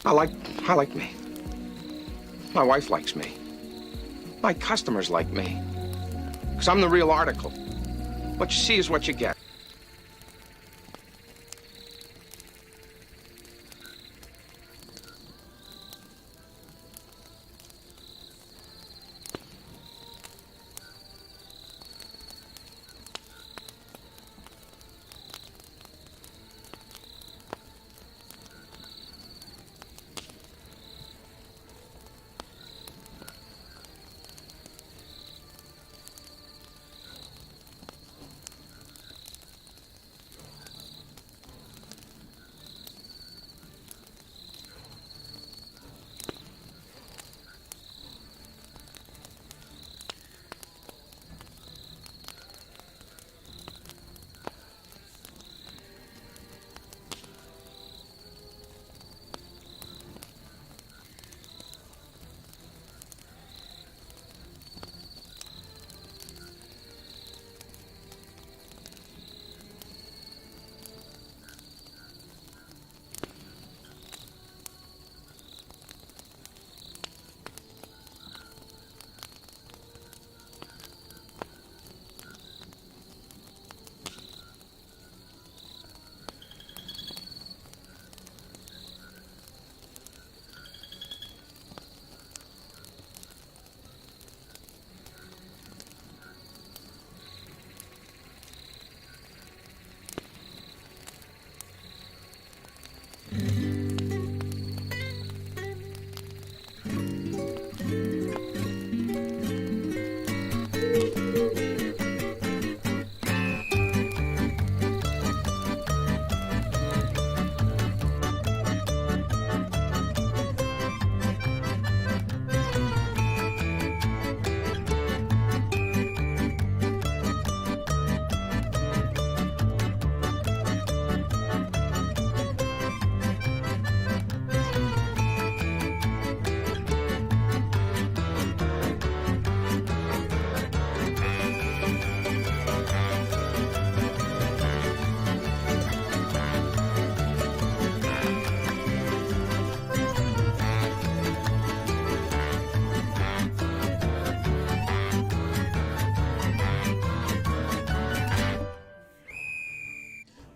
I like me. My wife likes me. My customers like me. Because I'm the real article. What you see is what you get.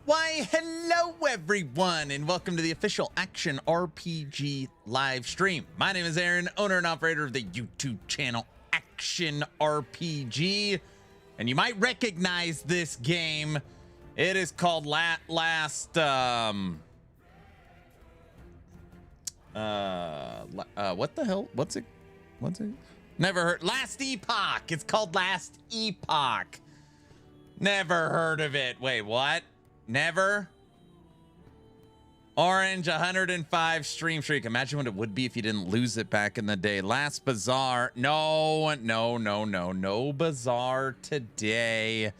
Why, hello everyone, and welcome to the official Action RPG live stream. My name is Aaron, owner and operator of the YouTube channel Action RPG, and you might recognize this game. It is called what the hell? What's it? Never heard. Last Epoch. It's called Last Epoch. Never heard of it. Wait, what? Never? Orange 105 stream streak. Imagine what it would be if you didn't lose it back in the day. Last bazaar. No bazaar today.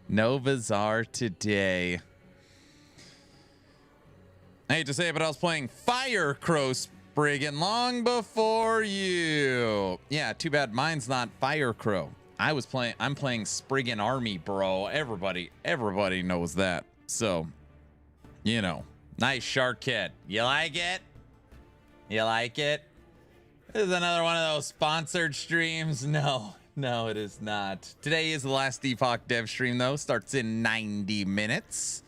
No bazaar today. I hate to say it, but I was playing Fire Crow Spriggan long before you. Yeah, too bad mine's not Fire Crow. I'm playing Spriggan Army, bro. Everybody knows that. So, you know, nice shark kid. You like it? You like it? This is another one of those sponsored streams. No, it is not. Today is the Last Epoch dev stream, though. Starts in 90 minutes.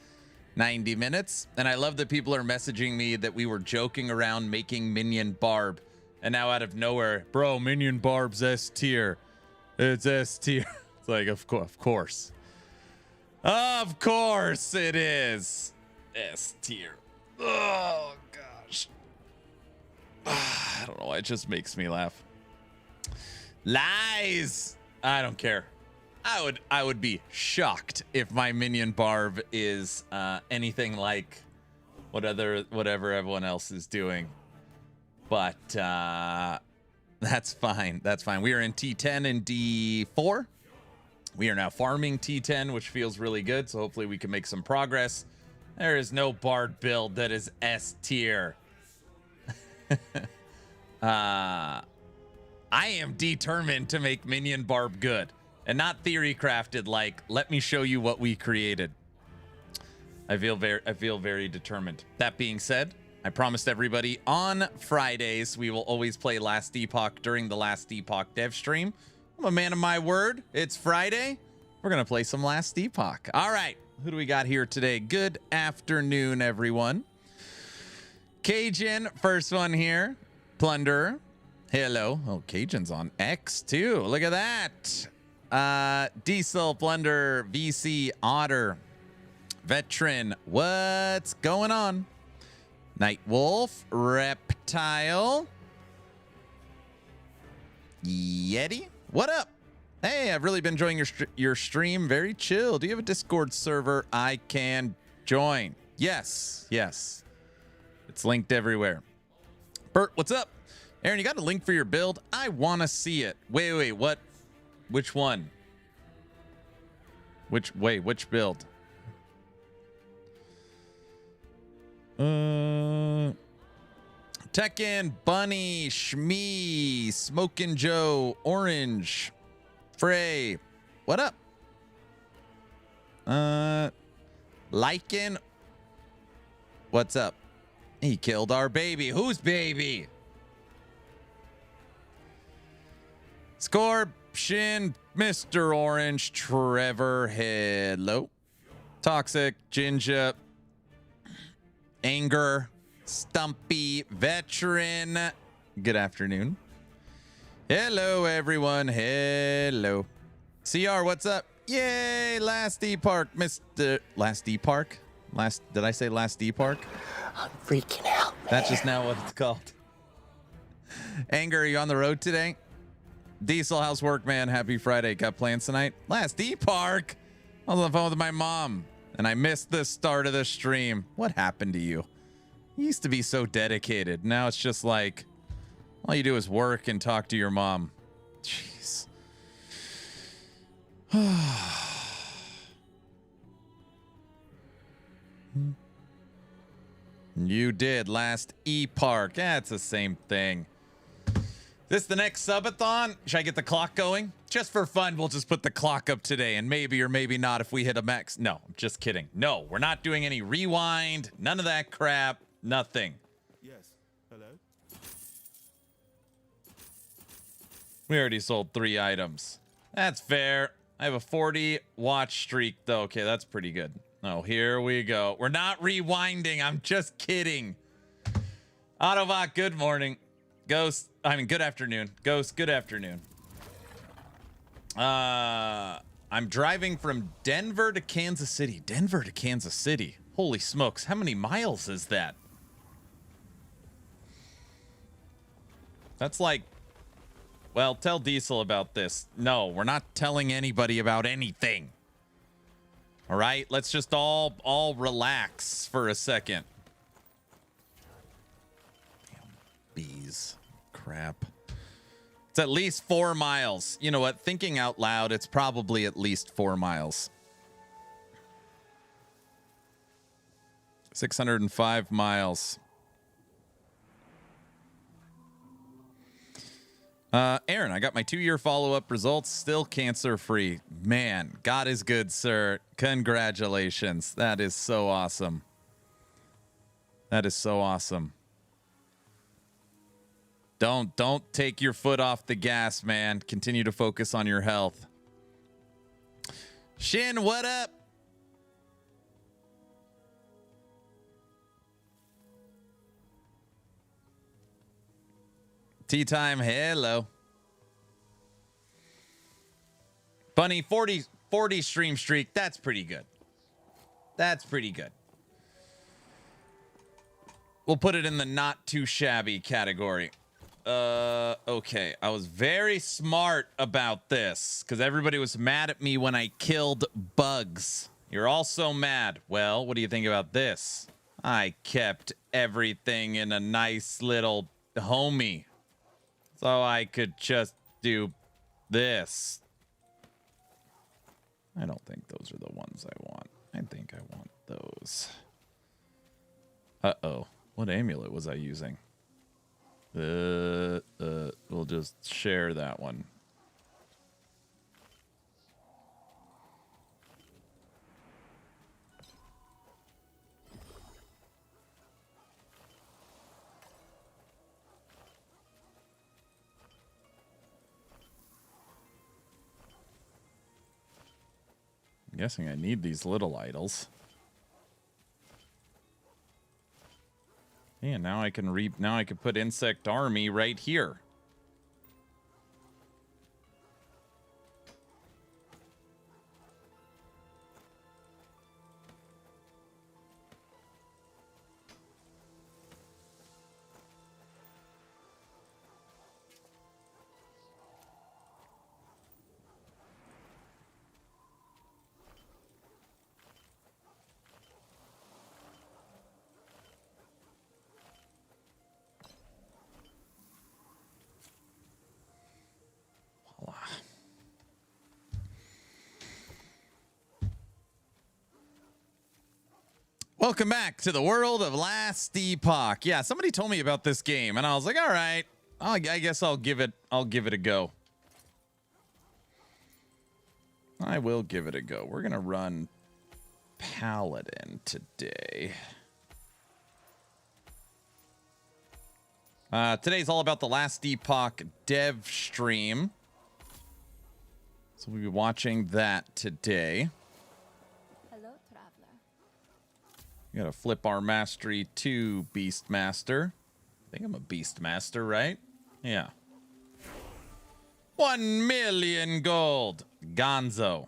90 minutes. And I love that people are messaging me that we were joking around making Minion Barb. And now out of nowhere, bro, Minion Barb's S tier. It's S tier. It's like, of course. Of course it is. S tier. Oh, gosh. I don't know. It just makes me laugh. Lies. I don't care. I would be shocked if my Minion Barb is anything like whatever everyone else is doing. But that's fine. That's fine. We are in T10 and D4. We are now farming T10, which feels really good. So hopefully we can make some progress. There is no Bard build that is S tier. I am determined to make Minion Barb good and not theory crafted. Like, let me show you what we created. I feel very determined. That being said, I promised everybody on Fridays we will always play Last Epoch during the Last Epoch dev stream. I'm a man of my word. It's Friday. We're going to play some Last Epoch. All right. Who do we got here today? Good afternoon, everyone. Cajun, first one here. Plunderer. Hello. Oh, Cajun's on X too. Look at that. Diesel, Plunderer, VC, Otter, Veteran. What's going on? Night Wolf, Reptile, Yeti. What up? Hey, I've really been enjoying your stream. Very chill. Do you have a Discord server I can join? Yes. It's linked everywhere. Bert, what's up? Aaron, you got a link for your build? I want to see it. Wait, what? Which one? Which build? Tekken, Bunny, Shmee, Smokin' Joe, Orange, Frey. What up? Lycan. What's up? He killed our baby. Whose baby? Scorpion, Mr. Orange, Trevor, hello. Toxic, Ginger, Anger, Stumpy, Veteran. Good afternoon. Hello, everyone. Hello. CR, what's up? Yay, Last Epoch, Mr. Last Epoch? Did I say Last Epoch? I'm freaking out, man. That's just now what it's called. Anger, are you on the road today? Diesel, how's work, man? Happy Friday. Got plans tonight? Last Epoch. I was on the phone with my mom, and I missed the start of the stream. What happened to you? You used to be so dedicated. Now it's just like, all you do is work and talk to your mom. Jeez. You did Last Epoch. That's the same thing. This the next subathon? Should I get the clock going? Just for fun, we'll just put the clock up today, and maybe or maybe not if we hit a max. No, I'm just kidding. No, we're not doing any rewind. None of that crap. Nothing. Yes. Hello? We already sold 3 items. That's fair. I have a 40 watch streak, though. Okay, that's pretty good. Oh, here we go. We're not rewinding. I'm just kidding. Autobot, good morning. Ghost, good afternoon. Ghost, good afternoon. I'm driving from Denver to Kansas City. Denver to Kansas City. Holy smokes. How many miles is that? That's like, well, tell Diesel about this. No, we're not telling anybody about anything. All right, let's just all relax for a second. Damn bees. Crap. It's at least 4 miles. You know what? Thinking out loud, it's probably at least 4 miles. 605 miles. Aaron, I got my 2-year follow-up results, still cancer-free. Man, God is good, sir. Congratulations. That is so awesome. That is so awesome. Don't take your foot off the gas, man. Continue to focus on your health. Shin, what up? Tea time, hello. Bunny, 40 stream streak. That's pretty good. That's pretty good. We'll put it in the not too shabby category. Okay. I was very smart about this because everybody was mad at me when I killed bugs. You're all so mad. Well, what do you think about this? I kept everything in a nice little homie. So I could just do this. I don't think those are the ones I want. I think I want those. Uh-oh. What amulet was I using? We'll just share that one. I'm guessing I need these little idols. Yeah, now I can put insect army right here. Welcome back to the world of Last Epoch. Yeah, somebody told me about this game, and I was like, all right, I guess I'll give it a go. I will give it a go. We're gonna run Paladin today. Today's all about the Last Epoch dev stream, so we'll be watching that today. We gotta flip our mastery to Beastmaster. I think I'm a Beastmaster, right? Yeah. 1 million gold. Gonzo.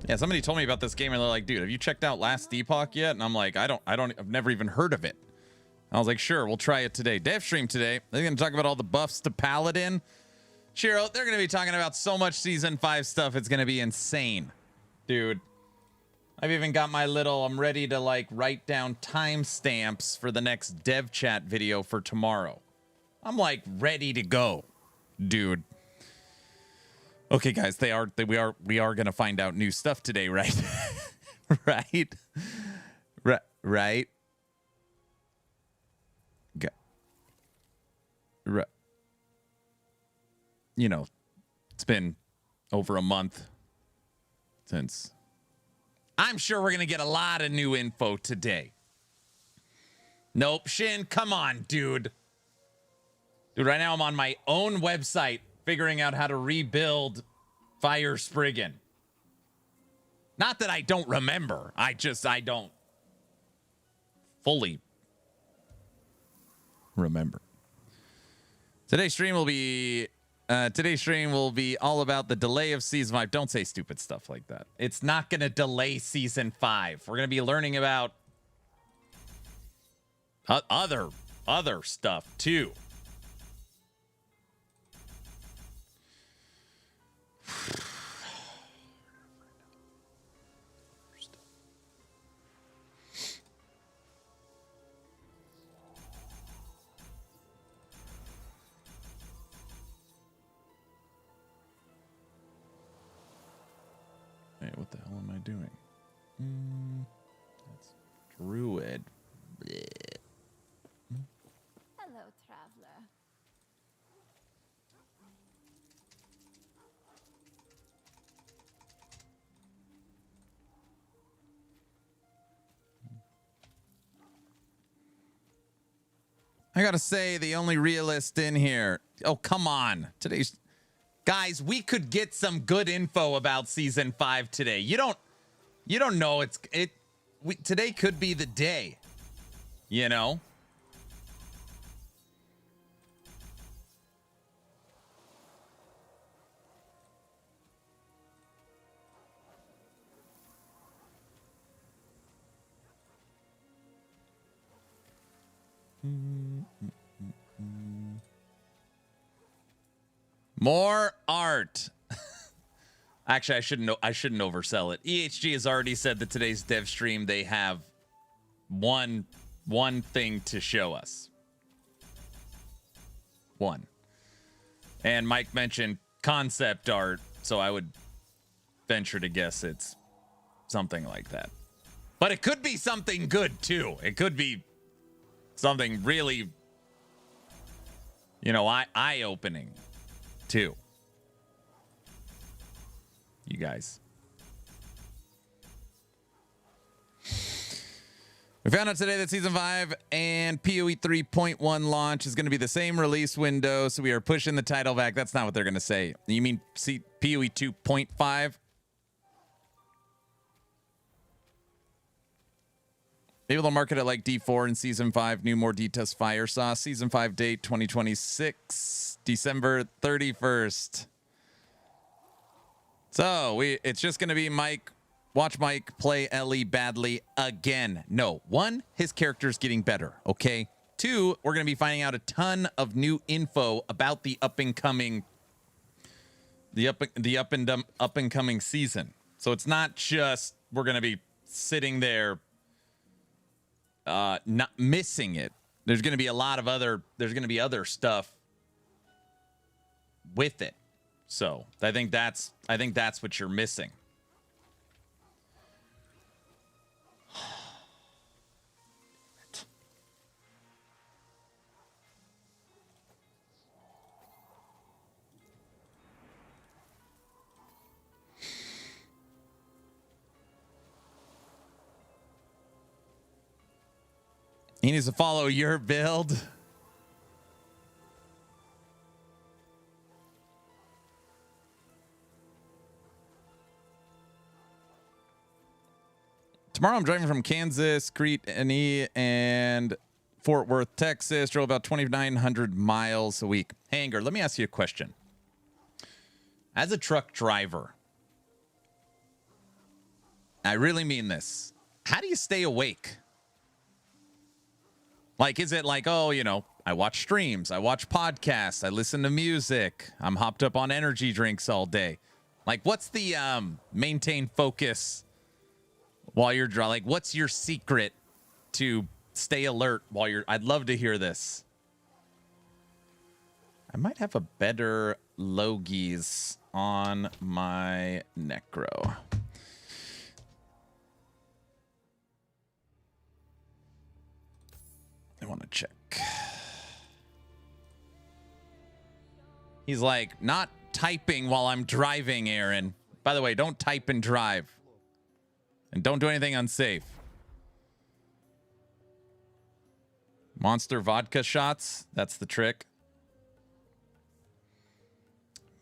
Yeah, somebody told me about this game and they're like, dude, have you checked out Last Epoch yet? And I'm like, I've never even heard of it. I was like, sure, we'll try it today. Dev stream today. They're gonna talk about all the buffs to Paladin. Shiro, they're going to be talking about so much Season 5 stuff. It's going to be insane. Dude, I've even got my little, I'm ready to like write down timestamps for the next dev chat video for tomorrow. I'm like ready to go, dude. Okay, guys, we are going to find out new stuff today, right? Right? Right? Right. You know, it's been over a month since. I'm sure we're going to get a lot of new info today. Nope, Shin, come on, dude. Dude, right now I'm on my own website figuring out how to rebuild Fire Spriggan. Not that I don't remember. I don't fully remember. Today's stream will be all about the delay of Season 5. Don't say stupid stuff like that. It's not going to delay Season 5. We're going to be learning about other stuff, too. Wait, what the hell am I doing? That's Druid. Blech. Hello, traveler. I gotta say, the only realist in here. Oh, come on. Guys, we could get some good info about Season 5 today. You don't know today could be the day. You know? More art. Actually, I shouldn't oversell it. EHG has already said that today's dev stream they have one thing to show us. One. And Mike mentioned concept art, so I would venture to guess it's something like that. But it could be something good too. It could be something really, eye-opening too. You guys. We found out today that Season 5 and PoE 3.1 launch is going to be the same release window, so we are pushing the title back. That's not what they're going to say. You mean PoE 2.5? Maybe they'll market it like D4 in Season 5. New more details fire sauce. Season 5 date 2026, December 31st. So it's just going to be Mike. Watch Mike play Ellie badly again. No. 1, his character's getting better, okay? 2, we're going to be finding out a ton of new info about the up and coming season. So it's not just we're going to be sitting there not missing it. There's going to be other stuff with it. So I think that's what you're missing. He needs to follow your build. Tomorrow I'm driving from Kansas, Crete, NE, and Fort Worth, Texas. Drove about 2,900 miles a week. Hanger, let me ask you a question. As a truck driver, I really mean this. How do you stay awake? Like, is it like, oh, I watch streams, I watch podcasts, I listen to music, I'm hopped up on energy drinks all day. Like, what's the maintain focus while you're driving? Like, what's your secret to stay alert while you're... I'd love to hear this. I might have a better Logies on my Necro. I want to check. He's like, not typing while I'm driving, Aaron. By the way, don't type and drive. And don't do anything unsafe. Monster vodka shots. That's the trick.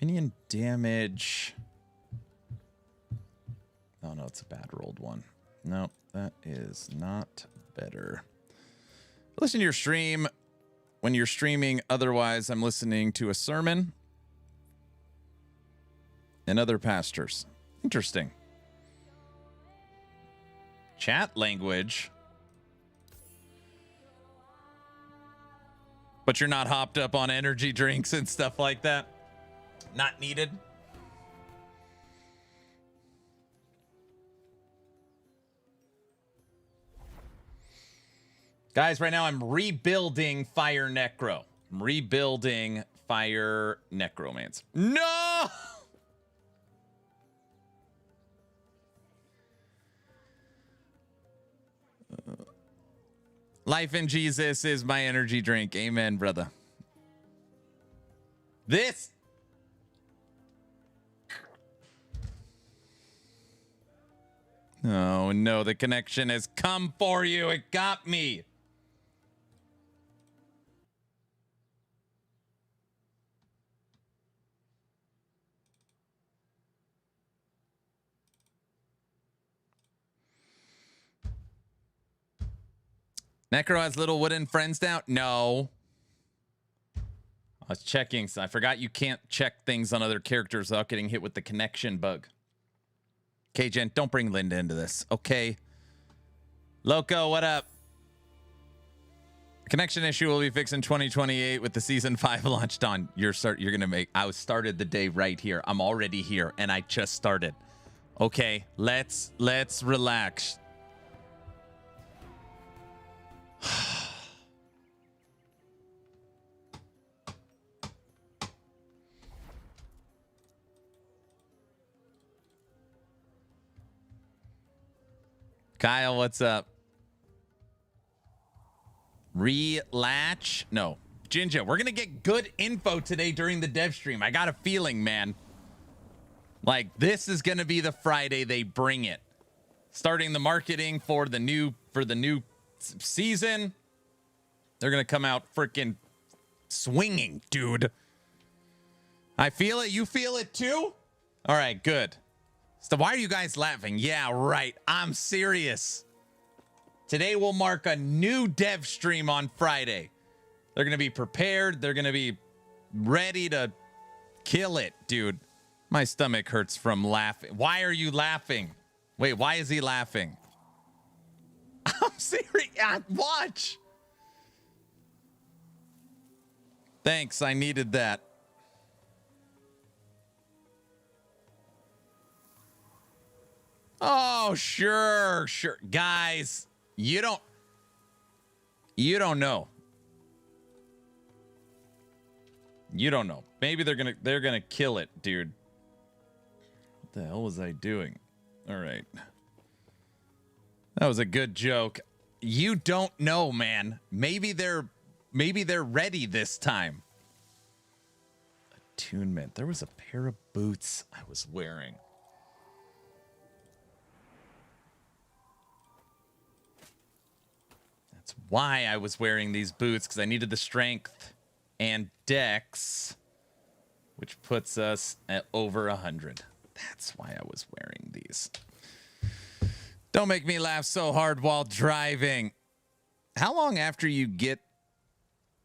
Minion damage. Oh, no, it's a bad rolled one. No, that is not better. Listen to your stream when you're streaming. Otherwise, I'm listening to a sermon and other pastors. Interesting. Chat language. But you're not hopped up on energy drinks and stuff like that. Not needed. Guys, right now I'm rebuilding Fire Necro. I'm rebuilding Fire Necromancer. No! Life in Jesus is my energy drink. Amen, brother. This. Oh, no, the connection has come for you. It got me. Necro has little wooden friends now? No. I was checking, so I forgot you can't check things on other characters without getting hit with the connection bug. Okay, Jen, don't bring Linda into this, okay? Loco, what up? Connection issue will be fixed in 2028 with the Season 5 launched on. You're gonna make... I started the day right here. I'm already here, and I just started. Okay, let's relax. Kyle, what's up? Relatch? No. Jinja, we're going to get good info today during the dev stream. I got a feeling, man. Like, this is going to be the Friday they bring it. Starting the marketing for the new season, they're going to come out freaking swinging, dude. I feel it. You feel it too? All right, good. So why are you guys laughing? Yeah, right. I'm serious. Today will mark a new dev stream on Friday. They're going to be prepared. They're going to be ready to kill it, dude. My stomach hurts from laughing. Why are you laughing? Wait, why is he laughing? I'm serious. Watch. Thanks. I needed that. Oh, sure. Guys, you don't know. You don't know. Maybe they're gonna kill it, dude. What the hell was I doing? All right. That was a good joke. You don't know, man. Maybe they're ready this time. Attunement. There was a pair of boots I was wearing. That's why I was wearing these boots, because I needed the strength and dex, which puts us at over 100. That's why I was wearing these. Don't make me laugh so hard while driving. How long after you get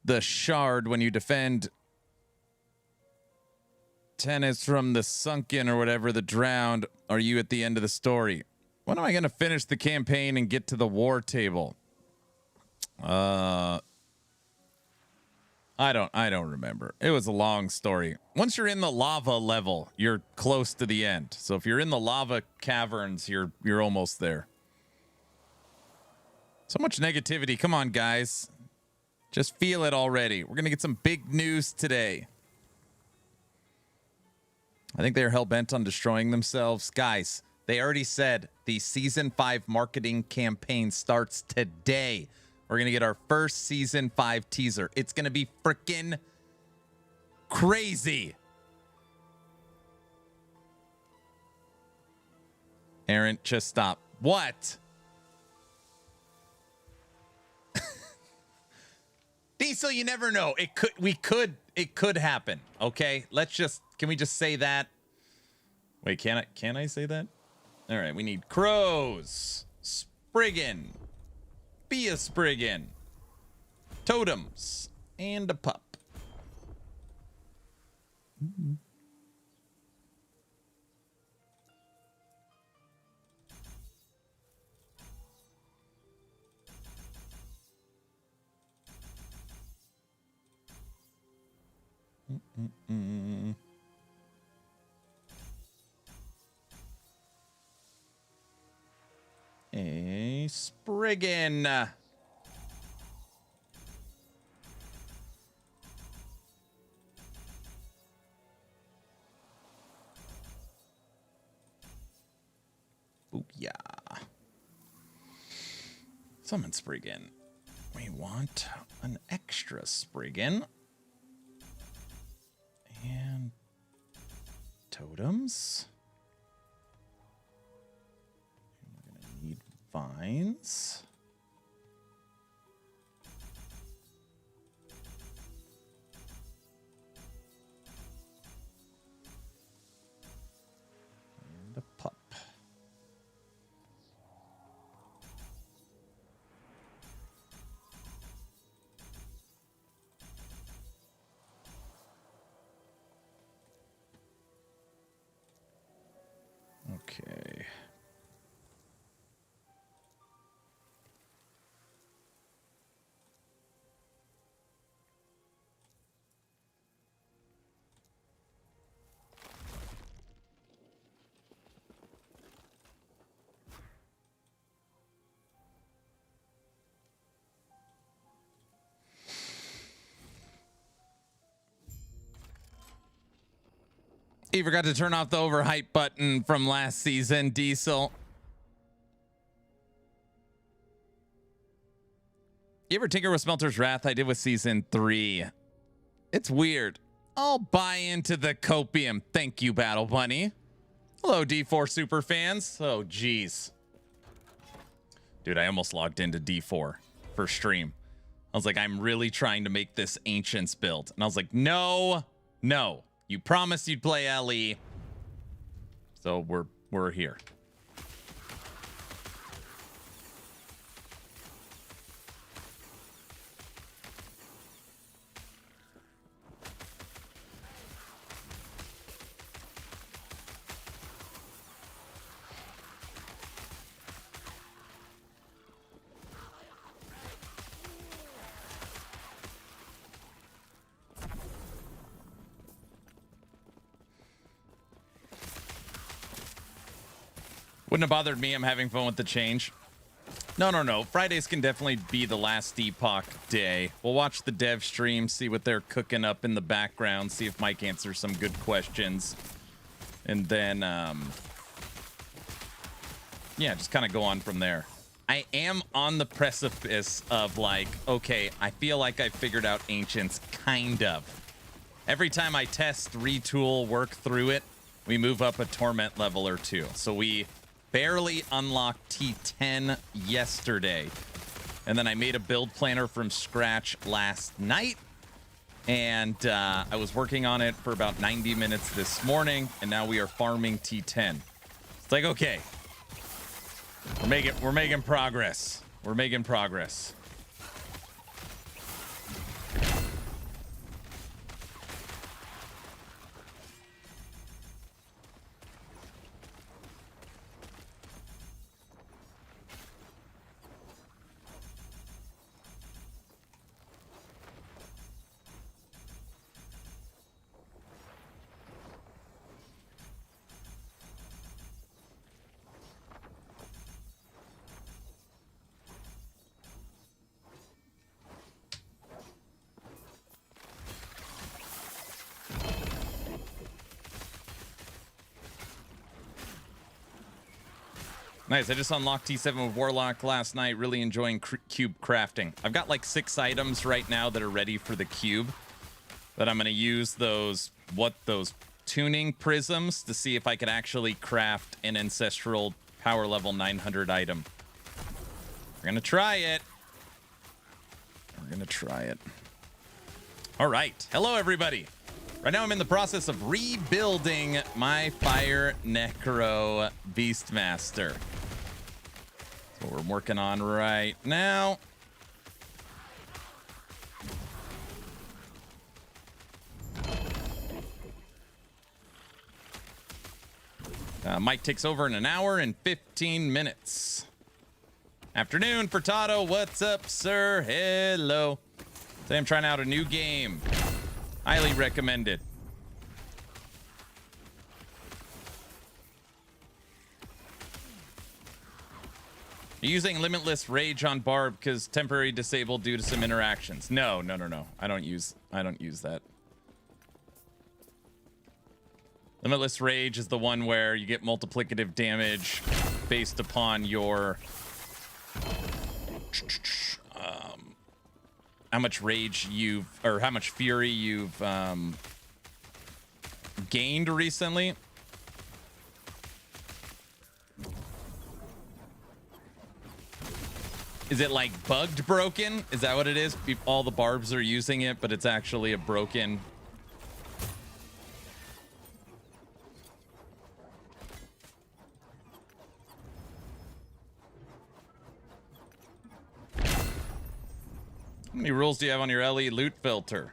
the shard when you defend tenants from the sunken or whatever, the drowned, are you at the end of the story? When am I going to finish the campaign and get to the war table? I don't remember. It was a long story. Once you're in the lava level, you're close to the end. So if you're in the lava caverns, you're almost there. So much negativity. Come on, guys. Just feel it already. We're going to get some big news today. I think they're hell-bent on destroying themselves. Guys, they already said the Season 5 marketing campaign starts today. We're going to get our first Season 5 teaser. It's going to be freaking crazy. Aaron, just stop. What? Diesel, you never know. It could happen. Okay? Can we just say that? Wait, can I say that? All right, we need crows, Spriggan, be a Spriggan, totems, and a pup. A Spriggan. Booyah. Summon Spriggan. We want an extra Spriggan. And totems. We're going to need vines. And a pup. Okay. You forgot to turn off the overhype button from last season, Diesel. You ever tinker with Smelter's Wrath? I did with season 3. It's weird. I'll buy into the copium. Thank you, Battle Bunny. Hello, D4 super fans. Oh, geez. Dude, I almost logged into D4 for stream. I was like, I'm really trying to make this Ancients build. And I was like, no. You promised you'd play LE. So we're here. Wouldn't have bothered me. I'm having fun with the change. No. Fridays can definitely be the last Epoch day. We'll watch the dev stream, see what they're cooking up in the background, see if Mike answers some good questions. And then, yeah, just kind of go on from there. I am on the precipice of like, okay, I feel like I figured out Ancients, kind of. Every time I test, retool, work through it, we move up a Torment level or two. So we barely unlocked T10 yesterday. And then I made a build planner from scratch last night. And I was working on it for about 90 minutes this morning. And now we are farming T10. It's like, okay, we're making progress. We're making progress. Nice. I just unlocked T7 with Warlock last night. Really enjoying cube crafting. I've got like 6 items right now that are ready for the cube. That I'm going to use those tuning prisms to see if I could actually craft an ancestral power level 900 item. We're going to try it. All right. Hello, everybody. Right now I'm in the process of rebuilding my Fire Necro Beastmaster. That's what we're working on right now. Mike takes over in an hour and 15 minutes. Afternoon, Furtado. What's up, sir? Hello. Today I'm trying out a new game. Highly recommended. Using Limitless Rage on Barb because temporary disabled due to some interactions. No. I don't use that. Limitless Rage is the one where you get multiplicative damage based upon your how much rage how much fury you've gained recently. Is it like bugged broken? Is that what it is? All the barbs are using it, but it's actually a broken. How many rules do you have on your LE loot filter?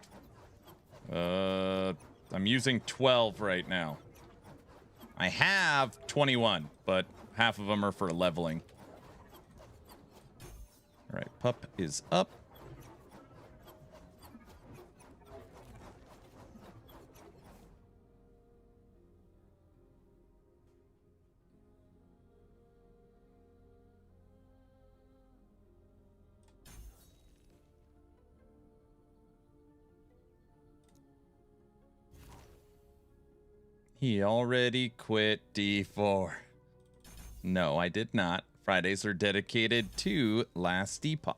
I'm using 12 right now. I have 21, but half of them are for leveling. All right, pup is up. He already quit D4. No, I did not. Fridays are dedicated to Last Epoch.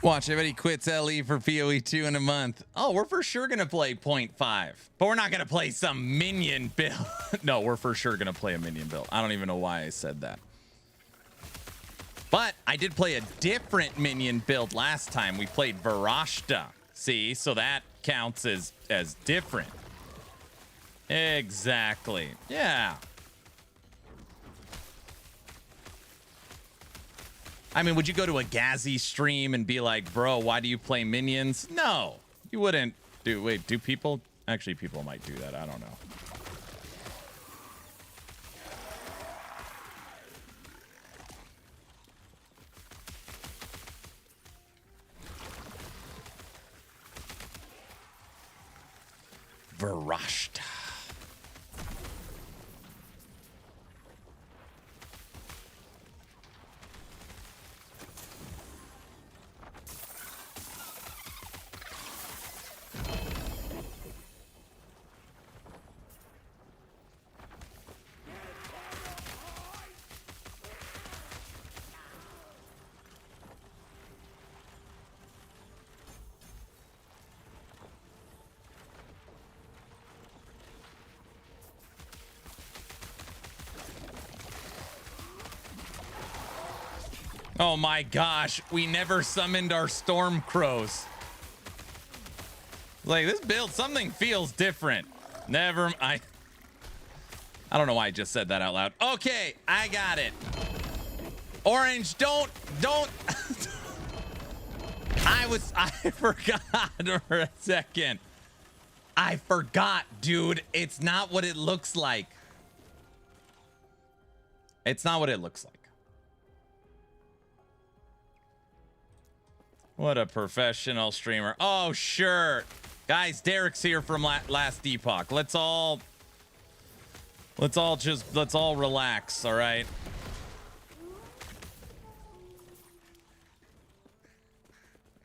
Watch, I bet he quits LE for PoE 2 in a month. Oh, we're for sure going to play 0.5. But we're not going to play some minion build. No, we're for sure going to play a minion build. I don't even know why I said that. But I did play a different minion build last time. We played Varashta. See, so that counts as different. Exactly. Yeah. I mean, would you go to a Gazzy stream and be like, bro, why do you play minions? No, you wouldn't. Wait, do people? Actually, people might do that. I don't know. Varashta. Oh my gosh, we never summoned our storm crows. Like, this build, something feels different. I don't know why I just said that out loud. Okay, I got it. Orange, don't. I forgot for a second. I forgot, dude. It's not what it looks like. It's not what it looks like. What a professional streamer. Oh, sure. Guys, Derek's here from last Epoch. Let's all relax, all right?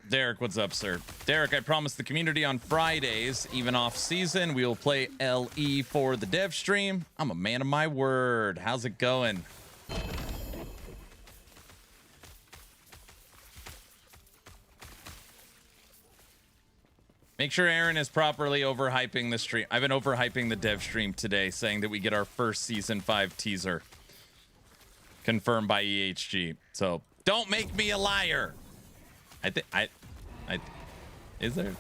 Derek, what's up, sir? Derek, I promised the community on Fridays, even off season, we will play LE for the dev stream. I'm a man of my word. How's it going? Make sure Aaron is properly overhyping the stream. I've been overhyping the dev stream today, saying that we get our first season 5 teaser confirmed by EHG. So don't make me a liar. Is there?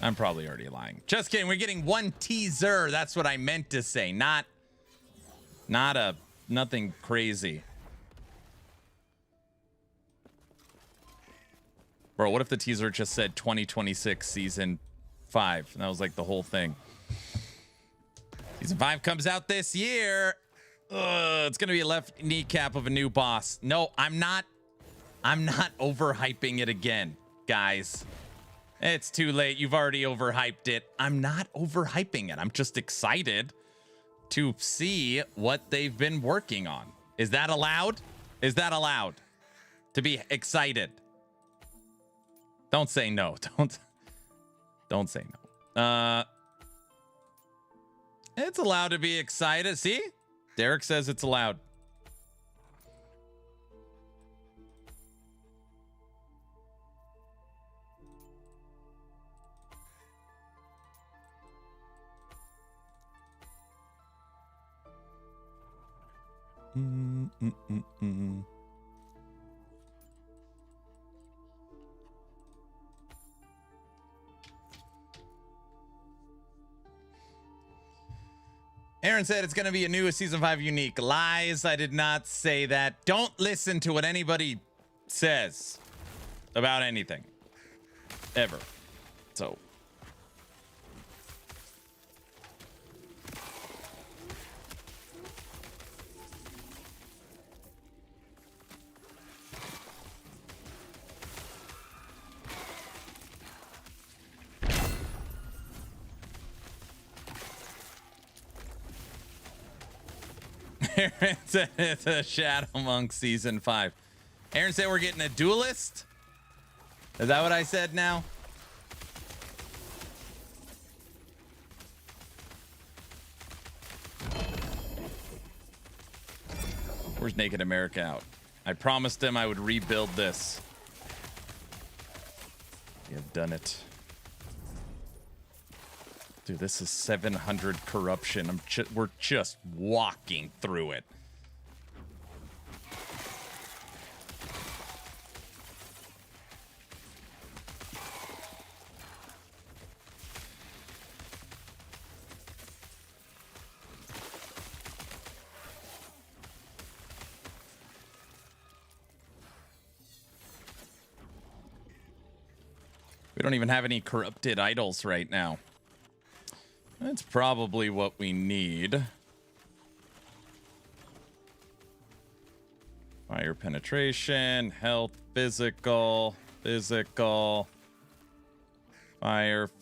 I'm probably already lying. Just kidding. We're getting one teaser. That's what I meant to say. Nothing crazy. Bro, what if the teaser just said 2026 season 5? And that was like the whole thing. Season 5 comes out this year. It's going to be a left kneecap of a new boss. No, I'm not overhyping it again, guys. It's too late. You've already overhyped it. I'm not overhyping it. I'm just excited to see what they've been working on. Is that allowed? Is that allowed? To be excited? Don't say no. Don't say no. It's allowed to be excited. See? Derek says it's allowed. Aaron said it's going to be a new season 5 unique. Lies. I did not say that. Don't listen to what anybody says about anything. Ever. So. Aaron said it's a Shadow Monk season 5. Aaron said we're getting a duelist. Is that what I said now? Where's Naked America out? I promised him I would rebuild this. We have done it. Dude, this is 700 corruption. We're just walking through it. We don't even have any corrupted idols right now. That's probably what we need. Fire penetration, health, physical,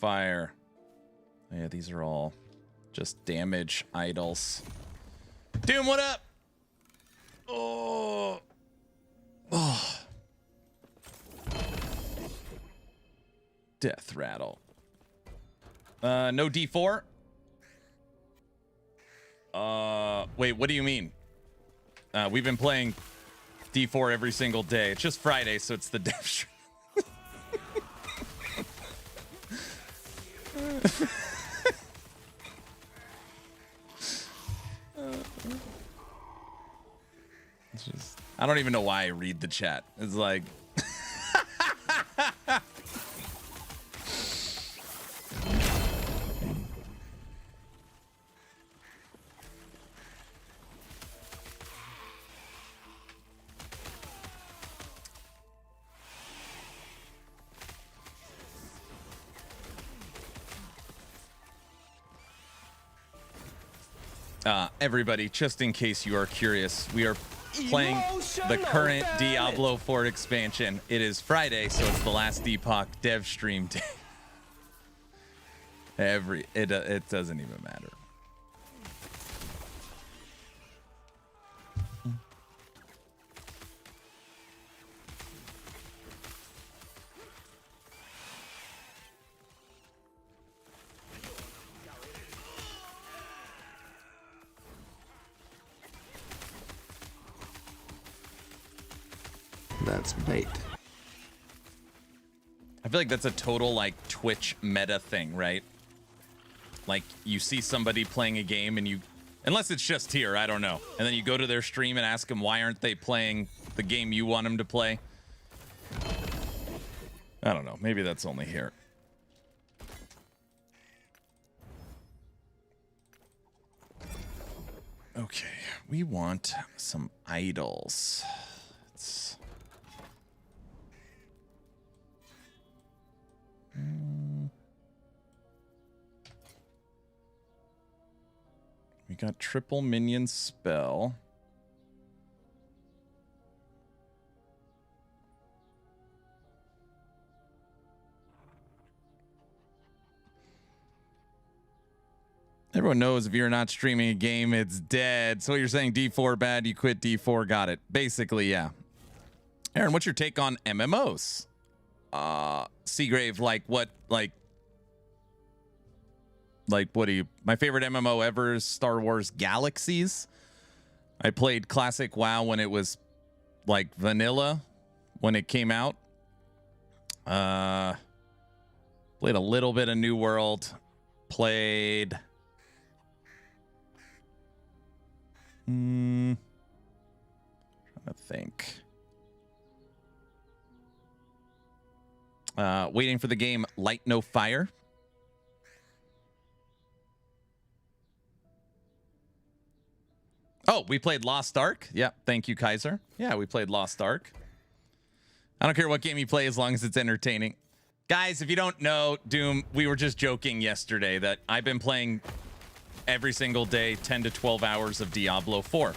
fire. Oh, yeah, these are all just damage idols. Doom, what up? Oh. Death rattle. No D4? Wait, what do you mean? We've been playing D4 every single day. It's just Friday, so it's the dev stream. It's just, I don't even know why I read the chat. It's like... everybody, just in case you are curious, we are playing the current Diablo 4 expansion. It is Friday, so it's the last Epoch dev stream day. It doesn't even matter. That's bait. I feel like that's a total like Twitch meta thing, right? Like you see somebody playing a game and you, unless it's just here, I don't know. And then you go to their stream and ask them why aren't they playing the game you want them to play? I don't know. Maybe that's only here. Okay, we want some idols. We got triple minion spell. Everyone knows if you're not streaming a game, it's dead. So you're saying D4 bad, you quit D4, got it. Basically, yeah. Aaron, what's your take on MMOs? Seagrave, like what do you, my favorite MMO ever is Star Wars Galaxies. I played classic WoW when it was like vanilla when it came out. Played a little bit of New World, played trying to think. Waiting for the game Light No Fire. Oh, we played Lost Ark. Yeah, thank you, Kaiser. Yeah, we played Lost Ark. I don't care what game you play as long as it's entertaining. Guys, if you don't know, Doom, we were just joking yesterday that I've been playing every single day 10 to 12 hours of Diablo 4.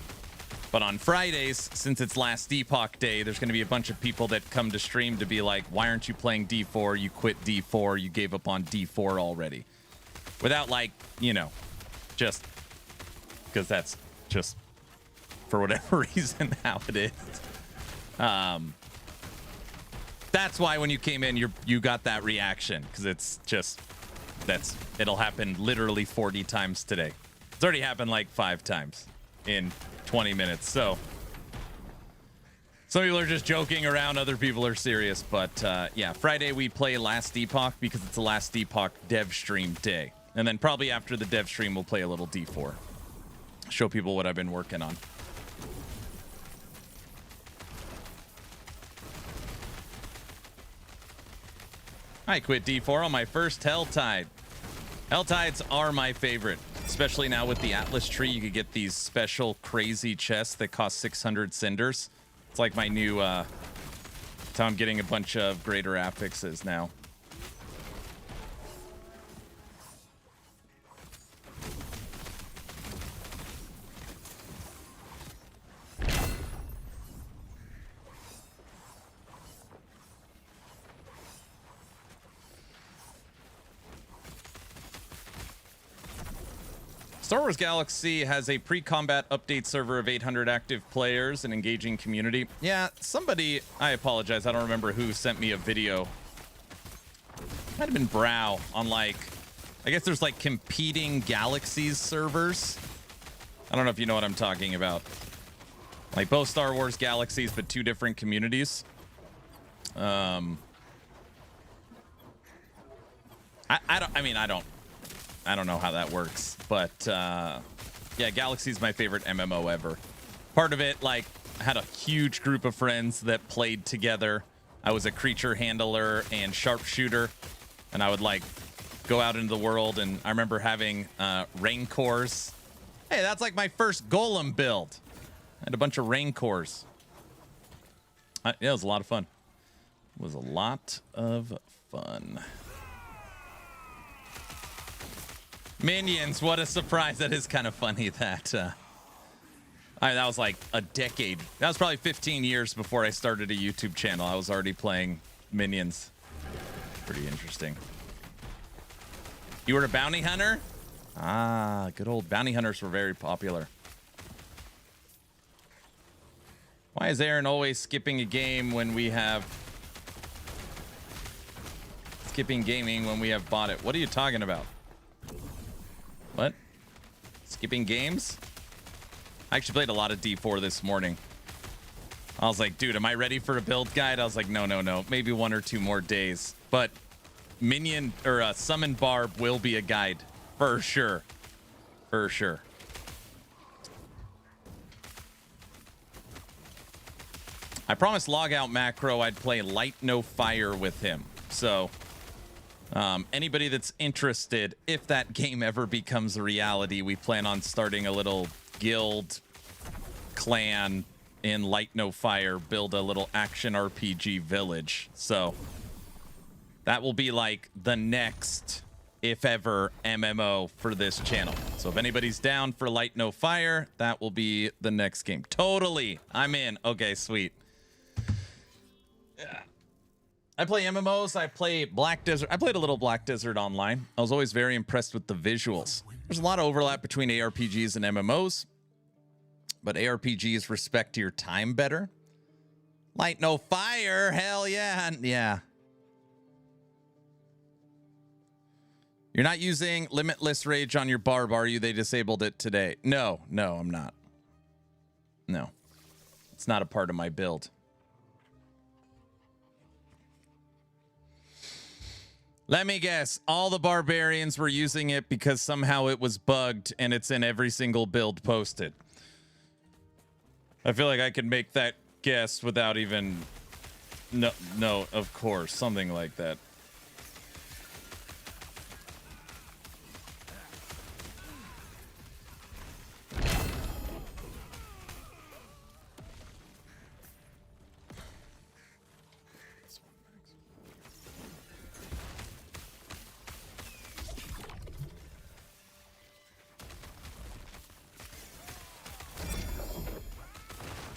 But on Fridays, since it's last Epoch day, there's going to be a bunch of people that come to stream to be like, why aren't you playing D4? You quit D4. You gave up on D4 already. Without like, you know, just because that's just for whatever reason how it is. That's why when you came in, you got that reaction, because it's just, it'll happen literally 40 times today. It's already happened like 5 times in 20 minutes. So Some people are just joking around, other people are serious. But yeah, Friday we play Last Epoch because it's the Last Epoch dev stream day. And then probably after the dev stream, we'll play a little D4. Show people what I've been working on. I quit D4 on my first Helltide. Helltides are my favorite, especially now with the Atlas tree. You could get these special crazy chests that cost 600 cinders. It's like my new, that's how I'm getting a bunch of greater affixes now. Star Wars Galaxy has a pre-combat update server of 800 active players and engaging community. Yeah, somebody, I apologize, I don't remember who sent me a video. Might have been Brow on like, I guess there's like competing Galaxies servers. I don't know if you know what I'm talking about. Like both Star Wars Galaxies, but two different communities. I don't know how that works, but yeah, Galaxy's my favorite MMO ever. Part of it, like, I had a huge group of friends that played together. I was a creature handler and sharpshooter, and I would like go out into the world, and I remember having Rancors. Hey, that's like my first Golem build. I had a bunch of Rancors. Yeah, it was a lot of fun. It was a lot of fun. Minions, what a surprise. That is kind of funny that that was like a decade. That was probably 15 years before I started a YouTube channel. I was already playing Minions. Pretty interesting. You were a bounty hunter? Ah, good old bounty hunters were very popular. Why is Aaron always skipping a game when we have... Skipping gaming when we have bought it? What are you talking about? What? Skipping games? I actually played a lot of D4 this morning. I was like, dude, am I ready for a build guide? I was like, no. Maybe 1 or 2 more days. But Minion or Summon Barb will be a guide. For sure. For sure. I promised Logout Macro I'd play Light No Fire with him. So... anybody that's interested, if that game ever becomes a reality, we plan on starting a little guild clan in Light No Fire, build a little action RPG village. So that will be like the next, if ever, MMO for this channel. So if anybody's down for Light No Fire, that will be the next game. Totally. I'm in. Okay, sweet. Yeah. I play MMOs. I play Black Desert. I played a little Black Desert Online. I was always very impressed with the visuals. There's a lot of overlap between ARPGs and MMOs, but ARPGs respect your time better. Light No Fire. Hell yeah. Yeah. You're not using Limitless Rage on your Barb, are you? They disabled it today. No, I'm not. No. It's not a part of my build. Let me guess, all the barbarians were using it because somehow it was bugged and it's in every single build posted. I feel like I could make that guess without even... No, of course, something like that.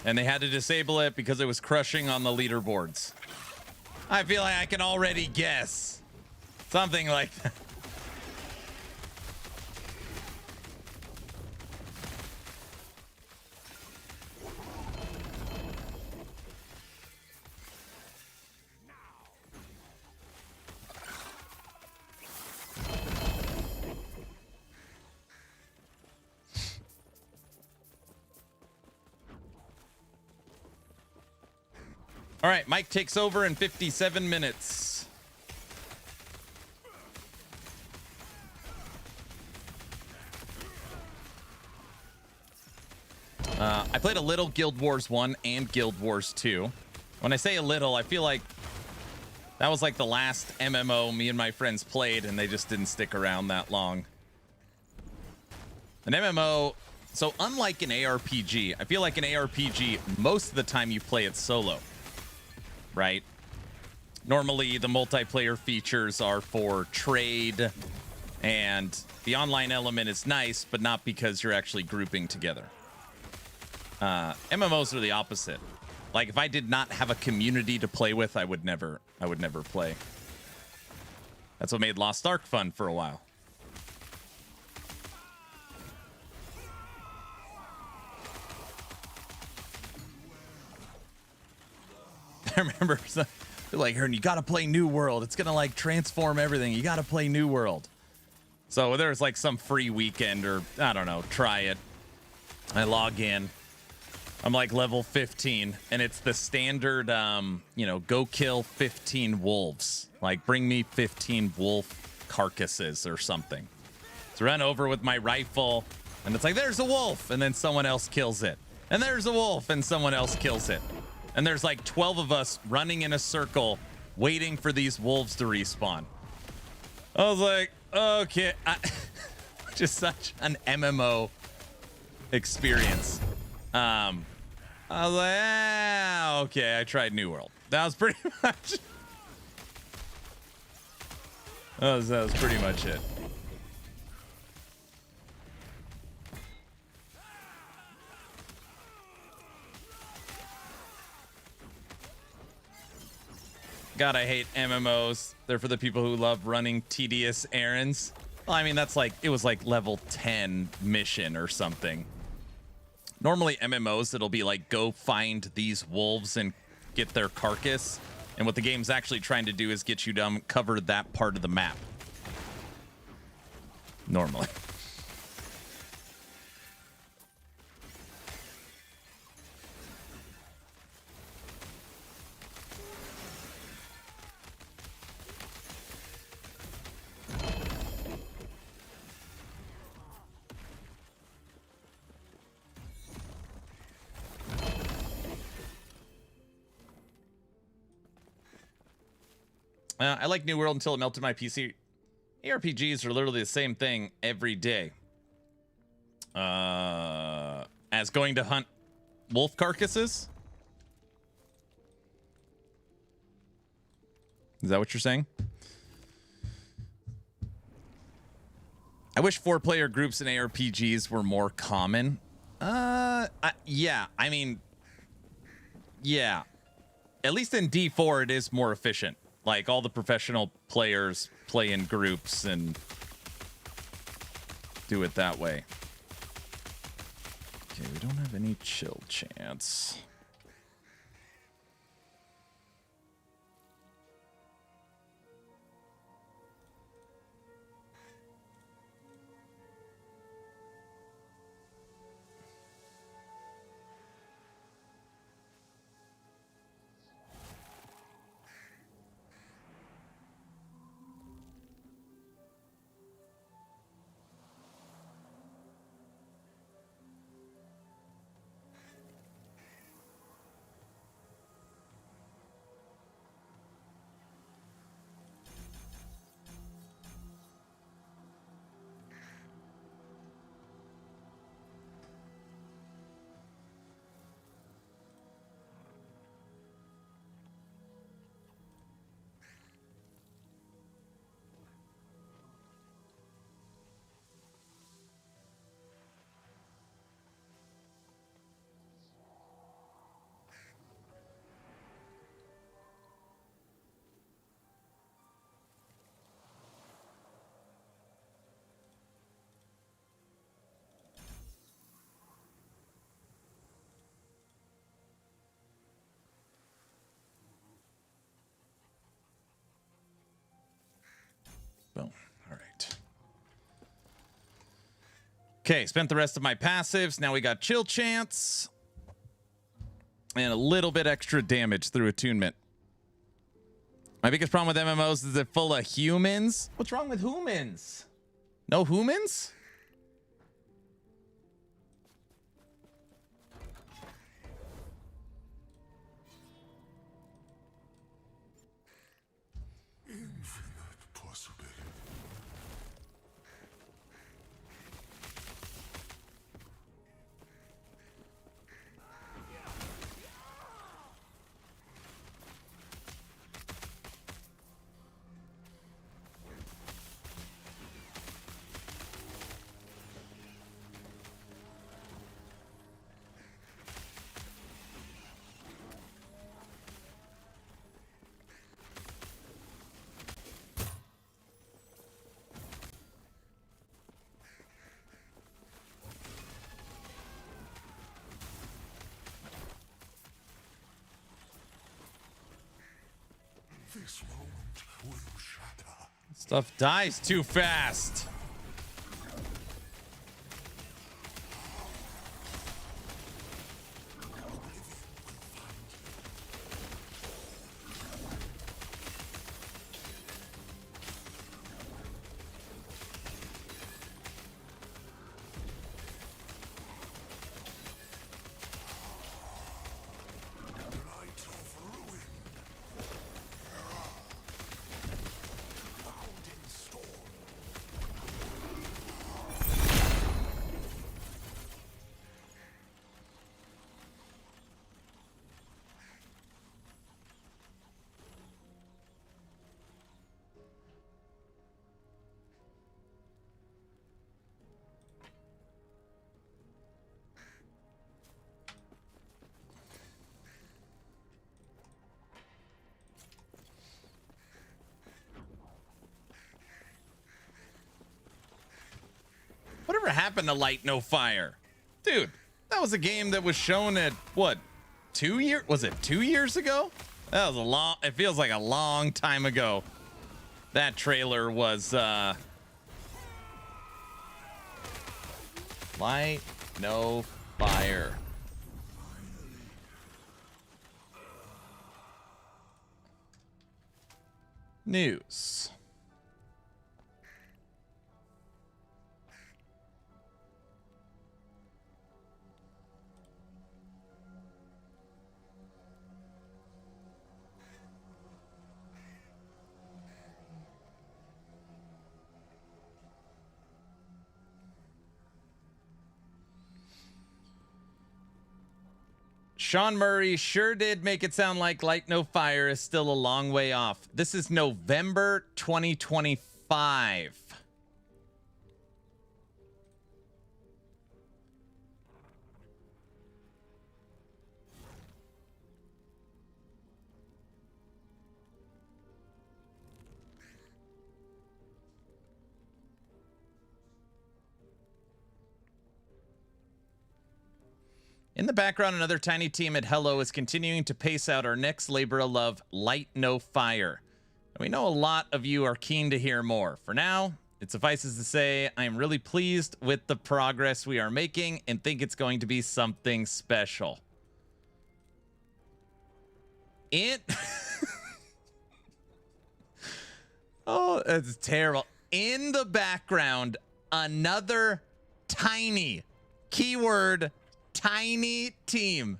And they had to disable it because it was crushing on the leaderboards. I feel like I can already guess. Something like that. All right, Mike takes over in 57 minutes. I played a little Guild Wars 1 and Guild Wars 2. When I say a little, I feel like that was like the last MMO me and my friends played, and they just didn't stick around that long. An MMO, so unlike an ARPG, I feel like an ARPG, most of the time you play it solo, right? Normally, the multiplayer features are for trade, and the online element is nice, but not because you're actually grouping together. MMOs are the opposite. Like, if I did not have a community to play with, I would never play. That's what made Lost Ark fun for a while. I remember like, Hearn, you gotta play New World. It's gonna like transform everything. You gotta play New World. So there's like some free weekend, or I don't know, try it. I log in. I'm like level 15, and it's the standard, you know, go kill 15 wolves. Like, bring me 15 wolf carcasses or something. So run over with my rifle, and it's like, there's a wolf, and then someone else kills it. And there's a wolf, and someone else kills it. And there's like 12 of us running in a circle, waiting for these wolves to respawn. I was like, okay. Just such an MMO experience. I was like, okay, I tried New World. That was pretty much... that was pretty much it. God, I hate MMOs. They're for the people who love running tedious errands. Well, I mean, that's like, it was like level 10 mission or something. Normally MMOs, it'll be like, go find these wolves and get their carcass. And what the game's actually trying to do is get you to cover that part of the map. Normally. I like New World until it melted my PC. ARPGs are literally the same thing every day. As going to hunt wolf carcasses? Is that what you're saying? I wish 4-player groups in ARPGs were more common. Yeah, I mean, yeah. At least in D4, it is more efficient. Like, all the professional players play in groups and do it that way. Okay, we don't have any chill chance. Boom. All right. Okay, spent the rest of my passives. Now we got chill chance. and a little bit extra damage through attunement. My biggest problem with MMOs is they're full of humans. What's wrong with humans? No humans? This moment will shatter. Stuff dies too fast. Whatever happened to Light No Fire? Dude, that was a game that was shown at what? 2 years? Was it 2 years ago? That was a long, it feels like a long time ago. That trailer was Light No Fire. News. Sean Murray sure did make it sound like Light No Fire is still a long way off. This is November 2025. In the background, another tiny team at Hello is continuing to pace out our next labor of love, Light No Fire. And we know a lot of you are keen to hear more. For now, it suffices to say I am really pleased with the progress we are making and think it's going to be something special. Oh, that's terrible. In the background, another tiny, keyword tiny team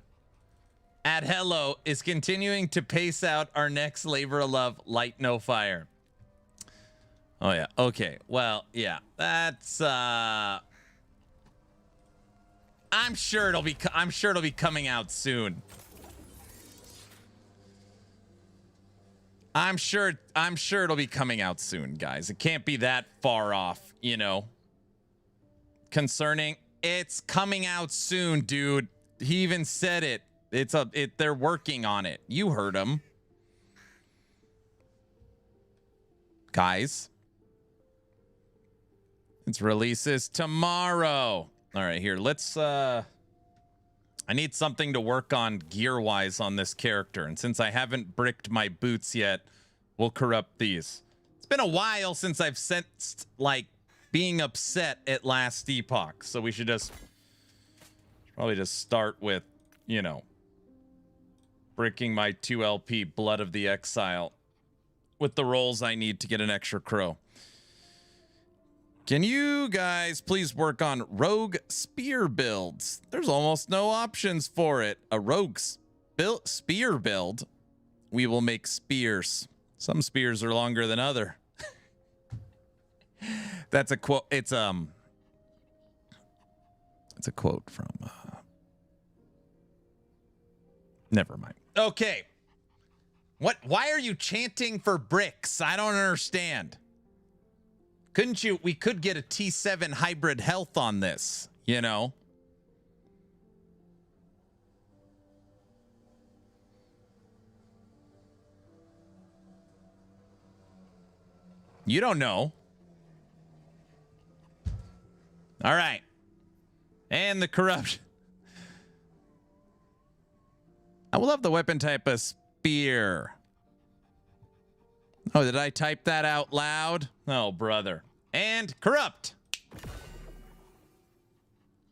at Hello is continuing to pace out our next labor of love, Light No Fire. Oh yeah, okay. Well, yeah. That's I'm sure it'll be coming out soon. I'm sure it'll be coming out soon, guys. It can't be that far off, you know. Concerning, it's coming out soon, dude. He even said it. They're working on it. You heard him. Guys. Its releases tomorrow. All right, here. Let's I need something to work on gear-wise on this character. And since I haven't bricked my boots yet, we'll corrupt these. It's been a while since I've sensed, like, being upset at last Epoch. So we should probably just start with, you know, bricking my 2 LP Blood of the Exile with the rolls I need to get an extra crow. Can you guys please work on rogue spear builds? There's almost no options for it. A rogue spear build. We will make spears. Some spears are longer than other. That's a quote. It's a quote from never mind. Okay. Why are you chanting for bricks? I don't understand. Couldn't you? We could get a T7 hybrid health on this, you know? You don't know. All right. And the corruption. I will have the weapon type of spear. Oh, did I type that out loud? Oh, brother. And corrupt.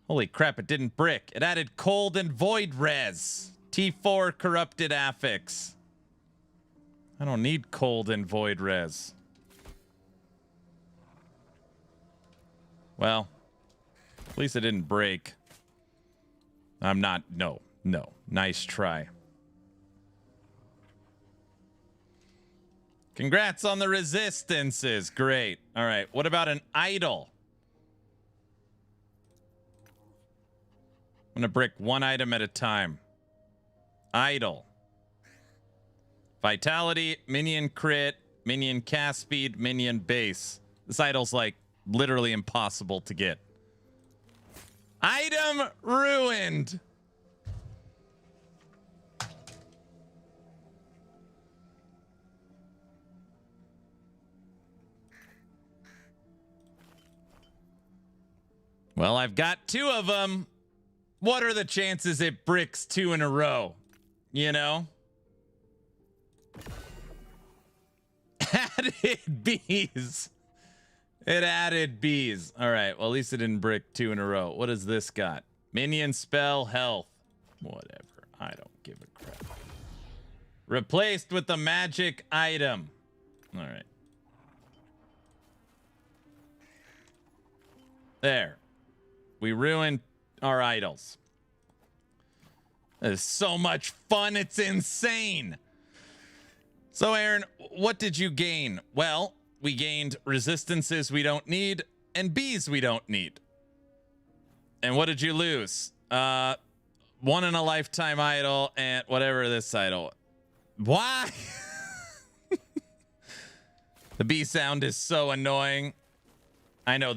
Holy crap, it didn't brick. It added cold and void res. T4 corrupted affix. I don't need cold and void res. Well, at least it didn't break. I'm not. No. Nice try. Congrats on the resistances. Great. All right. What about an idol? I'm going to brick one item at a time. Idol. Vitality, minion crit, minion cast speed, minion base. This idol's like literally impossible to get. Item ruined. Well, I've got 2 of them. What are the chances it bricks 2 in a row? You know? Added bees. It added bees. All right. Well, at least it didn't brick 2 in a row. What has this got? Minion spell health. Whatever. I don't give a crap. Replaced with the magic item. All right. There. We ruined our idols. This is so much fun. It's insane. So, Aaron, what did you gain? Well, we gained resistances we don't need and bees we don't need. And what did you lose? 1 in a lifetime idol and whatever this idol. Why? The bee sound is so annoying. I know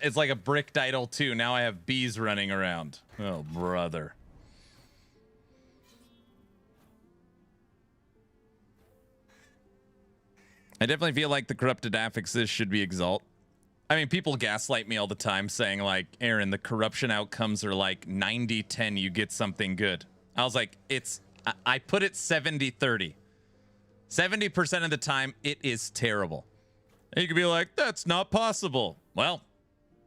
it's like a bricked idol too. Now I have bees running around. Oh, brother. I definitely feel like the corrupted affixes should be exalt. I mean, people gaslight me all the time saying like, Aaron, the corruption outcomes are like 90-10, you get something good. I was like, I put it 70-30. 70% of the time, it is terrible. And you could be like, that's not possible. Well,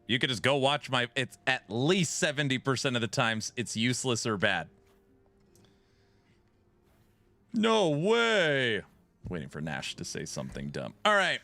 you could just go watch it's at least 70% of the times it's useless or bad. No way. Waiting for Nash to say something dumb. All right.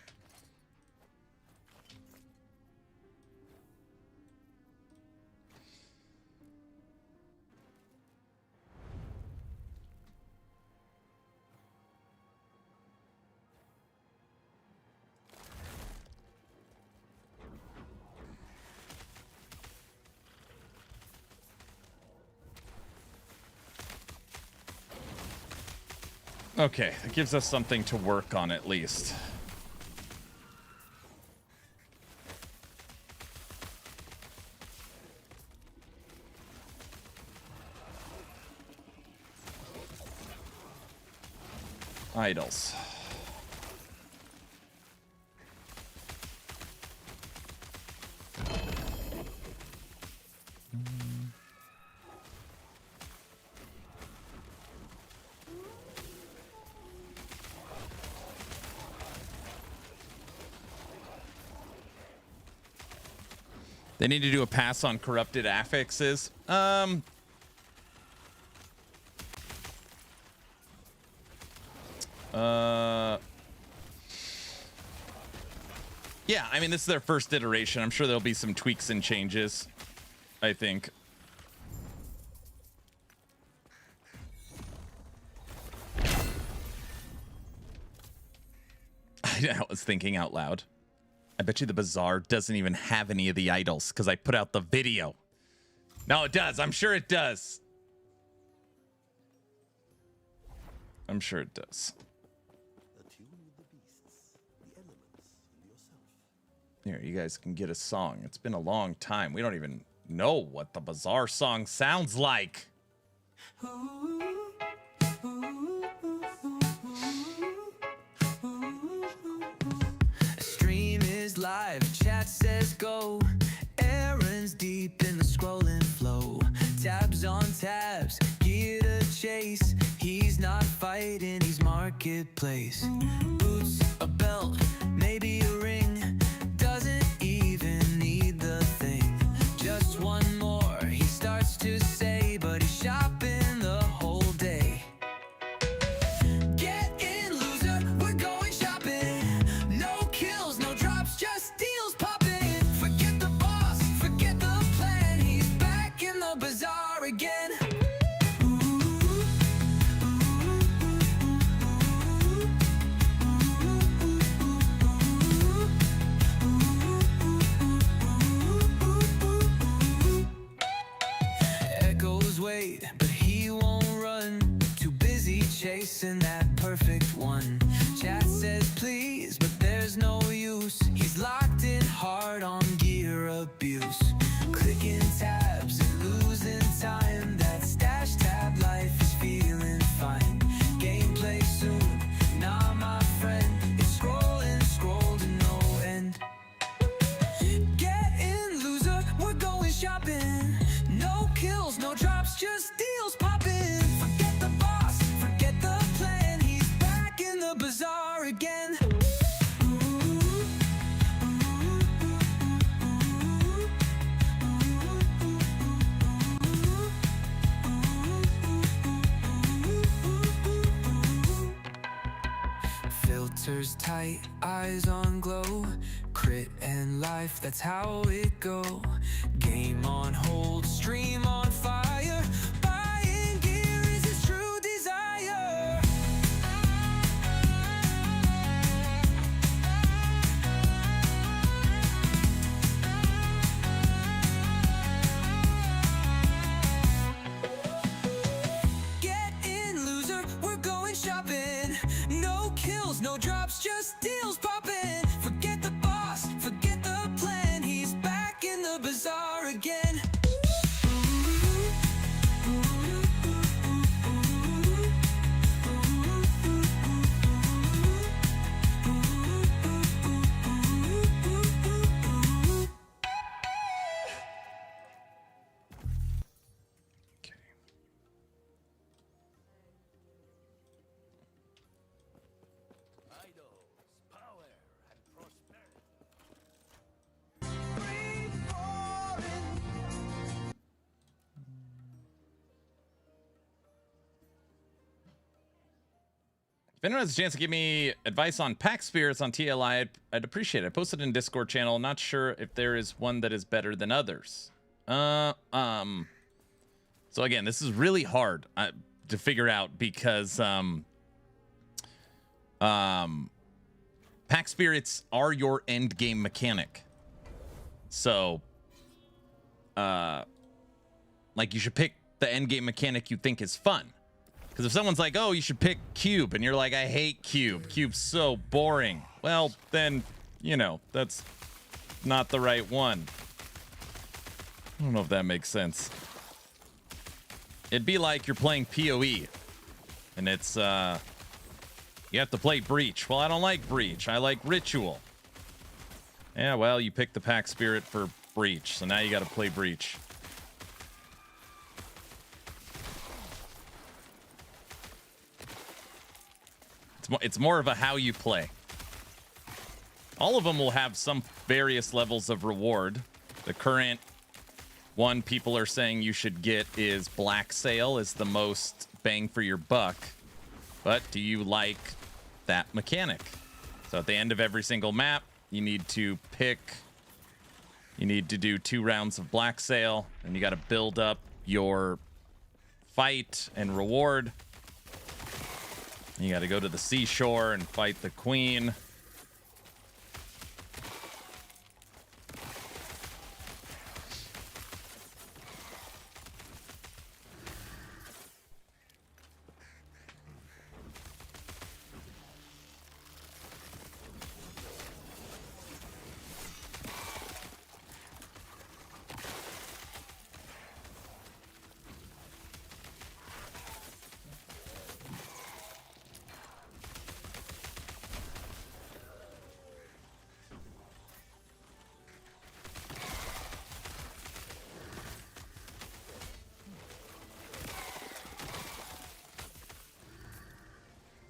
Okay, that gives us something to work on at least. Idols. They need to do a pass on corrupted affixes. Yeah, I mean, this is their first iteration. I'm sure there'll be some tweaks and changes, I think. I was thinking out loud. I bet you the bazaar doesn't even have any of the idols because I put out the video. No, it does. I'm sure it does. I'm sure it does. Here, you guys can get a song. It's been a long time. We don't even know what the bazaar song sounds like. Stream is live, chat says go. Errands deep in the scrolling flow. Tabs on tabs, gear to chase. He's not fighting, he's marketplace. Boots, a belt, maybe a ring. Doesn't even need the thing. Just one more, he starts to say, but he's shopping the whole day. Get in, loser, we're going shopping. No kills, no drops, just deals popping. Forget the boss, forget the plan. He's back in the bazaar again. Echoes wait, but he won't run. Too busy chasing that perfect one. Chat says please, but there's no use. He's locked in hard on gear abuse. Clicking tabs and losing time. That stash tab life is feeling fine. Gameplay soon, nah my friend. It's scrolling, scroll to no end. Get in, loser, we're going shopping. No kills, no drops, just deals popping. Forget the boss, forget the plan. He's back in the bazaar again. Filters tight, eyes on glow. Crit and life, that's how it go. Game on hold, stream on fire. Buying gear is his true desire. Get in, loser, we're going shopping. No kills, no drops, just deals popping. Forget the boss, forget the plan. He's back in the bazaar again. If anyone has a chance to give me advice on pack spirits on TLI, I'd appreciate it. I posted in Discord channel. Not sure if there is one that is better than others. So again, this is really hard to figure out because pack spirits are your end game mechanic. So like you should pick the end game mechanic you think is fun. Because if someone's like, oh, you should pick Cube, and you're like, I hate Cube. Cube's so boring. Well, then, you know, that's not the right one. I don't know if that makes sense. It'd be like you're playing PoE, and it's, you have to play Breach. Well, I don't like Breach. I like Ritual. Yeah, well, you picked the pack spirit for Breach, so now you got to play Breach. It's more of a how you play. All of them will have some various levels of reward. The current one people are saying you should get is Black Sail is the most bang for your buck. But do you like that mechanic. So at the end of every single map, you need to do 2 rounds of Black Sail, and you got to build up your fight and reward. You got to go to the seashore and fight the queen.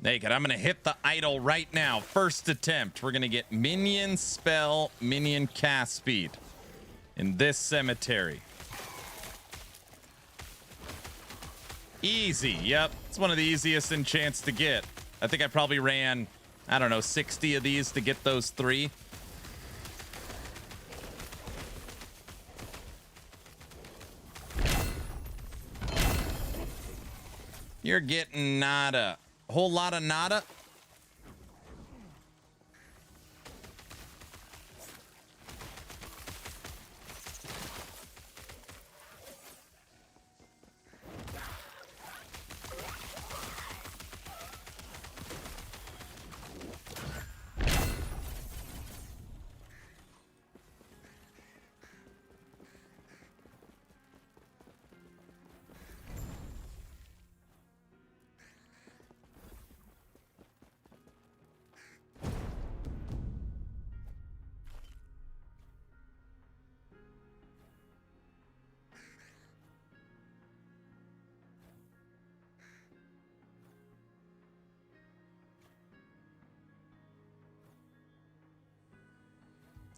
Naked. I'm going to hit the idol right now. First attempt. We're going to get minion spell, minion cast speed in this cemetery. Easy. Yep. It's one of the easiest enchants to get. I think I probably ran, I don't know, 60 of these to get those 3. You're getting nada. Whole lot of nada.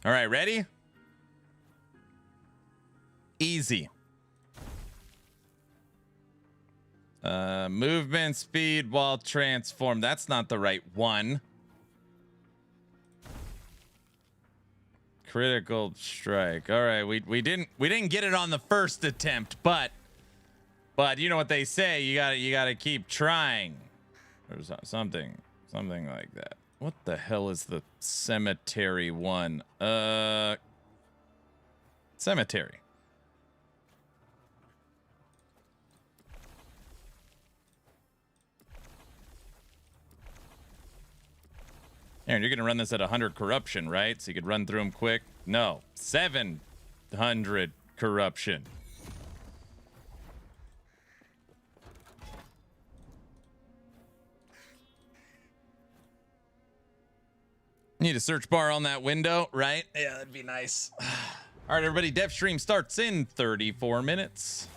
All right, ready? Easy. Movement speed while transformed. That's not the right one. Critical strike. All right, we didn't get it on the first attempt, but you know what they say, you gotta keep trying. Or something like that. What the hell is the cemetery one? Cemetery. Aaron, you're gonna run this at 100 corruption, right? So you could run through them quick. No, 700 corruption. Need a search bar on that window, right? Yeah, that'd be nice. All right, everybody, dev stream starts in 34 minutes.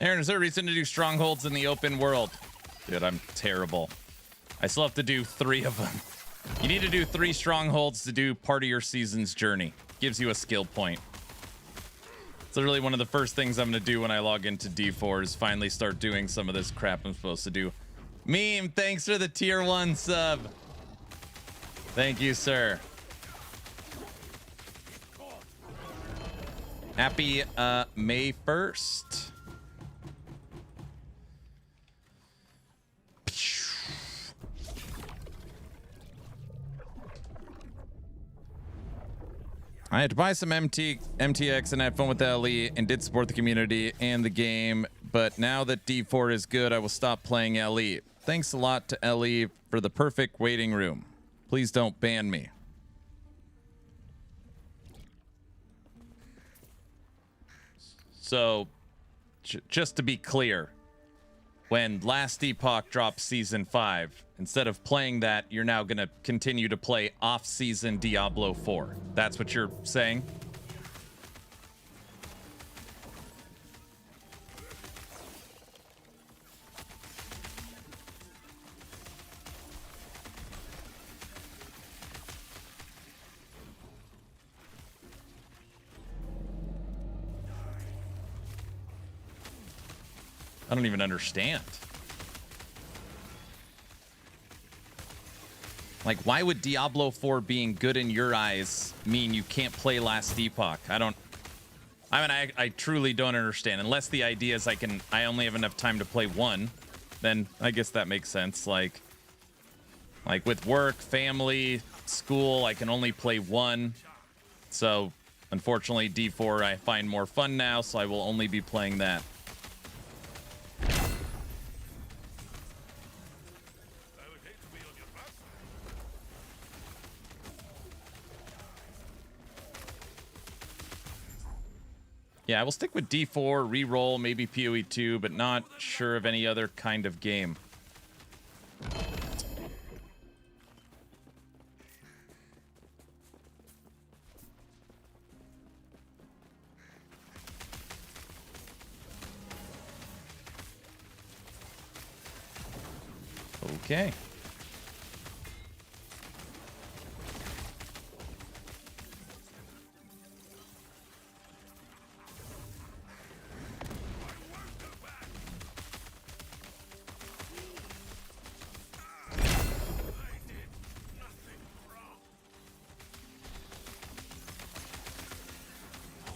Aaron, is there a reason to do strongholds in the open world? Dude, I'm terrible. I still have to do 3 of them. You need to do 3 strongholds to do part of your season's journey. Gives you a skill point. It's literally one of the first things I'm going to do when I log into D4 is finally start doing some of this crap I'm supposed to do. Meme, thanks for the tier 1 sub. Thank you, sir. Happy May 1st. I had to buy some MTX and had fun with the LE and did support the community and the game, but now that D4 is good, I will stop playing LE. Thanks a lot to LE for the perfect waiting room. Please don't ban me. So, just to be clear, when Last Epoch drops Season 5, instead of playing that, you're now going to continue to play off-season Diablo 4. That's what you're saying? I don't even understand. Like, why would Diablo 4 being good in your eyes mean you can't play Last Epoch? I truly don't understand. Unless the idea is I only have enough time to play one, then I guess that makes sense. Like with work, family, school, I can only play one. So, unfortunately, D4 I find more fun now, so I will only be playing that. Yeah, I will stick with D4, re-roll, maybe PoE 2, but not sure of any other kind of game. Okay.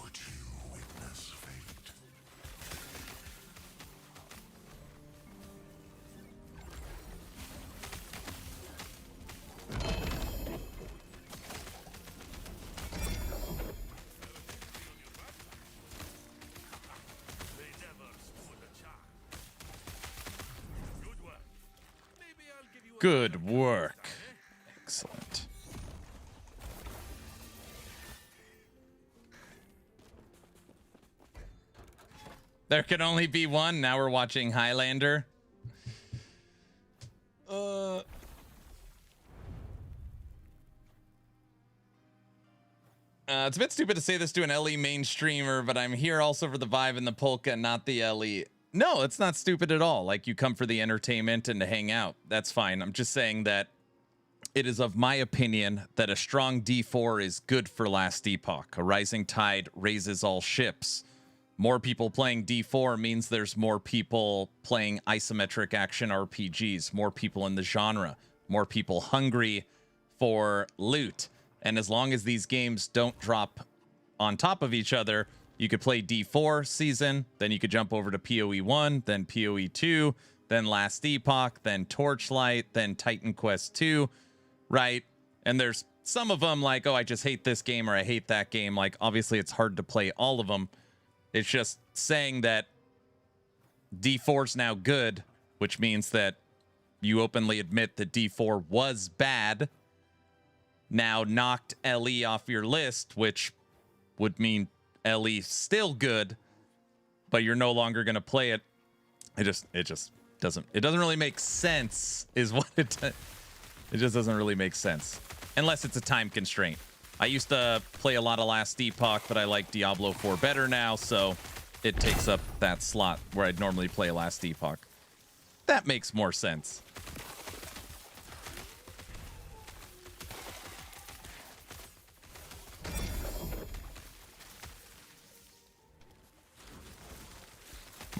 Would you witness fate? They never stood a chance. Good work. Maybe I'll give you a Good work. Excellent. There can only be one. Now we're watching Highlander. It's a bit stupid to say this to an LE main streamer, but I'm here also for the vibe and the polka, not the LE. No, it's not stupid at all. Like, you come for the entertainment and to hang out. That's fine. I'm just saying that it is of my opinion that a strong D4 is good for Last Epoch. A rising tide raises all ships. More people playing D4 means there's more people playing isometric action RPGs, more people in the genre, more people hungry for loot. And as long as these games don't drop on top of each other, you could play D4 season, then you could jump over to PoE 1, then PoE 2, then Last Epoch, then Torchlight, then Titan Quest 2, right? And there's some of them like, oh, I just hate this game or I hate that game. Like, obviously it's hard to play all of them. It's just saying that D4's now good, which means that you openly admit that D4 was bad, now knocked LE off your list, which would mean LE still good, but you're no longer going to play it. It just doesn't really make sense is what it just doesn't really make sense unless it's a time constraint. I used to play a lot of Last Epoch, but I like Diablo 4 better now, so it takes up that slot where I'd normally play Last Epoch. That makes more sense.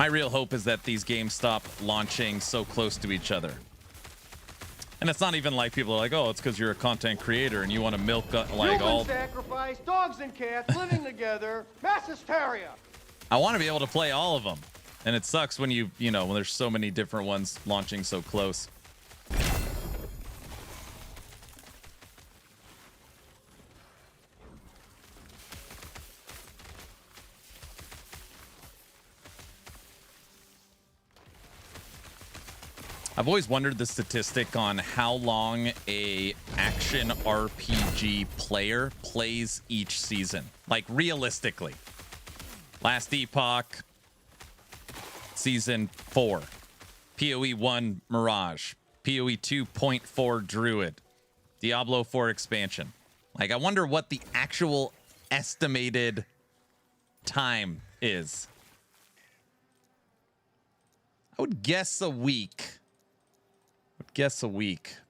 My real hope is that these games stop launching so close to each other. And it's not even like people are like, oh, it's because you're a content creator and you want to milk like all. Sacrifice, dogs and cats living together, mass hysteria. I want to be able to play all of them. And it sucks when you know, when there's so many different ones launching so close. I've always wondered the statistic on how long a action RPG player plays each season. Like realistically. Last Epoch, Season 4. PoE 1 Mirage. PoE 2.4 Druid. Diablo 4 expansion. Like, I wonder what the actual estimated time is. I would guess a week.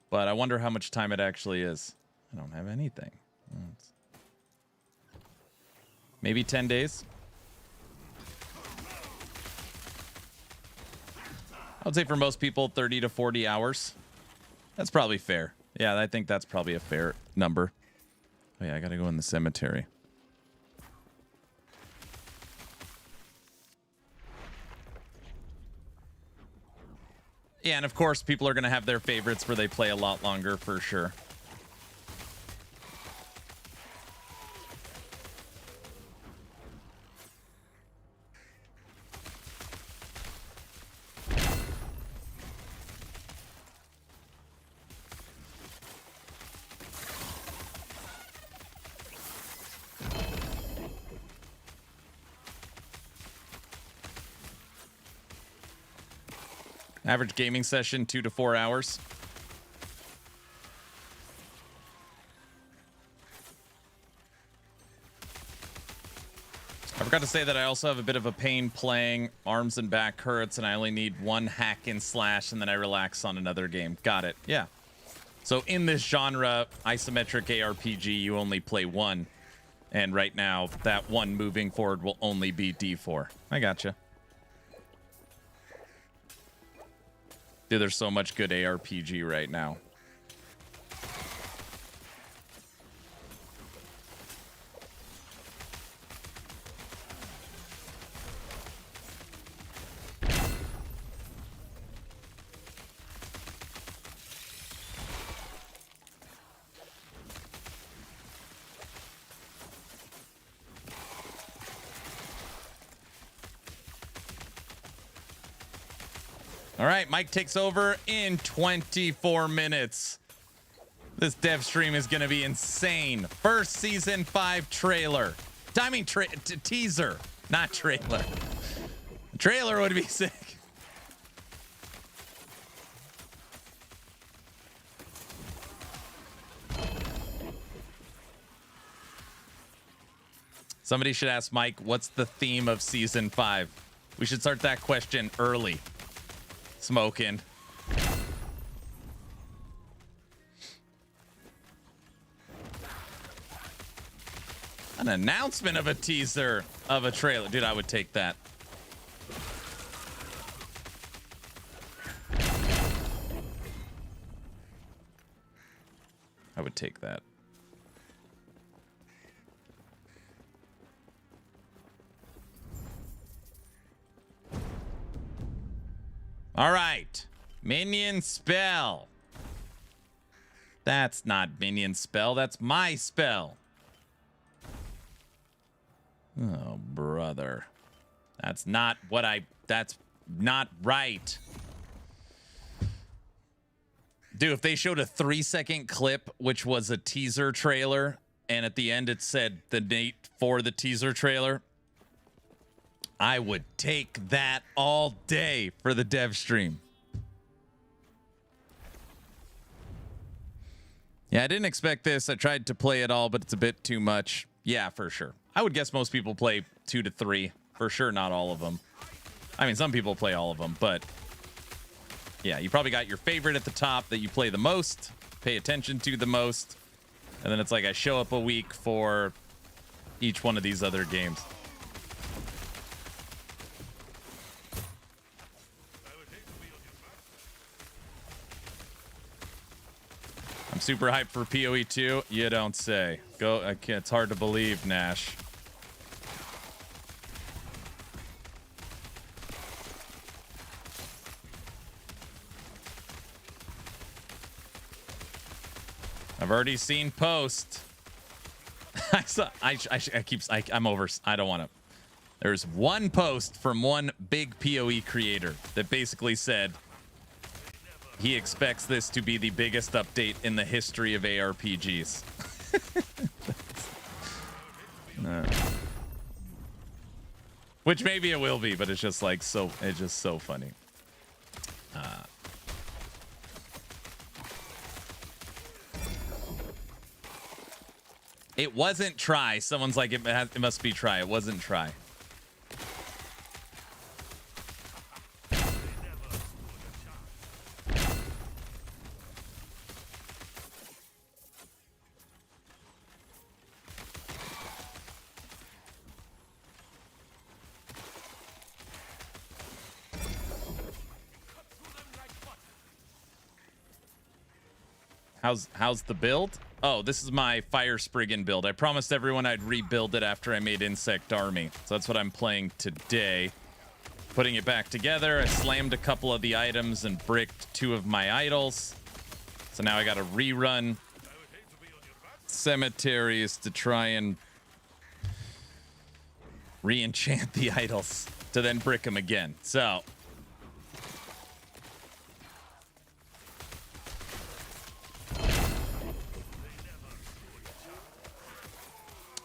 But I wonder how much time it actually is. I don't have anything. Maybe 10 days. I would say for most people, 30 to 40 hours. That's probably fair. Yeah, I think that's probably a fair number. Oh yeah, I gotta go in the cemetery. Yeah, and of course, people are going to have their favorites where they play a lot longer, for sure. Average gaming session, 2 to 4 hours. I forgot to say that I also have a bit of a pain playing. Arms and back hurts, and I only need one hack and slash, and then I relax on another game. Got it. Yeah. So in this genre, isometric ARPG, you only play one. And right now, that one moving forward will only be D4. I gotcha. Dude, there's so much good ARPG right now. All right, Mike takes over in 24 minutes. This dev stream is going to be insane. First season 5 trailer. Timing teaser, not trailer. Trailer would be sick. Somebody should ask Mike, what's the theme of season 5? We should start that question early. Smoking. An announcement of a teaser of a trailer. Dude, I would take that. I would take that. All right. Minion spell. That's not minion spell. That's my spell. Oh, brother. That's not what that's not right. Dude, if they showed a 3-second clip, which was a teaser trailer, and at the end it said the date for the teaser trailer, I would take that all day for the dev stream. Yeah, I didn't expect this. I tried to play it all, but it's a bit too much. Yeah, for sure. I would guess most people play 2 to 3. For sure, not all of them. I mean, some people play all of them, but yeah, you probably got your favorite at the top that you play the most, pay attention to the most, and then it's like I show up a week for each one of these other games. super hyped for PoE 2. You don't say. Go. It's hard to believe, Nash. I've already seen post. I'm over. I don't want to. There's one post from one big PoE creator that basically said he expects this to be the biggest update in the history of ARPGs. Which maybe it will be, but it's just like so. It's just so funny. It wasn't try. Someone's like, it must be try. It wasn't try. How's the build? Oh, this is my Fire Spriggan build. I promised everyone I'd rebuild it after I made Insect Army. So that's what I'm playing today. Putting it back together. I slammed a couple of the items and bricked 2 of my idols. So now I got to rerun cemeteries to try and re-enchant the idols to then brick them again. So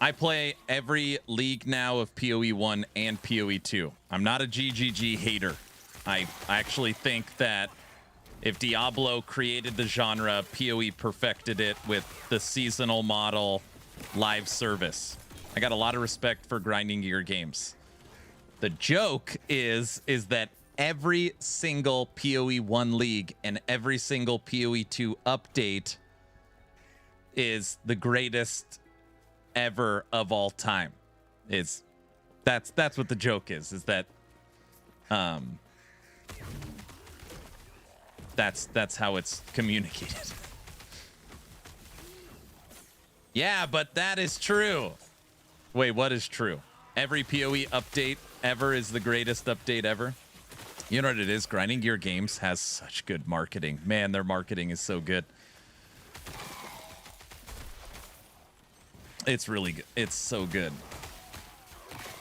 I play every league now of PoE 1 and PoE 2. I'm not a GGG hater. I actually think that if Diablo created the genre, PoE perfected it with the seasonal model live service. I got a lot of respect for grinding gear games. The joke is that every single PoE 1 league and every single PoE 2 update is the greatest ever of all time. That's what the joke is that that's how it's communicated. Yeah, but that is true. Wait, what is true? Every PoE update ever is the greatest update ever. You know what it is? Grinding Gear Games has such good marketing. Man, their marketing is so good. It's really good. It's so good.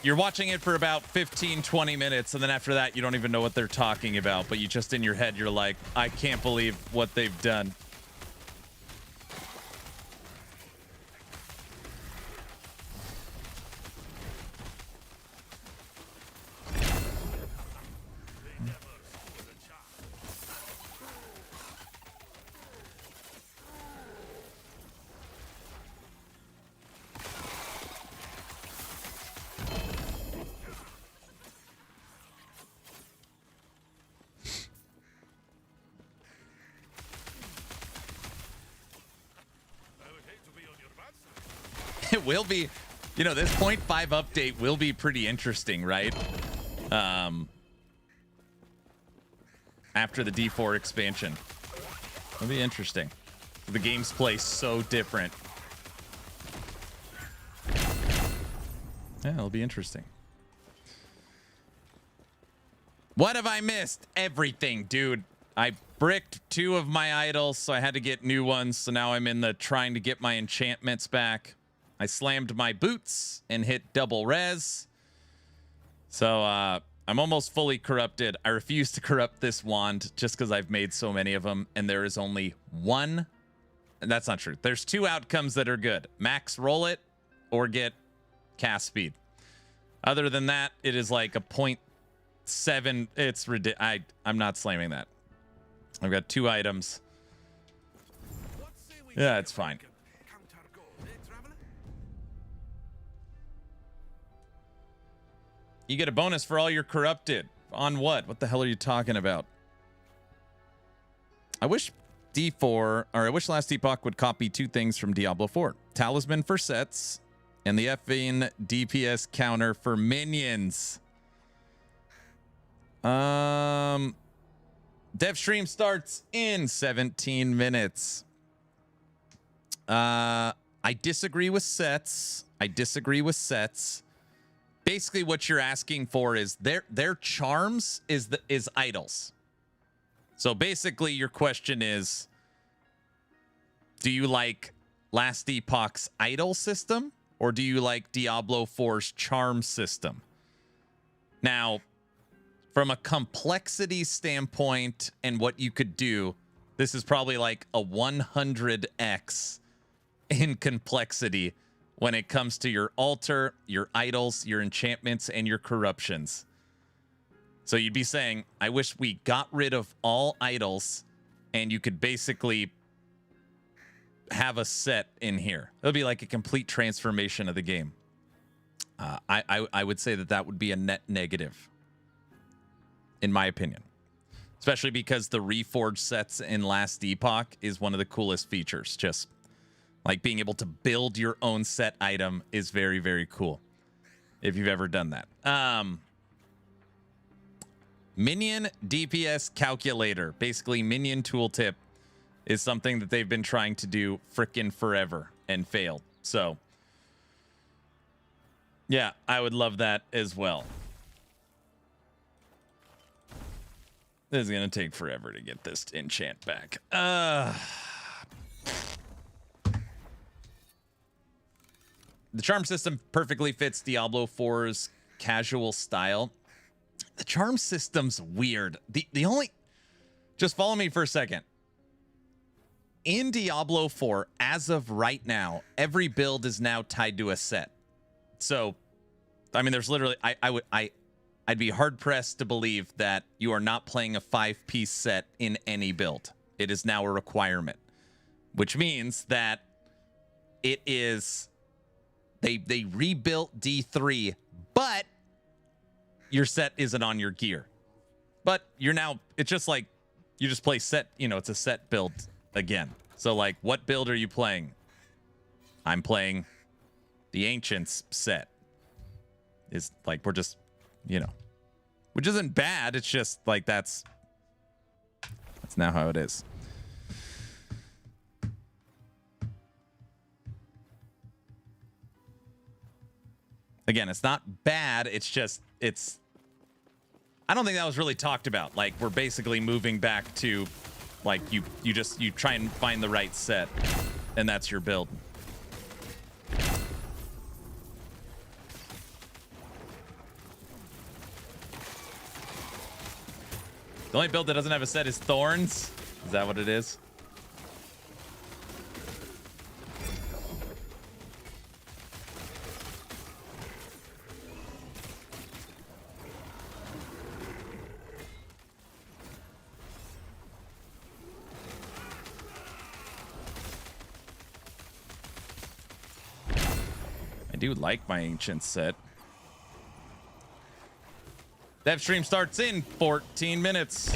You're watching it for about 15, 20 minutes, and then after that, you don't even know what they're talking about, but you just in your head, you're like, I can't believe what they've done. It will be, you know, this 0.5 update will be pretty interesting, right? After the D4 expansion. It'll be interesting. The game's play so different. Yeah, it'll be interesting. What have I missed? Everything, dude. I bricked 2 of my idols, so I had to get new ones. So now I'm in the trying to get my enchantments back. I slammed my boots and hit double res. So I'm almost fully corrupted. I refuse to corrupt this wand just because I've made so many of them. And there is only one. And that's not true. There's 2 outcomes that are good. Max roll it or get cast speed. Other than that, it is like a 0.7. It's ridiculous. I'm not slamming that. I've got 2 items. Yeah, it's fine. You get a bonus for all your corrupted. On what? What the hell are you talking about? I wish D4, or I wish Last Epoch would copy 2 things from Diablo 4. Talisman for sets, and the effing DPS counter for minions. Dev stream starts in 17 minutes. I disagree with sets. Basically, what you're asking for is their charms is idols. So basically, your question is, do you like Last Epoch's idol system, or do you like Diablo 4's charm system? Now, from a complexity standpoint and what you could do, this is probably like a 100x in complexity when it comes to your altar, your idols, your enchantments, and your corruptions. So you'd be saying, I wish we got rid of all idols and you could basically have a set in here. It would be like a complete transformation of the game. I would say that would be a net negative, in my opinion. Especially because the reforged sets in Last Epoch is one of the coolest features. Just like being able to build your own set item is very, very cool. If you've ever done that. Minion DPS calculator. Basically, minion tooltip is something that they've been trying to do frickin' forever and failed. So, yeah, I would love that as well. This is going to take forever to get this enchant back. The charm system perfectly fits Diablo 4's casual style. The charm system's weird. The only... Just follow me for a second. In Diablo 4, as of right now, every build is now tied to a set. So, I mean, there's literally... I'd be hard-pressed to believe that you are not playing a 5-piece set in any build. It is now a requirement. Which means that it is... They rebuilt D3, but your set isn't on your gear. But you're now... It's just like... You just play set... You know, it's a set build again. So, like, what build are you playing? I'm playing the Ancients set. Is like, we're just... You know, which isn't bad. It's just like that's now how it is. Again, it's not bad. It's just I don't think that was really talked about. Like, we're basically moving back to like you try and find the right set, and that's your build. The only build that doesn't have a set is Thorns. Is that what it is? I do like my Ancient set. Dev stream starts in 14 minutes.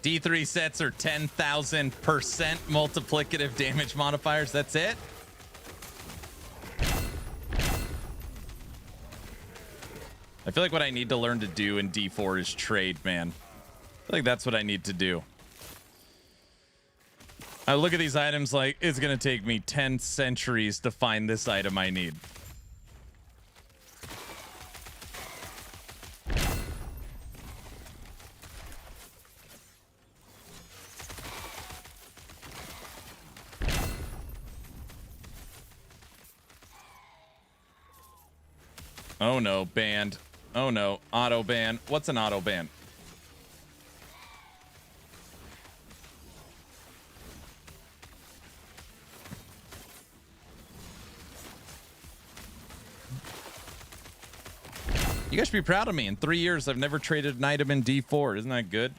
D3 sets are 10,000% multiplicative damage modifiers. That's it? I feel like what I need to learn to do in D4 is trade, man. I feel like that's what I need to do. I look at these items like, it's going to take me 10 centuries to find this item I need. Oh no, banned. Oh no, auto ban. What's an auto ban? You guys should be proud of me. In 3 years, I've never traded an item in D4. Isn't that good?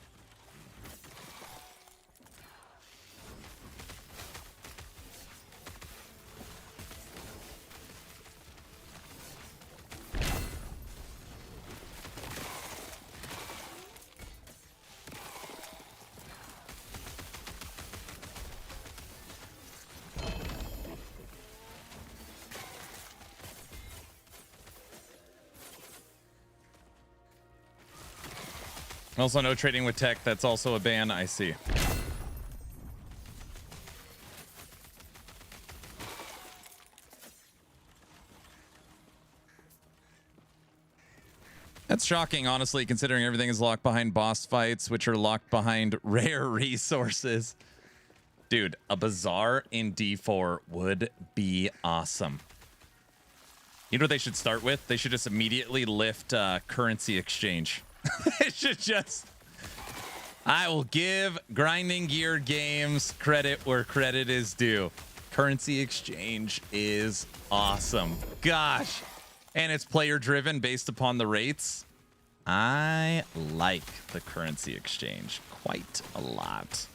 Also, no trading with tech. That's also a ban. I see. That's shocking, honestly, considering everything is locked behind boss fights, which are locked behind rare resources. Dude, a bazaar in D4 would be awesome. You know what they should start with? They should just immediately lift currency exchange. It should just... I will give Grinding Gear Games credit where credit is due. Currency exchange is awesome. Gosh. And it's player driven based upon the rates. I like the currency exchange quite a lot.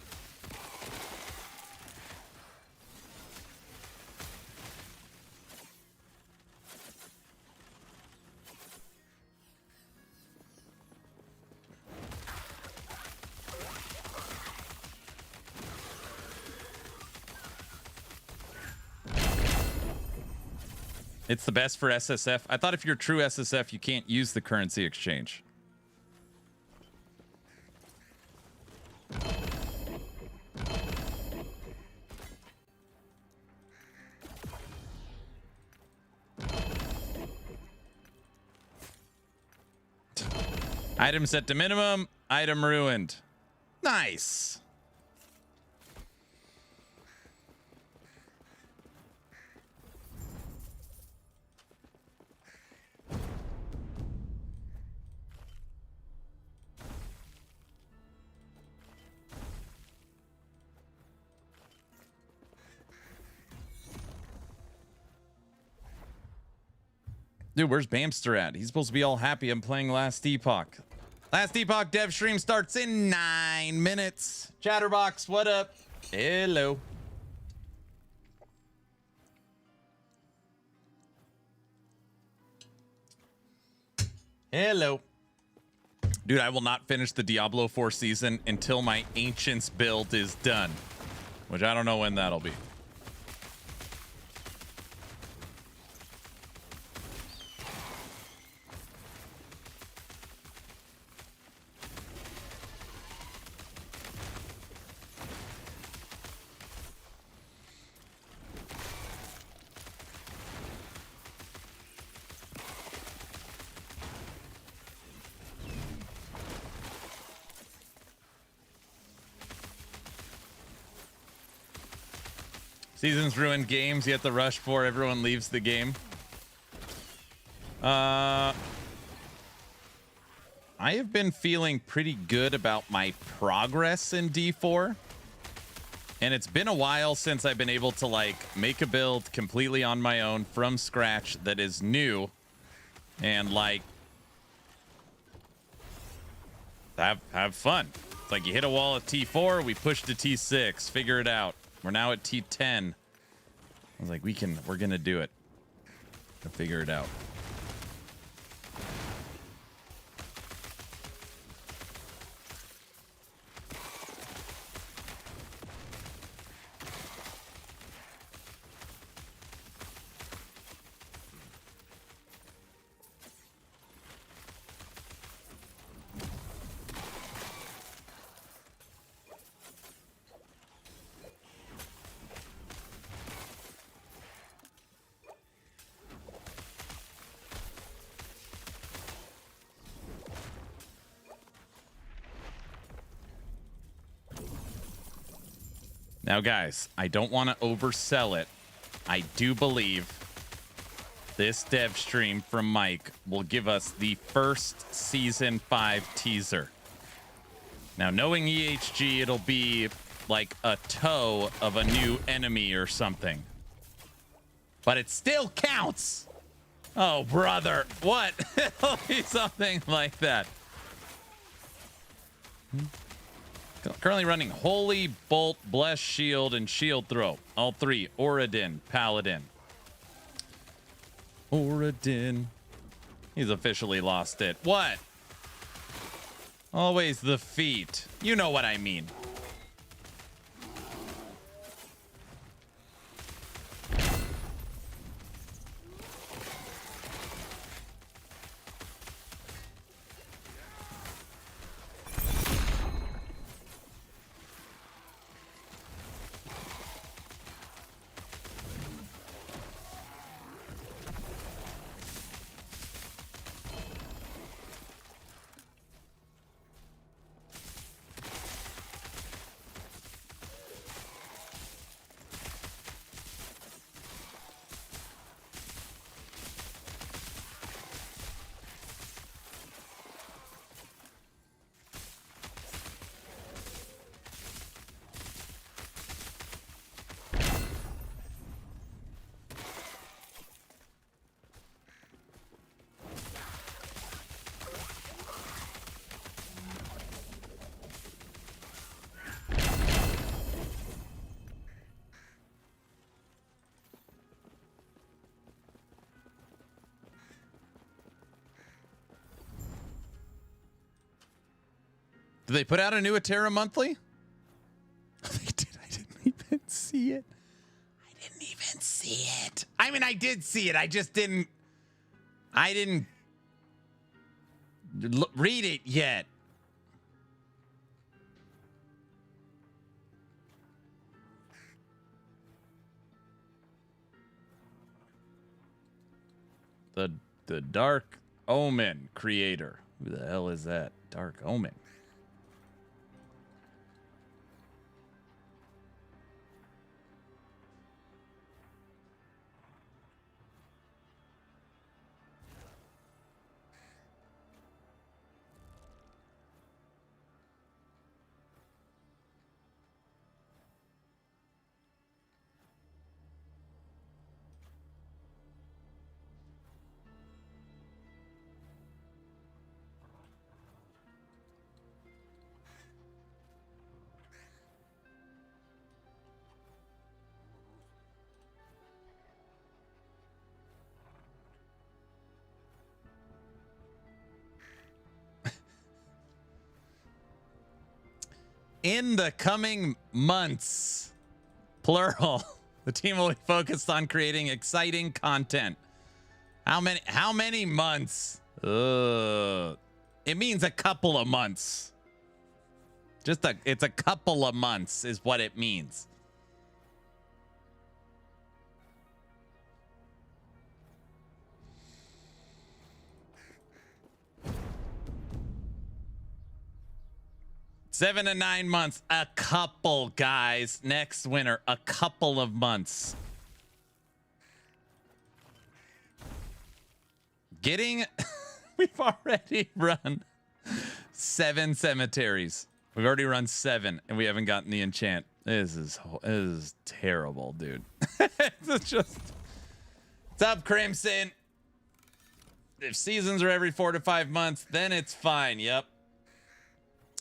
It's the best for SSF. I thought if you're true SSF, you can't use the currency exchange. Item set to minimum. Item ruined. Nice. Dude, where's Bamster at? He's supposed to be all happy I'm playing Last Epoch. Last Epoch dev stream starts in 9 minutes. Chatterbox, what up? Hello. Hello. Dude, I will not finish the Diablo 4 season until my Ancients build is done. Which I don't know when that'll be. Seasons ruined games, you have to rush for everyone leaves the game. I have been feeling pretty good about my progress in D4. And it's been a while since I've been able to like make a build completely on my own from scratch that is new. And like have fun. It's like you hit a wall at T4, we push to T6, figure it out. We're now at T10. I was like, we're gonna do it. We'll figure it out. Now, guys, I don't want to oversell it. I do believe This dev stream from Mike will give us the first season 5 teaser. Now, knowing EHG, it'll be like a toe of a new enemy or something. But it still counts. Oh, brother. What? It'll be something like that. Currently running Holy, Bolt, Bless, Shield, and Shield Throw. All three. Oradin, Paladin. Oradin. He's officially lost it. What? Always the feet. You know what I mean. Did they put out a new Atera monthly? They did. I didn't even see it. I didn't even see it. I mean, I did see it. I just didn't. I didn't read it yet. The Dark Omen creator. Who the hell is that? Dark Omen. In the coming months, plural, the team will be focused on creating exciting content. How many months? It means a couple of months. It's a couple of months is what it means. Seven to 9 months. A couple, guys. Next winter, a couple of months. We've already run 7 cemeteries. We've already run 7, and we haven't gotten the enchant. This is terrible, dude. It's just. What's up, Crimson? If seasons are every 4 to 5 months, then it's fine. Yep.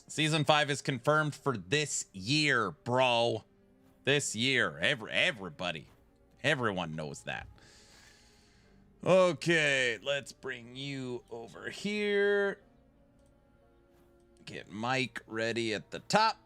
Season 5 is confirmed for this year, bro. This year. Everybody. Everyone knows that. Okay, let's bring you over here. Get Mike ready at the top.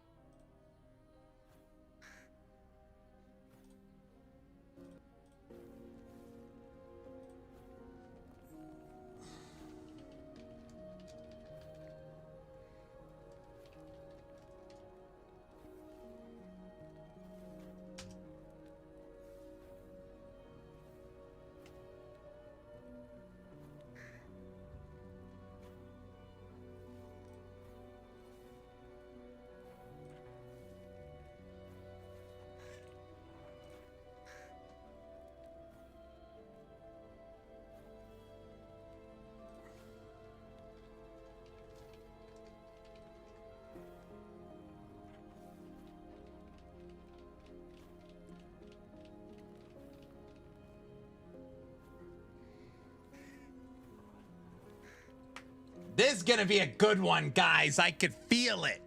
This is gonna be a good one, guys. I could feel it.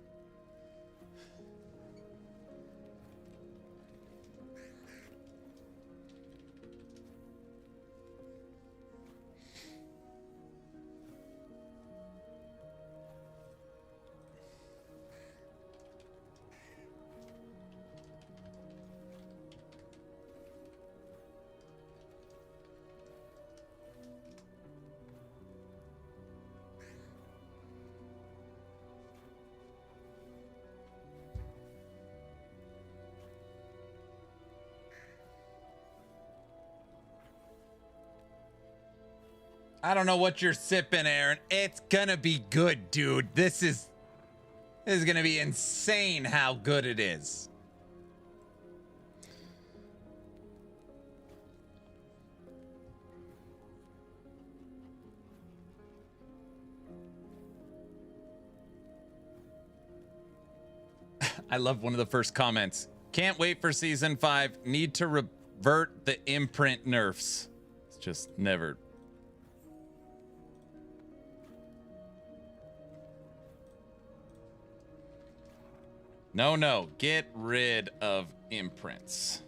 I don't know what you're sipping, Aaron. It's gonna be good, dude. This is gonna be insane how good it is. I love one of the first comments. Can't wait for season 5. Need to revert the imprint nerfs. It's just never. No, get rid of imprints.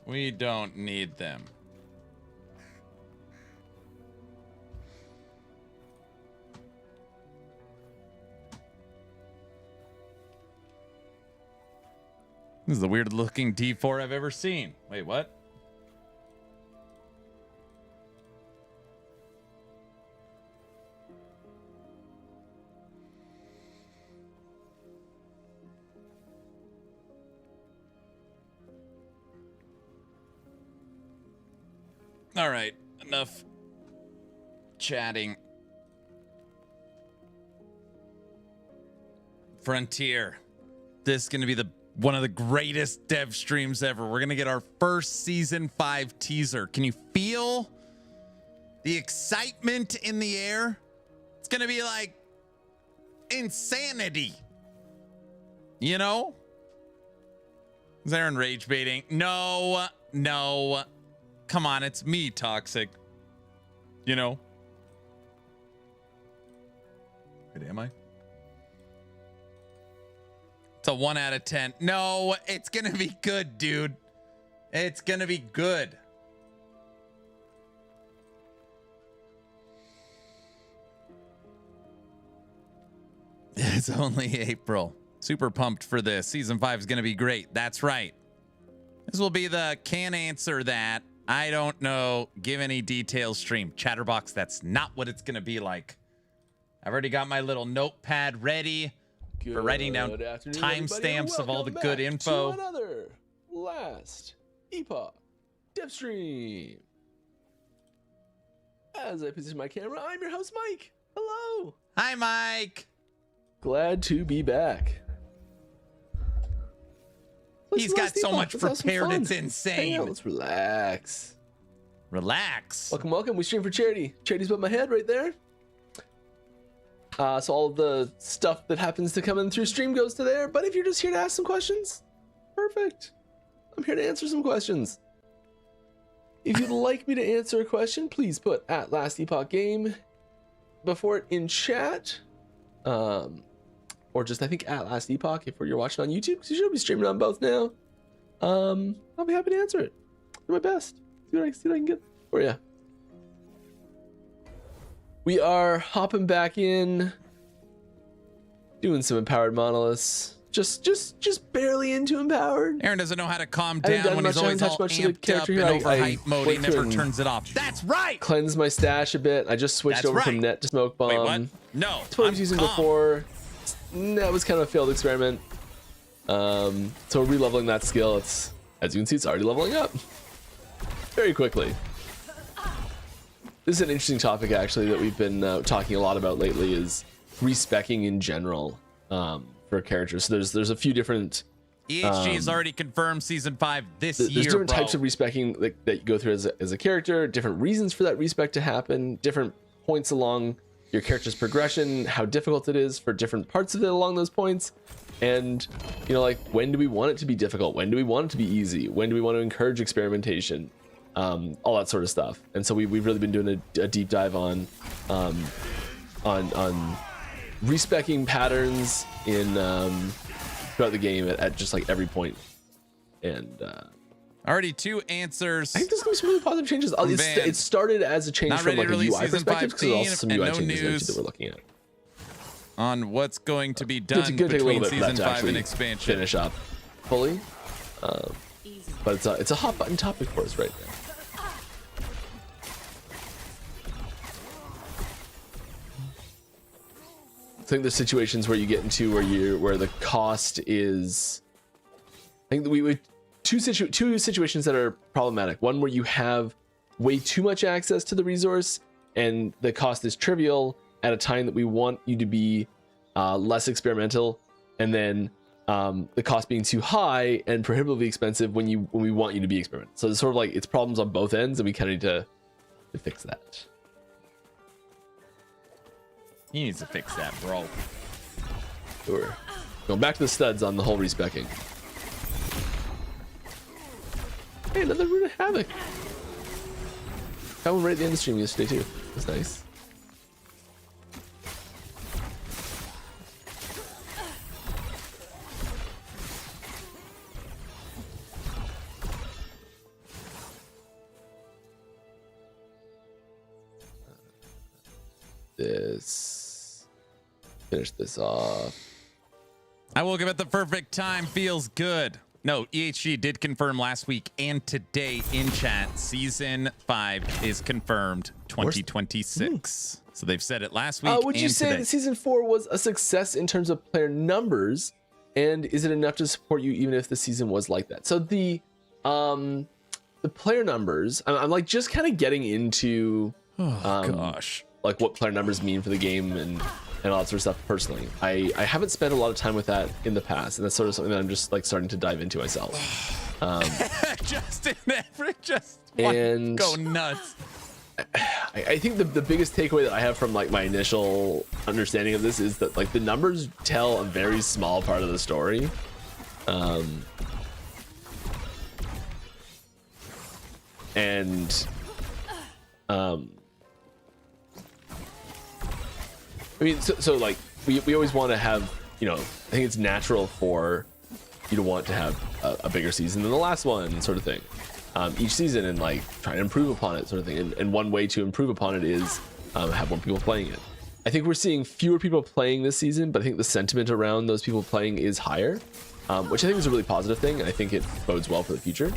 We don't need them. This is the weirdest looking D4 I've ever seen. Wait, what? All right, enough chatting. Frontier. This is going to be one of the greatest dev streams ever. We're going to get our first season 5 teaser. Can you feel the excitement in the air? It's going to be like insanity. You know? Is Aaron rage baiting? No. Come on, it's me, Toxic. You know? Wait, am I? It's a 1 out of 10. No, it's gonna be good, dude. It's gonna be good. It's only April. Super pumped for this. Season 5 is gonna be great. That's right. This will be the can't answer that. I don't know. Give any details stream. Chatterbox, that's not what it's going to be like. I've already got my little notepad ready for writing down timestamps of all the good info. To another last Epoch dev stream. As I position my camera, I'm your host, Mike. Hello. Hi, Mike. Glad to be back. He's got so much prepared, it's Hang insane. out, let's relax. Relax. Welcome. We stream for charity. Charity's above my head right there. So all of the stuff that happens to come in through stream goes to there. But if you're just here to ask some questions, perfect. I'm here to answer some questions. If you'd like me to answer a question, please put @LastEpochGame before it in chat. Or just, I think, @LastEpoch if you're watching on YouTube, because you should be streaming on both now. I'll be happy to answer it. Do my best. See what I can get for you. We are hopping back in, doing some empowered monoliths. Just barely into empowered. Aaron doesn't know how to calm I haven't down done when he's much, I always haven't all touched much of the amped up character in here. over I hype mode. He went through never and turns it off. That's right. Cleanse my stash a bit. I just switched That's over from right. net to smoke bomb. Wait, what? No. That's what I was using calm. before. That was kind of a failed experiment. So re-leveling that skill, it's, as you can see, it's already leveling up very quickly. This is an interesting topic actually that we've been talking a lot about lately, is respecking in general for characters. So there's a few different EHG has already confirmed season 5 this year. there's different bro. types of respecking that you go through as a character, different reasons for that respect to happen, different points along your character's progression, how difficult it is for different parts of it along those points. And, you know, like, when do we want it to be difficult? When do we want it to be easy? When do we want to encourage experimentation? all that sort of stuff. And so we've really been doing a deep dive on respecking patterns in throughout the game at just like every point. And Already 2 answers. I think there's gonna be some really positive changes. It started as a change Not from ready like to a release UI season perspective, because there's 5 also some and UI no changes there news too that we're looking at. On what's going to be done Gonna take a little between bit for that season to 5 actually and expansion. finish up fully. But it's a hot button topic for us right now. I think there's situations where you get into where the cost is. I think that we would two situations that are problematic. One where you have way too much access to the resource and the cost is trivial at a time that we want you to be less experimental, and then the cost being too high and prohibitively expensive when we want you to be experimental. So it's sort of like it's problems on both ends, and we kind of need to fix that. He needs to fix that, bro. Sure. Going back to the studs on the whole respecking. Hey, another Rune of Havoc. Got one right at the end of the stream yesterday too. That's nice. Finish this off. I woke up at the perfect time. Feels good. No, EHG did confirm last week and today in chat. Season 5 is confirmed 2026. So they've said it last week. Would you and say today. that season 4 was a success in terms of player numbers? And is it enough to support you even if the season was like that? So the player numbers, I'm like just kind of getting into gosh, like what player numbers mean for the game and all that sort of stuff personally. I haven't spent a lot of time with that in the past, and that's sort of something that I'm just like starting to dive into myself. Justin Everett just And- go nuts. I think the biggest takeaway that I have from like my initial understanding of this is that like the numbers tell a very small part of the story. I mean, so like we always want to have, you know, I think it's natural for you to want to have a bigger season than the last one, sort of thing. Each season, and like trying to improve upon it, sort of thing. And one way to improve upon it is have more people playing it. I think we're seeing fewer people playing this season, but I think the sentiment around those people playing is higher, which I think is a really positive thing. And I think it bodes well for the future.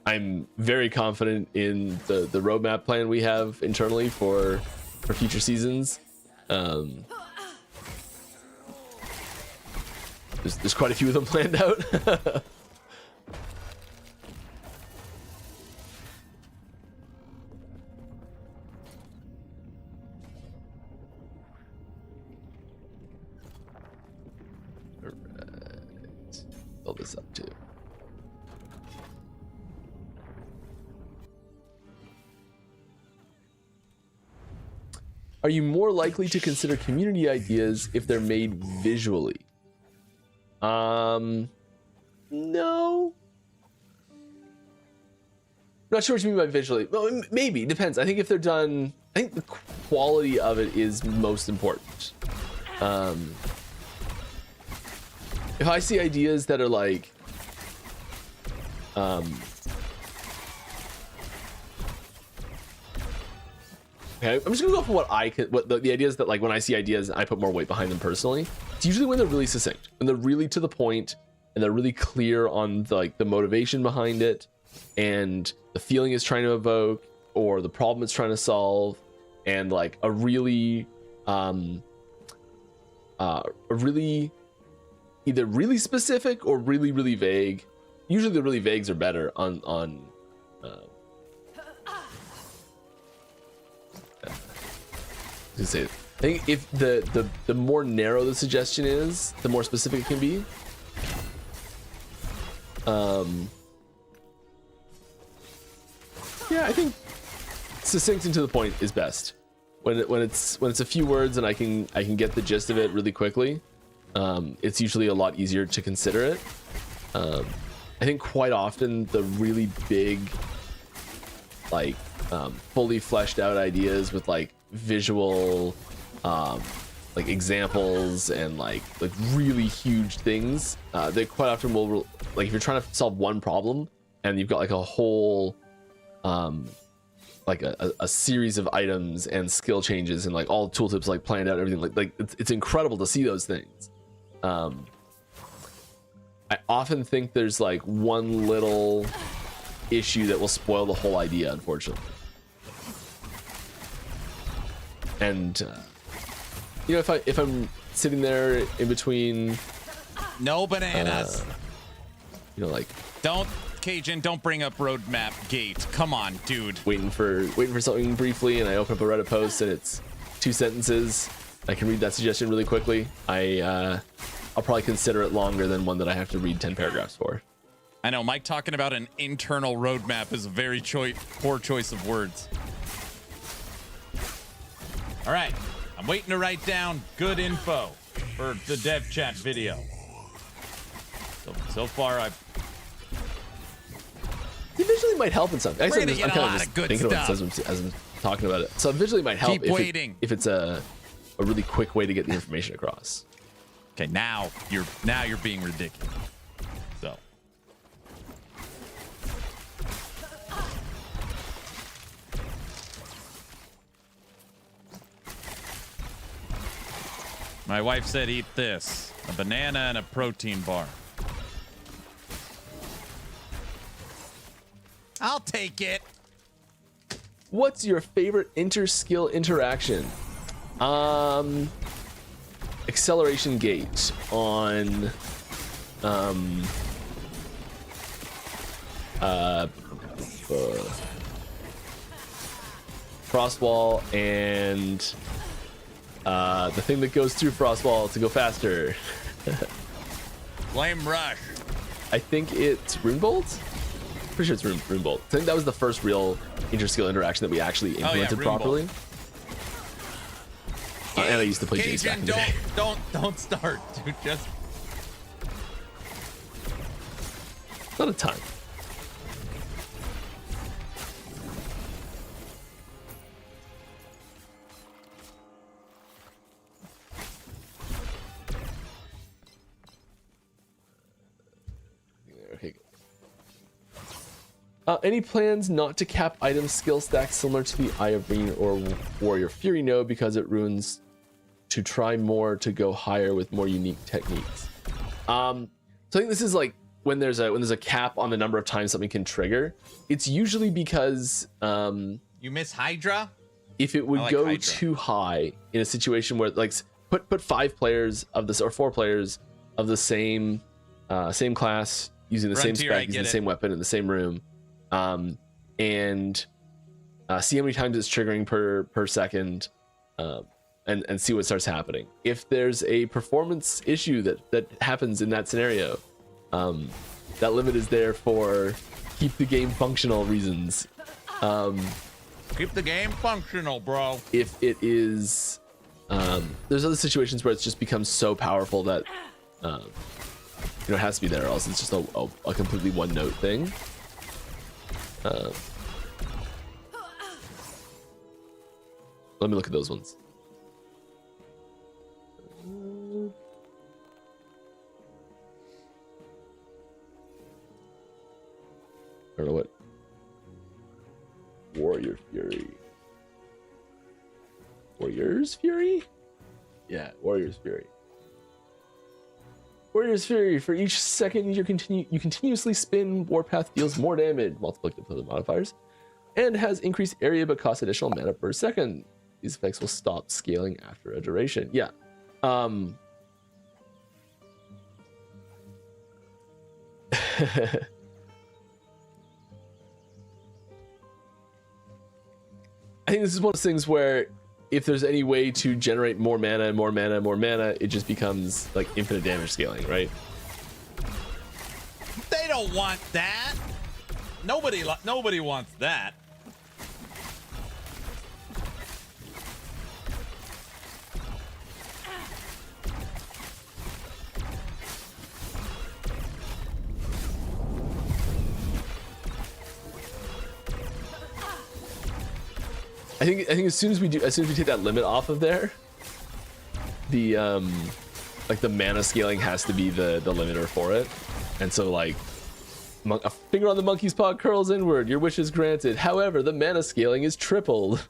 I'm very confident in the roadmap plan we have internally for future seasons. There's quite a few of them planned out. Alright. Fill this up too. Are you more likely to consider community ideas if they're made visually? No. Not sure what you mean by visually. Well, maybe, depends. I think if they're done, I think the quality of it is most important. If I see ideas that are like, okay, I'm just gonna go for what the ideas that like when I see ideas, I put more weight behind them personally. It's usually when they're really succinct, when they're really to the point, and they're really clear on the motivation behind it, and the feeling it's trying to evoke, or the problem it's trying to solve, and like a really either really specific or really really vague. Usually the really vagues are better on to say it. I think if the more narrow the suggestion is, the more specific it can be. Yeah, I think succinct and to the point is best. When it's a few words and I can get the gist of it really quickly, it's usually a lot easier to consider it. I think quite often the really big, like fully fleshed out ideas with like visual like examples and like really huge things, they quite often will, like if you're trying to solve one problem and you've got like a whole like a series of items and skill changes and like all tooltips like planned out, everything, like it's incredible to see those things. I often think there's like one little issue that will spoil the whole idea, unfortunately. And you know, if I'm sitting there in between, No bananas. you know, like Don't, Cajun, don't bring up roadmap gate. Come on, dude. waiting for something briefly, and I open up a Reddit post and it's 2 sentences, I can read that suggestion really quickly. I'll probably consider it longer than one that I have to read 10 paragraphs for. I know Mike talking about an internal roadmap is a very poor choice of words. All right, I'm waiting to write down good info for the dev chat video. So far, I've It visually might help in something. We're gonna get a lot of good thinking about stuff. it as I'm talking about it. So it visually might help Keep waiting. if it's a really quick way to get the information across. okay. Now you're being ridiculous. So my wife said eat this, a banana and a protein bar. I'll take it. What's your favorite inter-skill interaction? Acceleration gate on Frostwall and the thing that goes through Frostwall to go faster. Flame rush. I think it's Runebolt. Pretty sure it's Runebolt. I think that was the first real inter-skill interaction that we actually implemented Runebolt. properly. And I used to play Jace back in the day. Don't start, dude. Just Not a ton. Okay. Any plans not to cap item skill stacks similar to the Eye of Rain or Warrior Fury? No, because it ruins. To try more to go higher with more unique techniques. So I think this is like when there's a cap on the number of times something can trigger. It's usually because you miss Hydra. if it would I like go Hydra. too high in a situation where like put 5 players of this or 4 players of the same class using the same Frontier, I spec, using get the it. same weapon in the same room, and see how many times it's triggering per second, and see what starts happening. If there's a performance issue that happens in that scenario, that limit is there for keep the game functional reasons. Keep the game functional, bro. If it is, there's other situations where it's just becomes so powerful that it has to be there, or else it's just a completely one note thing. Let me look at those ones. I don't know what. Warrior Fury. Warriors Fury? Yeah, Warriors Fury. Warriors Fury. For each second you continuously spin, Warpath deals more damage, multiplicative to the modifiers, and has increased area but costs additional mana per second. These effects will stop scaling after a duration. Yeah. I think this is one of those things where if there's any way to generate more mana and more mana and more mana, it just becomes like infinite damage scaling, right? They don't want that. Nobody wants that. I think as soon as we take that limit off of there, the like the mana scaling has to be the limiter for it. And so like a finger on the monkey's paw curls inward, your wish is granted. However, the mana scaling is tripled.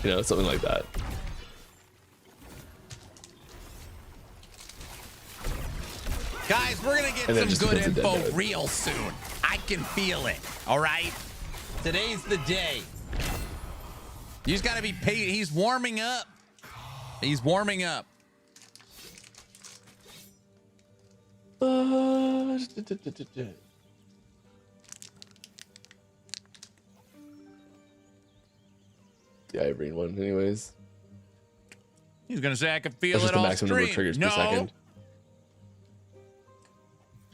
You know, something like that. Guys, we're gonna get some good info real soon. I can feel it. All right, today's the day. You just gotta be paid. He's warming up. He's warming up. The Ivorine one, anyways. He's gonna say I can feel That's it just the all maximum number of stream. triggers No. per second.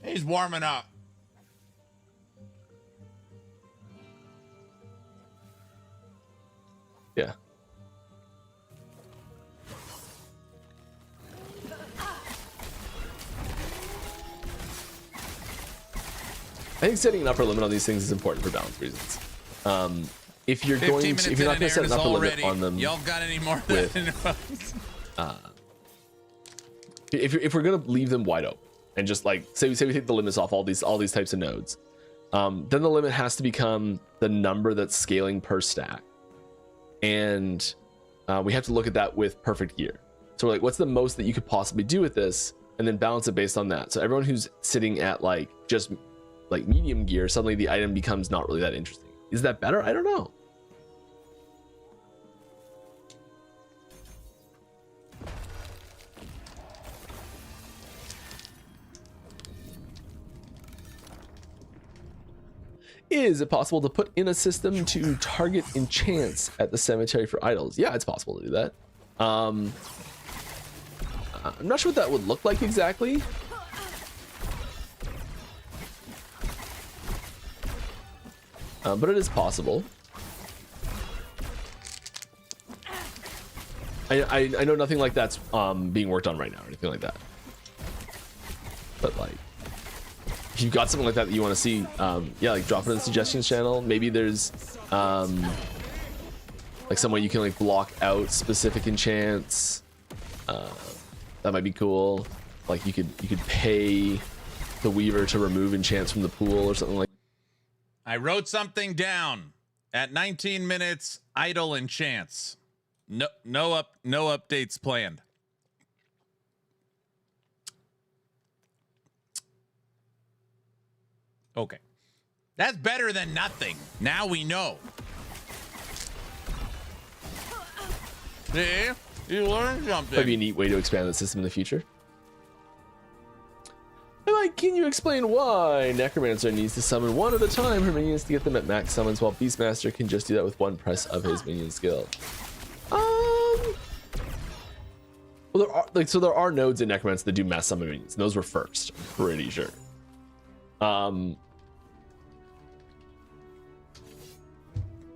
He's warming up. Yeah. I think setting an upper limit on these things is important for balance reasons. If you're going to, if you're not going to set an upper limit on them, y'all got any more with, if we're going to leave them wide open and just like say we take the limits off all these types of nodes, then the limit has to become the number that's scaling per stack, and we have to look at that with perfect gear. So we're like, what's the most that you could possibly do with this, and then balance it based on that. So everyone who's sitting at like just like medium gear, suddenly the item becomes not really that interesting. Is that better? I don't know. Is it possible to put in a system to target enchants at the cemetery for idols? Yeah, it's possible to do that. I'm not sure what that would look like exactly. But it is possible. I know nothing like that's being worked on right now or anything like that. But like, if you've got something like that that you want to see, yeah, like drop it in the suggestions channel. Maybe there's like some way you can like block out specific enchants. That might be cool. Like you could pay the Weaver to remove enchants from the pool or something like. I wrote something down. At 19 minutes, idle enchants. No updates planned. Okay. That's better than nothing. Now we know. See? You learned something. That'd be a neat way to expand the system in the future. Like, can you explain why Necromancer needs to summon one at a time her minions to get them at max summons, while Beastmaster can just do that with one press of his minion skill? Well, there are nodes in Necromancer that do mass summon minions, and those were first, I'm pretty sure.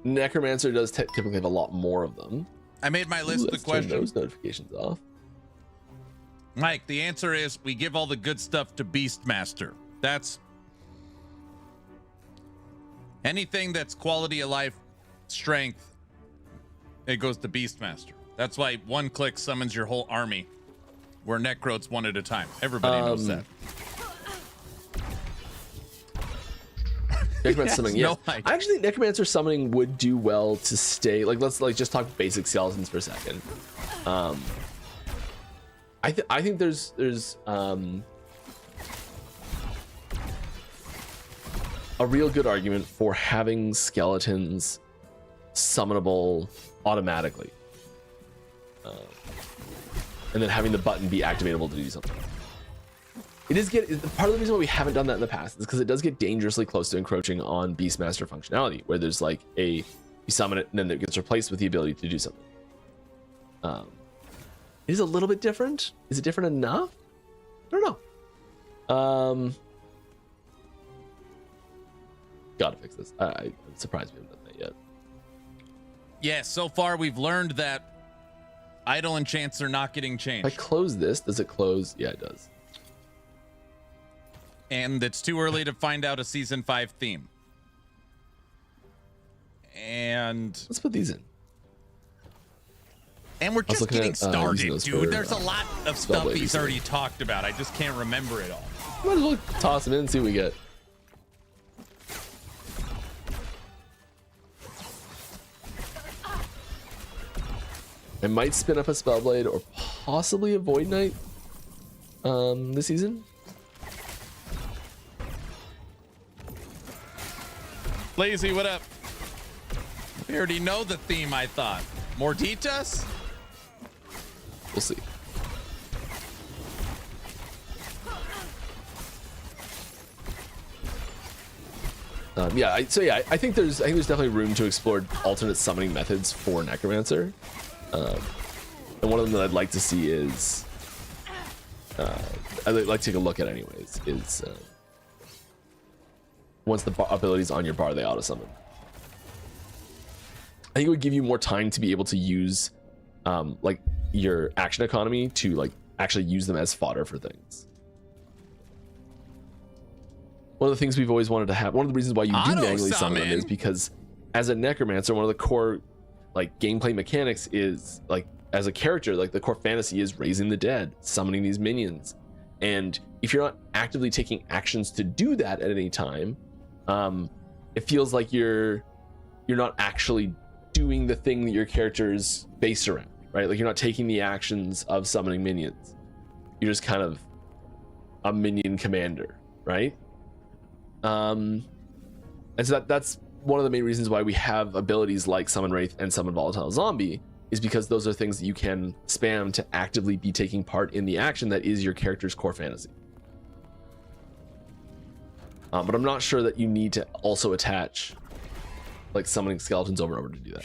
Necromancer does typically have a lot more of them. I made my list of questions. Turn those notifications off. Mike, the answer is we give all the good stuff to Beastmaster. That's anything that's quality of life, strength, it goes to Beastmaster. That's why one click summons your whole army, where Necro's one at a time. Everybody knows that. Necromancer summoning, yeah. No, I actually think Necromancer summoning would do well to stay. Like, let's like just talk basic skeletons for a second. I think there's a real good argument for having skeletons summonable automatically, and then having the button be activatable to do something. It is part of the reason why we haven't done that in the past is because it does get dangerously close to encroaching on Beastmaster functionality, where there's like you summon it and then it gets replaced with the ability to do something. It is a little bit different. Is it different enough? I don't know. Gotta fix this. I'm surprised we haven't done that yet. Yes, so far we've learned that idle enchants are not getting changed. If I close this, does it close? Yeah, it does. And it's too early to find out a season 5 theme. And Let's put these in. we're was just looking getting at, using started, those dude. for, There's a lot of stuff Spellblade he's recently. already talked about. I just can't remember it all. Might as well toss them in and see what we get. I might spin up a Spellblade or possibly a Void Knight this season. Lazy, what up? We already know the theme, I thought. Mortitas? We'll see. I think there's definitely room to explore alternate summoning methods for Necromancer. And one of them that I'd like to see is I'd like to take a look at anyways is once the ability's on your bar, they auto summon. I think it would give you more time to be able to use like your action economy to like actually use them as fodder for things. One of the things we've always wanted to have, one of the reasons why you do manually summon them is because as a Necromancer, one of the core like gameplay mechanics is like as a character, like the core fantasy is raising the dead, summoning these minions. And if you're not actively taking actions to do that at any time, it feels like you're not actually doing the thing that your character is based around, right? Like you're not taking the actions of summoning minions. You're just kind of a minion commander, right? And so that's one of the main reasons why we have abilities like Summon Wraith and Summon Volatile Zombie, is because those are things that you can spam to actively be taking part in the action that is your character's core fantasy. But I'm not sure that you need to also attach like summoning skeletons over and over to do that.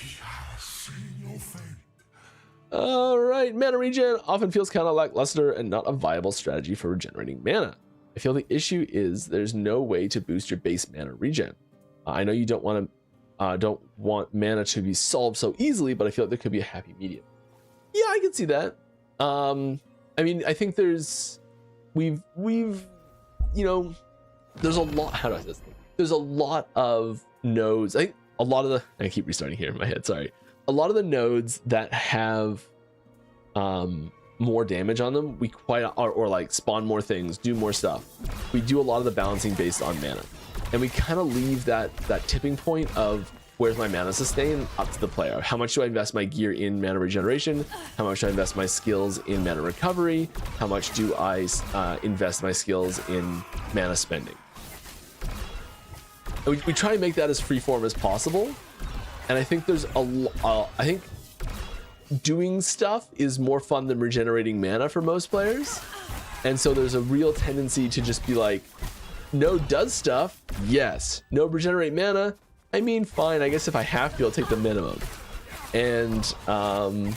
All right, mana regen often feels kind of lackluster and not a viable strategy for regenerating mana. I feel the issue is there's no way to boost your base mana regen. I know you don't want mana to be solved so easily, but I feel like there could be a happy medium. Yeah, I can see that. I mean, I think we've you know, there's a lot. How do I say this? There's a lot of nodes. I think a lot of I keep restarting here in my head. Sorry. A lot of the nodes that have more damage on them, we or like spawn more things, do more stuff. We do a lot of the balancing based on mana, and we kind of leave that tipping point of where's my mana sustain up to the player. How much do I invest my gear in mana regeneration? How much do I invest my skills in mana recovery? How much do I invest my skills in mana spending? We try and make that as freeform as possible, and I think there's I think doing stuff is more fun than regenerating mana for most players, and so there's a real tendency to just be like, node does stuff, yes. Node regenerate mana, I mean, fine, I guess if I have to, I'll take the minimum. And I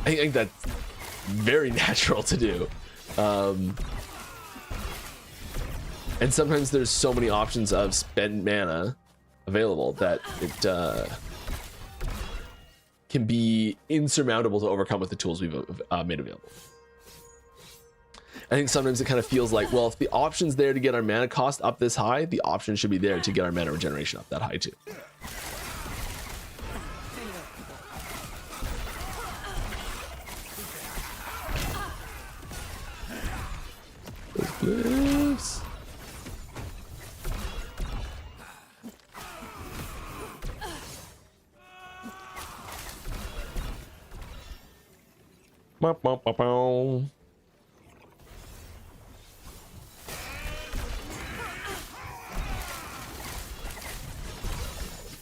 think that's very natural to do. And sometimes there's so many options of spend mana available that it can be insurmountable to overcome with the tools we've made available. I think sometimes it kind of feels like, well, if the option's there to get our mana cost up this high, the option should be there to get our mana regeneration up that high too. Yes.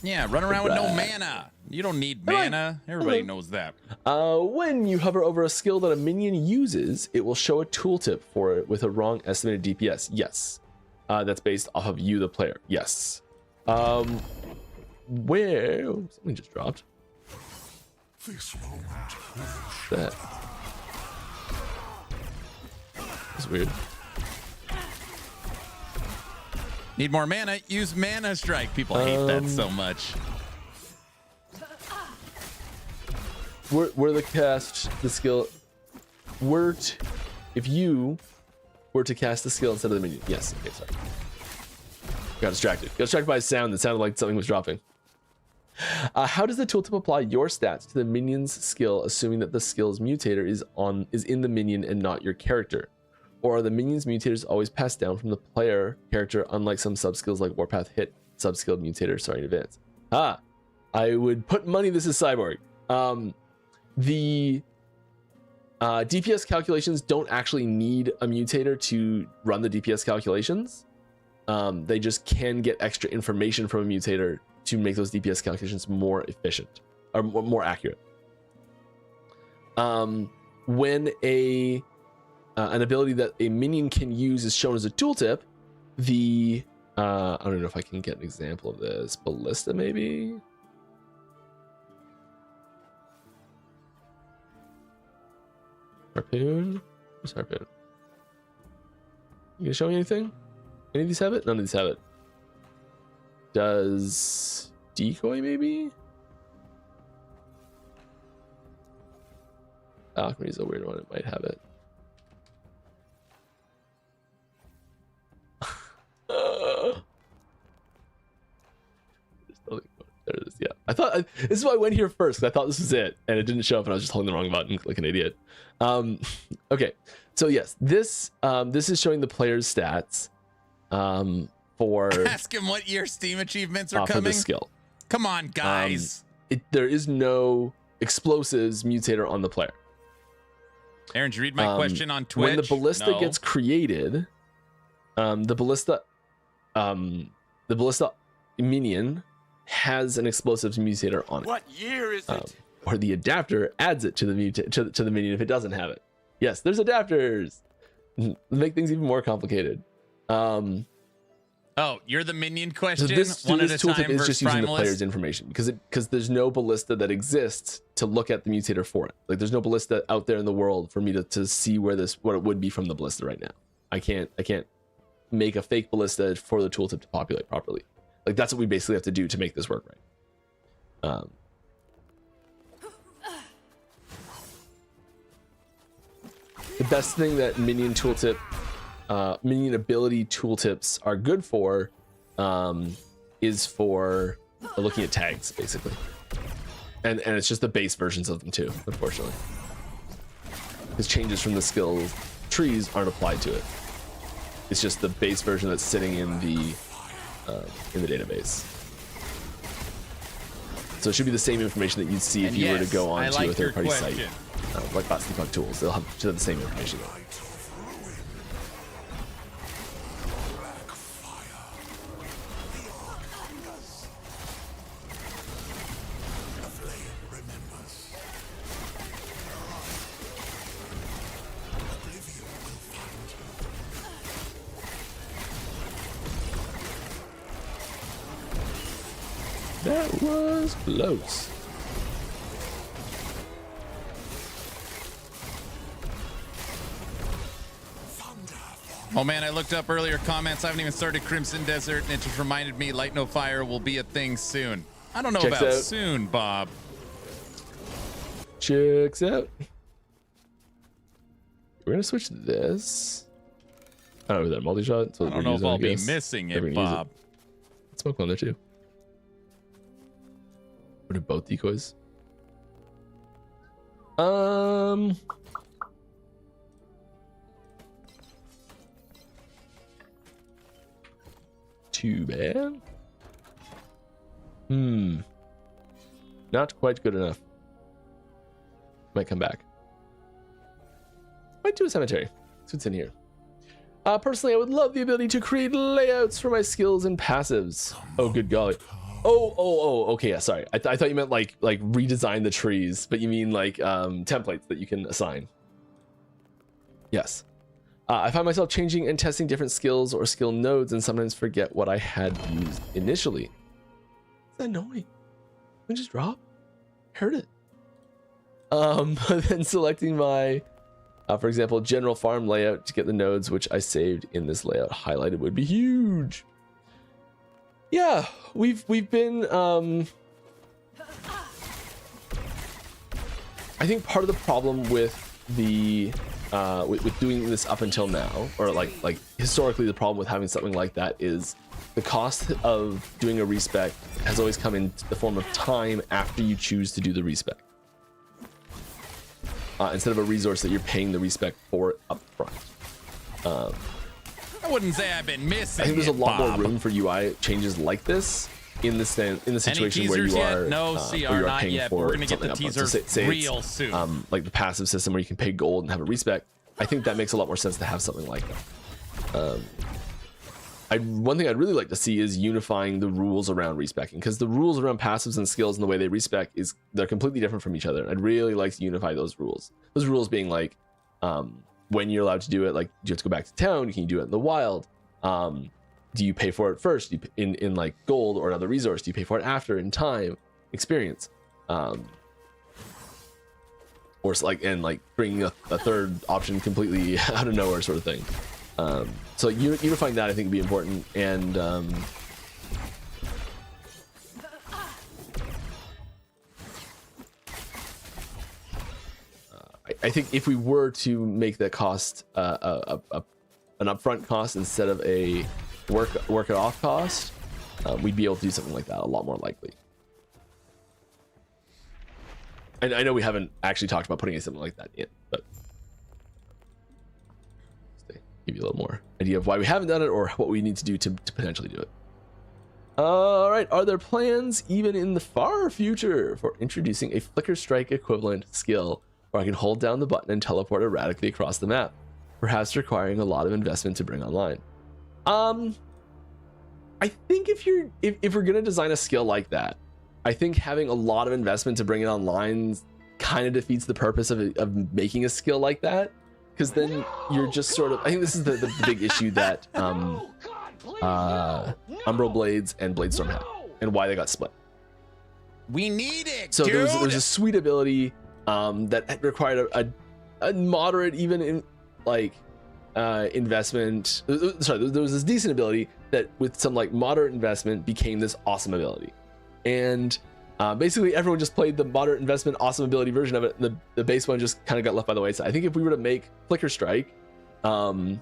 Yeah, run around with no mana. You don't need mana. Everybody knows that. When you hover over a skill that a minion uses, it will show a tooltip for it with a wrong estimated DPS. Yes. That's based off of you, the player. Yes. Where? Oh, something just dropped. That. That's weird. Need more mana? Use Mana Strike. People hate that so much. Were the cast the skill if you were to cast the skill instead of the minion? Yes. Okay, sorry. Got distracted. Got distracted by a sound that sounded like something was dropping. How does the tooltip apply your stats to the minion's skill, assuming that the skill's mutator is in the minion and not your character? Or are the minion's mutators always passed down from the player character, unlike some subskills like Warpath hit subskilled mutator starting advance? I would put money this is Cyborg. The DPS calculations don't actually need a mutator to run the DPS calculations. They just can get extra information from a mutator to make those DPS calculations more efficient or more accurate. When an ability that a minion can use is shown as a tooltip, I don't know if I can get an example of this. Ballista, maybe? Harpoon? Where's Harpoon? You gonna show me anything? Any of these have it? None of these have it. Does Decoy, maybe? Alchemy is a weird one. It might have it. There it is. Yeah, I thought this is why I went here first, because I thought this was it, and it didn't show up, and I was just holding the wrong button like an idiot. Okay, so yes, this is showing the player's stats for. Ask him what year Steam achievements are for coming. the skill. Come on, guys. There is no explosives mutator on the player. Aaron, did you read my question on Twitch? When the ballista No. gets created, the ballista minion has an explosives mutator on it. What year is it? Or the adapter adds it to the to the minion if it doesn't have it. Yes, there's adapters. Make things even more complicated. Oh, you're the minion question. So this One at a tooltip time is versus just using the Primalist? player's information because there's no ballista that exists to look at the mutator for it. Like there's no ballista out there in the world for me to see what it would be from the ballista right now. I can't make a fake ballista for the tooltip to populate properly. Like that's what we basically have to do to make this work right. The best thing that minion ability tooltips are good for is for looking at tags, basically. And it's just the base versions of them too, unfortunately. Because changes from the skill trees aren't applied to it. It's just the base version that's sitting in the database. So it should be the same information that you'd see if And you were to yes, go I on to like a third-party your site, question. like Botsteampunk Tools. They'll have the same information. That was close. Oh man, I looked up earlier comments. I haven't even started Crimson Desert, and it just reminded me Light No Fire will be a thing soon. I don't know Checks about out. soon, Bob. Checks out. We're gonna switch this. I don't know that multi-shot. I don't know if I'll be missing it, Bob. Smoke one there too. Or do both decoys? Too bad. Not quite good enough. Might come back. Might do a cemetery. That's what's in here. Personally, I would love the ability to create layouts for my skills and passives. Oh, good golly. Oh, okay, yeah, sorry. I thought you meant like redesign the trees, but you mean like templates that you can assign. Yes. I find myself changing and testing different skills or skill nodes and sometimes forget what I had used initially. It's annoying. It just drop. Heard it. But then selecting my, for example, general farm layout to get the nodes which I saved in this layout highlighted would be huge. Yeah, we've been I think part of the problem with the with doing this up until now, or like historically, the problem with having something like that is the cost of doing a respec has always come in the form of time after you choose to do the respec, instead of a resource that you're paying the respec for up front. I wouldn't say I've been missing. I think there's a lot Bob. more room for UI changes like this in the situation where teasers you yet? are No, where CR you are not paying yet, but for we're gonna get the something upfront. teaser Say it's, real soon. like the passive system where you can pay gold and have a respec. I think that makes a lot more sense to have something like that. One thing I'd really like to see is unifying the rules around respecing, because the rules around passives and skills and the way they respec they're completely different from each other. I'd really like to unify those rules. Those rules being like, when you're allowed to do it, like, do you have to go back to town? Can you do it in the wild? Do you pay for it first in like gold or another resource? Do you pay for it after in time, experience? Or it's like, and like bringing a third option completely out of nowhere sort of thing. So unifying that I think would be important. And I think if we were to make that cost an upfront cost instead of a work it off cost, we'd be able to do something like that a lot more likely. And I know we haven't actually talked about putting something like that in, but give you a little more idea of why we haven't done it or what we need to do to potentially do it. All right, are there plans even in the far future for introducing a flicker strike equivalent skill where I can hold down the button and teleport erratically across the map, perhaps requiring a lot of investment to bring online? I think if we're gonna design a skill like that, I think having a lot of investment to bring it online kind of defeats the purpose of making a skill like that, because then you're just sort of, I think this is the big issue that Umbral Blades and Bladestorm had and why they got split. We need it, so dude. there's a sweet ability that required a moderate, even in like investment. Sorry, there was this decent ability that with some like moderate investment became this awesome ability, and basically everyone just played the moderate investment awesome ability version of it. The base one just kind of got left by the wayside. I think if we were to make Flicker Strike, and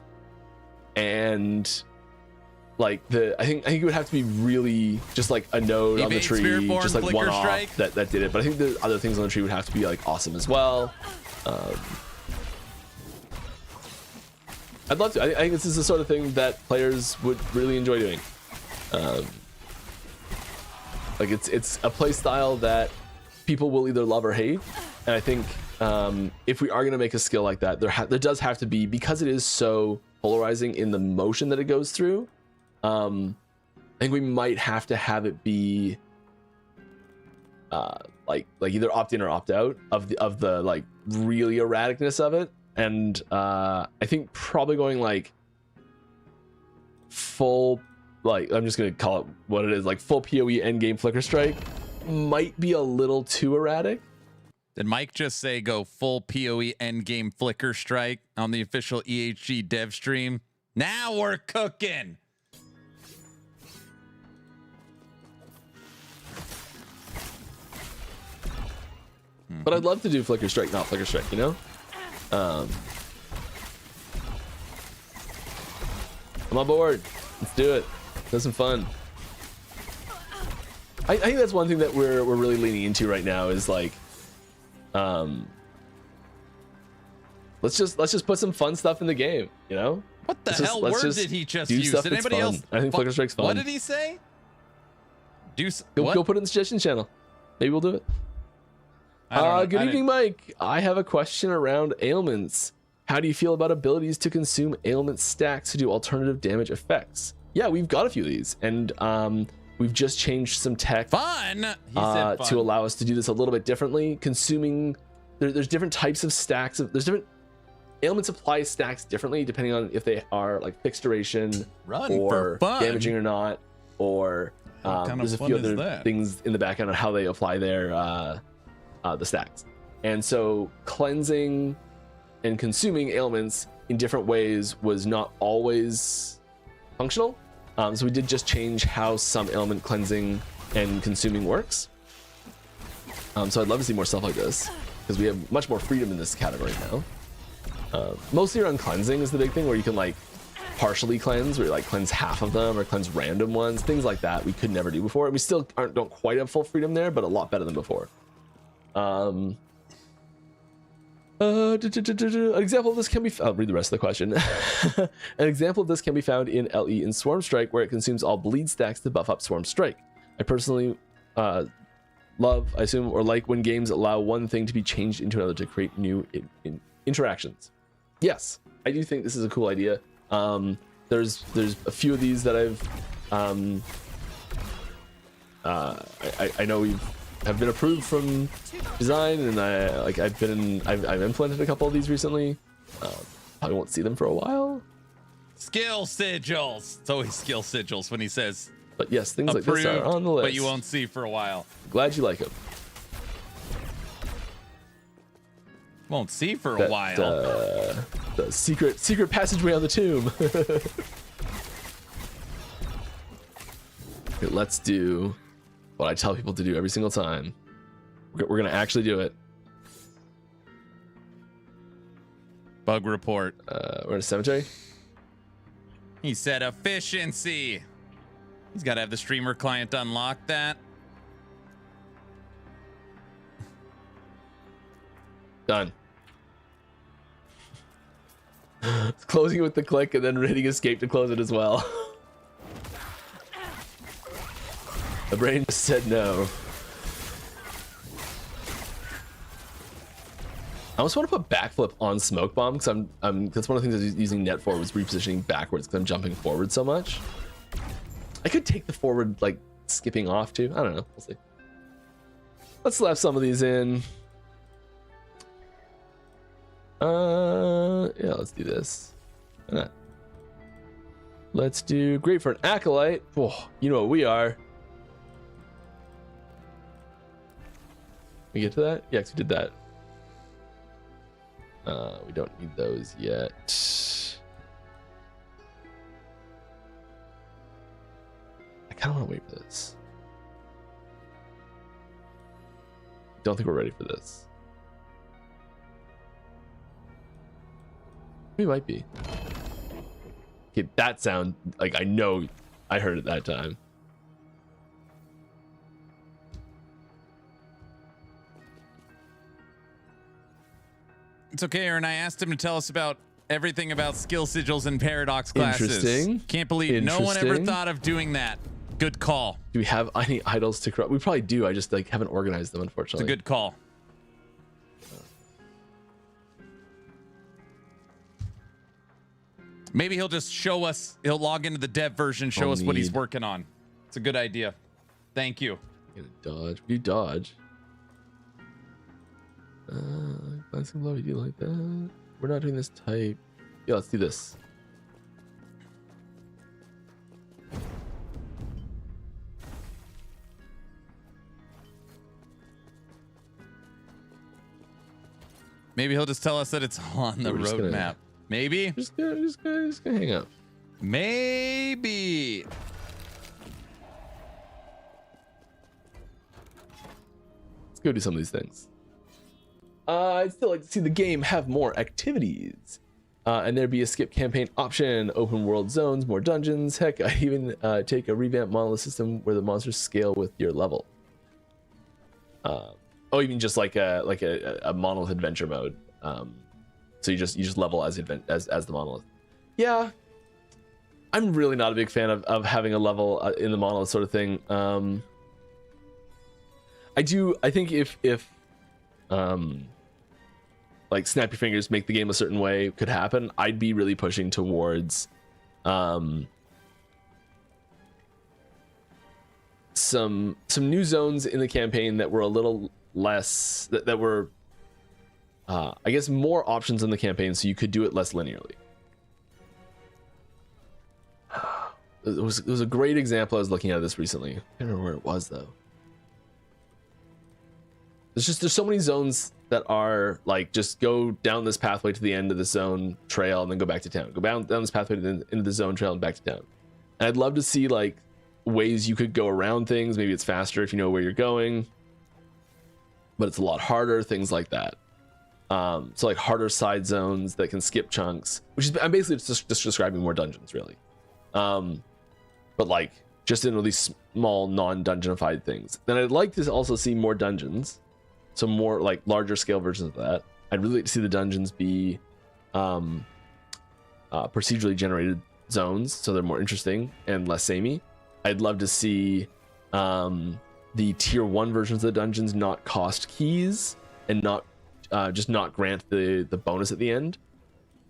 like I think it would have to be really just like a node on the tree, just like one off that did it. But I think the other things on the tree would have to be like awesome as well. I'd love to. I think this is the sort of thing that players would really enjoy doing. Like it's a play style that people will either love or hate, and I think if we are going to make a skill like that, there does have to be, because it is so polarizing in the motion that it goes through. I think we might have to have it be like either opt in or opt out of the like really erraticness of it, and I think probably going like full, like, I'm just gonna call it what it is, like full PoE endgame Flicker Strike might be a little too erratic. Did Mike just say go full PoE endgame Flicker Strike on the official EHG dev stream? Now we're cooking. But I'd love to do Flicker Strike, not Flicker Strike, you know? I'm on board. Let's do it. Have some fun. I think that's one thing that we're really leaning into right now is like, let's just put some fun stuff in the game, you know? What the hell word did he just use? Did anybody else? I think Flicker Strike's fun. What did he say? Go put it in the suggestion channel. Maybe we'll do it. Good evening, Mike. I have a question around ailments. How do you feel about abilities to consume ailment stacks to do alternative damage effects? Yeah, we've got a few of these, and we've just changed some tech fun. He said fun. To allow us to do this a little bit differently. Consuming, there's different types of stacks. There's different ailments apply stacks differently depending on if they are like fixed duration or damaging or not, or there's a few other things in the background on how they apply their the stacks. And so cleansing and consuming ailments in different ways was not always functional. So we did just change how some ailment cleansing and consuming works. So I'd love to see more stuff like this, because we have much more freedom in this category now. Mostly around cleansing is the big thing, where you can like partially cleanse, where you like cleanse half of them or cleanse random ones, things like that we could never do before, and we still don't quite have full freedom there, but a lot better than before. An example of this can be I'll read the rest of the question. An example of this can be found in LE in Swarm Strike, where it consumes all bleed stacks to buff up Swarm Strike. I personally love, I assume, or like when games allow one thing to be changed into another to create new interactions. Yes, I do think this is a cool idea. There's a few of these that I know have been approved from design, and I've implemented a couple of these recently. Probably won't see them for a while. Skill sigils. It's always skill sigils when he says. But yes, things approved, like this are on the list. but you won't see for a while. Glad you like them. Won't see for a while. The secret passageway on the tomb. Okay, let's do what I tell people to do every single time. We're gonna actually do it. Bug report. We're in a cemetery. He said efficiency. He's got to have the streamer client unlock that. Done. Closing it with the click and then hitting escape to close it as well. The brain just said no. I almost want to put backflip on smoke bomb because that's one of the things I was using net for, was repositioning backwards because I'm jumping forward so much. I could take the forward like skipping off too. I don't know. We'll see. Let's slap some of these in. Yeah, let's do this. Why not? Let's do great for an acolyte. Oh, you know what we are. We get to that? Yeah, 'cause we did that. We don't need those yet. I kind of want to wait for this. Don't think we're ready for this. We might be. Okay, that sound, like, I know I heard it that time. It's okay, Aaron. I asked him to tell us about everything about skill sigils and paradox classes. Interesting. Can't believe no one ever Interesting. thought of doing that. Good call. Do we have any idols to corrupt? We probably do. I just like haven't organized them, It's unfortunately. a good call. Maybe he'll just show us. He'll log into the dev version, show us what he's working on. It's a good idea. Thank you. Gonna dodge. We do dodge. Glancing blow. You do like that? We're not doing this type. Yeah, let's do this. Maybe he'll just tell us that it's on the We're just gonna- roadmap. Maybe. Just gonna hang up. Maybe. Let's go do some of these things. I'd still like to see the game have more activities. And there be a skip campaign option, open world zones, more dungeons. Heck, I even take a revamped monolith system where the monsters scale with your level. Oh, you mean just like a monolith adventure mode? So you just level as the monolith. Yeah, I'm really not a big fan of having a level in the monolith sort of thing. I think if like snap your fingers, make the game a certain way could happen, I'd be really pushing towards some new zones in the campaign that were a little less that were I guess more options in the campaign, so you could do it less linearly. It was a great example I was looking at this recently. I can't remember where it was though. There's so many zones that are like, just go down this pathway to the end of the zone trail and then go back to town. Go down this pathway to the end of the zone trail and back to town. And I'd love to see like ways you could go around things. Maybe it's faster if you know where you're going, but it's a lot harder, things like that. So like harder side zones that can skip chunks, which is I'm basically just describing more dungeons really. But like just in really small non-dungeonified things. Then I'd like to also see more dungeons, so more like larger scale versions of that. I'd really like to see the dungeons be procedurally generated zones, so they're more interesting and less samey. I'd love to see the tier 1 versions of the dungeons not cost keys and not just not grant the bonus at the end,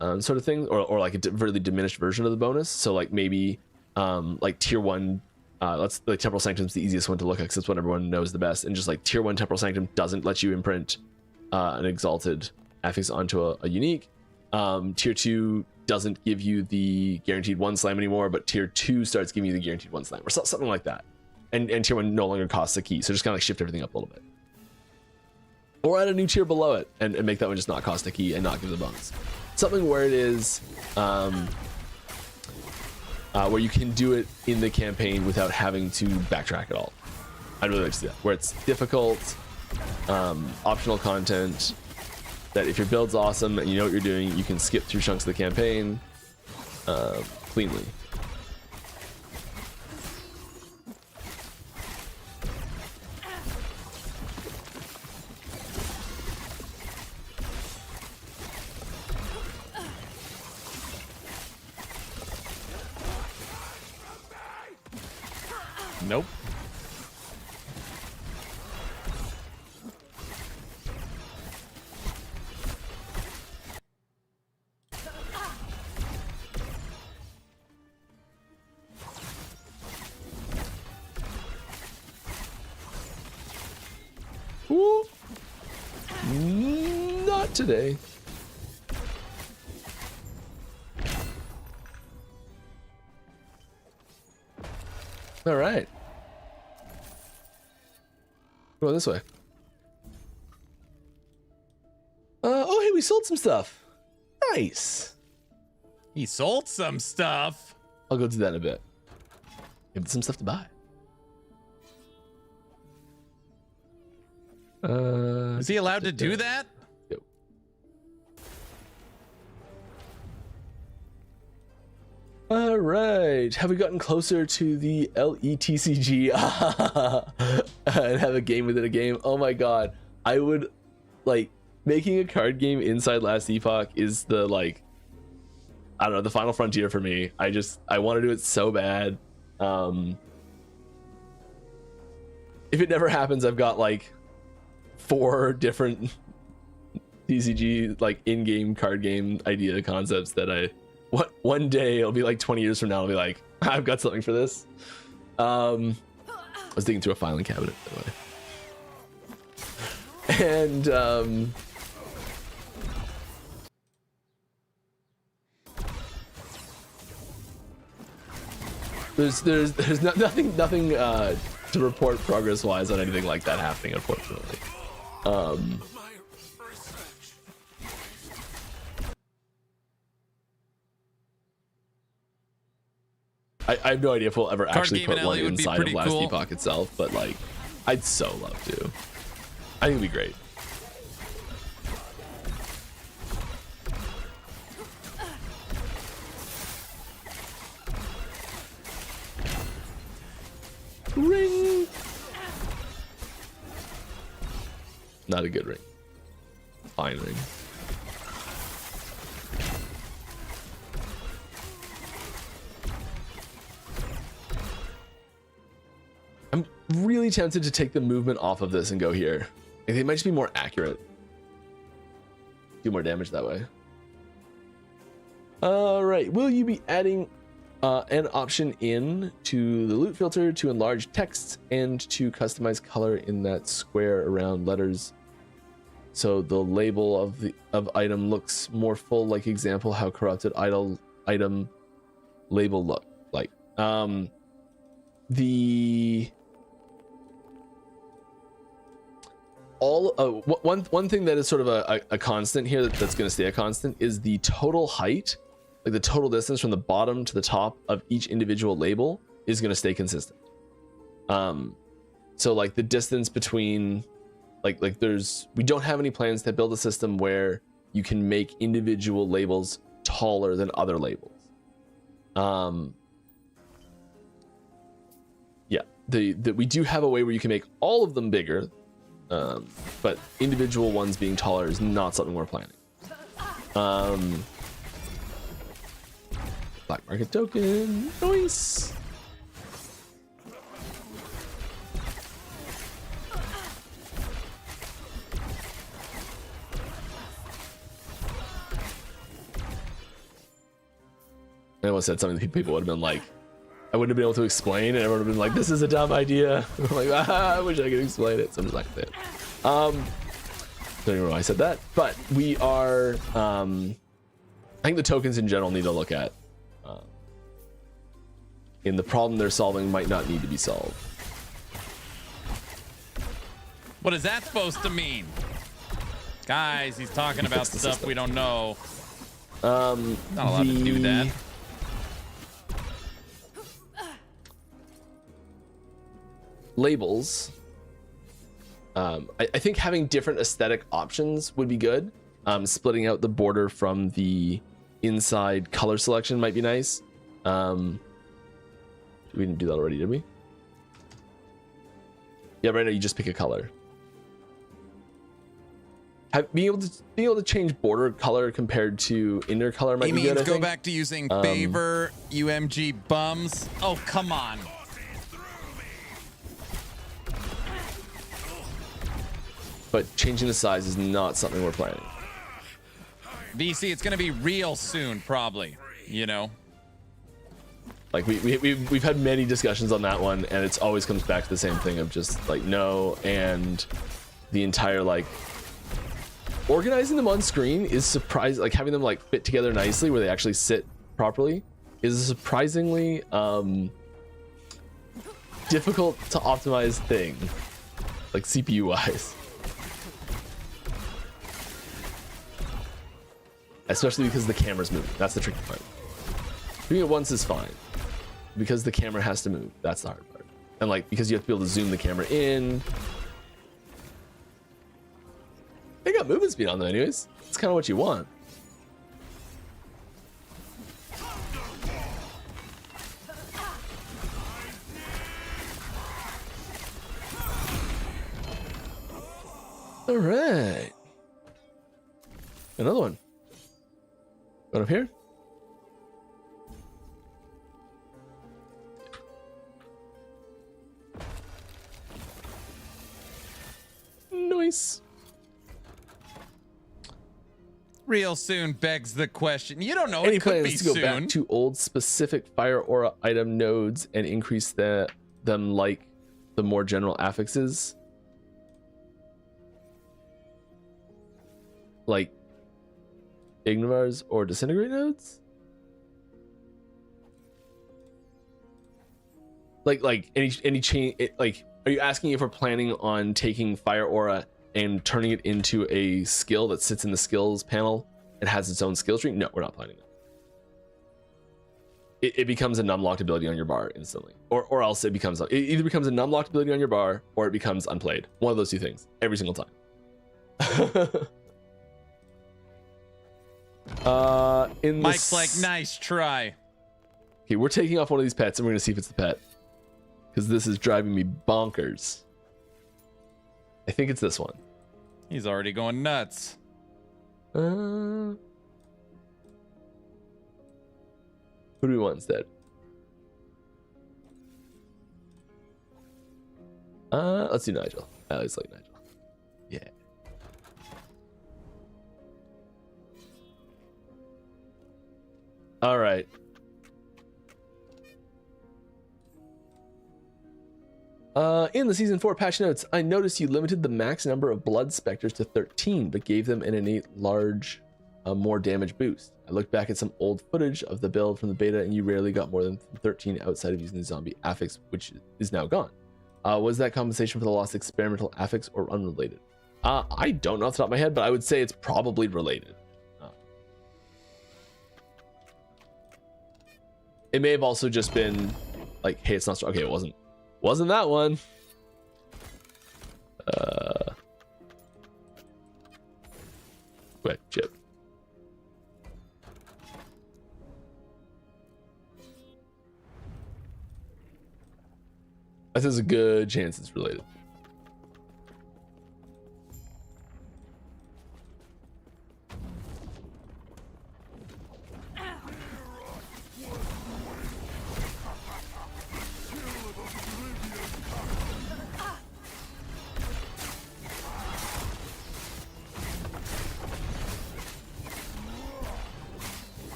sort of thing, or like a really diminished version of the bonus. So like maybe like tier 1, let's like Temporal Sanctum's the easiest one to look at because it's what everyone knows the best, and just like tier 1 Temporal Sanctum doesn't let you imprint an exalted affix onto a unique. Tier 2 doesn't give you the guaranteed 1 slam anymore, but tier 2 starts giving you the guaranteed 1 slam, or something like that. And tier 1 no longer costs a key, so just kind of like shift everything up a little bit. Or add a new tier below it and make that one just not cost a key and not give the bonus. Something where it is where you can do it in the campaign without having to backtrack at all. I'd really like to see that. Where it's difficult, optional content, that if your build's awesome and you know what you're doing, you can skip through chunks of the campaign cleanly. Nope. Ooh. Not today. All right. Go this way. Oh, hey, we sold some stuff. Nice. He sold some stuff. I'll go do that in a bit. Give some stuff to buy. Is he allowed to do that? Yep. All right. Have we gotten closer to the LETCG and have a game within a game? Oh my god. I would like making a card game inside Last Epoch is the like I don't know, the final frontier for me. I want to do it so bad. If it never happens, I've got like 4 different TCG like in-game card game idea concepts that one day it'll be like 20 years from now I'll be like, I've got something for this. I was digging through a filing cabinet by the way. And there's nothing to report progress wise on anything like that happening, unfortunately. I have no idea if we'll ever actually put one inside of Last Epoch itself, but like, I'd so love to. I think it'd be great. Ring. Not a good ring. Fine ring. I'm really tempted to take the movement off of this and go here. I think it might just be more accurate. Do more damage that way. All right. Will you be adding an option in to the loot filter to enlarge text and to customize color in that square around letters, so the label of item looks more full, like example how corrupted item label look like? One thing that is sort of a constant here that's going to stay a constant is the total height, like the total distance from the bottom to the top of each individual label is going to stay consistent. So like the distance between like we don't have any plans to build a system where you can make individual labels taller than other labels. Yeah, we do have a way where you can make all of them bigger, but individual ones being taller is not something we're planning. Black market token, nice. I almost said something that people would have been like, I wouldn't have been able to explain, and everyone would have been like, this is a dumb idea. I'm like, I wish I could explain it. So I'm just like, don't even know why I said that, but we are, I think the tokens in general need to look at. And the problem they're solving might not need to be solved. What is that supposed to mean? Guys, he's talking about stuff we don't know. Not allowed to do that. Labels. I think having different aesthetic options would be good. Splitting out the border from the inside color selection might be nice. We didn't do that already, did we? Yeah, right now you just pick a color. Being able to change border color compared to inner color might be good. Go back to using favor UMG bums. Oh, come on. But changing the size is not something we're planning. VC, it's gonna be real soon, probably. You know. Like we've had many discussions on that one, and it's always comes back to the same thing of just like no, and the entire like organizing them on screen is surprising. Like having them like fit together nicely where they actually sit properly is a surprisingly difficult to optimize thing, like CPU wise. Especially because the camera's moving. That's the tricky part. Doing it once is fine. Because the camera has to move. That's the hard part. And like, because you have to be able to zoom the camera in. They got movement speed on them anyways. It's kind of what you want. All right. Another one. Going up here. Nice. Real soon begs the question. You don't know. Any It could be plans to go soon. back to old specific fire aura item nodes and increase them like the more general affixes? Like Ignivars or disintegrate nodes? Like any change? Like, are you asking if we're planning on taking fire aura and turning it into a skill that sits in the skills panel and has its own skill tree? No, we're not planning that. It becomes a numb-locked ability on your bar instantly, or else it either becomes a numb-locked ability on your bar or it becomes unplayed. One of those two things every single time. Mike's like, nice try. Okay, we're taking off one of these pets and we're gonna see if it's the pet, because this is driving me bonkers. I think it's this one. He's already going nuts. Who do we want instead? Let's do Nigel. I always like Nigel. Yeah. All right. In the Season 4 patch notes, I noticed you limited the max number of Blood Specters to 13, but gave them an innate large, more damage boost. I looked back at some old footage of the build from the beta, and you rarely got more than 13 outside of using the zombie affix, which is now gone. Was that compensation for the lost experimental affix or unrelated? I don't know off the top of my head, but I would say it's probably related. It may have also just been like, hey, it's not strong. Okay, it wasn't that one. quick, Chip. I think there's a good chance it's related.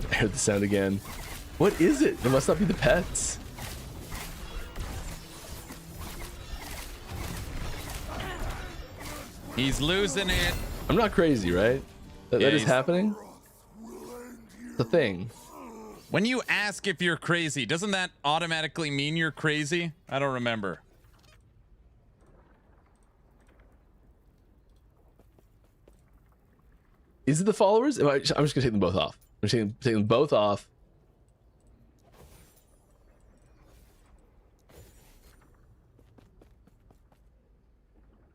I heard the sound again. What is it? It must not be the pets. He's losing it. I'm not crazy, right? That is happening? The thing. When you ask if you're crazy, doesn't that automatically mean you're crazy? I don't remember. Is it the followers? I'm just gonna take them both off. I'm just taking them both off.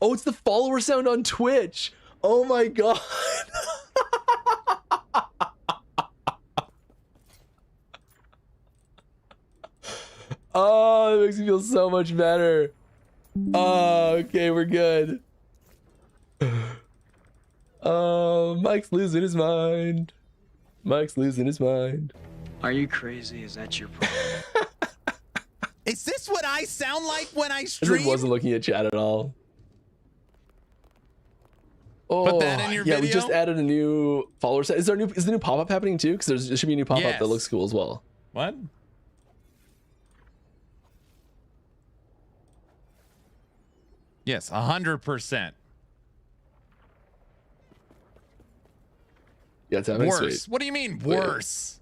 Oh, it's the follower sound on Twitch. Oh my god. Oh, it makes me feel so much better. Oh, okay, we're good. Mike's losing his mind. Mike's losing his mind. Are you crazy? Is that your problem? Is this what I sound like when I I stream? wasn't looking at chat at all. Oh, Put that in your yeah, video? we just added a new follower set. Is the new pop-up happening too? Because there should be a new pop-up Yes. that looks cool as well. What? Yes, 100%. Yeah, it's happening. Worse. Sweet. What do you mean Wait. worse?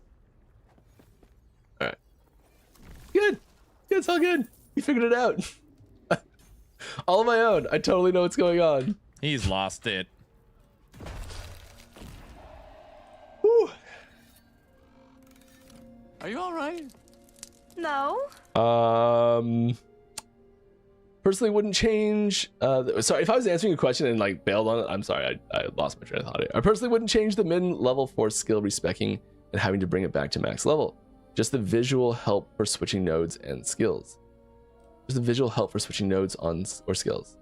All right. Good. Yeah, it's all good. We figured it out. All on my own. I totally know what's going on. He's lost it. Whew. Are you all right? No. Personally wouldn't change. Sorry, if I was answering a question and like bailed on it, I'm sorry. I lost my train of thought. I personally wouldn't change the min level for skill respecking and having to bring it back to max level. Just the visual help for switching nodes and skills. Just the visual help for switching nodes on or skills.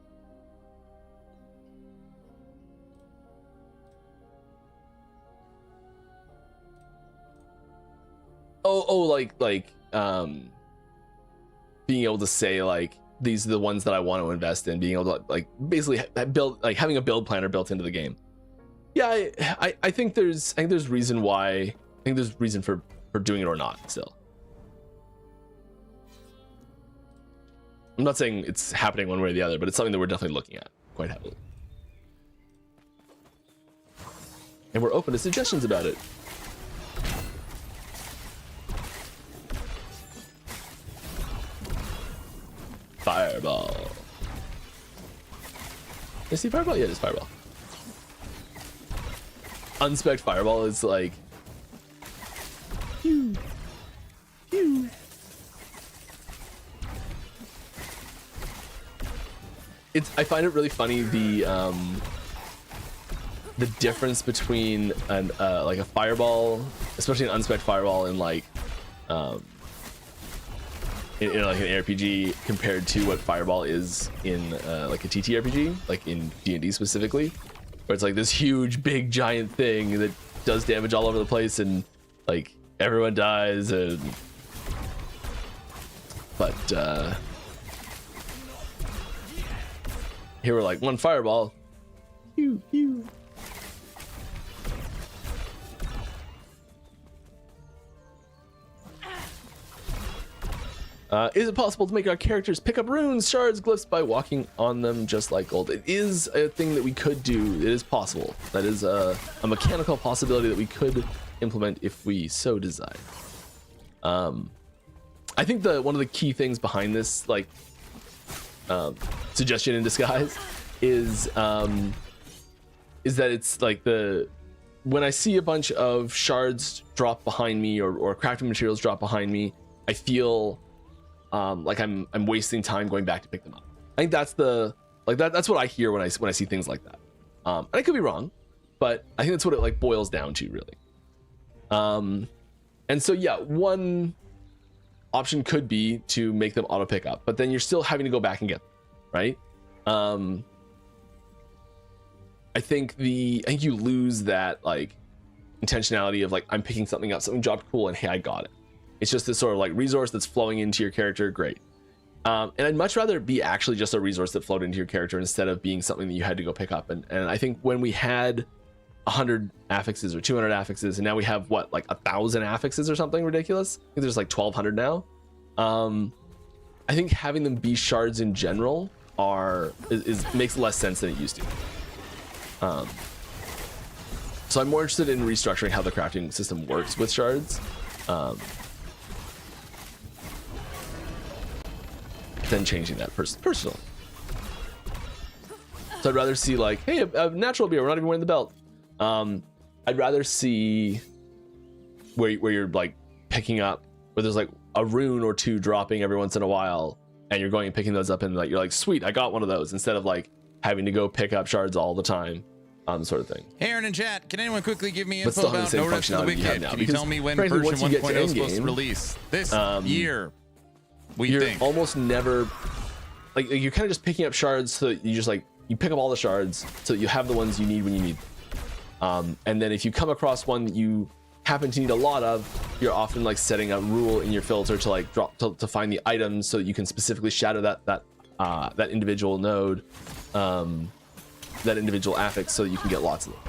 Like being able to say like these are the ones that I want to invest in, being able to like basically build, like having a build planner built into the game. Yeah, I think there's reason why. I think there's reason for doing it or not still. I'm not saying it's happening one way or the other, but it's something that we're definitely looking at quite heavily. And we're open to suggestions about it. Fireball. Is he fireball? Yeah, it is fireball. Unspec fireball is like pew, pew. I find it really funny the difference between an like a fireball, especially an unspec fireball, and like in like an RPG compared to what fireball is in like a TTRPG, like in D&D specifically, where it's like this huge big giant thing that does damage all over the place and like everyone dies and here we're like one fireball. Pew, pew. Is it possible to make our characters pick up runes, shards, glyphs by walking on them just like gold? It is a thing that we could do. It is possible. That is a mechanical possibility that we could implement if we so desire. I think one of the key things behind this, like, suggestion in disguise is that it's like when I see a bunch of shards drop behind me or crafting materials drop behind me, I feel like I'm wasting time going back to pick them up. I think that's that's what I hear when I see things like that. And I could be wrong, but I think that's what it like boils down to, really. And so yeah, one option could be to make them auto pick up, but then you're still having to go back and get them, right? I think you lose that like intentionality of like, I'm picking something up, something dropped cool, and hey, I got it. It's just this sort of like resource that's flowing into your character. Great. And I'd much rather it be actually just a resource that flowed into your character instead of being something that you had to go pick up. And I think when we had 100 affixes or 200 affixes, and now we have what, like 1,000 affixes or something ridiculous. I think there's like 1,200 now. I think having them be shards in general makes less sense than it used to. So I'm more interested in restructuring how the crafting system works with shards, than changing that personally. So I'd rather see like, hey, a natural beer, we're not even wearing the belt. I'd rather see where you're like picking up, where there's like a rune or two dropping every once in a while, and you're going and picking those up, and like you're like, sweet, I got one of those, instead of like having to go pick up shards all the time, sort of thing. Hey, Aaron and chat, can anyone quickly give me But info still have about the same No Rest for the functionality you have Wicked? now, Can you because tell me when frankly, version once you get 1.0 to is supposed to endgame, release? This year, You're think. almost never like you're kind of just picking up shards, so that you just like you pick up all the shards so that you have the ones you need when you need them. And then if you come across one that you happen to need a lot of, you're often like setting a rule in your filter to like drop to find the items so that you can specifically shadow that individual node, that individual affix, so that you can get lots of them.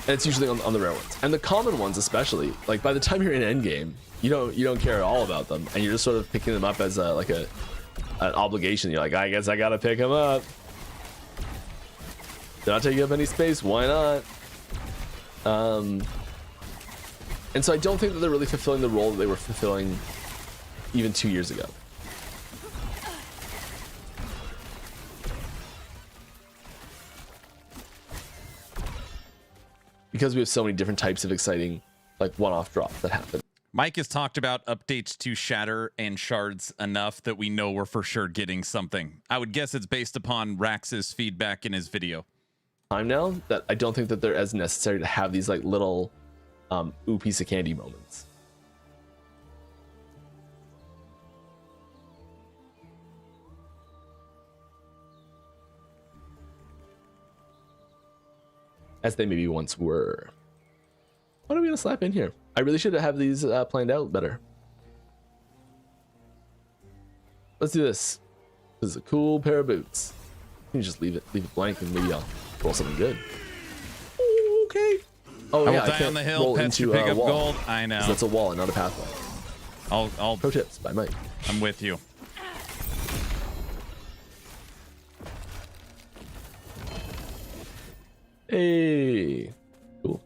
And it's usually on the rare ones, and the common ones especially. Like by the time you're in endgame, you don't care at all about them, and you're just sort of picking them up as an obligation. You're like, I guess I gotta pick them up. They're not taking up any space. Why not? And so I don't think that they're really fulfilling the role that they were fulfilling even 2 years ago. Because we have so many different types of exciting, like one-off drops that happen. Mike has talked about updates to Shatter and Shards enough that we know we're for sure getting something. I would guess it's based upon Rax's feedback in his video. Time now that I don't think that they're as necessary to have these like little ooh piece of candy moments. As they maybe once were. What are we gonna slap in here? I really should have these planned out better. Let's do this. This is a cool pair of boots. You can just leave it blank, and maybe I'll roll something good. Okay. Oh I yeah, will die on the hill. Pets to pick up gold. I know. That's a wall and not a pathway. I'll. Pro tips by Mike. I'm with you. Hey. Cool.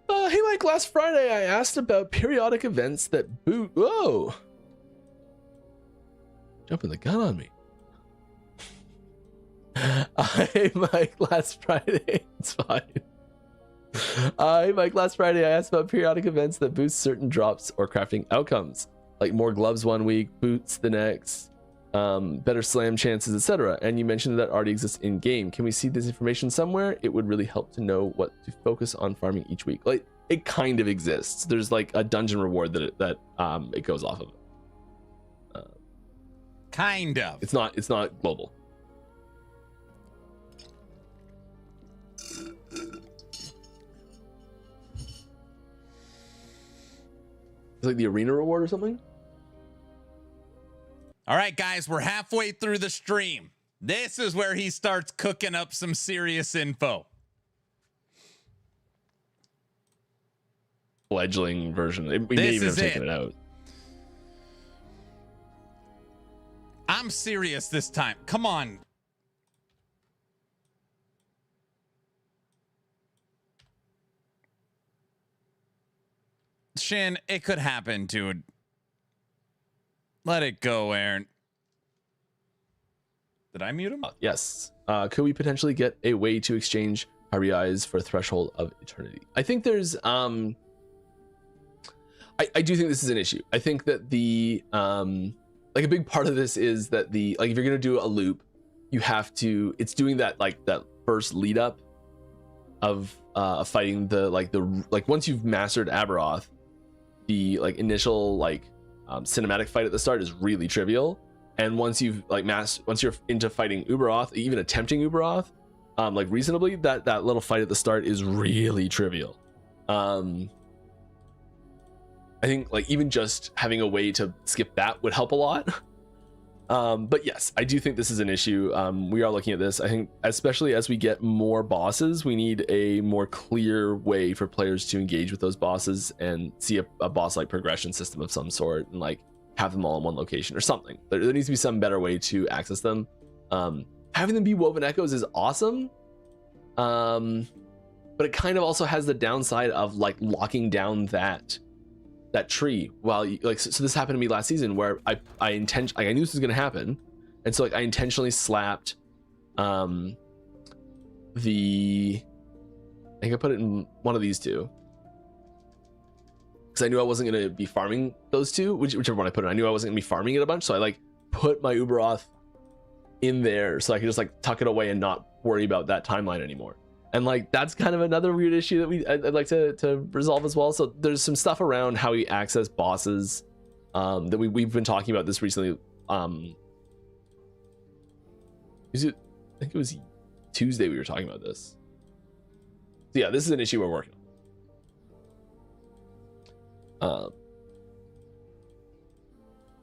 Hey Mike, last Friday I asked about periodic events that boot. Whoa. Jumping the gun on me. Hey Mike, last Friday. It's fine. Hey Mike, last Friday I asked about periodic events that boost certain drops or crafting outcomes, like more gloves one week, boots the next, better slam chances, etc. And you mentioned that already exists in game. Can we see this information somewhere? It would really help to know what to focus on farming each week. Like it kind of exists. There's like a dungeon reward that it goes off of. Kind of. It's not global. It's like the arena reward or something. All right, guys, we're halfway through the stream. This is where he starts cooking up some serious info. Fledgling version. We may even have taken it out. I'm serious this time. Come on. Shin, it could happen, dude. Let it go, Aaron. Did I mute him? Yes. Could we potentially get a way to exchange RBIs for Threshold of Eternity? I think there's I do think this is an issue. I think that the like a big part of this is that the like if you're gonna do a loop, you have to it's doing that like that first lead up of fighting the once you've mastered Aberoth, the like initial like cinematic fight at the start is really trivial. And once you've like once you're into fighting Uberoth, even attempting Uberoth, like reasonably, that little fight at the start is really trivial. I think like even just having a way to skip that would help a lot. But yes, I do think this is an issue. We are looking at this. I think especially as we get more bosses, we need a more clear way for players to engage with those bosses and see a boss like progression system of some sort, and like have them all in one location or something. There needs to be some better way to access them. Having them be woven echoes is awesome, but it kind of also has the downside of like locking down that tree while you, like so this happened to me last season where I knew this was gonna happen, and so like I intentionally slapped I think I put it in one of these two because I knew I wasn't going to be farming those two, whichever one I put in. I knew I wasn't going to be farming it a bunch, so I like put my Uberoth in there so I could just like tuck it away and not worry about that timeline anymore. And like that's kind of another weird issue that I'd like to resolve as well. So there's some stuff around how we access bosses that we've been talking about this recently. I think it was Tuesday we were talking about this. So yeah, this is an issue we're working on.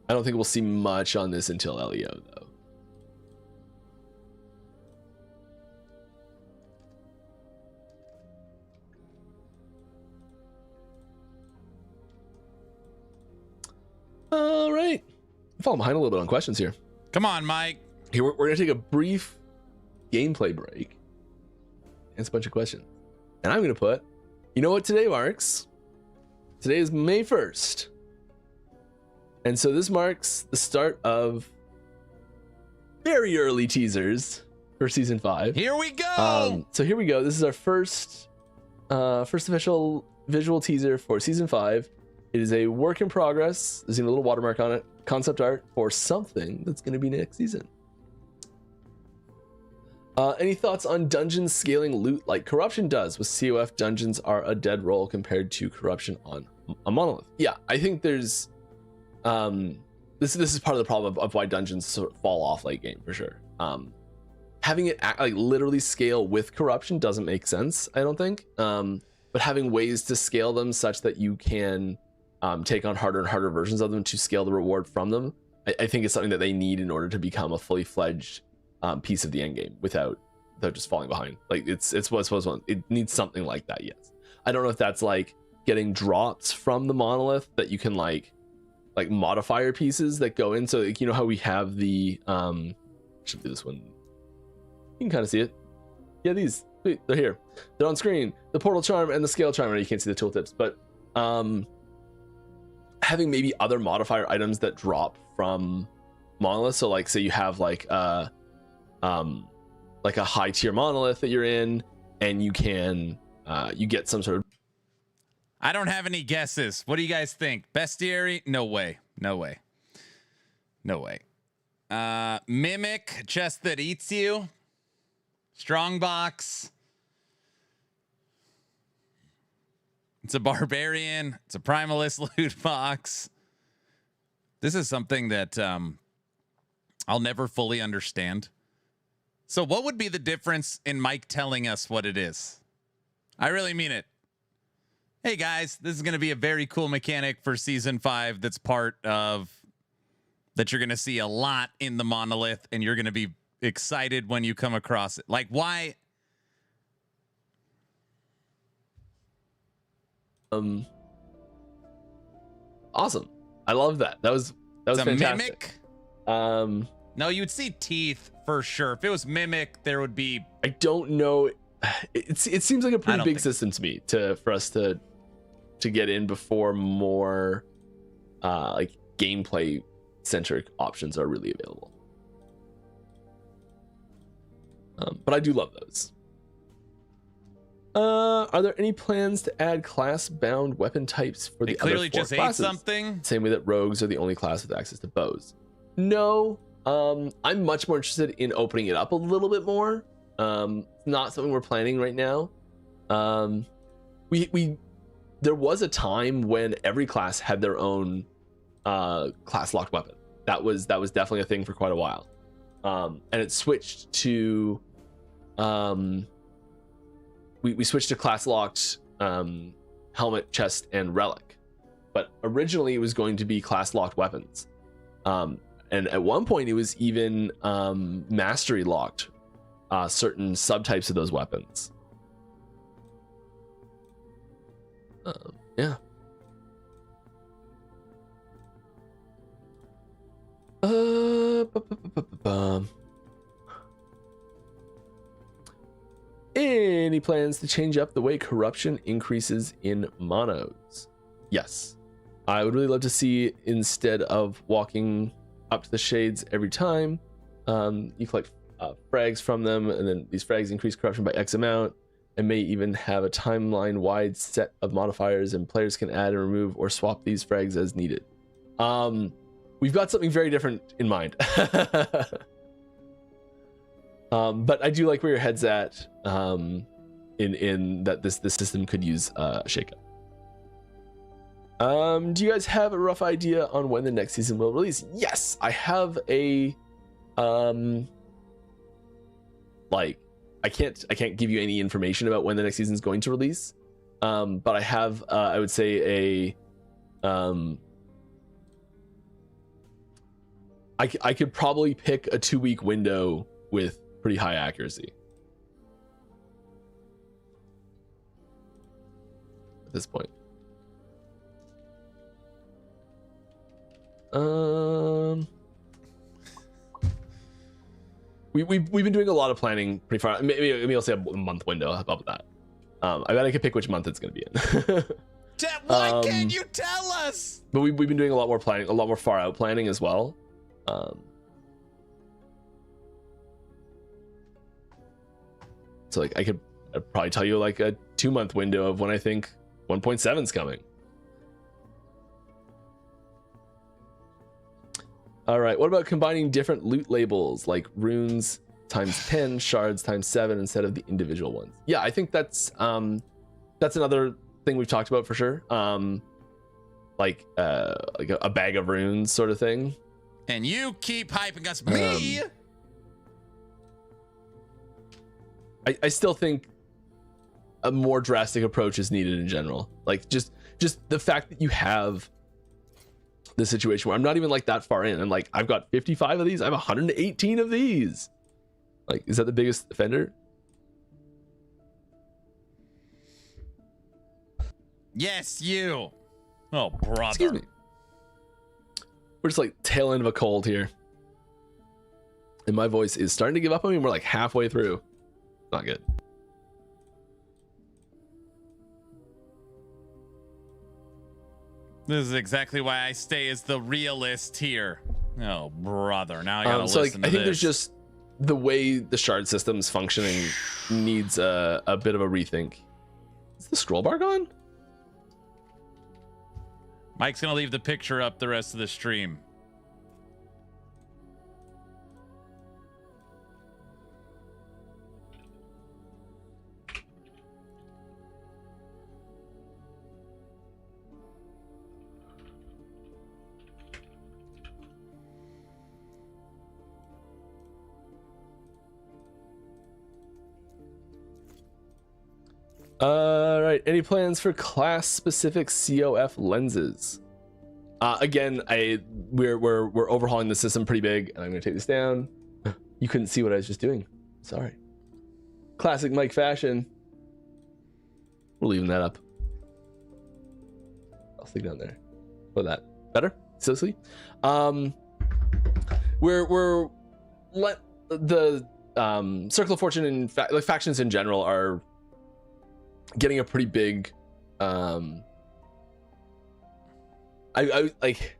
I don't think we'll see much on this until LEO though. All right, I'm falling behind a little bit on questions here. Come on, Mike. Here we're gonna take a brief gameplay break. Answer a bunch of questions, and I'm gonna put, you know what today marks? Today is May 1st. And so this marks the start of very early teasers for season 5. Here we go. So here we go. This is our first official visual teaser for season 5. It is a work in progress. There's even a little watermark on it. Concept art for something that's going to be next season. Any thoughts on dungeons scaling loot like Corruption does? With COF, dungeons are a dead roll compared to Corruption on a monolith. Yeah, I think there's this is part of the problem of why dungeons sort of fall off late game for sure. Having it like literally scale with Corruption doesn't make sense, I don't think. But having ways to scale them such that you can take on harder and harder versions of them to scale the reward from them, I think it's something that they need in order to become a fully fledged piece of the end game without just falling behind. Like it's what's one. It needs something like that. Yes, I don't know if that's like getting drops from the monolith that you can like modifier pieces that go in. So like, you know how we have the should do this one. You can kind of see it. Yeah, these they're here. They're on screen. The portal charm and the scale charm. You can't see the tooltips, but having maybe other modifier items that drop from monolith. So like say you have like a high tier monolith that you're in, and you can you get some sort of. I don't have any guesses. What do you guys think? Bestiary? No way. No way. No way. Mimic, chest that eats you. Strongbox. It's a barbarian. It's a primalist loot box. This is something that I'll never fully understand. So what would be the difference in Mike telling us what it is? I really mean it. Hey guys, this is going to be a very cool mechanic for season 5 that's part of that you're going to see a lot in the monolith, and you're going to be excited when you come across it. Like why? Awesome. I love that. That was it's fantastic. A mimic? No, you'd see teeth for sure. If it was mimic, there would be. I don't know. It seems like a pretty big system to me for us to to get in before more like gameplay centric options are really available. But I do love those. Are there any plans to add class-bound weapon types for They the other clearly four just ate classes? something. Same way that rogues are the only class with access to bows. No, I'm much more interested in opening it up a little bit more. Not something we're planning right now. There was a time when every class had their own class locked weapon. That was definitely a thing for quite a while. And it switched to we switched to class locked helmet, chest, and relic. But originally it was going to be class locked weapons. And at one point it was even mastery locked certain subtypes of those weapons. Yeah. Any plans to change up the way corruption increases in monos? Yes. I would really love to see, instead of walking up to the shades every time, you collect frags from them, and then these frags increase corruption by X amount, and may even have a timeline-wide set of modifiers, and players can add and remove or swap these frags as needed. We've got something very different in mind. But I do like where your head's at, in that this system could use a shakeup. Do you guys have a rough idea on when the next season will release? Yes, I have a like I can't give you any information about when the next season is going to release. But I have I would say I could probably pick a 2-week window with pretty high accuracy at this point. We've been doing a lot of planning pretty far. Maybe I'll say a month window. How about that? I bet I could pick which month it's going to be in. Why can't you tell us? But we've been doing a lot more planning, a lot more far out planning as well. So like I'd probably tell you like a 2-month window of when I think 1.7 is coming. All right, what about combining different loot labels like runes times 10, shards times 7 instead of the individual ones? Yeah, I think that's another thing we've talked about for sure. Like a bag of runes sort of thing. And you keep hyping us. Me. I still think a more drastic approach is needed in general. Like just the fact that you have the situation where I'm not even like that far in, and like I've got 55 of these, I have 118 of these. Like, is that the biggest offender? Yes, you. Oh, brother. Excuse me. We're just like tail end of a cold here, and my voice is starting to give up on me. We're like halfway through. Not good. This is exactly why I stay as the realist here. Oh, brother. Now I gotta so listen like, to I think this. there's just the way the shard system's functioning needs a bit of a rethink. Is the scroll bar gone? Mike's gonna leave the picture up the rest of the stream. All right. Any plans for class-specific COF lenses? Again, we're overhauling the system pretty big, and I'm gonna take this down. You couldn't see what I was just doing. Sorry. Classic Mike fashion. We're leaving that up. I'll stick down there. What that? Better? Seriously? We're let the Circle of Fortune and like factions in general are getting a pretty big I like,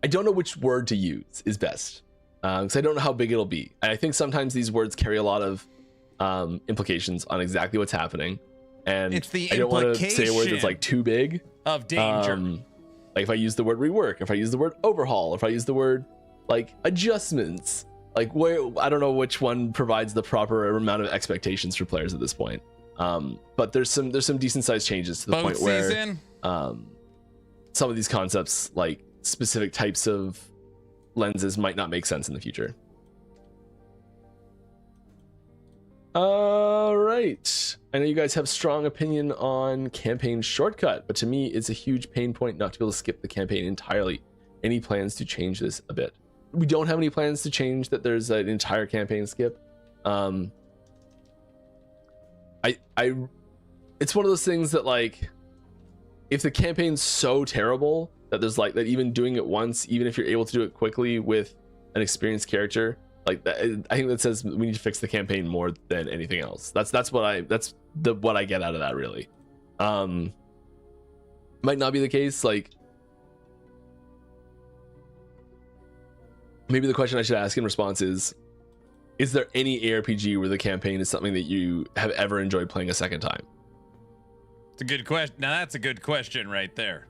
I don't know which word to use is best, because I don't know how big it'll be. And I think sometimes these words carry a lot of implications on exactly what's happening, and It's the I don't want to say a word that's implication like too big. of danger. Like if I use the word rework, if I use the word overhaul, if I use the word like adjustments, like where I don't know which one provides the proper amount of expectations for players at this point. But there's some decent sized changes to the Boat point where season. some of these concepts, like specific types of lenses, might not make sense in the future. All right. I know you guys have strong opinion on campaign shortcut, but to me, it's a huge pain point not to be able to skip the campaign entirely. Any plans to change this a bit? We don't have any plans to change that. There's an entire campaign skip. It's one of those things that, like, if the campaign's so terrible that there's like that, even doing it once, even if you're able to do it quickly with an experienced character, like that, I think that says we need to fix the campaign more than anything else. That's what I get out of that, really. Might not be the case. Like, maybe the question I should ask in response is there any ARPG where the campaign is something that you have ever enjoyed playing a second time? It's a good question. Now that's a good question right there.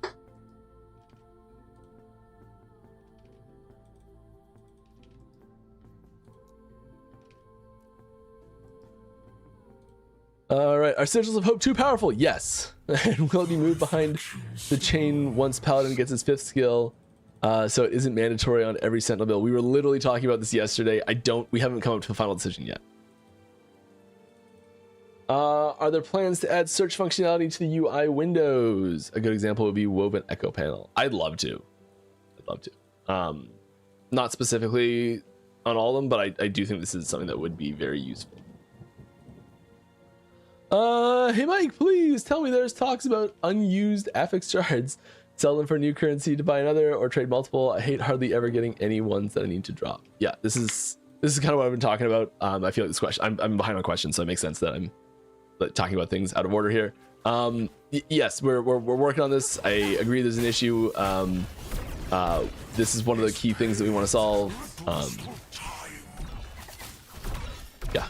All right, are Sigils of Hope too powerful? Yes. And will it be moved behind the chain once Paladin gets his 5th skill? So it isn't mandatory on every Sentinel build. We were literally talking about this yesterday. We haven't come up to a final decision yet. Are there plans to add search functionality to the UI windows? A good example would be woven echo panel. I'd love to. Not specifically on all of them, but I do think this is something that would be very useful. Hey Mike, please tell me there's talks about unused affix shards. Sell them for new currency to buy another or trade multiple. I hate hardly ever getting any ones that I need to drop. Yeah, this is kind of what I've been talking about. I feel like this question, I'm behind on questions, so it makes sense that I'm talking about things out of order here. Yes, we're working on this. I agree there's an issue. This is one of the key things that we want to solve. Yeah.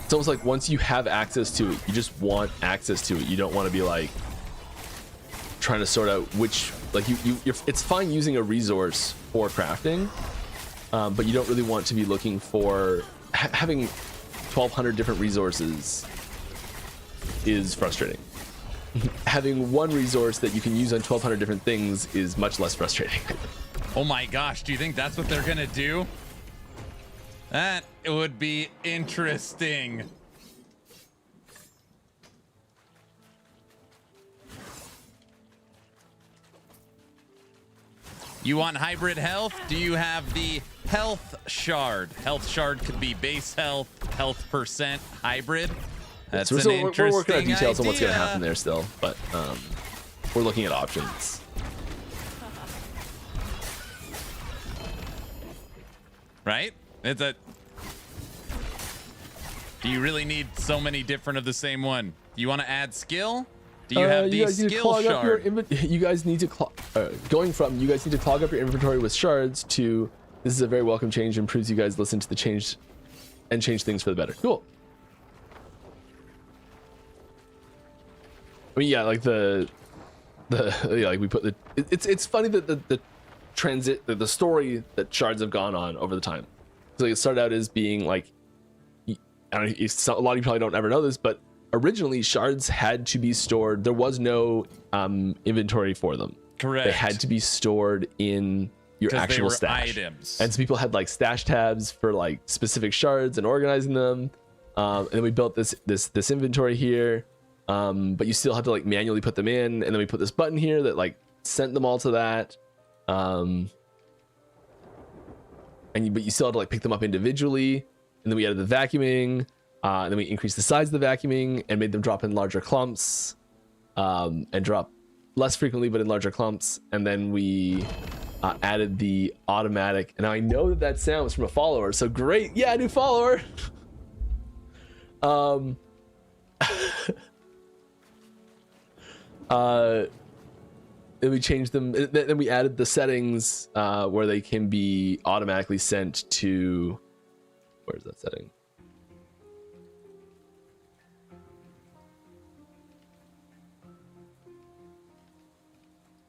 It's almost like once you have access to it, you just want access to it. You don't want to be like trying to sort out which, like it's fine using a resource for crafting, but you don't really want to be looking for having 1,200 different resources is frustrating. Having one resource that you can use on 1,200 different things is much less frustrating. Oh my gosh, do you think that's what they're gonna do? That would be interesting. You want hybrid health? Do you have the health shard? Health shard could be base health, health percent, hybrid. That's an interesting we're working on details idea. on what's going to happen there still, but we're looking at options. Right? It's a. Do you really need so many different of the same one? Do you want to add skill? Do you have the skill shard? You guys need to going from you guys need to clog up your inventory with shards to this is a very welcome change and proves you guys listen to the change and change things for the better. Cool. I mean, yeah, like yeah, like we put the it's funny that the story that shards have gone on over the time. So like it started out as being like, I don't know, a lot of you probably don't ever know this, but originally shards had to be stored. There was no inventory for them. Correct. They had to be stored in your actual they were stash. Items. And so people had like stash tabs for like specific shards and organizing them. And then we built this inventory here. But you still have to like manually put them in, and then we put this button here that like sent them all to that. But you still had to like pick them up individually, and then we added the vacuuming, and then we increased the size of the vacuuming and made them drop in larger clumps, and drop less frequently but in larger clumps. And then we added the automatic, and I know that sound was from a follower, so great. Yeah, new follower. Then we changed them, then we added the settings where they can be automatically sent to, where's that setting?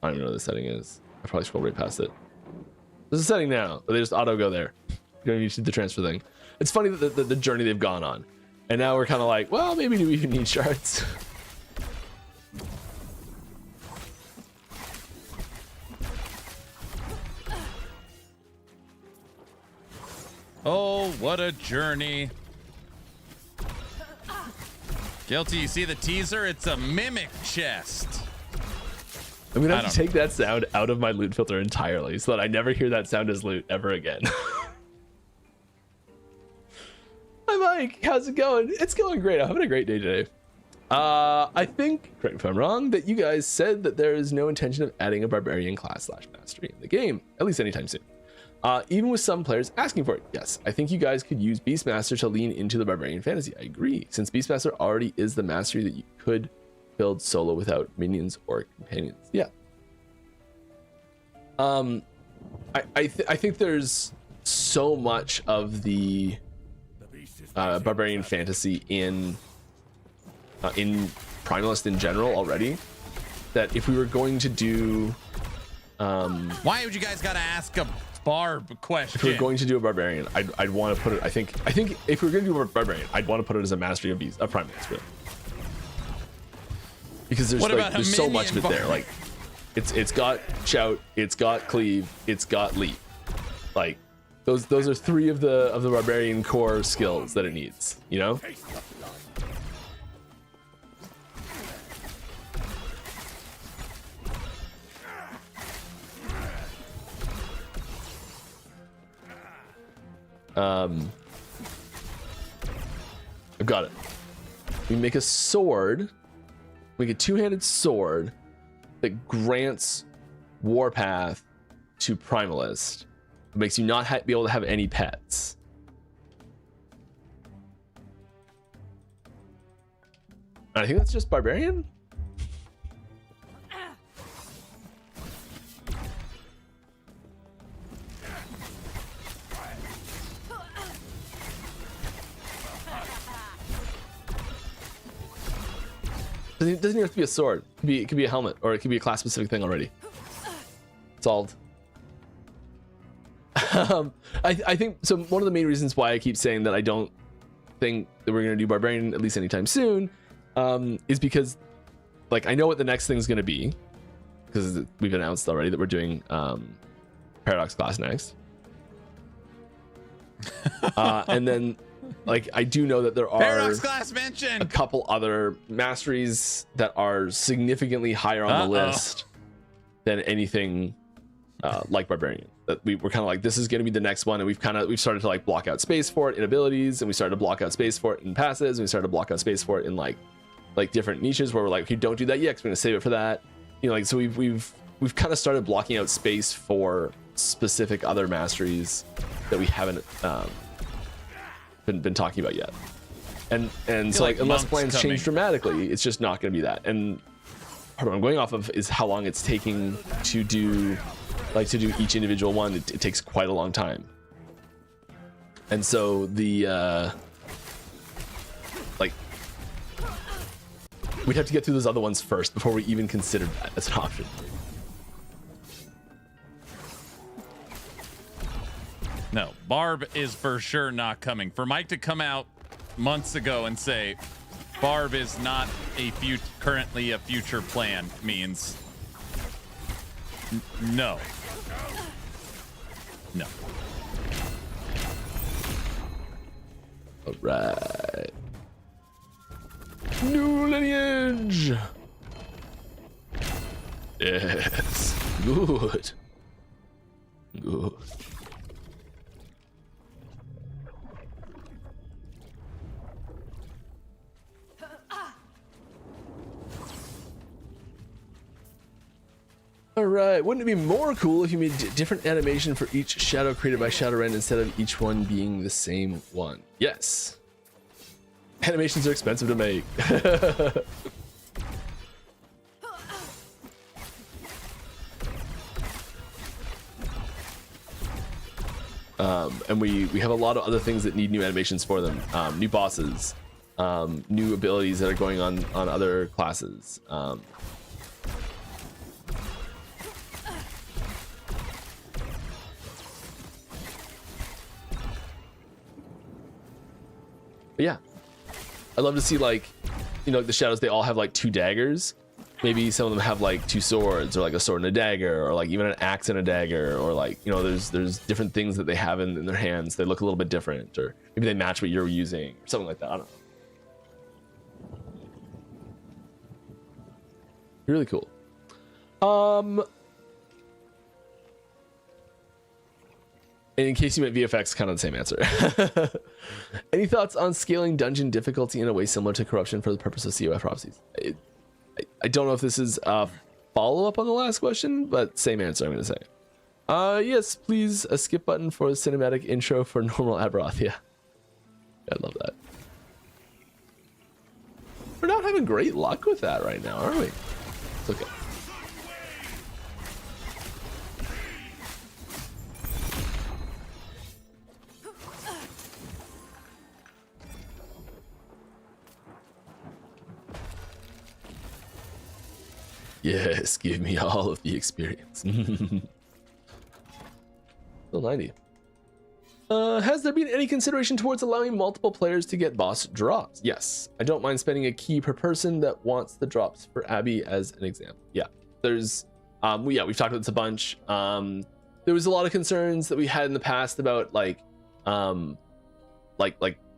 I don't even know what the setting is. I probably scrolled right past it. There's a setting now, but they just auto go there. You don't need to do the transfer thing. It's funny that the journey they've gone on. And now we're kind of like, well, maybe do we even need shards? Oh, what a journey. Guilty, you see the teaser? It's a mimic chest. I'm gonna have to take that sound out of my loot filter entirely so that I never hear that sound as loot ever again. Hi Mike, how's it going? It's going great. I'm having a great day today. I think, correct me if I'm wrong, that you guys said that there is no intention of adding a barbarian class / mastery in the game, at least anytime soon. Even with some players asking for it. Yes, I think you guys could use Beastmaster to lean into the barbarian fantasy. I agree, since Beastmaster already is the mastery that you could build solo without minions or companions. Yeah. I think there's so much of the barbarian fantasy in Primalist in general already that if we were going to do why would you guys gotta ask a barb question? If we're going to do a barbarian, I'd want to put it. I think if we're going to do a barbarian, I'd want to put it as a mastery of beast, a Primalist, really. Because there's so much of it there. Like, it's got shout, it's got cleave, it's got leap. Like, those are three of the barbarian core skills that it needs. You know. I've got it. We make a sword, make a two-handed sword that grants Warpath to Primalist. It makes you not be able to have any pets. And I think that's just barbarian. It doesn't even have to be a sword. It could be a helmet, or it could be a class specific thing already. Solved. I think so. One of the main reasons why I keep saying that I don't think that we're going to do barbarian at least anytime soon is because, like, I know what the next thing is going to be, because we've announced already that we're doing Paradox class next. And then, like, I do know that there are Paradox class mention a couple other masteries that are significantly higher on the list than anything like barbarian. That we're kind of like, this is going to be the next one, and we've started to like block out space for it in abilities, and we started to block out space for it in passives, and we started to block out space for it in like different niches where we're like, okay, don't do that yet, 'cause we're gonna save it for that. You know, like, so we've kind of started blocking out space for specific other masteries that we haven't been talking about yet. And so like unless plans change dramatically, it's just not going to be that. And part of what I'm going off of is how long it's taking to do each individual one. It takes quite a long time. And so the like, we'd have to get through those other ones first before we even considered that as an option. No, Barb is for sure not coming. For Mike to come out months ago and say Barb is not currently a future plan means no. No. All right. New lineage. Yes. Good. Good. All right, wouldn't it be more cool if you made different animation for each shadow created by Shadowrun instead of each one being the same one? Yes. Animations are expensive to make. And we have a lot of other things that need new animations for them. New bosses, new abilities that are going on other classes. But yeah, I'd love to see, like, you know, the shadows, they all have like 2 daggers. Maybe some of them have like 2 swords, or like a sword and a dagger, or like even an axe and a dagger, or like, you know, there's different things that they have in their hands. They look a little bit different, or maybe they match what you're using, or something like that. I don't know. Really cool. And in case you meant VFX, kind of the same answer. Any thoughts on scaling dungeon difficulty in a way similar to Corruption for the purpose of COF prophecies? I don't know if this is a follow-up on the last question, but same answer, I'm going to say. Yes, please, a skip button for the cinematic intro for normal Aberoth. Yeah, I love that. We're not having great luck with that right now, are we? It's okay. Yes, give me all of the experience. Still 90. Has there been any consideration towards allowing multiple players to get boss drops? Yes, I don't mind spending a key per person that wants the drops for Abby as an example. Yeah, there's, we've talked about this a bunch. There was a lot of concerns that we had in the past about like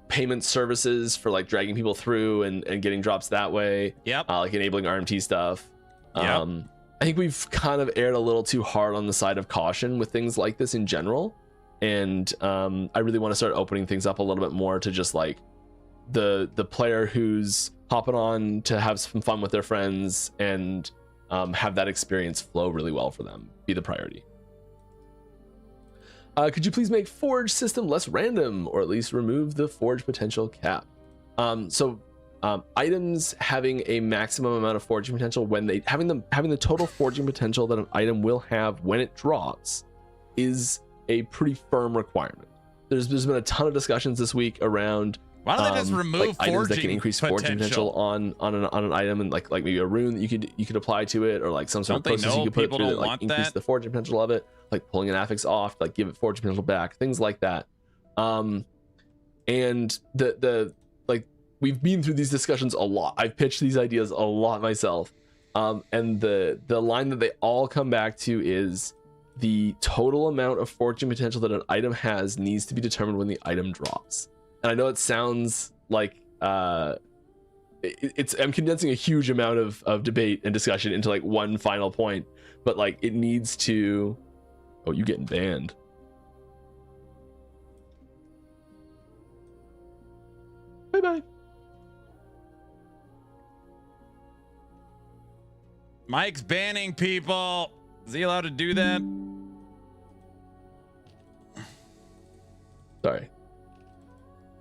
payment services for like dragging people through and getting drops that way. Yep. Like enabling RMT stuff. Yep. I think we've kind of erred a little too hard on the side of caution with things like this in general. And I really want to start opening things up a little bit more to just like the player who's hopping on to have some fun with their friends and have that experience flow really well for them be the priority. Could you please make Forge system less random, or at least remove the Forge potential cap? Items having a maximum amount of forging potential when they having the total forging potential that an item will have when it drops is a pretty firm requirement. There's been a ton of discussions this week around why don't they just remove like items forging that can increase forging potential on an item, and like maybe a rune that you could apply to it, or like some sort of process you could put it through that like increase the forging potential of it, like pulling an affix off, like give it forging potential back, things like that. And the like we've been through these discussions a lot. I've pitched these ideas a lot myself. And the line that they all come back to is the total amount of fortune potential that an item has needs to be determined when the item drops. And I know it sounds like I'm condensing a huge amount of debate and discussion into like one final point, but like it needs to. Oh, you getting banned? Bye bye. Mike's banning people. Is he allowed to do that? Sorry.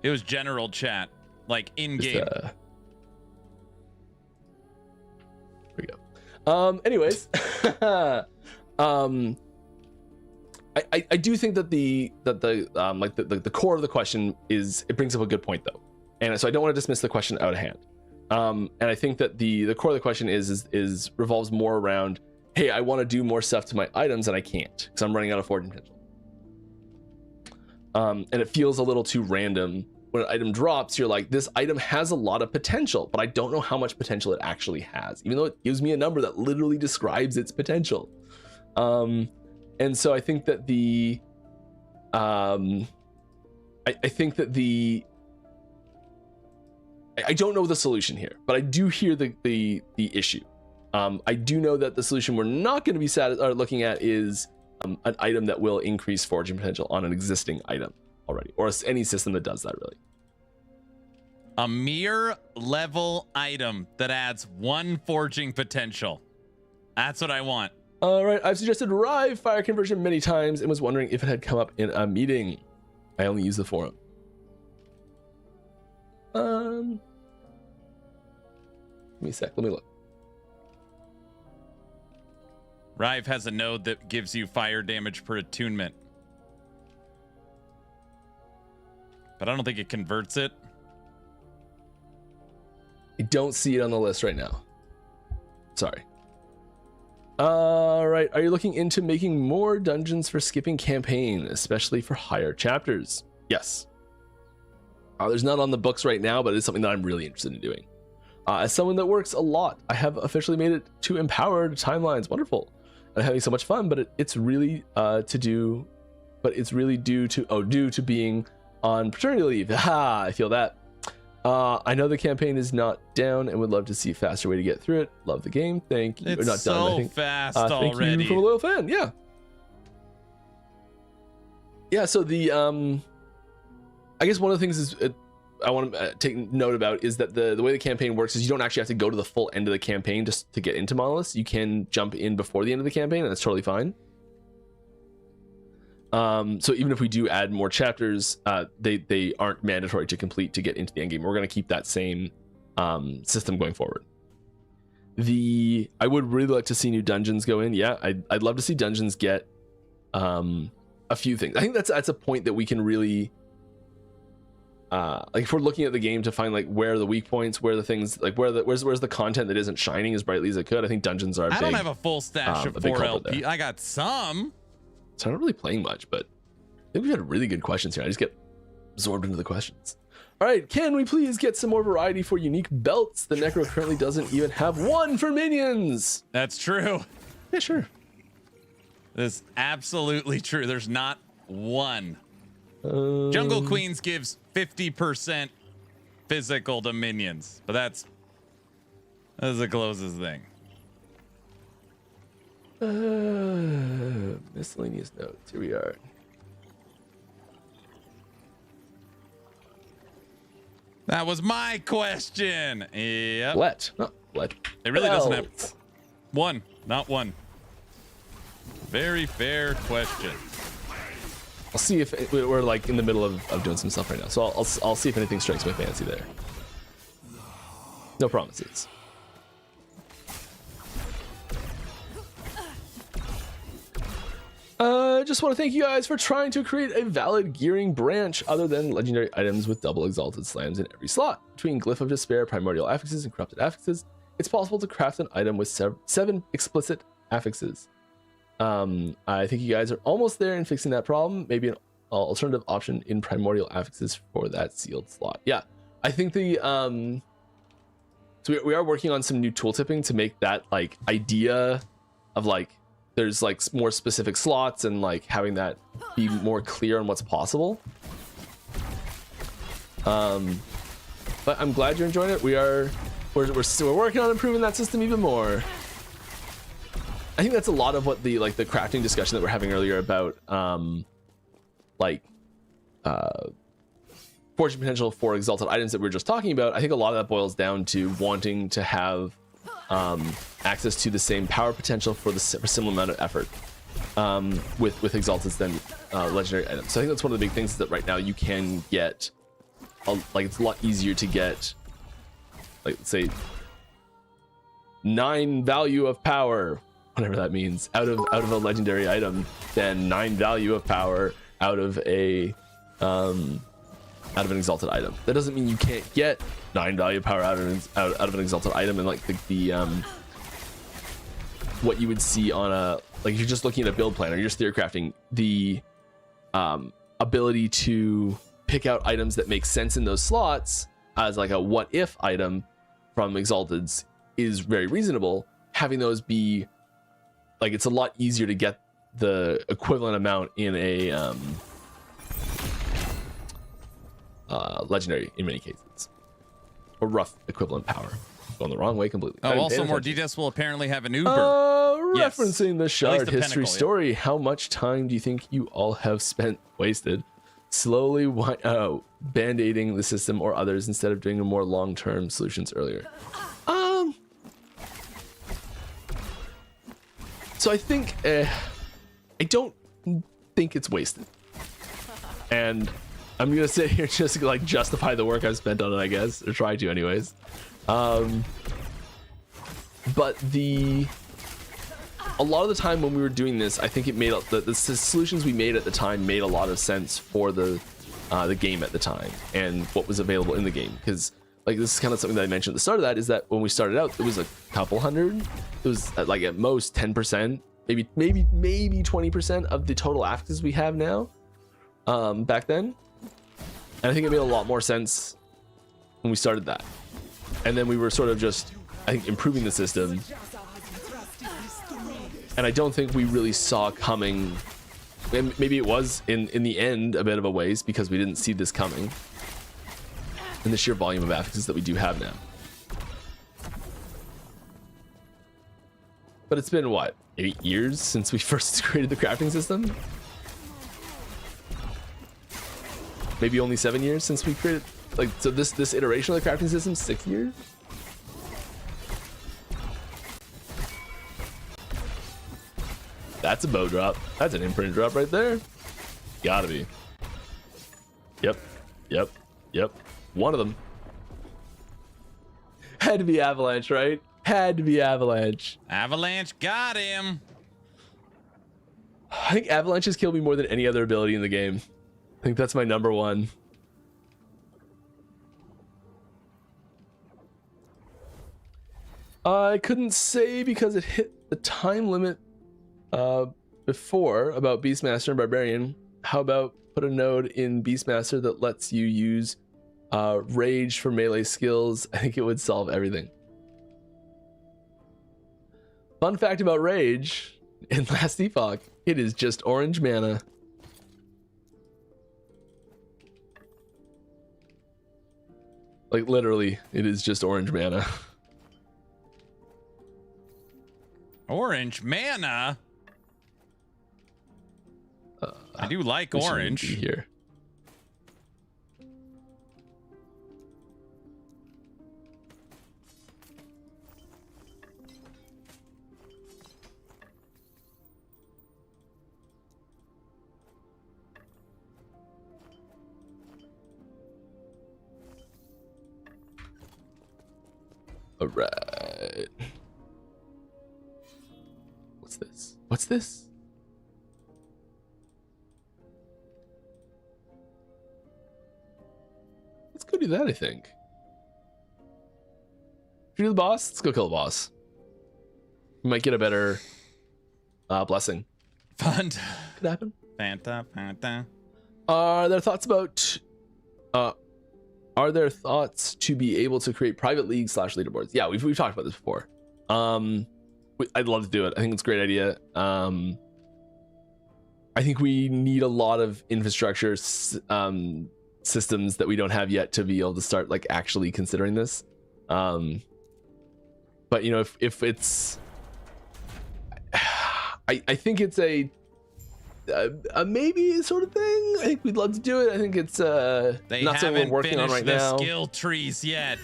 It was general chat, like in game. There we go. Anyways, I do think that the core of the question is, it brings up a good point though, and so I don't want to dismiss the question out of hand. And I think that the core of the question is revolves more around, hey, I want to do more stuff to my items and I can't because I'm running out of fortune potential. And it feels a little too random when an item drops. You're like, this item has a lot of potential, but I don't know how much potential it actually has, even though it gives me a number that literally describes its potential. And so I think that I don't know the solution here, but I do hear the issue. I do know that the solution we're not going to be looking at is an item that will increase forging potential on an existing item already, or any system that does that, really. A mere level item that adds 1 forging potential. That's what I want. All right, I've suggested Rive fire conversion many times and was wondering if it had come up in a meeting. I only use the forum. Give me a sec, let me look. Rive has a node that gives you fire damage per attunement. But I don't think it converts it. I don't see it on the list right now. Sorry. All right, are you looking into making more dungeons for skipping campaign, especially for higher chapters? Yes. There's none on the books right now, but it's something that I'm really interested in doing. As someone that works a lot, I have officially made it to empowered timelines. Wonderful. I'm having so much fun, but it's really due to being on paternity leave. Ha! I feel that. I know the campaign is not down and would love to see a faster way to get through it. Love the game. Thank you. It's not so done, I think. fast Thank already. you from a loyal fan. Yeah. Yeah. So the I guess one of the things is I want to take note about is that the way the campaign works is you don't actually have to go to the full end of the campaign just to get into Monoliths. You can jump in before the end of the campaign, and that's totally fine. So even if we do add more chapters, they aren't mandatory to complete to get into the end game. We're going to keep that same system going forward. I would really like to see new dungeons go in. Yeah, I'd love to see dungeons get a few things. I think that's a point that we can really like if we're looking at the game to find like where are the weak points, where the things like where's the content that isn't shining as brightly as it could. I think dungeons are. I don't have a full stash of 4 LP. There. I got some. So I'm not really playing much, but I think we've had really good questions here. I just get absorbed into the questions. All right, can we please get some more variety for unique belts? The Necro currently doesn't even have one for minions. That's true. Yeah, sure. That's absolutely true. There's not one. Jungle Queens gives 50% physical to minions, but that's the closest thing. Miscellaneous notes. Here we are. That was my question. Yep. Let. It really doesn't have one. Not one. Very fair question. I'll see if we're like in the middle of doing some stuff right now. So I'll see if anything strikes my fancy there. No promises. Just want to thank you guys for trying to create a valid gearing branch other than legendary items with double exalted slams in every slot. Between Glyph of Despair, Primordial Affixes, and Corrupted Affixes, it's possible to craft an item with 7 explicit affixes. I think you guys are almost there in fixing that problem. Maybe an alternative option in Primordial Affixes for that sealed slot. Yeah, I think so we are working on some new tool tipping to make that like idea of like there's like more specific slots and like having that be more clear on what's possible. But I'm glad you're enjoying it. We're working on improving that system even more. I think that's a lot of what the crafting discussion that we're having earlier about fortune potential for exalted items that we were just talking about. I think a lot of that boils down to wanting to have access to the same power potential for similar amount of effort with exalteds than legendary items. So I think that's one of the big things is that right now you can get it's a lot easier to get let's say 9 value of power, whatever that means, out of a legendary item than 9 value of power out of an exalted item. That doesn't mean you can't get 9 value power out of an exalted item, and like the what you would see on a if you're just looking at a build plan or you're just theory crafting, the ability to pick out items that make sense in those slots as like a what if item from exalteds is very reasonable. Having those be it's a lot easier to get the equivalent amount in a legendary in many cases, or rough equivalent power. Going the wrong way completely. Oh, also more details will apparently have an Uber. Referencing the shard history Pinnacle, story, how much time do you think you all have spent wasted slowly band-aiding the system or others instead of doing a more long-term So I think I don't think it's wasted, and I'm gonna sit here just to like justify the work I've spent on it, I guess, or try to, anyways. But a lot of the time when we were doing this, I think it made the solutions we made at the time made a lot of sense for the game at the time and what was available in the game. Because like this is kind of something that I mentioned at the start of that, is that when we started out, it was a couple hundred. It was like at most 10%, maybe 20% of the total actives we have now. Back then, and I think it made a lot more sense when we started that. And then we were sort of just, I think, improving the system. And I don't think we really saw coming, and maybe it was in the end a bit of a waste because we didn't see this coming, and the sheer volume of affixes that we do have now. But it's been what, 8 years since we first created the crafting system? Maybe only 7 years since we created, like, so this iteration of the crafting system, 6 years? That's a bow drop. That's an imprint drop right there. Gotta be. Yep. One of them. Had to be Avalanche, right? Had to be Avalanche. Avalanche got him. I think Avalanche has killed me more than any other ability in the game. I think that's my number one. I couldn't say because it hit the time limit before about Beastmaster and Barbarian. How about put a node in Beastmaster that lets you use Rage for melee skills? I think it would solve everything. Fun fact about Rage, in Last Epoch, it is just orange mana. Like literally, it is just orange mana. Orange mana? I do like we shouldn't orange. be here. All right. What's this? What's this? Let's go do that, I think. Should we do the boss? Let's go kill the boss. We might get a better blessing. Fun. Could happen. Fanta. Are there thoughts to be able to create private leagues / leaderboards? Yeah, we've talked about this before. I'd love to do it. I think it's a great idea. I think we need a lot of infrastructure systems that we don't have yet to be able to start like actually considering this. But you know, if it's, I think it's a maybe sort of thing. I think we'd love to do it. I think it's They not something we're working on right the now. Skill trees yet.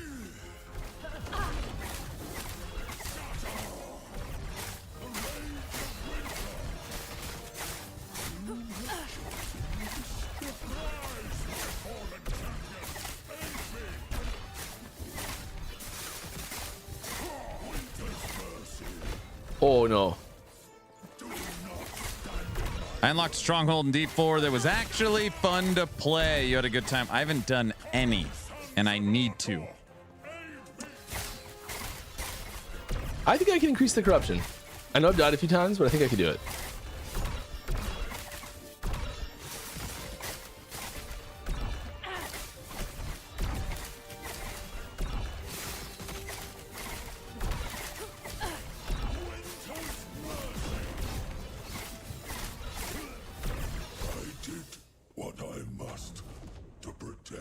Oh no. I unlocked Stronghold in D4 that was actually fun to play. You had a good time. I haven't done any, and I need to. I think I can increase the corruption. I know I've died a few times, but I think I can do it.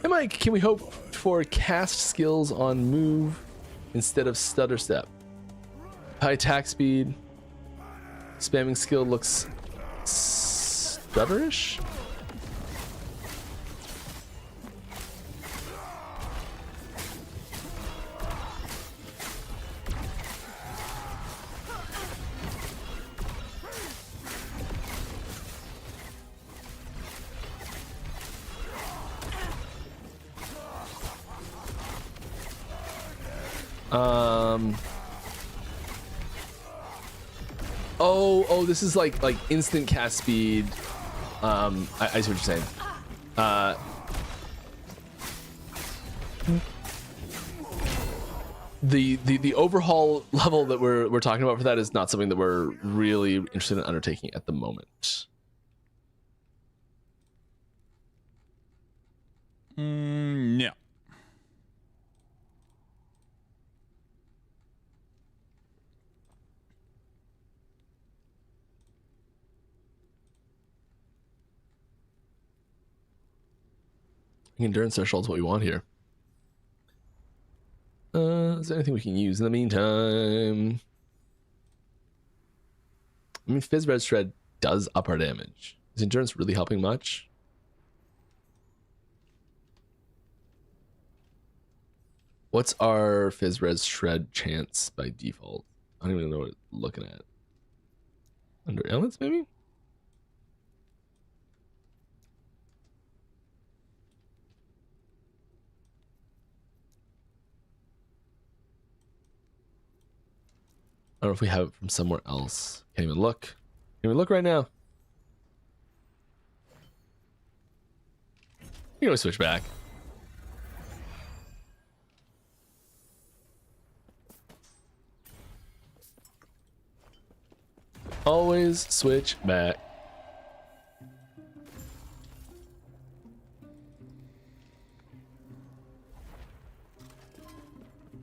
Hey Mike, can we hope for cast skills on move instead of stutter step? High attack speed. Spamming skill looks stutterish. Oh, this is like instant cast speed. I see what you're saying. The overhaul level that we're talking about for that is not something that we're really interested in undertaking at the moment. No. Endurance threshold is what we want here. Is there anything we can use in the meantime? I mean, Fizz Red Shred does up our damage. Is endurance really helping much? What's our Fizz Red Shred chance by default? I don't even know what we're looking at. Under elements, maybe? I don't know if we have it from somewhere else. Can't even look. Can't even look right now. You can always switch back. Always switch back.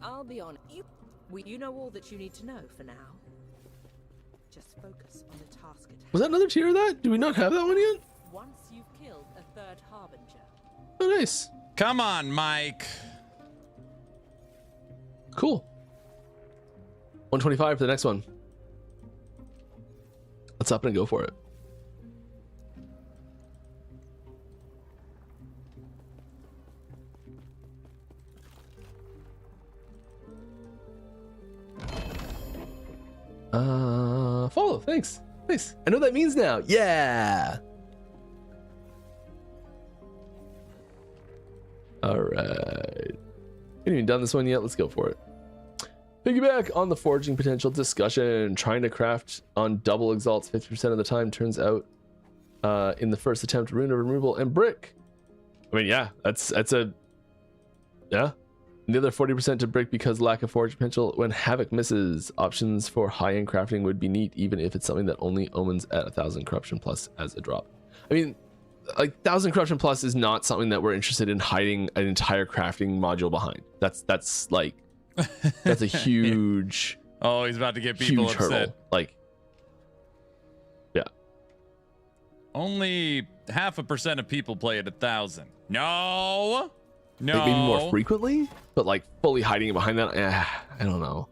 I'll be honest. You know all that you need to know for now. Just focus on the task at hand. Was that another tier of that? Do we not have that one yet? Once you've killed a third harbinger. Oh, nice. Come on, Mike. Cool. 125 for the next one. Let's up and go for it. Follow, thanks. Nice. I know what that means now. Yeah. All right. Ain't even done this one yet. Let's go for it. Piggyback on the forging potential discussion. Trying to craft on double exalts 50% of the time turns out in the first attempt rune of removal and brick. I mean, yeah, that's a yeah. And the other 40% to brick because lack of forge potential when Havoc misses. Options for high-end crafting would be neat, even if it's something that only omens at 1,000 corruption plus as a drop. I mean, like 1,000 corruption plus is not something that we're interested in hiding an entire crafting module behind. That's like that's a huge Oh, he's about to get people huge upset. hurdle. Like, yeah. Only 0.5% of people play at 1,000. No. No. Like maybe more frequently, but like fully hiding it behind that, I don't know.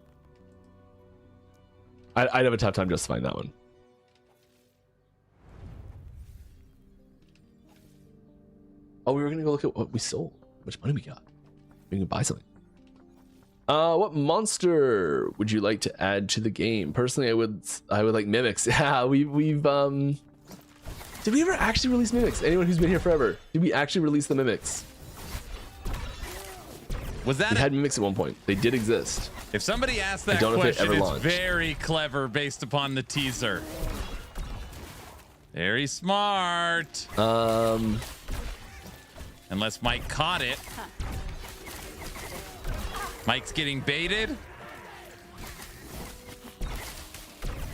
I'd have a tough time justifying that one. Oh, we were gonna go look at what we sold, how much money we got. We can buy something. What monster would you like to add to the game? Personally, I would like mimics. Yeah, we've did we ever actually release mimics? Anyone who's been here forever, did we actually release the mimics? Was that we had mimics at one point. They did exist. If somebody asked that I don't know if it question, ever it's launched. very clever based upon the teaser. Very smart. Unless Mike caught it. Mike's getting baited.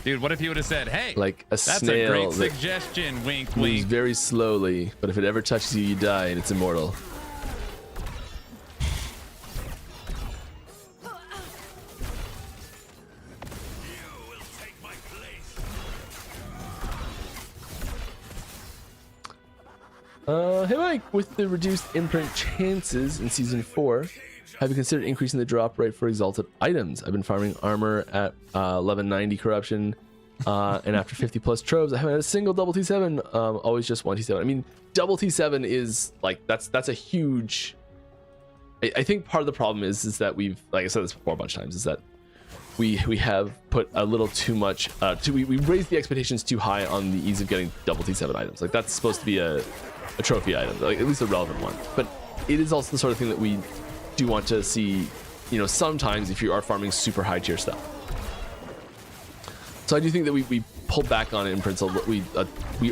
Dude, what if he would have said, hey, like a that's snail a great that suggestion, wink, moves wink. very slowly, but if it ever touches you, you die, and it's immortal. Hey Mike, with the reduced imprint chances in season 4, have you considered increasing the drop rate for exalted items? I've been farming armor at 1190 corruption, and after 50 plus troves, I haven't had a single double T7. Always just one T7. I mean, double T7 is like that's a huge. I think part of the problem is that we've, like I said this before a bunch of times, is that we have put a little too much. We raised the expectations too high on the ease of getting double T7 items. Like that's supposed to be a trophy item, like at least a relevant one. But it is also the sort of thing that we do want to see you know, sometimes if you are farming super high tier stuff. So I do think that we pulled back on imprints. We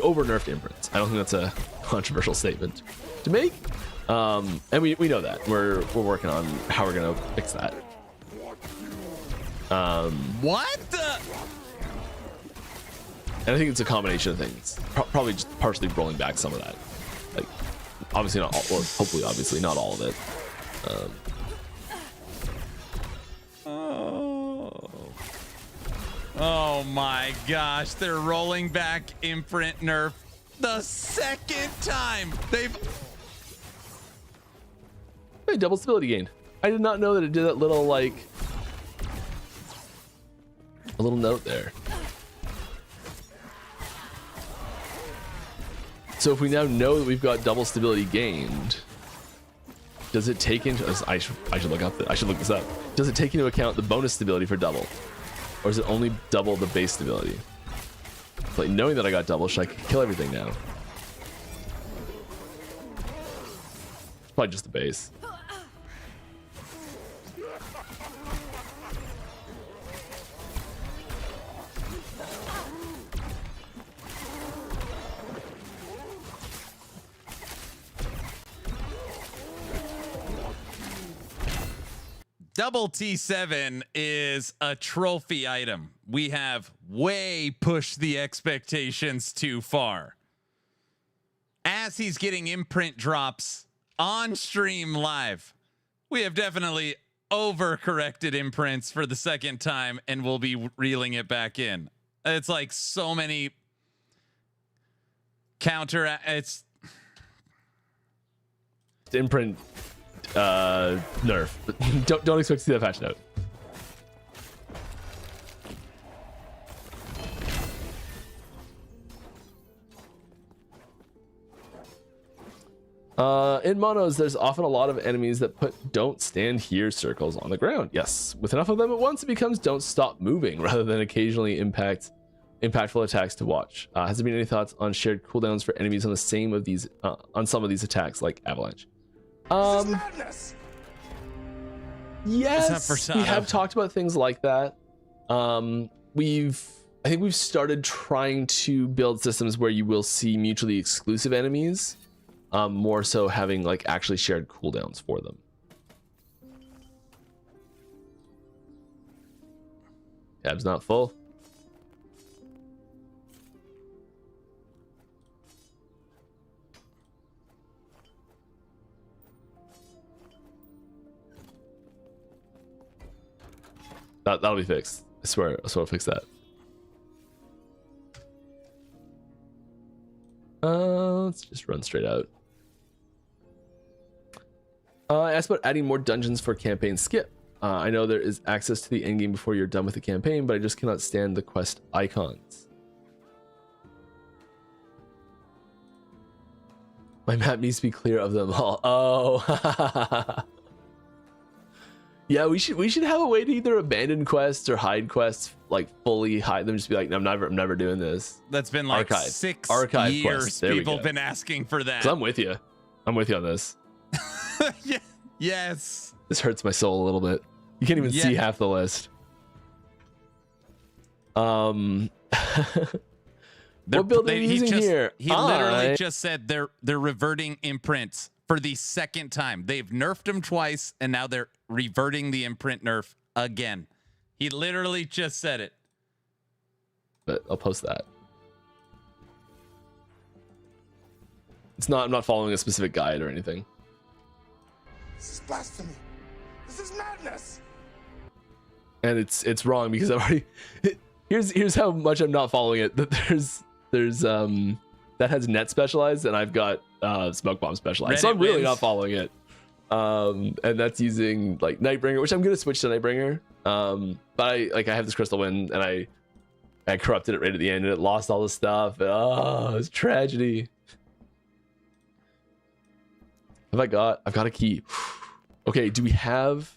over nerfed imprints. I don't think that's a controversial statement to make. And we know that we're working on how we're gonna fix that. What the? And I think it's a combination of things. Probably just partially rolling back some of that. Like, obviously not all, or hopefully obviously not all of it. Oh my gosh, they're rolling back imprint nerf the second time. They've Hey, double stability gain. I did not know that it did that little, like, a little note there. So if we now know that we've got double stability gained, does it take into, I should look this up. Does it take into account the bonus stability for double? Or is it only double the base stability? It's like, knowing that I got double, should I kill everything now? Probably just the base. Double T7 is a trophy item. We have way pushed the expectations too far. As he's getting imprint drops on stream live, we have definitely overcorrected imprints for the second time and we'll be reeling it back in. It's like so many it's imprint nerf. Don't expect to see that patch note. In monos, there's often a lot of enemies that put "don't stand here" circles on the ground. Yes, with enough of them at once, it becomes "don't stop moving" rather than occasionally impactful attacks to watch. Has there been any thoughts on shared cooldowns for enemies on some of these attacks, like Avalanche? Yes, we have talked about things like that. I think we've started trying to build systems where you will see mutually exclusive enemies, more so having like actually shared cooldowns for them. Tab's not full. That'll be fixed. I swear I'll fix that. Let's just run straight out. I asked about adding more dungeons for campaign skip. I know there is access to the endgame before you're done with the campaign, but I just cannot stand the quest icons. My map needs to be clear of them all. Oh. Yeah, we should have a way to either abandon quests or hide quests, like fully hide them. Just be like, I'm never doing this. That's been like Archive. 6 Archive years. quests. There People we have go. been asking for that. 'Cause I'm with you on this. Yeah. Yes. This hurts my soul a little bit. You can't even see half the list. What build are you using here? He literally just said they're reverting imprints for the second time. They've nerfed them twice, and now they're reverting the imprint nerf again. He literally just said it. But I'll post that. I'm not following a specific guide or anything. This is blasphemy. This is madness. And it's wrong because I've already here's how much I'm not following it. That there's that has net specialized and I've got smoke bomb specialized. Reddit so I'm really wins. not following it. And that's using like Nightbringer, which I'm gonna switch to Nightbringer. But I have this crystal win and I corrupted it right at the end and it lost all the stuff. Oh, it's tragedy. I've got a key. Okay, do we have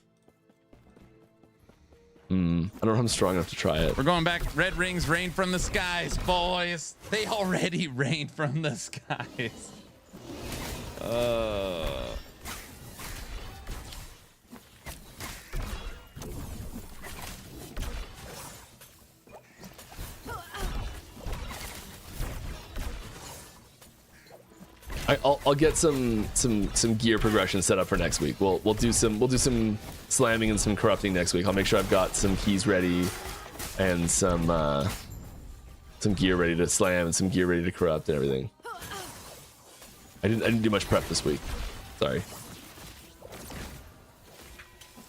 I don't know if I'm strong enough to try it. We're going back. Red rings rain from the skies, boys. They already rain from the skies. I'll get some gear progression set up for next week. We'll do some slamming and some corrupting next week. I'll make sure I've got some keys ready and some gear ready to slam and some gear ready to corrupt and everything. I didn't do much prep this week. Sorry.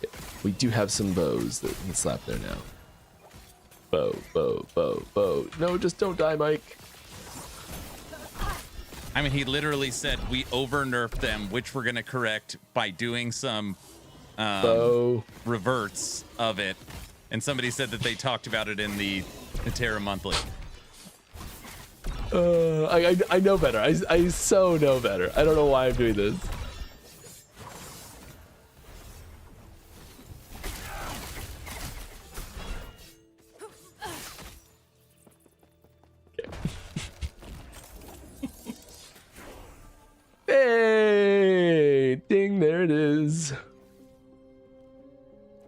Yeah, we do have some bows that we can slap there now. Bow. No, just don't die, Mike. I mean, he literally said we over nerfed them, which we're gonna correct by doing some reverts of it. And somebody said that they talked about it in the Terra Monthly. I know better. I so know better. I don't know why I'm doing this. Hey, ding, there it is.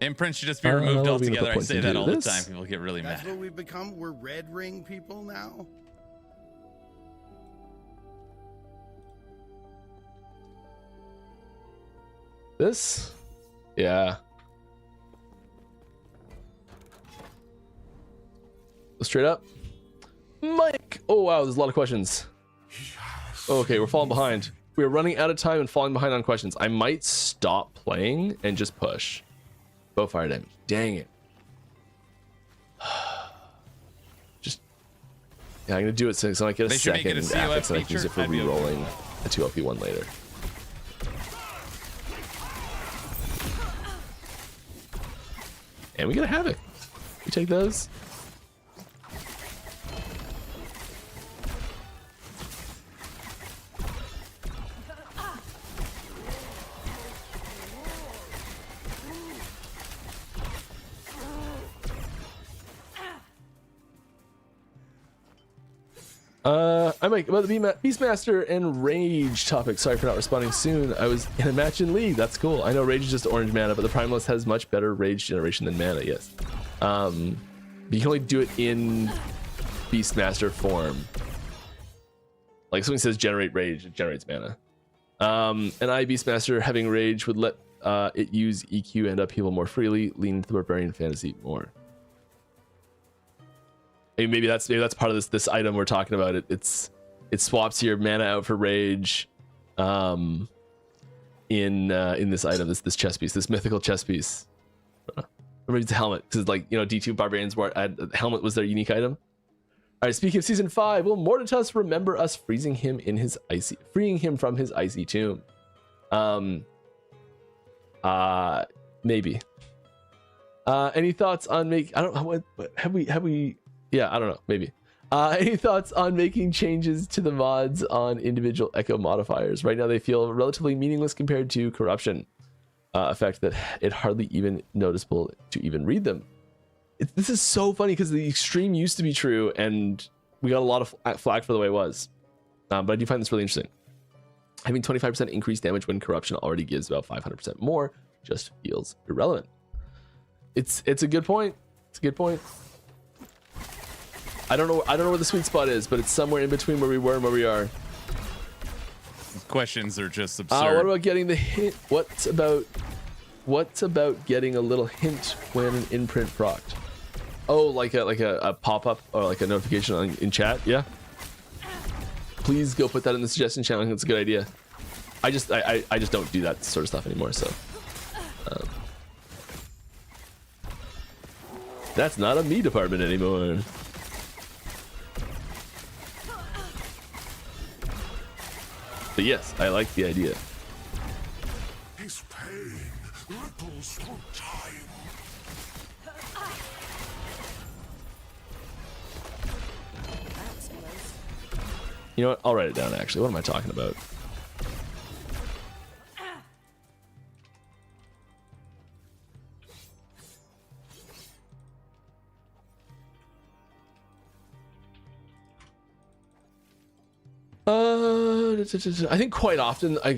Imprint should just be removed altogether. I points say into that all the this. time. People get really That's mad. what we've become. We're red ring people now. This? Yeah. Straight up. Mike! Oh wow, there's a lot of questions. Okay, we're falling behind. We're running out of time and falling behind on questions. I might stop playing and just push. Bow fire damage. Dang it. Just... Yeah, I'm gonna do it so I get a They should make second it a COF affix and I can use feature. it for I'd be okay with re-rolling a 2LP one later. And we get a Havoc. We take those. I might about the Beastmaster and Rage topic. Sorry for not responding soon. I was in a match in League. That's cool. I know Rage is just orange mana, but the Primalist has much better Rage generation than mana. Yes. But you can only do it in Beastmaster form. Like something says generate Rage, it generates mana. And Beastmaster having Rage would let it use EQ and upheaval more freely, lean into the Barbarian Fantasy more. Maybe that's part of this item we're talking about. It swaps your mana out for Rage, in this item, this chess piece, this mythical chess piece. Or maybe it's a helmet, because like D2 Barbarians helmet was their unique item. All right, speaking of season 5, will Mortitus remember us freeing him from his icy tomb? Maybe. Any thoughts on I don't know what have we. Yeah, I don't know. Maybe. Any thoughts on making changes to the mods on individual echo modifiers? Right now, they feel relatively meaningless compared to corruption effect that it hardly even noticeable to even read them. This is so funny because the extreme used to be true, and we got a lot of flack for the way it was. But I do find this really interesting. Having 25% increased damage when corruption already gives about 500% more just feels irrelevant. It's a good point. It's a good point. I don't know where the sweet spot is, but it's somewhere in between where we were and where we are. Questions are just absurd. What about getting the hint? What's about getting a little hint when an imprint procced? Oh, like a pop-up or like a notification in chat? Yeah. Please go put that in the suggestion channel. I think it's a good idea. I just don't do that sort of stuff anymore, so that's not a me department anymore. But yes, I like the idea. His pain ripples through time. You know what? I'll write it down, actually. What am I talking about? I think quite often, I'm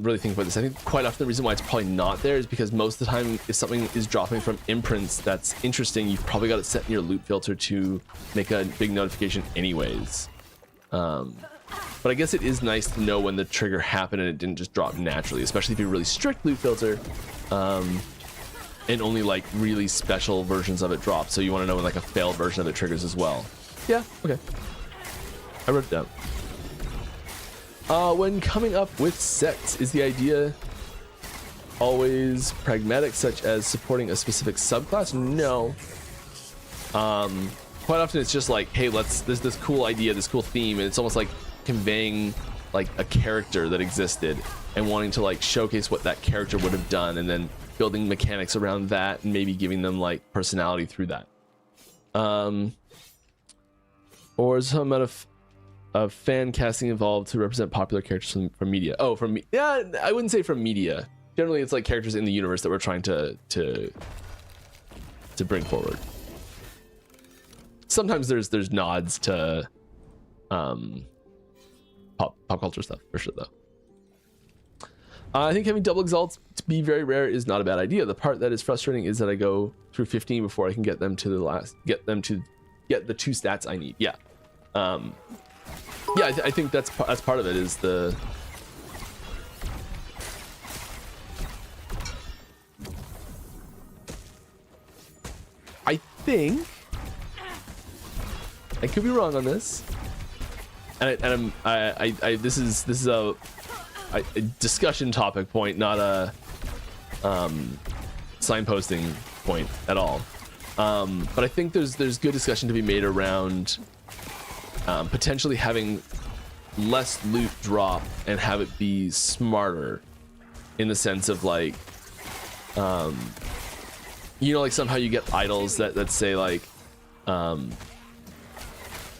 really thinking about this. I think quite often the reason why it's probably not there is because most of the time, if something is dropping from imprints that's interesting, you've probably got it set in your loot filter to make a big notification anyways. But I guess it is nice to know when the trigger happened and it didn't just drop naturally, especially if you really strict loot filter, and only like really special versions of it drop. So you want to know when like a failed version of it triggers as well. Yeah, okay. I wrote it down. When coming up with sets, is the idea always pragmatic, such as supporting a specific subclass? No. Quite often it's just like, hey, there's this cool idea, this cool theme, and it's almost like conveying like a character that existed and wanting to like showcase what that character would have done, and then building mechanics around that and maybe giving them like personality through that. Or some amount of fan casting involved to represent popular characters from media. Oh, yeah, I wouldn't say from media. Generally, it's like characters in the universe that we're trying to bring forward. Sometimes there's nods to pop culture stuff for sure, though. I think having double exalts to be very rare is not a bad idea. The part that is frustrating is that I go through 15 before I can get them to get the 2 stats I need. Yeah. Yeah, I think that's part of it, is the I think I could be wrong on this, and this is a discussion topic point, not a signposting point at all. But I think there's good discussion to be made around potentially having less loot drop and have it be smarter, in the sense of like, you know, like somehow you get idols that say like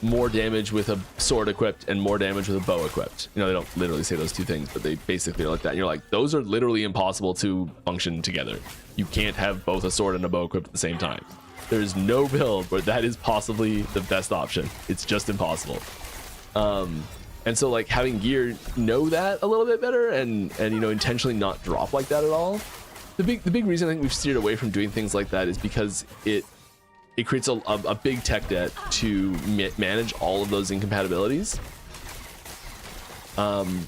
more damage with a sword equipped and more damage with a bow equipped. You know, they don't literally say those two things, but they basically are like that. And you're like, those are literally impossible to function together. You can't have both a sword and a bow equipped at the same time. There's no build where that is possibly the best option. It's just impossible. And so like having gear know that a little bit better and you know, intentionally not drop like that at all. The big reason I think we've steered away from doing things like that is because it creates a big tech debt to manage all of those incompatibilities. And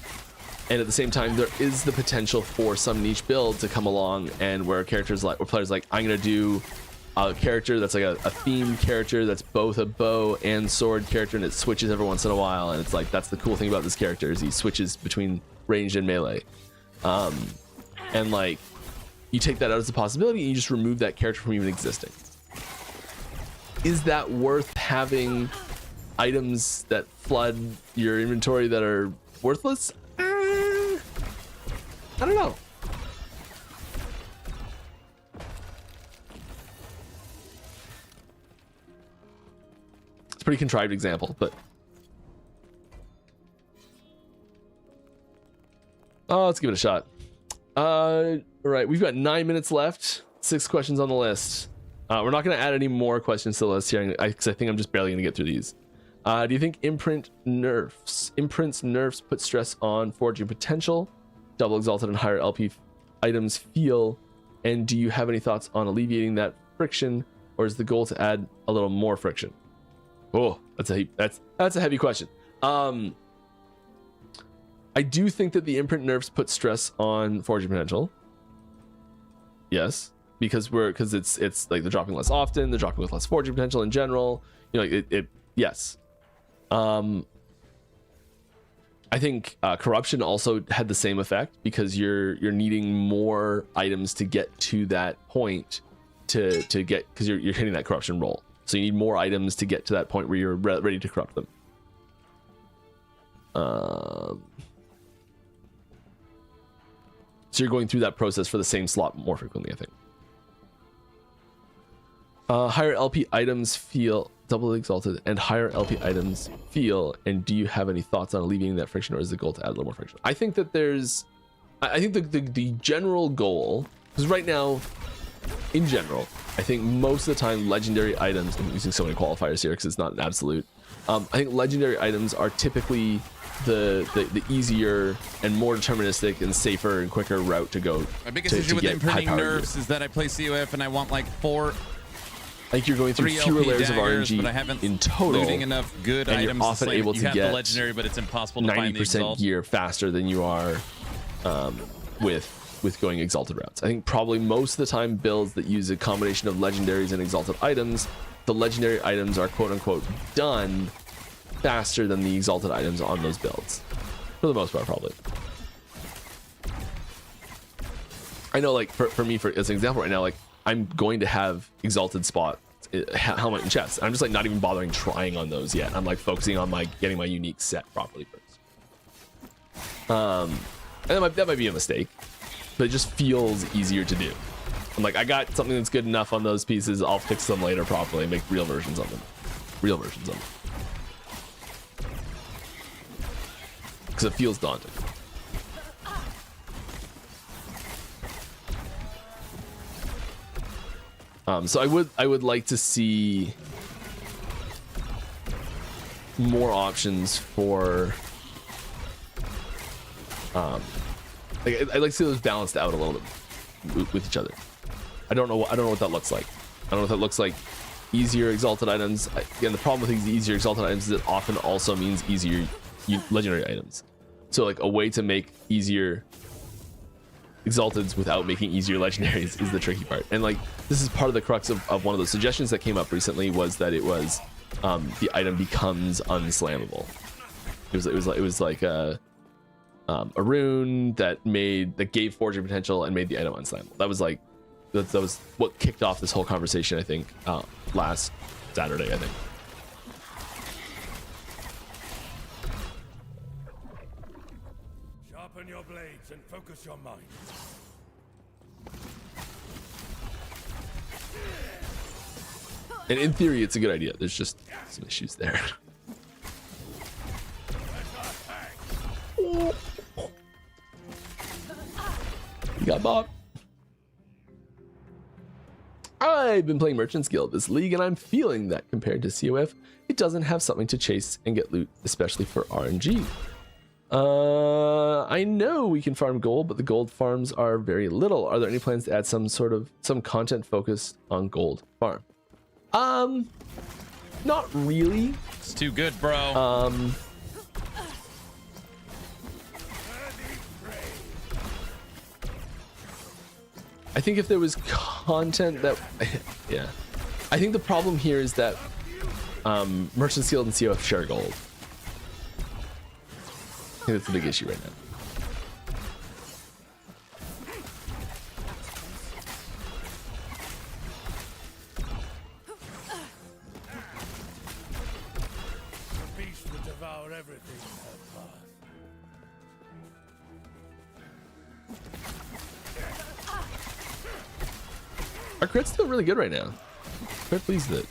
at the same time, there is the potential for some niche build to come along, and where players like, I'm gonna do a character that's like a themed character that's both a bow and sword character, and it switches every once in a while, and it's like, that's the cool thing about this character, is he switches between ranged and melee. And like, you take that out as a possibility and you just remove that character from even existing. Is that worth having items that flood your inventory that are worthless? I don't know. It's a pretty contrived example, but let's give it a shot. All right, we've got 9 minutes left, 6 questions on the list. We're not going to add any more questions to the list here, because I think I'm just barely going to get through these. Do you think imprints nerfs put stress on forging potential, double exalted and higher LP items feel, and do you have any thoughts on alleviating that friction, or is the goal to add a little more friction? Oh, that's a heavy question. I do think that the imprint nerfs put stress on forging potential. Yes, because it's like they're dropping less often, they're dropping with less forging potential in general. You know, yes. I think corruption also had the same effect, because you're needing more items to get to that point to get, because you're hitting that corruption roll. So you need more items to get to that point where you're ready to corrupt them. So you're going through that process for the same slot more frequently, I think. Higher LP items feel double exalted, and higher LP items feel, and do you have any thoughts on alleviating that friction, or is the goal to add a little more friction? I think that I think the general goal, because right now, in general, I think most of the time legendary items, I'm using so many qualifiers here because it's not an absolute. I think legendary items are typically the easier and more deterministic and safer and quicker route to go. My biggest issue with imprinting nerfs is that I play COF and I want like 4 think you're going through 3 fewer LP layers of daggers, RNG but I haven't in total, looting enough good and you're items. often to able you to have get the legendary, but it's impossible to find the 90% exalt. gear faster than you are with going exalted routes. I think probably most of the time builds that use a combination of legendaries and exalted items, the legendary items are quote unquote done faster than the exalted items on those builds, for the most part probably. I know, like for me, as an example right now, like I'm going to have exalted spot helmet and chest. I'm just like not even bothering trying on those yet. I'm like focusing on getting my unique set properly first. And that might be a mistake, but it just feels easier to do. I'm like, I got something that's good enough on those pieces. I'll fix them later properly and make real versions of them. Because it feels daunting. So I would like to see more options for like I'd like to see those balanced out a little bit with each other. I don't know what that looks like. I don't know if that looks like easier exalted items. Again, the problem with these easier exalted items is it often also means easier legendary items. So like a way to make easier exalteds without making easier legendaries is the tricky part. And like this is part of the crux of one of those suggestions that came up recently, was that it was the item becomes unslammable. It was like a rune that gave forging potential and made the item unslammable. That was what kicked off this whole conversation, I think, last Saturday, I think. Sharpen your blades and focus your mind. And in theory, it's a good idea. There's just some issues there. You got Bob. I've been playing Merchant's Guild this league, and I'm feeling that compared to COF, it doesn't have something to chase and get loot, especially for RNG. I know we can farm gold, but the gold farms are very little. Are there any plans to add some content focused on gold farm? Not really. It's too good, bro. I think if there was content that, yeah. I think the problem here is that Merchant's Guild and COF share gold. I think that's the big issue right now. The beast will devour everything in her path. Our crit's still really good right now. Quite pleased with it.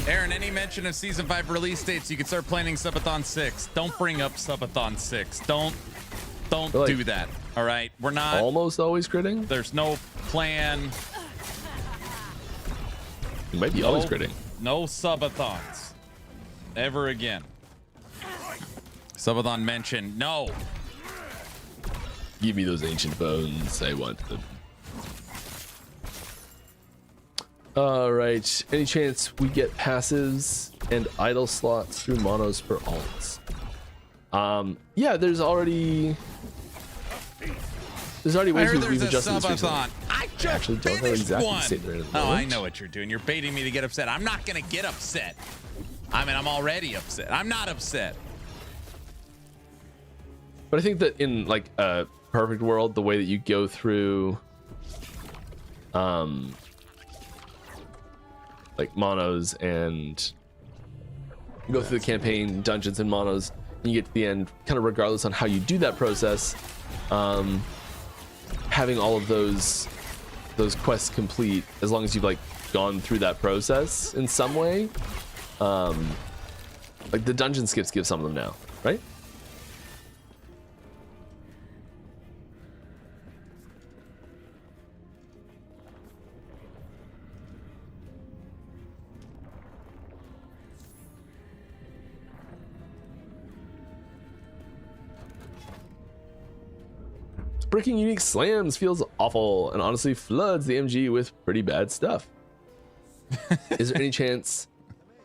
Aaron, any mention of season 5 release dates? You can start planning Subathon 6. Don't bring up Subathon 6. Don't do that. All right, we're not almost always critting. There's no plan. You might be always critting. No Subathons ever again. Subathon mentioned. No. Give me those ancient bones. I want them. All right. Any chance we get passives and idle slots through monos for alts? Yeah, there's already ways we've adjusted this recently. I just actually don't know exactly one. the state they're in at the Oh, moment. I know what you're doing. You're baiting me to get upset. I'm not gonna get upset. I mean, I'm already upset. I'm not upset. But I think that in like a perfect world, the way that you go through like monos and you go through the campaign dungeons and monos, and you get to the end, kind of regardless on how you do that process, having all of those quests complete, as long as you've like gone through that process in some way, like the dungeon skips give some of them now, right? bricking unique slams feels awful and honestly floods the MG with pretty bad stuff. Is there any chance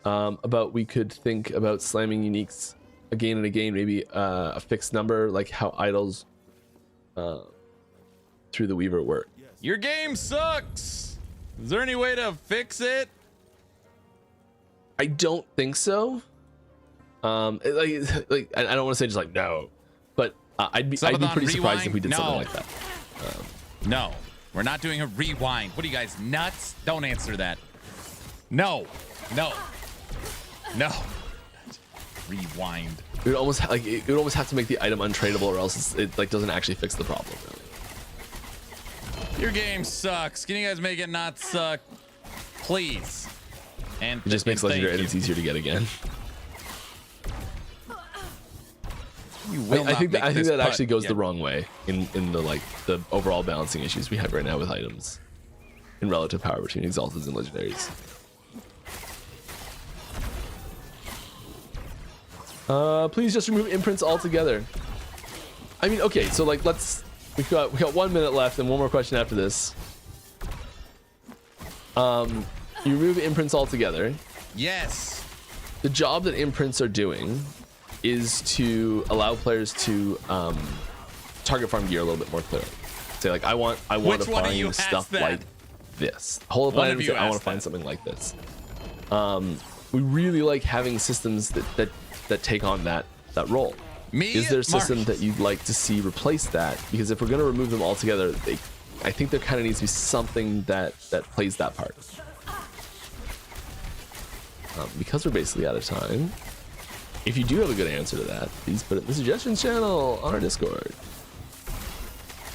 about we could think about slamming uniques again and again, maybe a fixed number, like how idols through the Weaver work? Your game sucks. Is there any way to fix it? I don't think so. Like I don't want to say just like no, but I'd be pretty surprised if we did something like that. No, we're not doing a rewind. What are you guys, nuts? Don't answer that. No. Rewind. It would almost it would almost have to make the item untradeable, or else it like doesn't actually fix the problem. Really. Your game sucks. Can you guys make it not suck, please? And it just makes legendary items easier to get again. I think that actually goes the wrong way in the like the overall balancing issues we have right now with items in relative power between exalteds and legendaries. Please just remove imprints altogether. I mean, okay, so like we got 1 minute left and one more question after this. You remove imprints altogether. Yes. The job that imprints are doing is to allow players to target farm gear a little bit more clearly. Say like, I want to find stuff like this. Hold up items that I want to find something like this. We really like having systems that take on that role. Is there a system that you'd like to see replace that? Because if we're going to remove them altogether, I think there kind of needs to be something that plays that part. Because we're basically out of time, if you do have a good answer to that, please put it in the suggestions channel on our Discord.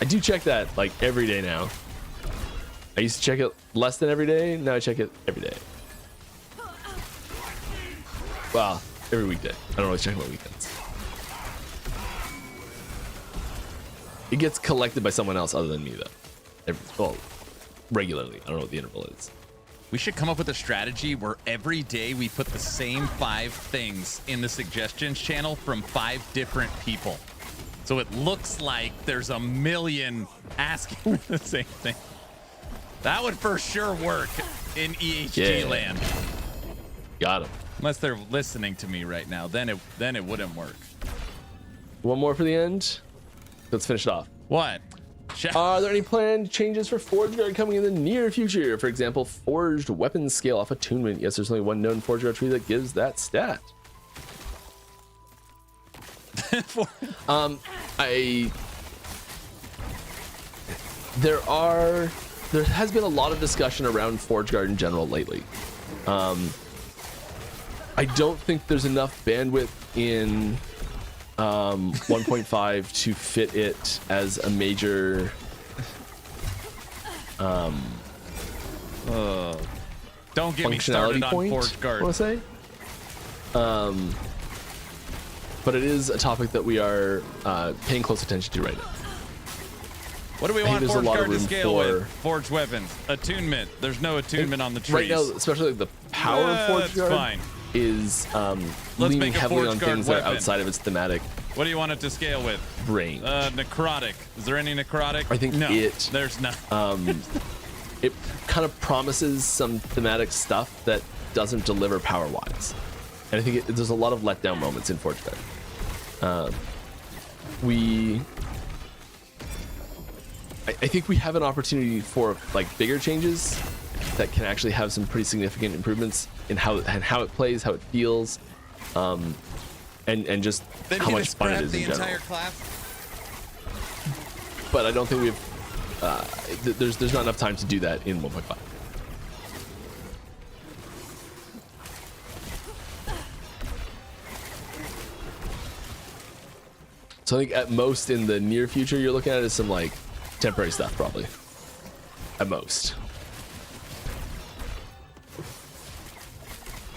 I do check that like every day now. I used to check it less than every day. Now I check it every day. Well, every weekday. I don't always check it on weekends. It gets collected by someone else other than me, though. Regularly. I don't know what the interval is. We should come up with a strategy where every day we put the same 5 things in the suggestions channel from 5 different people. So it looks like there's a million asking the same thing. That would for sure work in EHG land. Got him. Unless they're listening to me right now, then it wouldn't work. One more for the end. Let's finish it off. What? Are there any planned changes for Forge Guard coming in the near future? For example, forged weapons scale off attunement. Yes, there's only one known Forge Guard tree that gives that stat. There has been a lot of discussion around Forge Guard in general lately. I don't think there's enough bandwidth in 1.5 to fit it as a major don't get me started on Forge Guard. I want to say, but it is a topic that we are paying close attention to right now. What do we want Forge Guard to scale with? Forged weapons, attunement. There's no attunement on the trees. Right now, especially like the power of Forge Guard is leaning heavily on things that are outside of its thematic. What do you want it to scale with? Range. Necrotic. Is there any necrotic? I think no. There's not. It kind of promises some thematic stuff that doesn't deliver power-wise, and I think there's a lot of letdown moments in Forge Guard. I think we have an opportunity for like bigger changes that can actually have some pretty significant improvements in how it plays, how it feels, and just how much fun it is in general. But I don't think we've there's not enough time to do that in 1.5. So I think at most in the near future you're looking at is some like temporary stuff, probably. At most.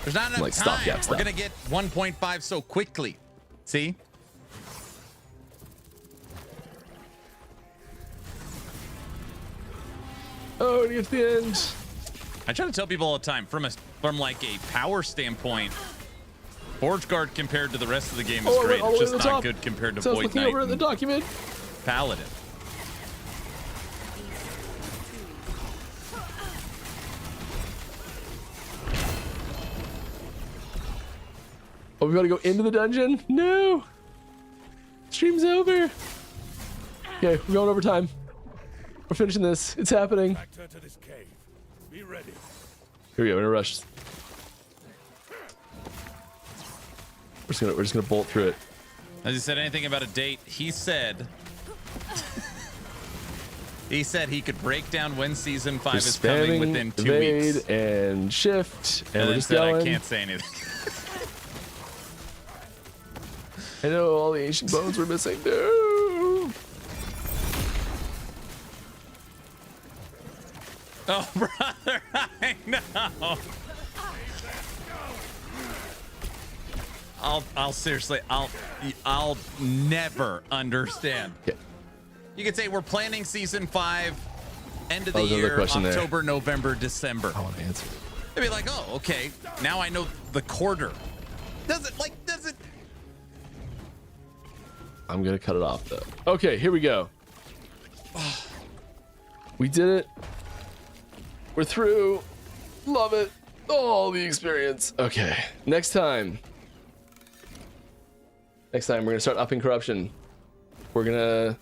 There's not enough like time. Stopgap We're stuff. gonna get 1.5 so quickly. See? Oh, near the end. I try to tell people all the time, from like a power standpoint, Forge Guard compared to the rest of the game is great. It's just not good compared to Void Knight over in the document. Paladin. Oh, we gotta go into the dungeon? No. Stream's over. Okay, we're going over time. We're finishing this. It's happening. Factor to this cave. Be ready. Here we go. We're in a rush. We're just gonna bolt through it. Has he said anything about a date? He said he said he could break down when season 5 is coming within 2 evade weeks. And shift, and we're then just said going. I can't say anything. I know all the ancient bones we're missing. No. Oh, brother, I know. I'll seriously, I'll never understand. Okay. You could say we're planning season 5, end of the Oh, there's another year, question there. October, November, December. I want to answer it. They'd be like, oh, okay, now I know the quarter. Does it? I'm gonna cut it off though. Okay, here we go. We did it. We're through. Love it. Oh, the experience. Okay, next time we're gonna start upping corruption. We're gonna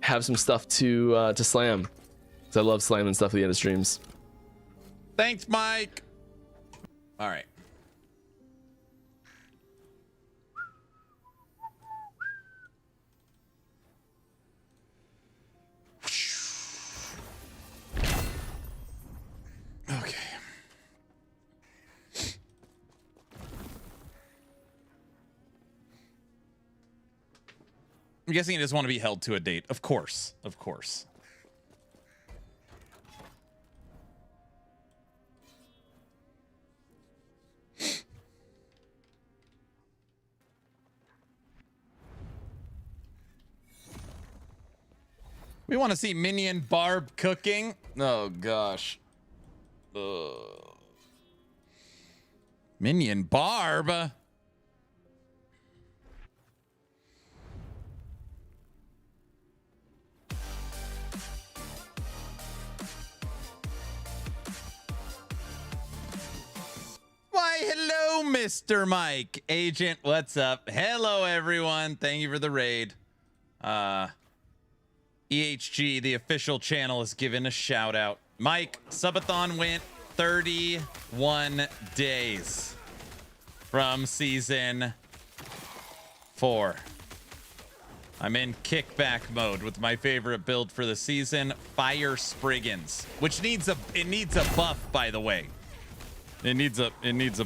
have some stuff to slam, because I love slamming stuff at the end of streams. Thanks, Mike. All right. Okay. I'm guessing he doesn't want to be held to a date. Of course. Of course. We want to see Minion Barb cooking. Oh, gosh. Minion Barb? Why, hello, Mr. Mike. Agent, what's up? Hello, everyone. Thank you for the raid. EHG, the official channel, is given a shout out. Mike, subathon went 31 days from season 4. I'm in kickback mode with my favorite build for the season, Fire Spriggans, which needs a buff, by the way. It needs a buff. It needs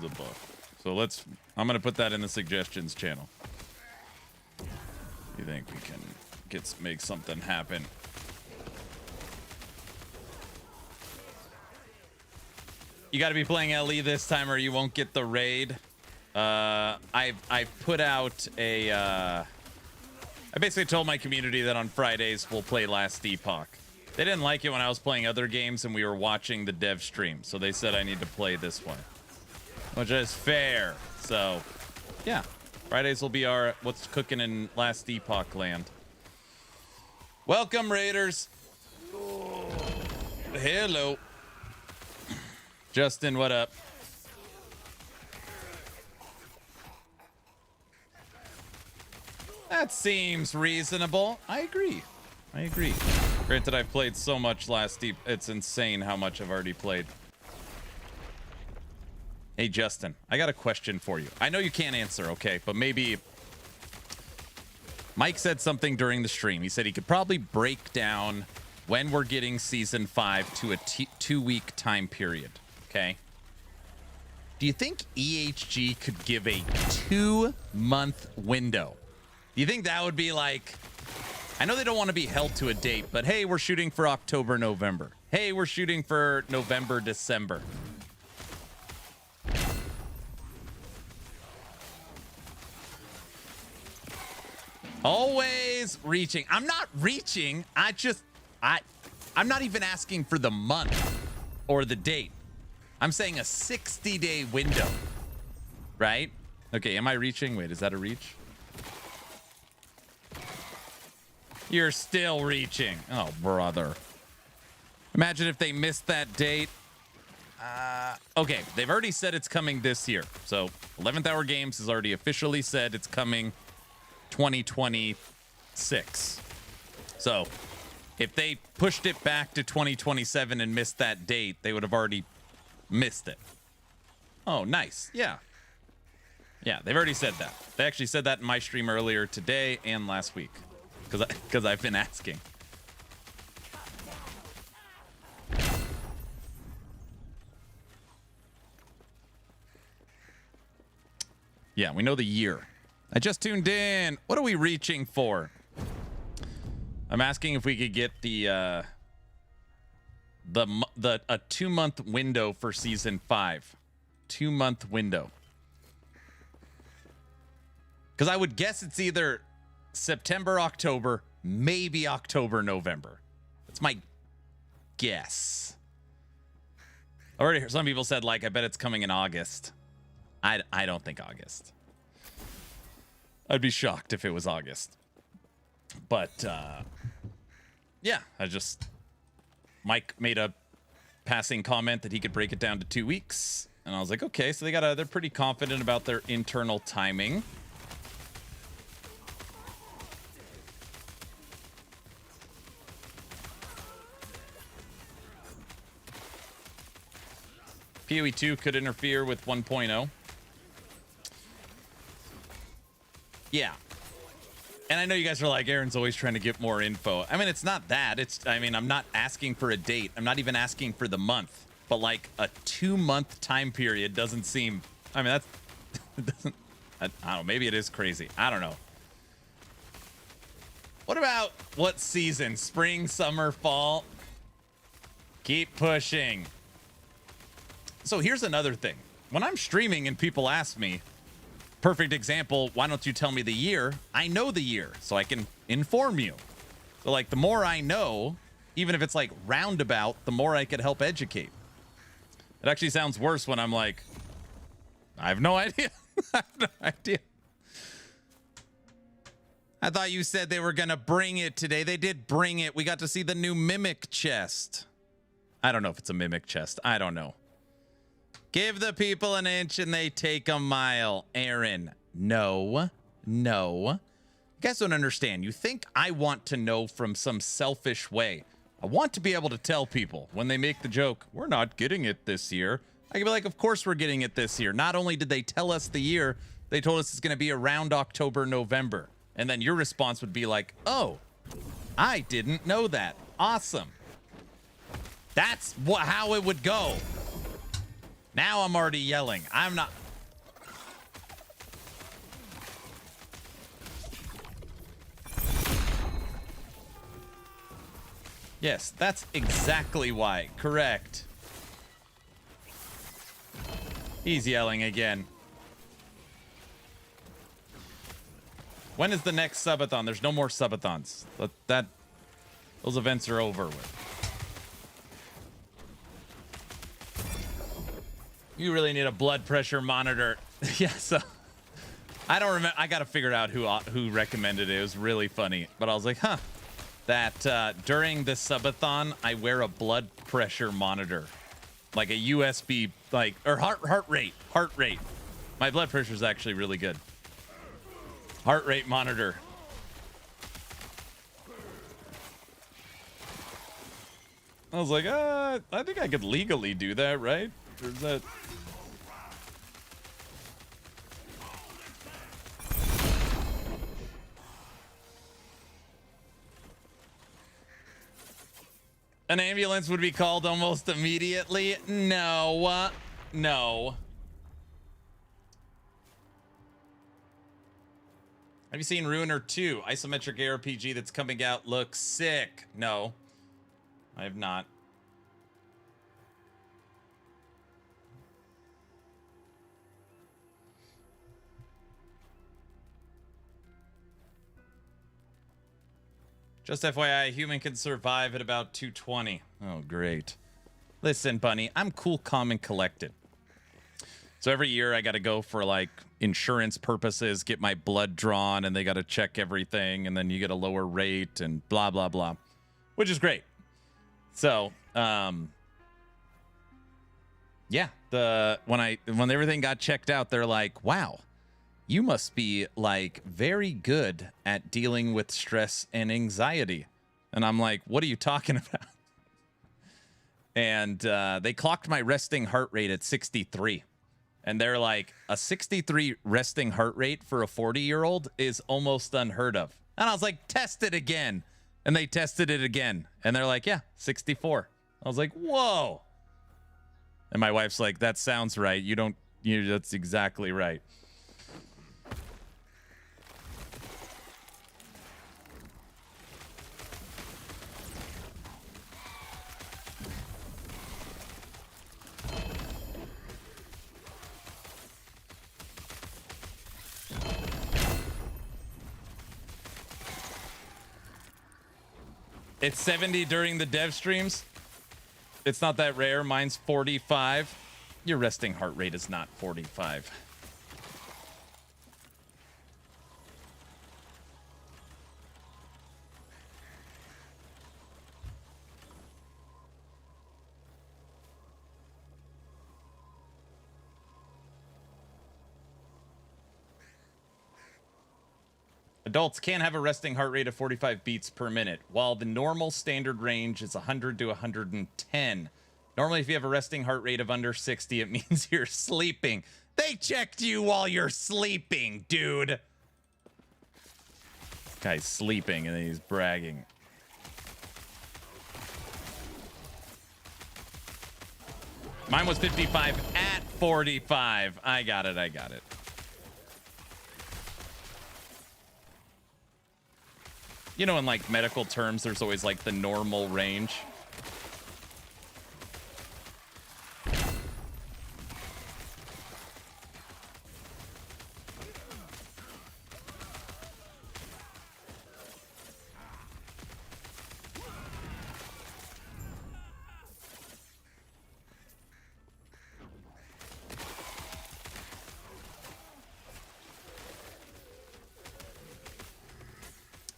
a buff. So I'm gonna put that in the suggestions channel. You think we can make something happen? You got to be playing LE this time, or you won't get the raid. I put out a. I basically told my community that on Fridays we'll play Last Epoch. They didn't like it when I was playing other games and we were watching the dev stream, so they said I need to play this one, which is fair. So, yeah. Fridays will be our what's cooking in Last Epoch land. Welcome, Raiders. Hello. Justin, what up? That seems reasonable. I agree. Granted, I've played so much it's insane how much I've already played. Hey, Justin, I got a question for you. I know you can't answer, okay, but maybe... Mike said something during the stream. He said he could probably break down when we're getting Season 5 to a 2-week time period, okay? Do you think EHG could give a 2-month window? Do you think that would be like... I know they don't want to be held to a date, but hey, we're shooting for October, November. Hey, we're shooting for November, December. Always reaching. I'm not reaching. I'm not even asking for the month or the date. I'm saying a 60-day window, right? Okay, am I reaching? Wait, is that a reach? You're still reaching. Oh, brother. Imagine if they missed that date. Okay, they've already said it's coming this year. So 11th Hour Games has already officially said it's coming 2026. So if they pushed it back to 2027 and missed that date, they would have already missed it. Oh, nice. Yeah. Yeah, they've already said that. They actually said that in my stream earlier today and last week because I've been asking. Yeah, we know the year. I just tuned in. What are we reaching for? I'm asking if we could get the a 2-month window for season 5. 2-month window. Because I would guess it's either September, October, maybe October, November. That's my guess. I already heard some people said, like, I bet it's coming in August. I don't think August. I'd be shocked if it was August. But, yeah, Mike made a passing comment that he could break it down to 2 weeks. And I was like, okay, so they're pretty confident about their internal timing. PoE 2 could interfere with 1.0. Yeah. And I know you guys are like, Aaron's always trying to get more info. I mean, it's not that. I'm not asking for a date. I'm not even asking for the month. But like a 2-month time period doesn't seem, I mean, I don't know. Maybe it is crazy. I don't know. What about what season? Spring, summer, fall? Keep pushing. So here's another thing. When I'm streaming and people ask me, perfect example, why don't you tell me the year? I know the year, so I can inform you. So, like, the more I know, even if it's, like, roundabout, the more I could help educate. It actually sounds worse when I'm like, I have no idea. I have no idea. I thought you said they were going to bring it today. They did bring it. We got to see the new Mimic chest. I don't know if it's a Mimic chest. I don't know. Give the people an inch and they take a mile. Aaron, no. You guys don't understand. You think I want to know from some selfish way. I want to be able to tell people when they make the joke, we're not getting it this year. I can be like, of course we're getting it this year. Not only did they tell us the year, they told us it's going to be around October, November. And then your response would be like, oh, I didn't know that. Awesome. That's how it would go. Now I'm already yelling. I'm not. Yes, that's exactly why. Correct. He's yelling again. When is the next subathon? There's no more subathons. Those events are over with. You really need a blood pressure monitor. Yeah, so I don't remember. I got to figure out who recommended it. It was really funny. But I was like, huh. That during the subathon, I wear a blood pressure monitor. Like a USB, like, or heart rate. My blood pressure is actually really good. Heart rate monitor. I was like, I think I could legally do that, right? Or is that... An ambulance would be called almost immediately? No. No. Have you seen Ruiner 2? Isometric ARPG that's coming out looks sick. No. I have not. Just FYI, a human can survive at about 220. Oh, great. Listen, Bunny, I'm cool, calm, and collected. So every year I got to go for, like, insurance purposes, get my blood drawn, and they got to check everything, and then you get a lower rate, and blah, blah, blah, which is great. So, Yeah, when everything got checked out, they're like, "Wow, you must be like very good at dealing with stress and anxiety." And I'm like, "What are you talking about?" And they clocked my resting heart rate at 63. And they're like, a 63 resting heart rate for a 40-year-old is almost unheard of. And I was like, test it again. And they tested it again. And they're like, yeah, 64. I was like, whoa. And my wife's like, that sounds right. That's exactly right. It's 70 during the dev streams. It's not that rare. Mine's 45. Your resting heart rate is not 45. Adults can have a resting heart rate of 45 beats per minute, while the normal standard range is 100 to 110. Normally, if you have a resting heart rate of under 60, it means you're sleeping. They checked you while you're sleeping, dude. This guy's sleeping, and then he's bragging. Mine was 55 at 45. I got it. You know, in like medical terms, there's always like the normal range.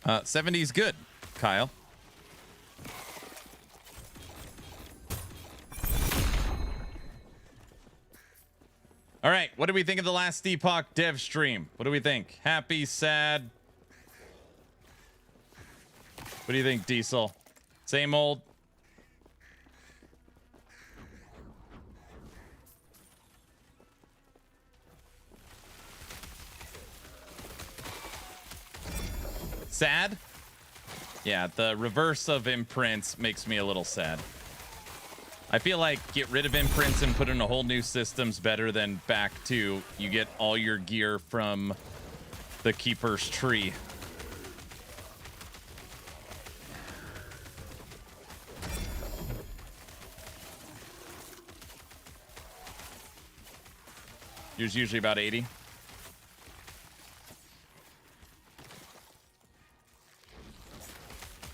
Uh, 70's good, Kyle. All right, what do we think of the last Epoch dev stream? What do we think? Happy, sad? What do you think, Diesel? Same old? Sad? Yeah, the reverse of imprints makes me a little sad. I feel like get rid of imprints and put in a whole new system's better than back to you get all your gear from the Keeper's Tree. Yours usually about 80.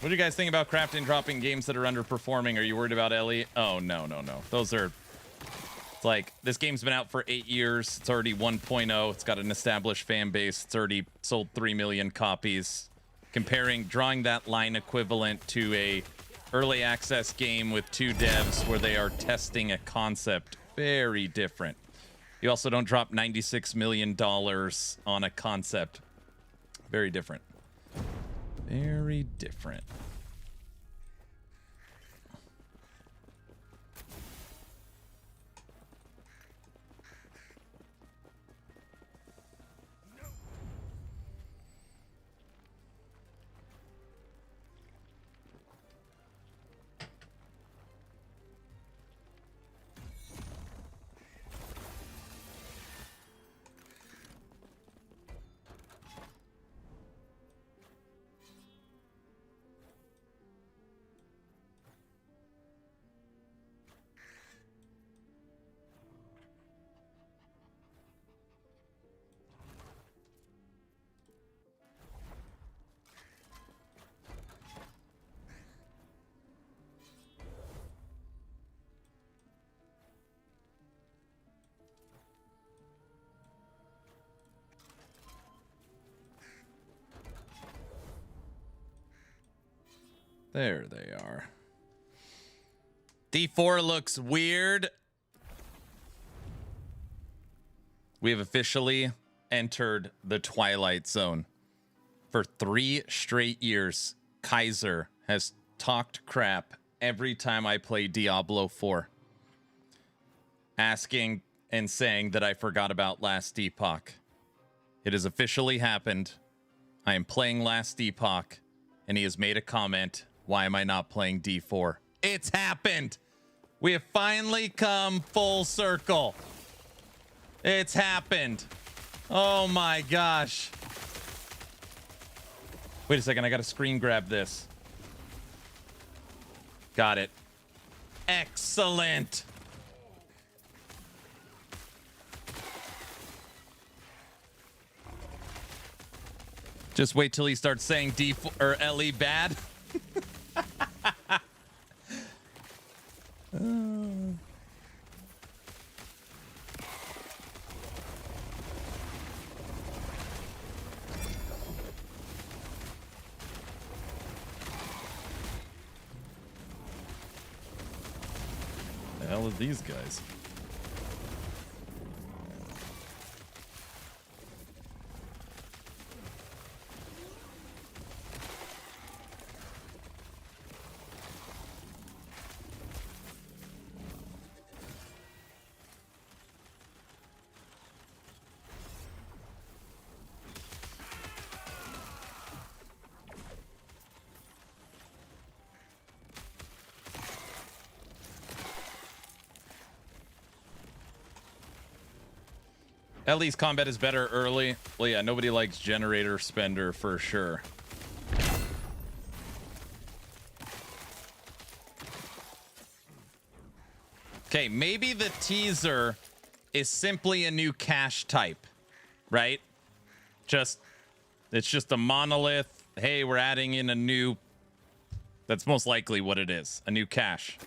What do you guys think about crafting dropping games that are underperforming? Are you worried about Ellie? Oh, no. Those are... It's like, this game's been out for 8 years. It's already 1.0. It's got an established fan base. It's already sold 3 million copies. Drawing that line equivalent to a early access game with 2 devs where they are testing a concept. Very different. You also don't drop $96 million on a concept. Very different. Very different. There they are. D4 looks weird. We have officially entered the Twilight Zone. For 3 straight years, Kaiser has talked crap every time I play Diablo 4. Asking and saying that I forgot about Last Epoch. It has officially happened. I am playing Last Epoch, and he has made a comment. Why am I not playing D4? It's happened! We have finally come full circle. It's happened. Oh my gosh. Wait a second, I gotta screen grab this. Got it. Excellent. Just wait till he starts saying D or LE bad. The hell are these guys? Ellie's combat is better early. Well, yeah, nobody likes generator spender for sure. Okay, maybe the teaser is simply a new cache type, right? It's just a monolith. Hey, we're adding in a new... That's most likely what it is, a new cache.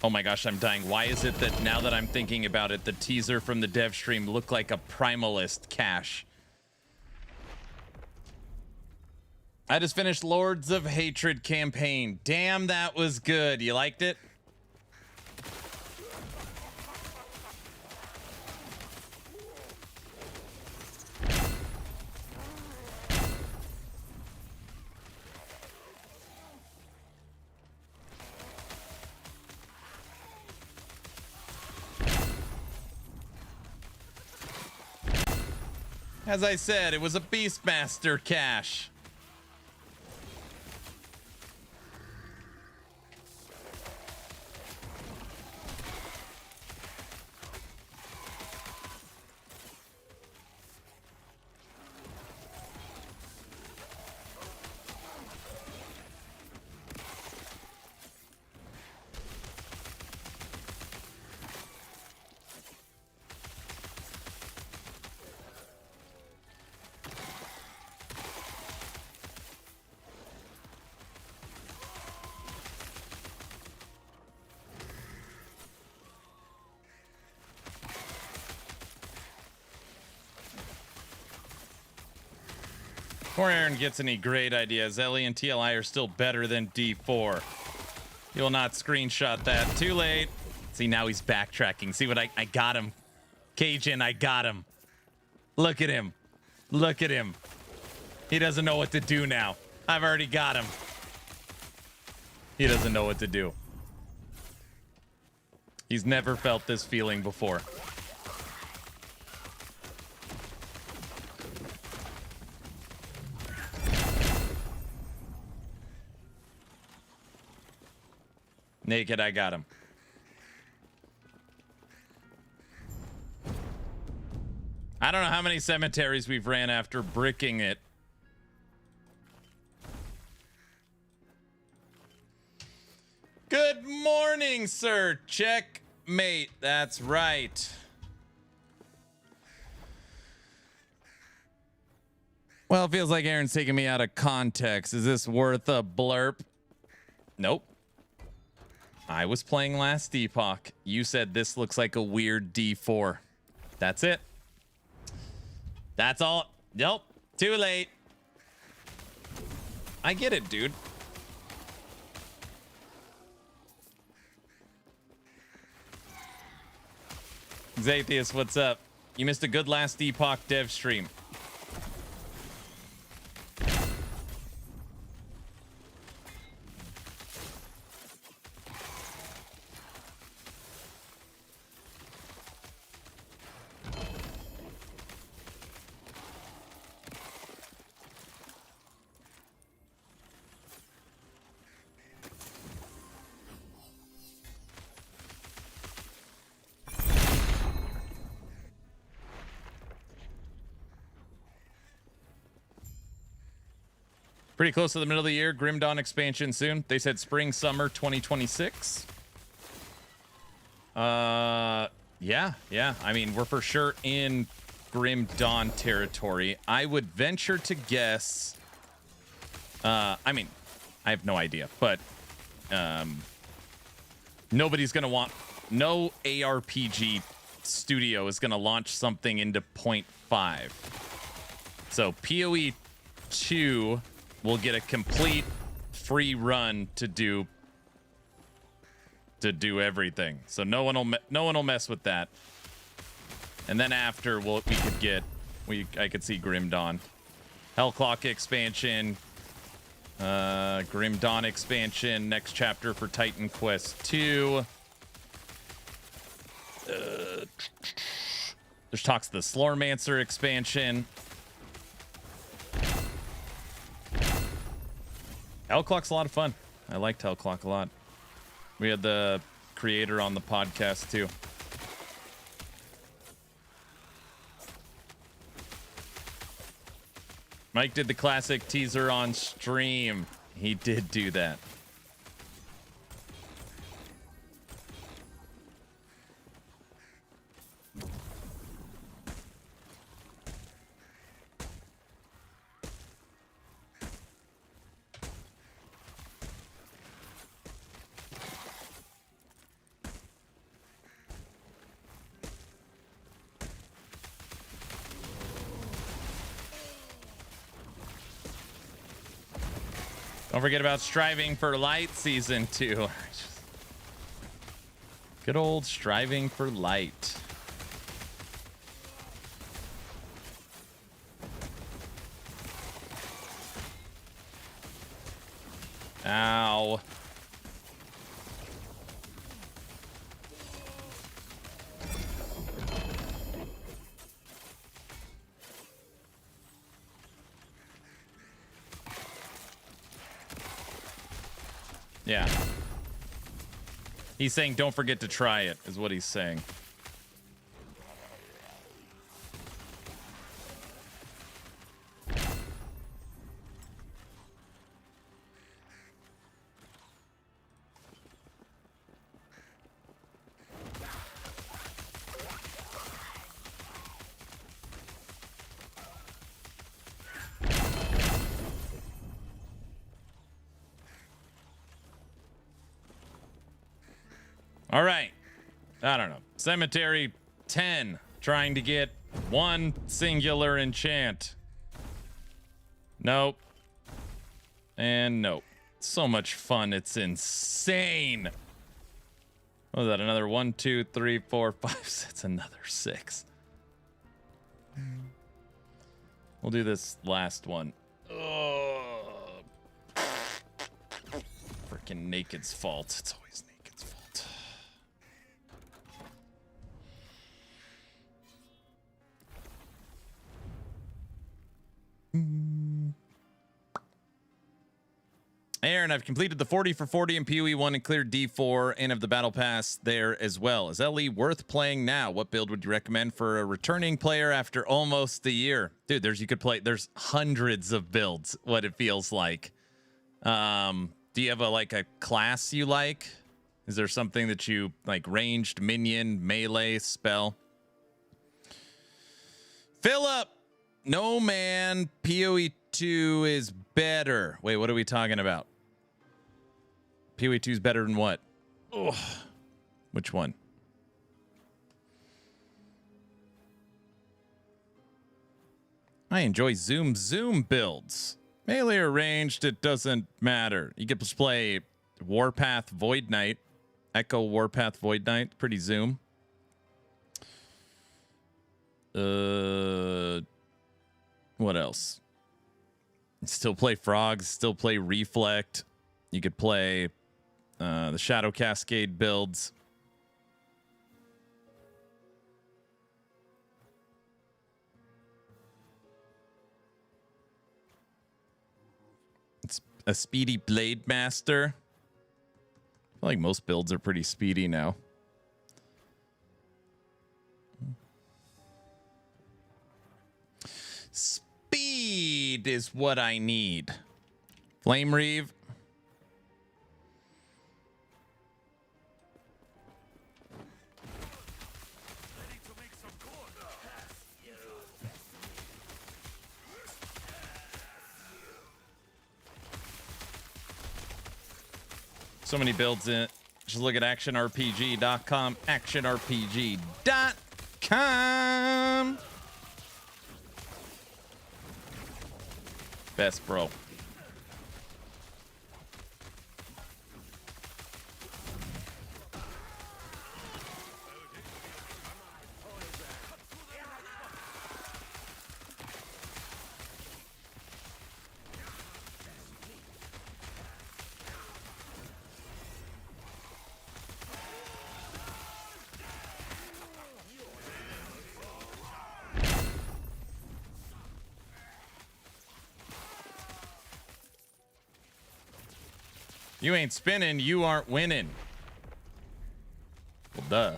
Oh my gosh, I'm dying. Why is it that now that I'm thinking about it, the teaser from the dev stream looked like a Primalist cache? I just finished Lords of Hatred campaign. Damn, that was good. You liked it? As I said, it was a Beastmaster cache. Before Aaron gets any great ideas, Ellie and TLI are still better than D4. You will not screenshot that. Too late. See, now he's backtracking. See what I got him. Cajun, I got him. Look at him. Look at him. He doesn't know what to do now. I've already got him. He doesn't know what to do. He's never felt this feeling before. Naked, I got him. I don't know how many cemeteries we've ran after bricking it. Good morning, sir. Checkmate. That's right. Well, it feels like Aaron's taking me out of context. Is this worth a blurb? Nope. I was playing Last Epoch. You said this looks like a weird D4. That's it. That's all. Nope. Too late. I get it, dude. Xathius, what's up? You missed a good last Epoch dev stream. Pretty close to the middle of the year. Grim Dawn expansion soon. They said spring, summer 2026. Yeah. I mean, we're for sure in Grim Dawn territory. I would venture to guess. I mean, I have no idea, but nobody's gonna want. No ARPG studio is gonna launch something into 0.5. So PoE 2 will get a complete free run to do everything. So no one will mess with that. And then after I could see Grim Dawn, Hellclock expansion, Grim Dawn expansion, next chapter for Titan Quest 2. There's talks of the Slormancer expansion. Hellclock's a lot of fun. I liked Hellclock a lot. We had the creator on the podcast too. Mike did the classic teaser on stream. He did do that. Don't forget about Striving for Light Season 2. Good old Striving for Light. Ow. Yeah. He's saying don't forget to try it, is what he's saying. All right. I don't know. Cemetery 10. Trying to get one singular enchant. Nope. And nope. So much fun. It's insane. What was that? Another 1, 2, 3, 4, 5. That's another 6. We'll do this last one. Oh. Freaking Naked's fault. It's always Naked's fault. Aaron, I've completed the 40 for 40 in PoE 1 and cleared D4 and of the battle pass there as well. Is LE worth playing now? What build would you recommend for a returning player after almost a year? Dude, there's hundreds of builds, what it feels like. Do you have a class you like? Is there something that you like? Ranged, minion, melee, spell? Philip! No, man. PoE 2 is better. Wait, what are we talking about? PoE 2 is better than what? Ugh. Which one? I enjoy zoom builds. Melee or ranged, it doesn't matter. You can just play Warpath Void Knight. Echo Warpath Void Knight. Pretty zoom. What else? Still play frogs, still play reflect. You could play the Shadow Cascade builds. It's a speedy blade master. I feel like most builds are pretty speedy now. Speed is what I need. Flame Reeve. So many builds in it. Just look at actionrpg.com. Actionrpg.com. Best, bro. You ain't spinning, you aren't winning. Well, duh.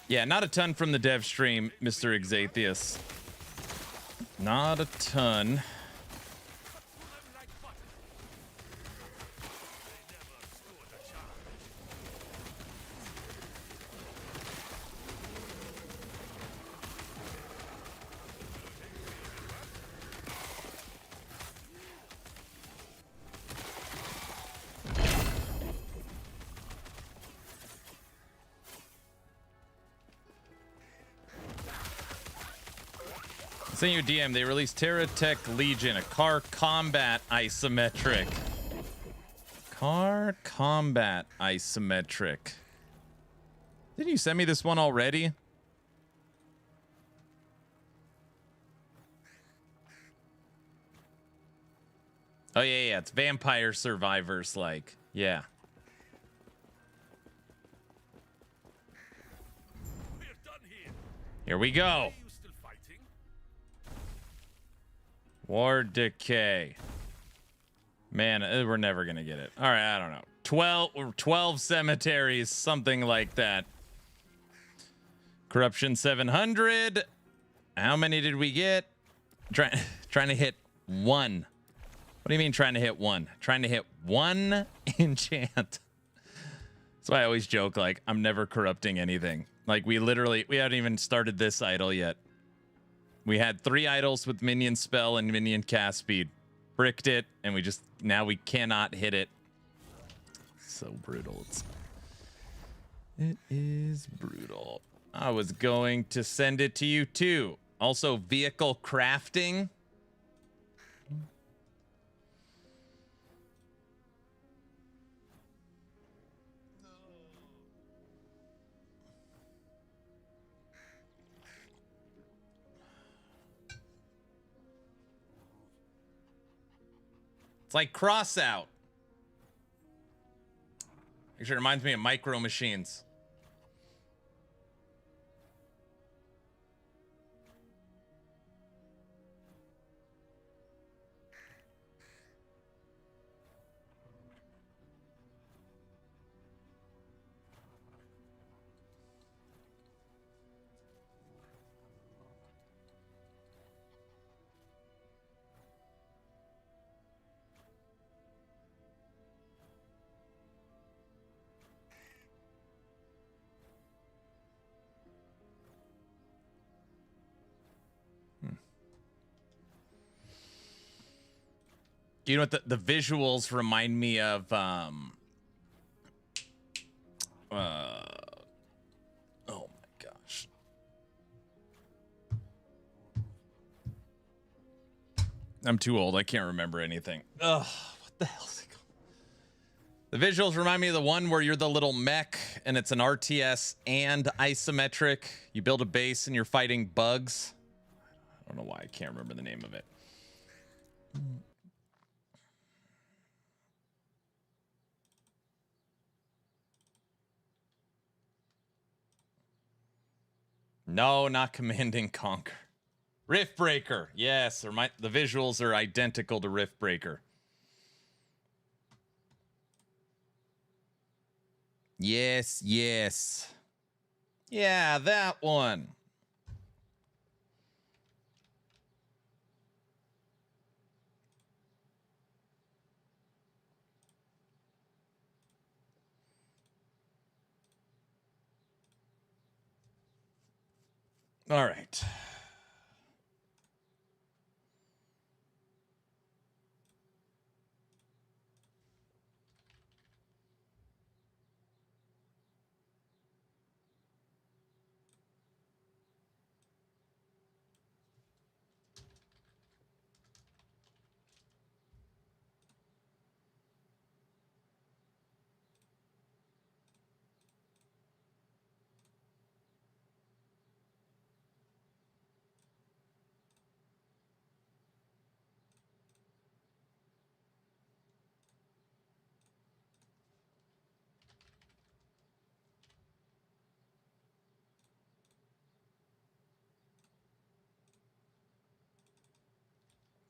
Yeah, not a ton from the dev stream, Mr. Exathius. Not a ton. Send you a DM. They released Terra Tech Legion, a car combat isometric. Car combat isometric. Didn't you send me this one already? Oh, yeah. It's Vampire Survivors, like. Yeah. Here we go. War Decay. Man, we're never going to get it. All right, I don't know. 12 cemeteries, something like that. Corruption 700. How many did we get? Trying to hit one. What do you mean trying to hit one? Trying to hit one enchant. That's why I always joke, like, I'm never corrupting anything. Like, we haven't even started this idol yet. We had 3 idols with minion spell and minion cast speed. Bricked it, and now we cannot hit it. So brutal. It is brutal. I was going to send it to you too. Also, vehicle crafting. It's like cross out. Actually, it reminds me of Micro Machines. You know what the visuals remind me of? Oh my gosh. I'm too old. I can't remember anything. Ugh, what the hell's it called? The visuals remind me of the one where you're the little mech and it's an RTS and isometric. You build a base and you're fighting bugs. I don't know why I can't remember the name of it. No, not Command and Conquer. Riftbreaker. Yes, or the visuals are identical to Riftbreaker. Yes, yes. Yeah, that one. All right.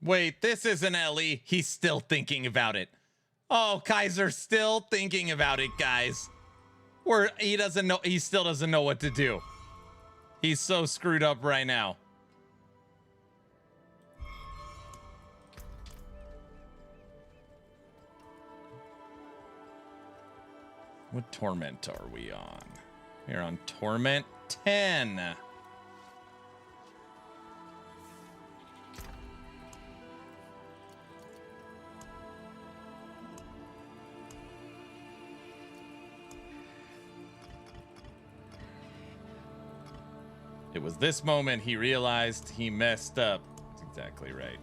Wait, this isn't Ellie. He's still thinking about it. Oh, Kaiser's still thinking about it, guys. He doesn't know. He still doesn't know what to do. He's so screwed up right now. What torment are we on? We're on torment 10. It was this moment he realized he messed up. That's exactly right.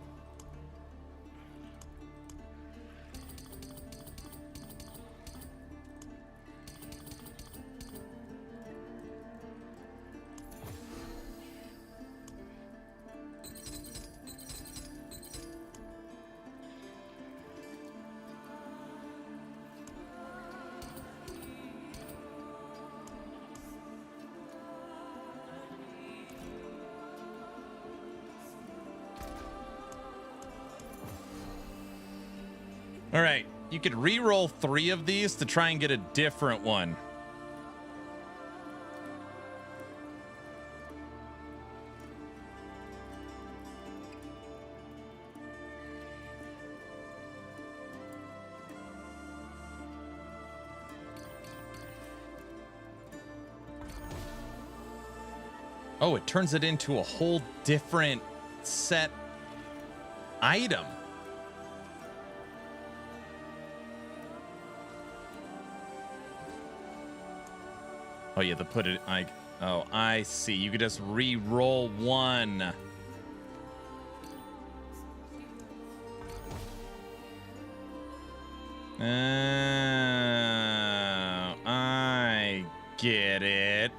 All right, you could re-roll 3 of these to try and get a different one. Oh, it turns it into a whole different set item. Oh, you have to put it like, oh, I see. You could just re-roll 1. Oh, I get it.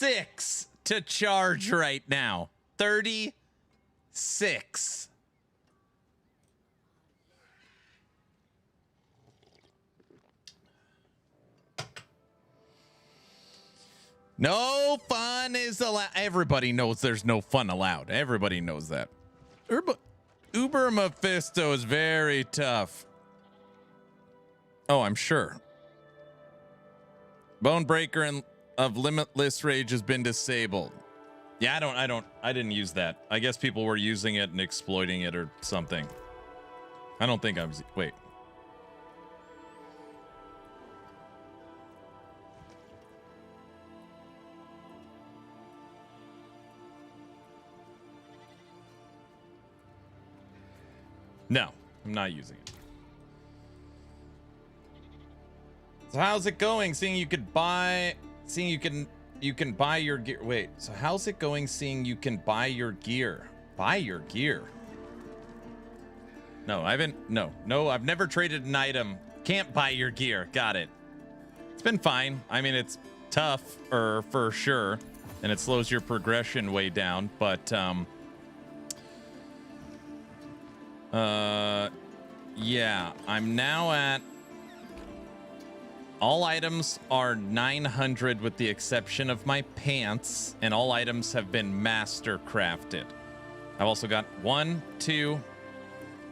36 to charge right now. 36. No fun is allowed. Everybody knows there's no fun allowed. Everybody knows that. Uber Mephisto is very tough. Oh, I'm sure. Bonebreaker and of Limitless Rage has been disabled. Yeah, I didn't use that. I guess people were using it and exploiting it or something. I don't think I was. Wait. No, I'm not using it. So how's it going? Seeing you can buy your gear. Wait, so how's it going seeing you can buy your gear? Buy your gear? No, I haven't. No, I've never traded an item. Can't buy your gear. Got it. It's been fine. I mean, it's tough for sure, and it slows your progression way down, but yeah, I'm now at all items are 900 with the exception of my pants, and all items have been master crafted. I've also got 1, 2,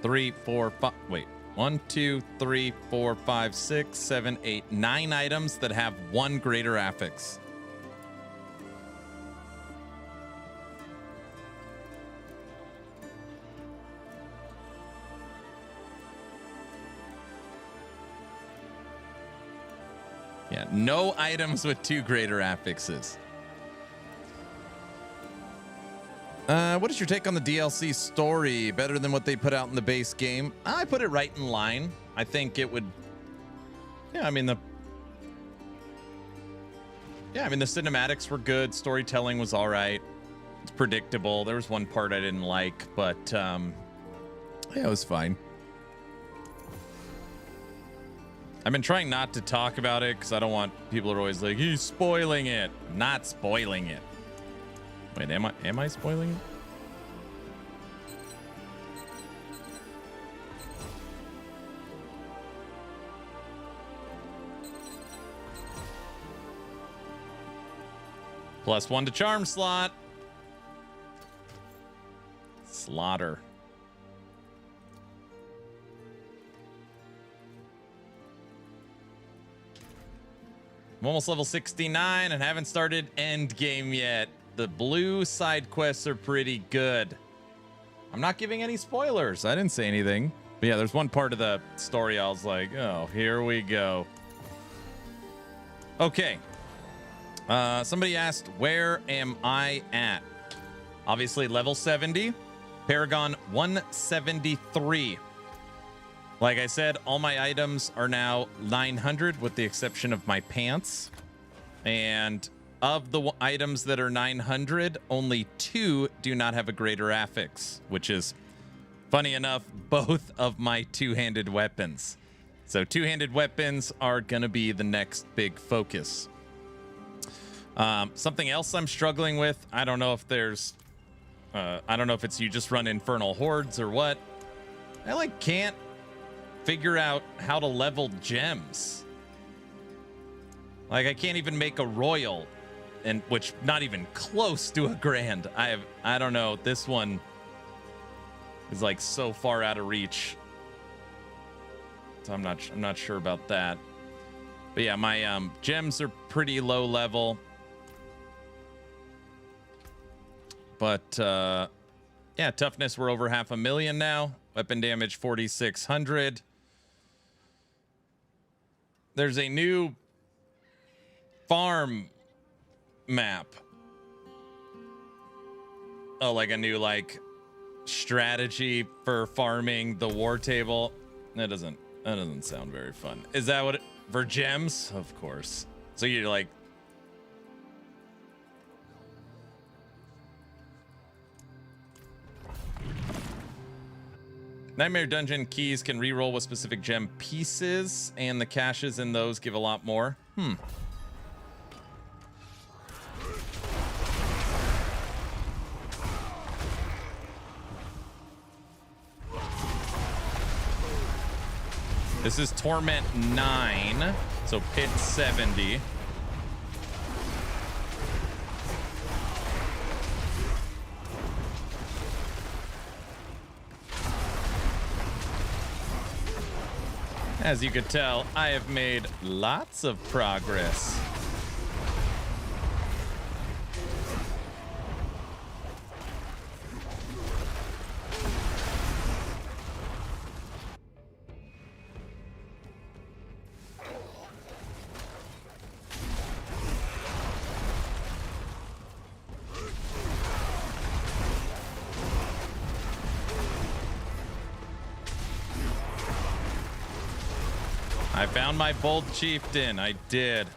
3, 4, 5. Wait, 1, 2, 3, 4, 5, 6, 7, 8, 9 items that have 1 greater affix. Yeah, no items with 2 greater affixes. What is your take on the DLC story? Better than what they put out in the base game? I put it right in line. I think it would. Yeah, I mean the cinematics were good. Storytelling was all right. It's predictable. There was one part I didn't like, but yeah, it was fine. I've been trying not to talk about it because I don't want people are always like, he's spoiling it. I'm not spoiling it. Wait, am I spoiling it? +1 to charm slot. Slaughter. I'm almost level 69 and haven't started end game yet. The blue side quests are pretty good. I'm not giving any spoilers. I didn't say anything. But yeah, there's one part of the story I was like, oh, here we go. Okay. Somebody asked, where am I at? Obviously level 70. Paragon 173. Like I said, all my items are now 900 with the exception of my pants. And of the items that are 900, only 2 do not have a greater affix, which is, funny enough, both of my two-handed weapons. So two-handed weapons are going to be the next big focus. Something else I'm struggling with, I don't know if there's... I don't know if it's you just run infernal hordes or what. I can't figure out how to level gems. I can't even make a royal, and which not even close to a grand. I don't know. This one is so far out of reach. So I'm not sure about that. But yeah, my gems are pretty low level. But yeah, toughness we're over 500,000 now. Weapon damage 4,600. There's a new farm map. Oh, a new strategy for farming the war table. That doesn't sound very fun. Is that what for gems? Of course. So you're Nightmare Dungeon keys can reroll with specific gem pieces, and the caches in those give a lot more. This is Torment 9, so Pit 70. As you could tell, I have made lots of progress. I found my bold chieftain. I did.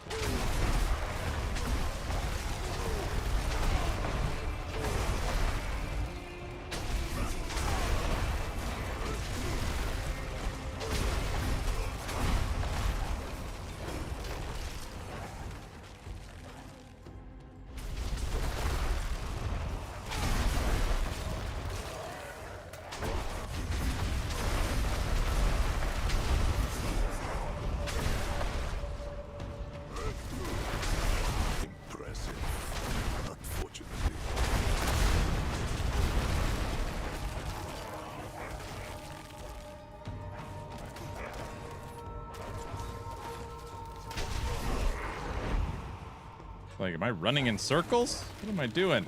Like, am I running in circles? What am I doing?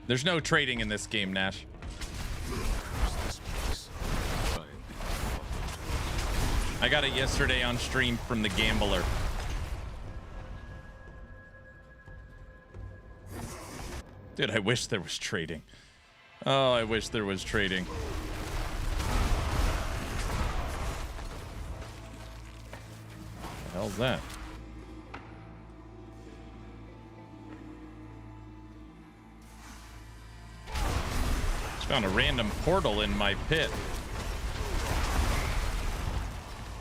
There's no trading in this game, Nash. I got it yesterday on stream from the Gambler. Dude, I wish there was trading. Oh, I wish there was trading. What the hell's that? Found a random portal in my pit.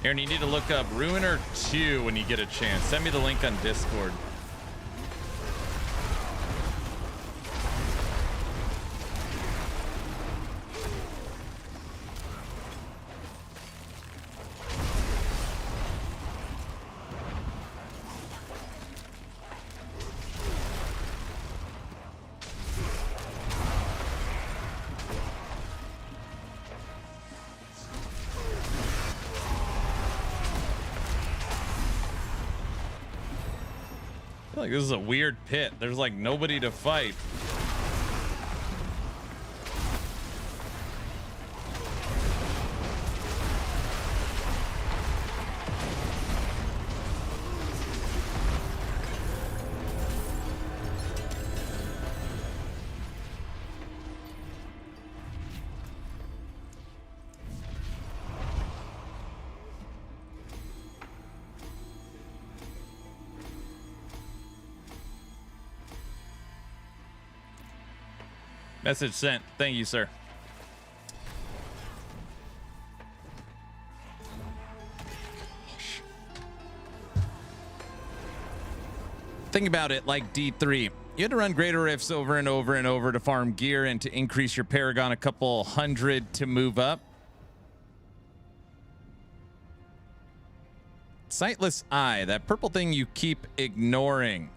Aaron, you need to look up Ruiner 2 when you get a chance. Send me the link on Discord. Like, this is a weird pit. There's like nobody to fight. Message sent. Thank you, sir. Gosh. Think about it like D3. You had to run greater rifts over and over and over to farm gear and to increase your Paragon a couple hundred to move up. Sightless Eye, that purple thing you keep ignoring.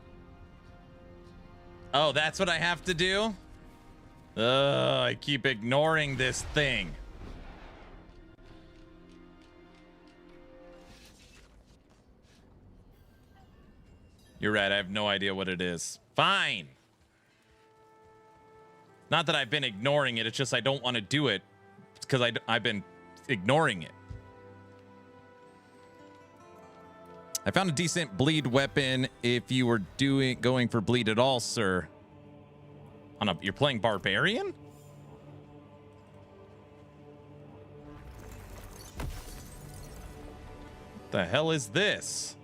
Oh, that's what I have to do? I keep ignoring this thing. You're right. I have no idea what it is. Fine. Not that I've been ignoring it. It's just I don't want to do it. It's because I've been ignoring it. I found a decent bleed weapon if you were going for bleed at all, sir. You're playing Barbarian? What the hell is this?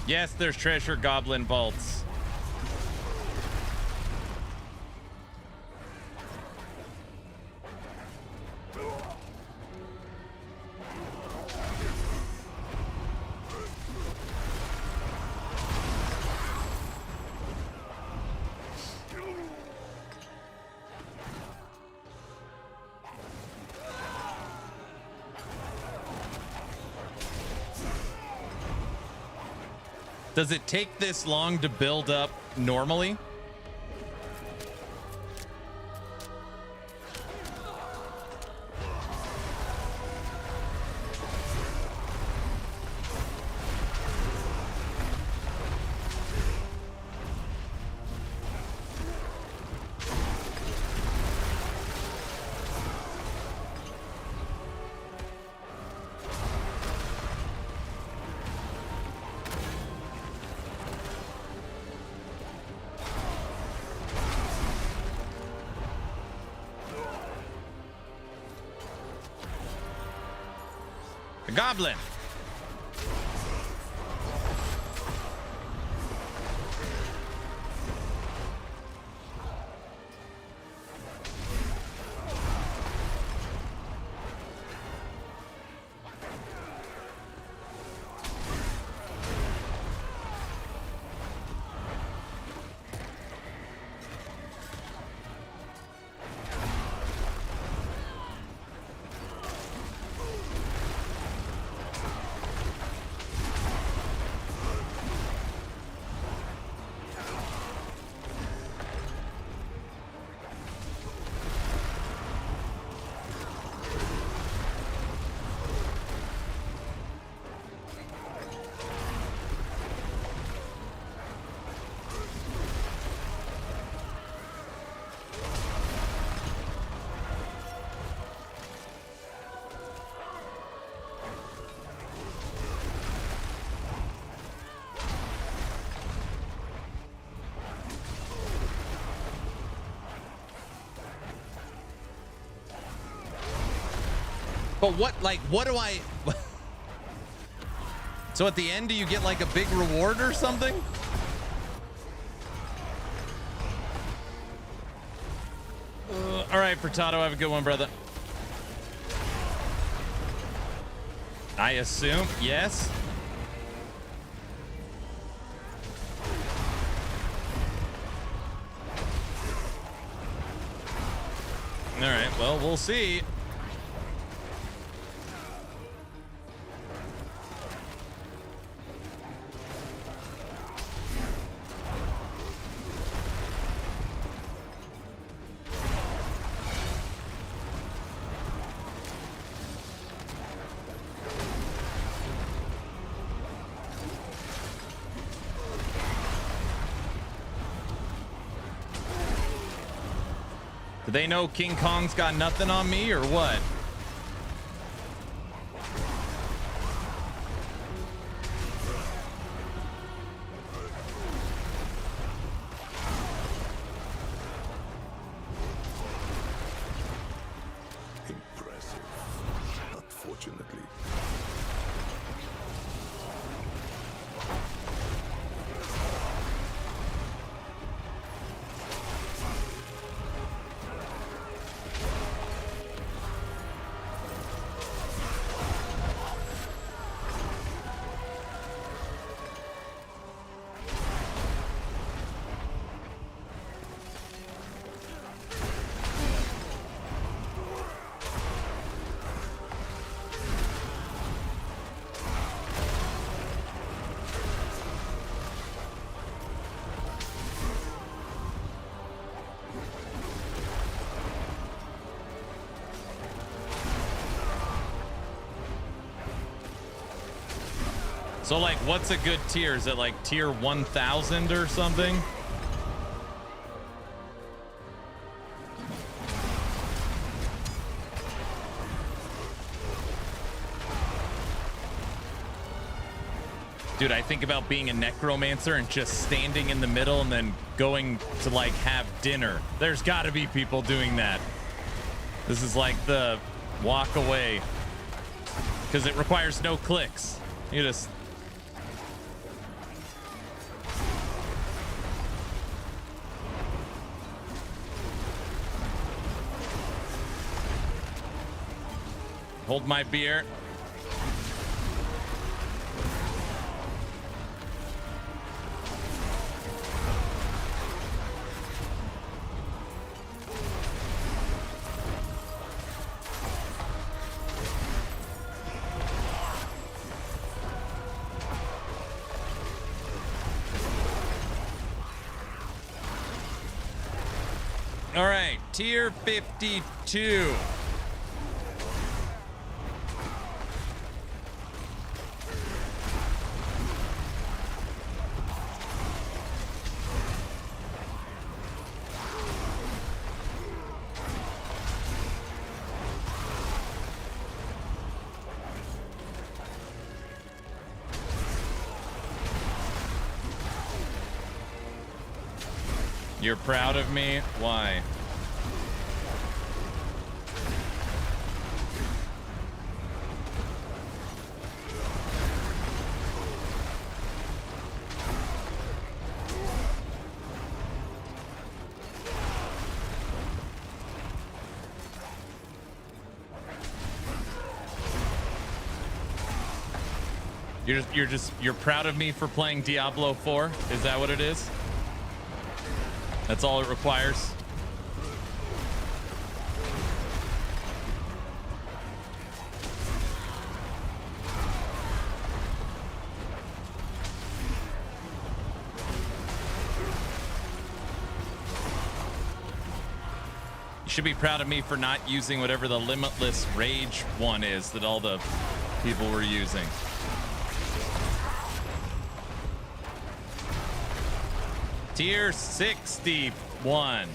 Yes, there's treasure goblin vaults. Does it take this long to build up normally? A goblin. But what do I... So at the end, do you get like a big reward or something? All right, Furtado, have a good one, brother. I assume, yes. All right, well, we'll see. Do they know King Kong's got nothing on me or what? Impressive. Unfortunately. So like, what's a good tier? Is it like tier 1000 or something? Dude, I think about being a necromancer and just standing in the middle and then going to like have dinner. There's gotta be people doing that. This is like the walk away because it requires no clicks. You just Hold my beer. All right, tier 52. You're proud of me? Why? You're proud of me for playing Diablo 4? Is that what it is? That's all it requires. You should be proud of me for not using whatever the limitless rage one is that all the people were using. Tier 61.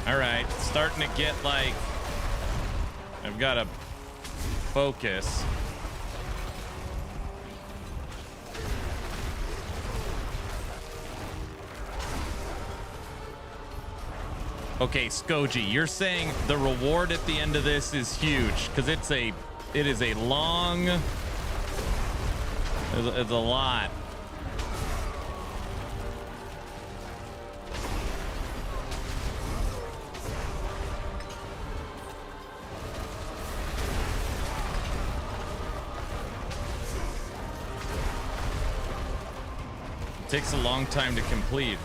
All right, starting to get like, I've got to focus. Okay, Skoji, you're saying the reward at the end of this is huge because it is a long, it's a lot. It takes a long time to complete.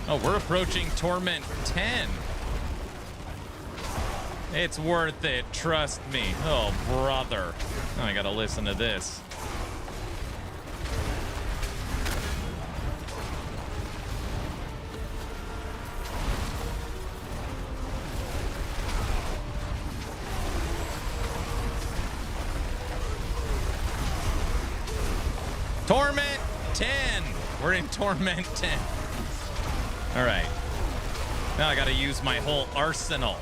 Oh, we're approaching Torment 10. It's worth it, trust me. Oh, brother. Oh, I gotta listen to this. Torment 10. We're in Torment 10. All right. Now I got to use my whole arsenal.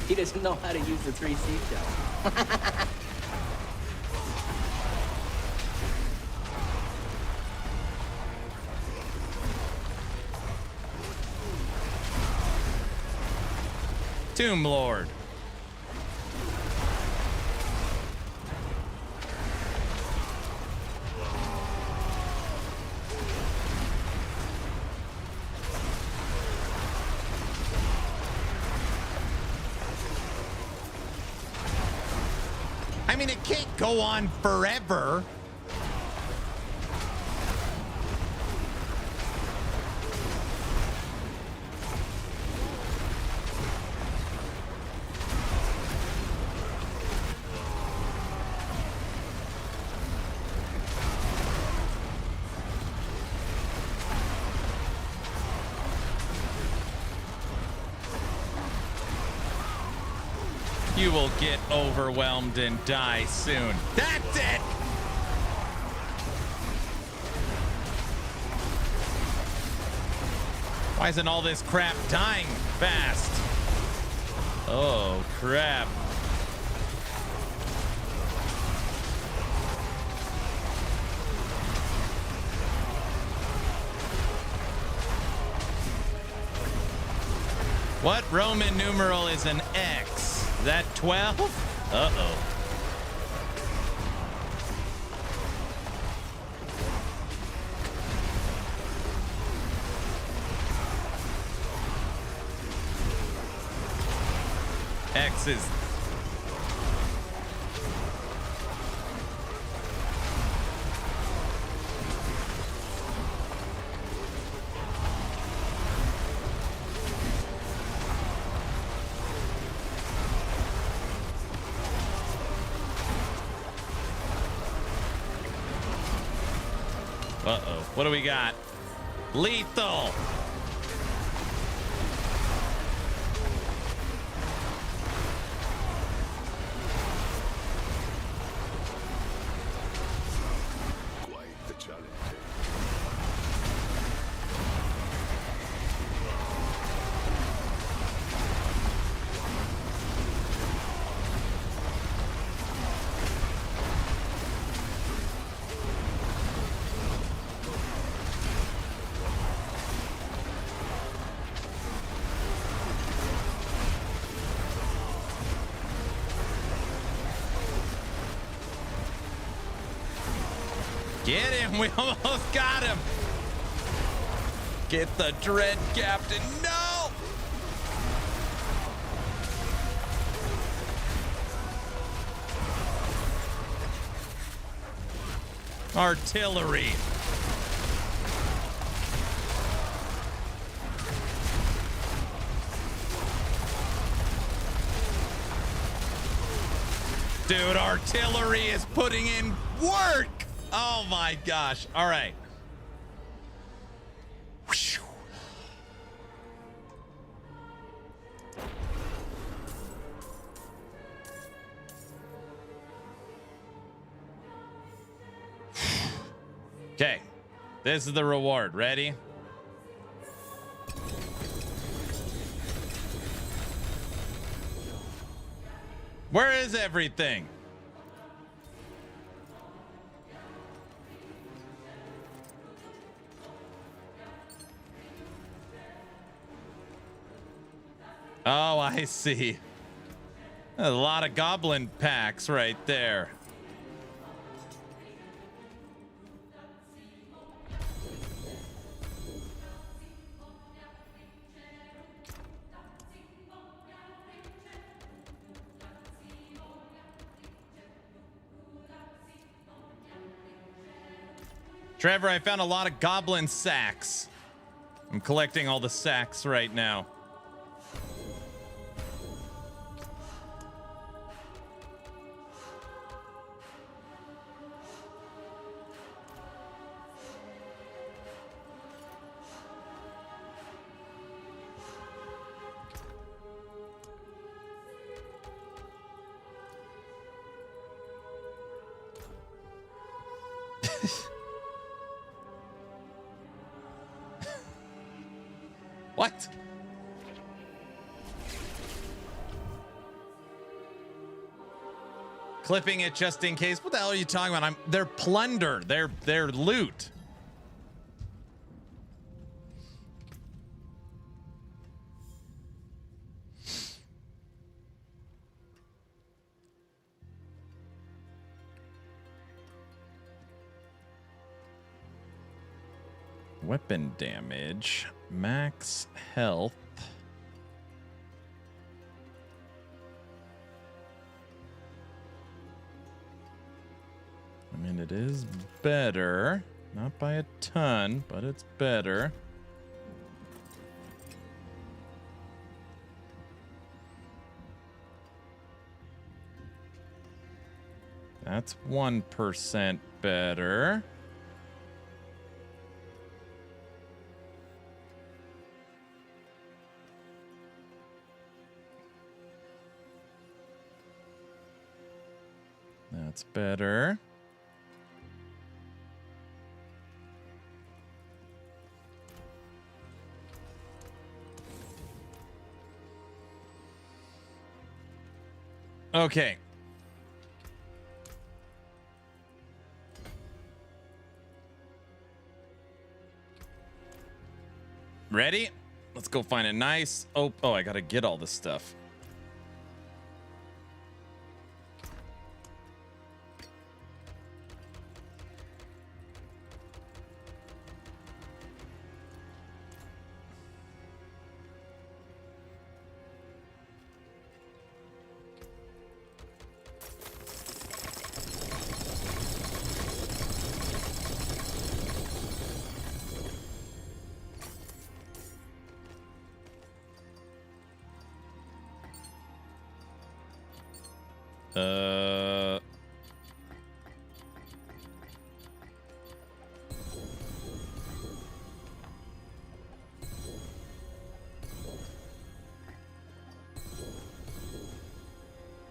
He doesn't know how to use the 3 seashells. Tomb Lord. I mean, it can't go on forever. You will get overwhelmed and die soon. That's it! Why isn't all this crap dying fast? Oh, crap. What Roman numeral is an X? Is that 12? Uh-oh. X is... Uh-oh. What do we got? Lethal! Quite the challenge. Get him! We almost got him! Get the Dread Captain! No! Artillery! Dude, artillery is putting in work! Oh my gosh. All right. Okay. This is the reward. Ready? Where is everything? Oh, I see. A lot of goblin packs right there. Trevor, I found a lot of goblin sacks. I'm collecting all the sacks right now. What? Clipping it just in case. What the hell are you talking about? They're plunder. They're loot. Weapon damage, max health. I mean, it is better. Not by a ton, but it's better. That's 1% better. That's better. Okay. Ready? Let's go find a nice... Oh, I gotta get all this stuff.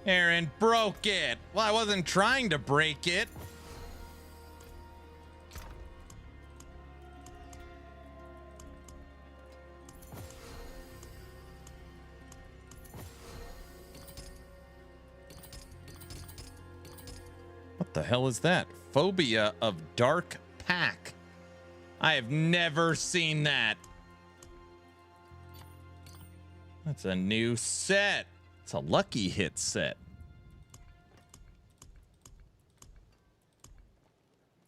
Aaron broke it. Well, I wasn't trying to break it. What the hell is that? Phobia of Dark Pack. I have never seen that. That's a new set. It's a lucky hit set.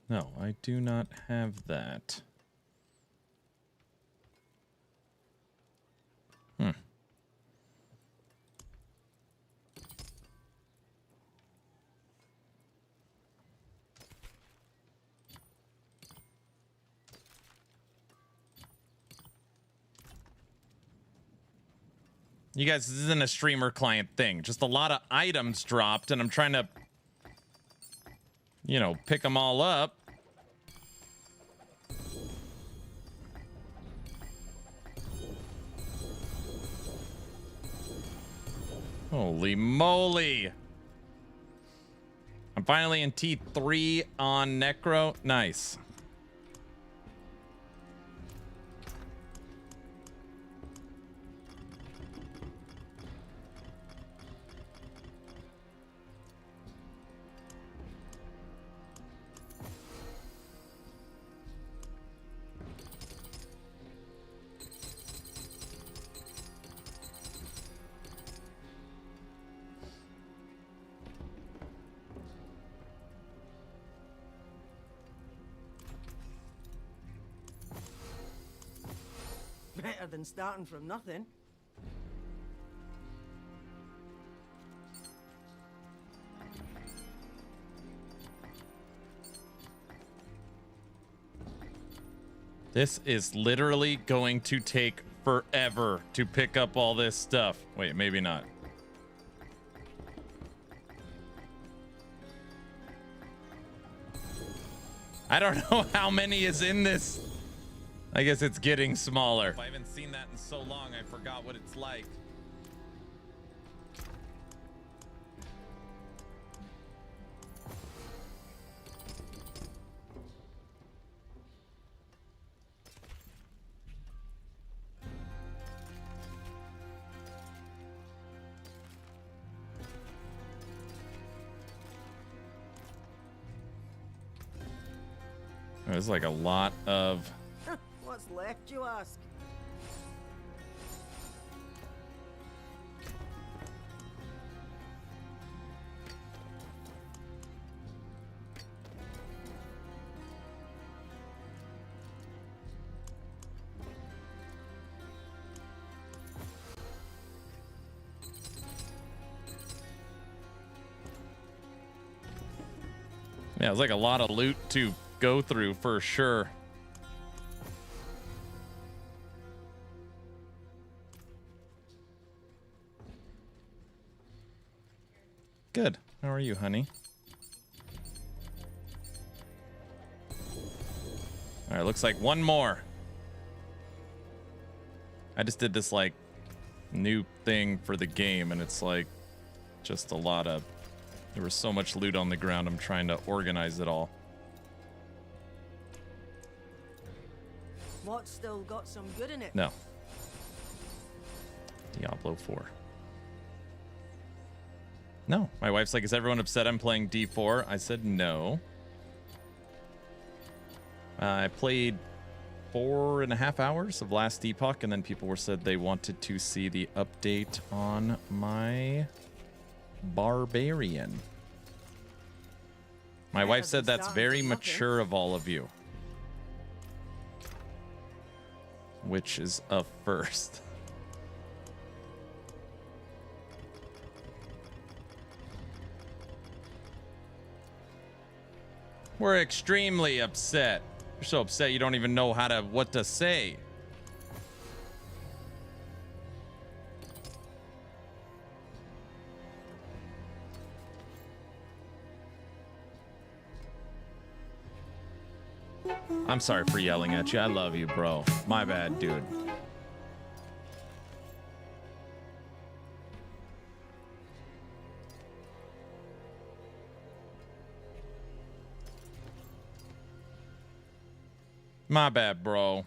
No, I do not have that. You guys, this isn't a streamer client thing. Just a lot of items dropped, and I'm trying to, you know, pick them all up. Holy moly. I'm finally in T3 on Necro. Nice. Better than starting from nothing. This is literally going to take forever to pick up all this stuff. Wait, maybe not. I don't know how many is in this. I guess it's getting smaller. I haven't seen that in so long, I forgot what it's like. There's like a lot of... What's left, you ask? Yeah, it's like a lot of loot to go through for sure. Good. How are you, honey? All right, looks like one more. I just did this like new thing for the game, and it's like just a lot of... There was so much loot on the ground. I'm trying to organize it all. What's still got some good in it? No. Diablo 4. No. My wife's like, is everyone upset I'm playing D4? I said no. I played 4.5 hours of last Epoch, and then people said they wanted to see the update on my Barbarian. My wife said that's very mature of all of you. Which is a first. We're extremely upset. You're so upset you don't even know what to say. I'm sorry for yelling at you. I love you, bro. My bad, dude. My bad, bro.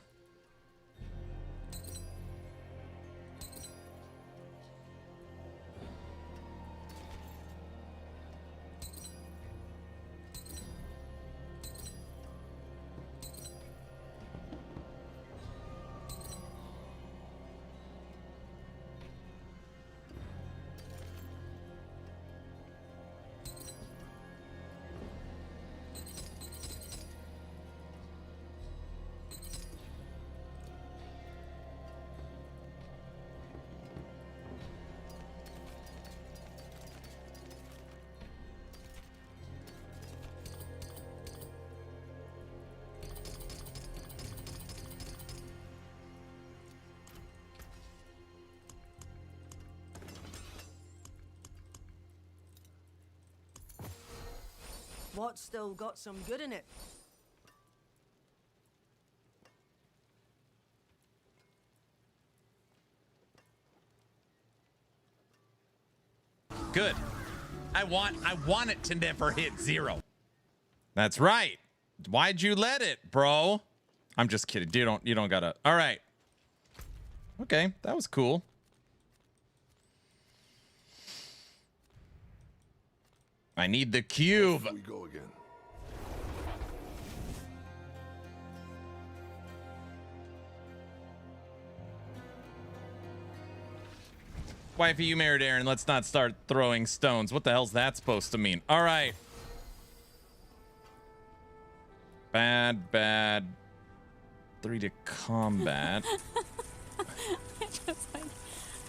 What's still got some good in it? Good. I want it to never hit 0. That's right. Why'd you let it, bro? I'm just kidding. You don't gotta. All right. Okay, that was cool. I need the cube. Here we go again. Wifey, you married Aaron. Let's not start throwing stones. What the hell's that supposed to mean? All right. Bad. 3 to combat.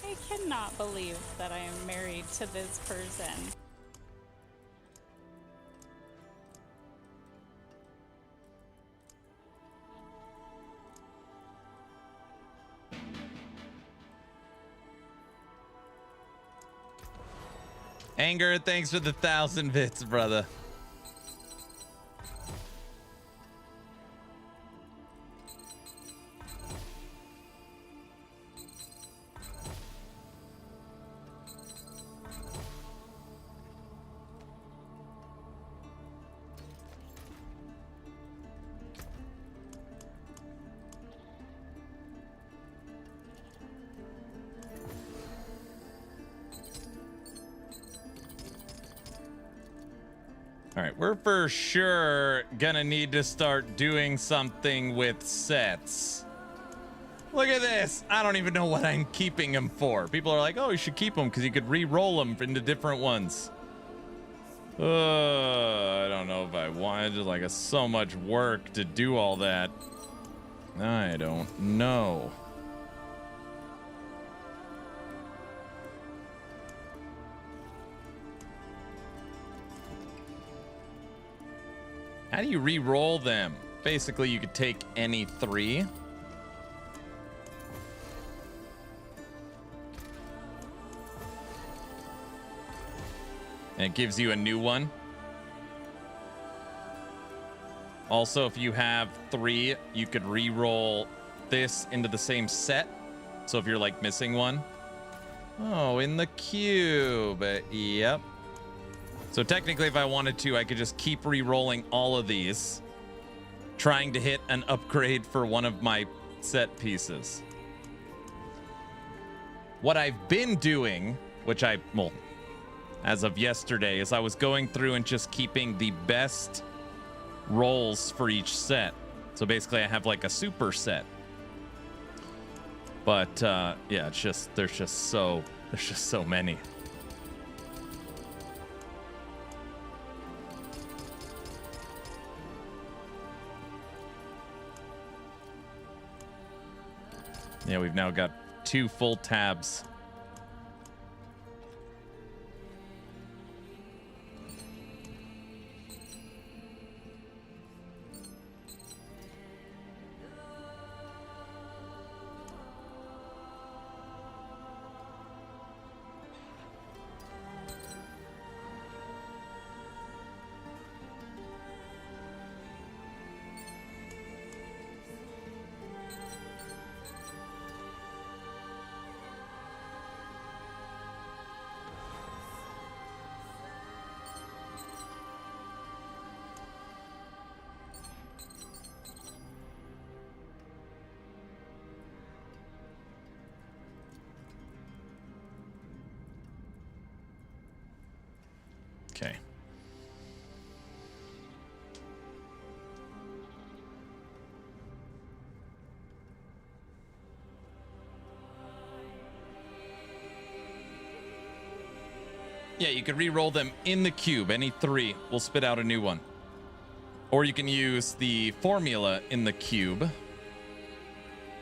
I cannot believe that I am married to this person. Anger, thanks for the 1,000 bits, brother. All right, we're for sure gonna need to start doing something with sets. Look at this. I don't even know what I'm keeping them for. People are like, oh, you should keep them because you could re-roll them into different ones. I don't know if I wanted like so much work to do all that. I don't know. How do you re-roll them? Basically, you could take any 3. And it gives you a new one. Also, if you have 3, you could re-roll this into the same set. So if you're like missing one. Oh, in the cube. Yep. So technically, if I wanted to, I could just keep re-rolling all of these, trying to hit an upgrade for one of my set pieces. What I've been doing, which I as of yesterday, is I was going through and just keeping the best rolls for each set. So basically I have like a super set. But yeah, it's just there's just so many. Yeah, we've now got 2 full tabs. Okay. Yeah, you can re-roll them in the cube. Any 3 will spit out a new one. Or you can use the formula in the cube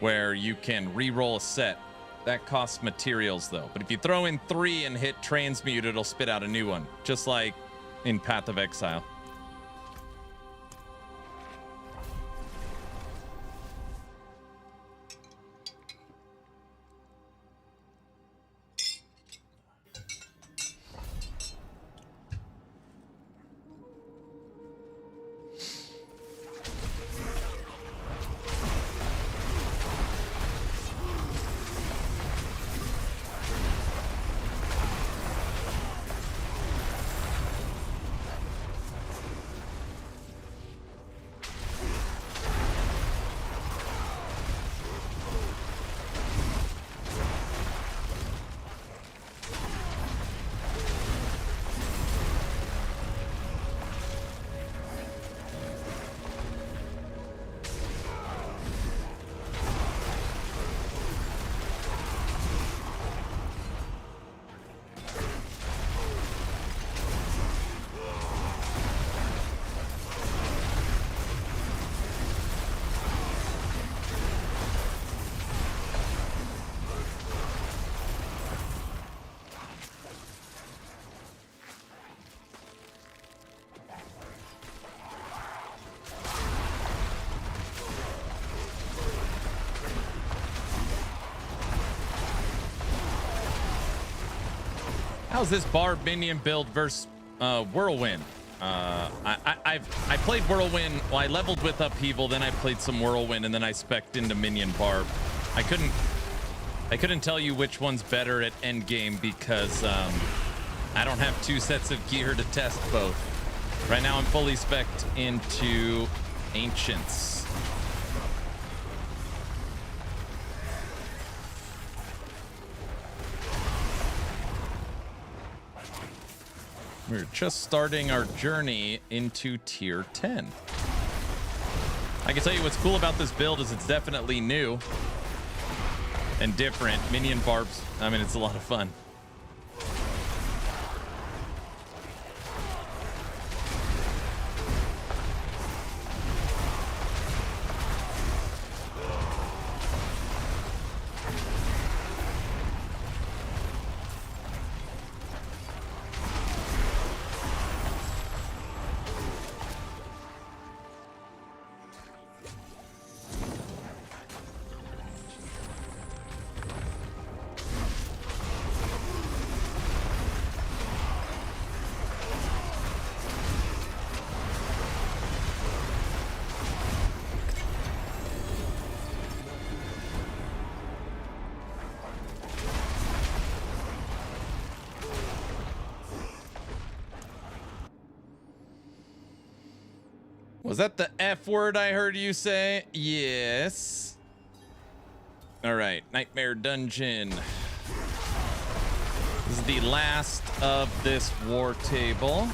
where you can re-roll a set. That costs materials though. But if you throw in 3 and hit transmute, it'll spit out a new one. Just like in Path of Exile. How's this barb minion build versus Whirlwind? I played Whirlwind. Well, I leveled with Upheaval, then I played some Whirlwind, and then I spec'd into minion barb. I couldn't tell you which one's better at endgame because I don't have 2 sets of gear to test both. Right now, I'm fully spec'd into Ancients. We're just starting our journey into tier 10. I can tell you what's cool about this build is it's definitely new and different. Minion barbs, I mean, it's a lot of fun. Was that the F word I heard you say? Yes. All right, Nightmare Dungeon. This is the last of this war table.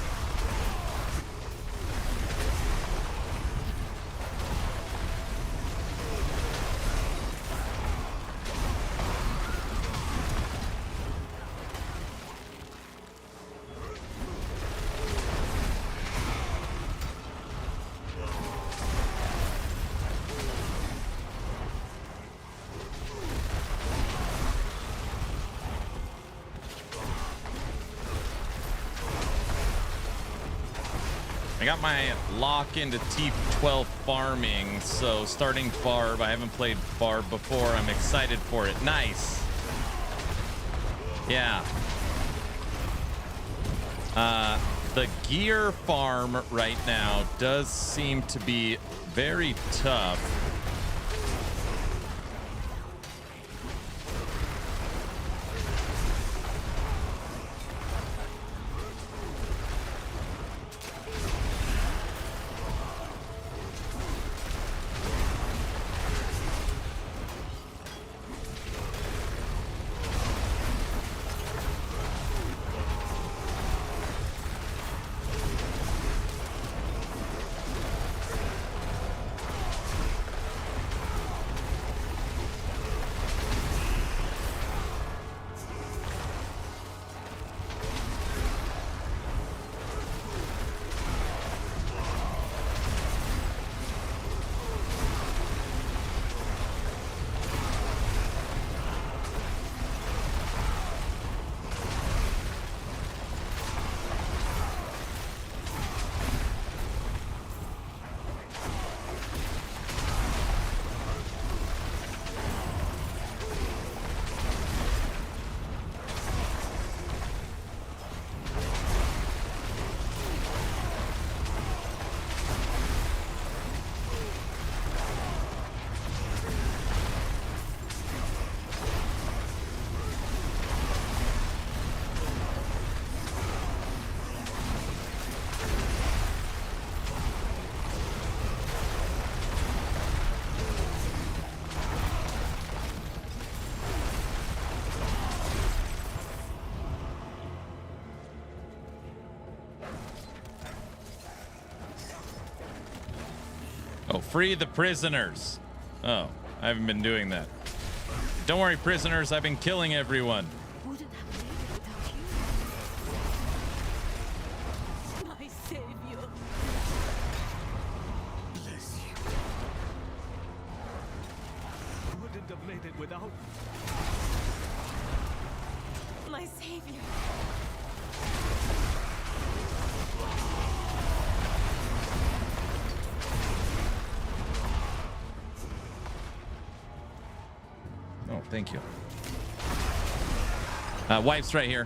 I got my lock into T12 farming, so starting Barb. I haven't played Barb before. I'm excited for it. Nice. Yeah. The gear farm right now does seem to be very tough. Oh, free the prisoners. Oh, I haven't been doing that. Don't worry, prisoners. I've been killing everyone. Wouldn't have made it without you. My savior. Bless you. Wouldn't have made it without. My savior. Oh, thank you. Wife's right here.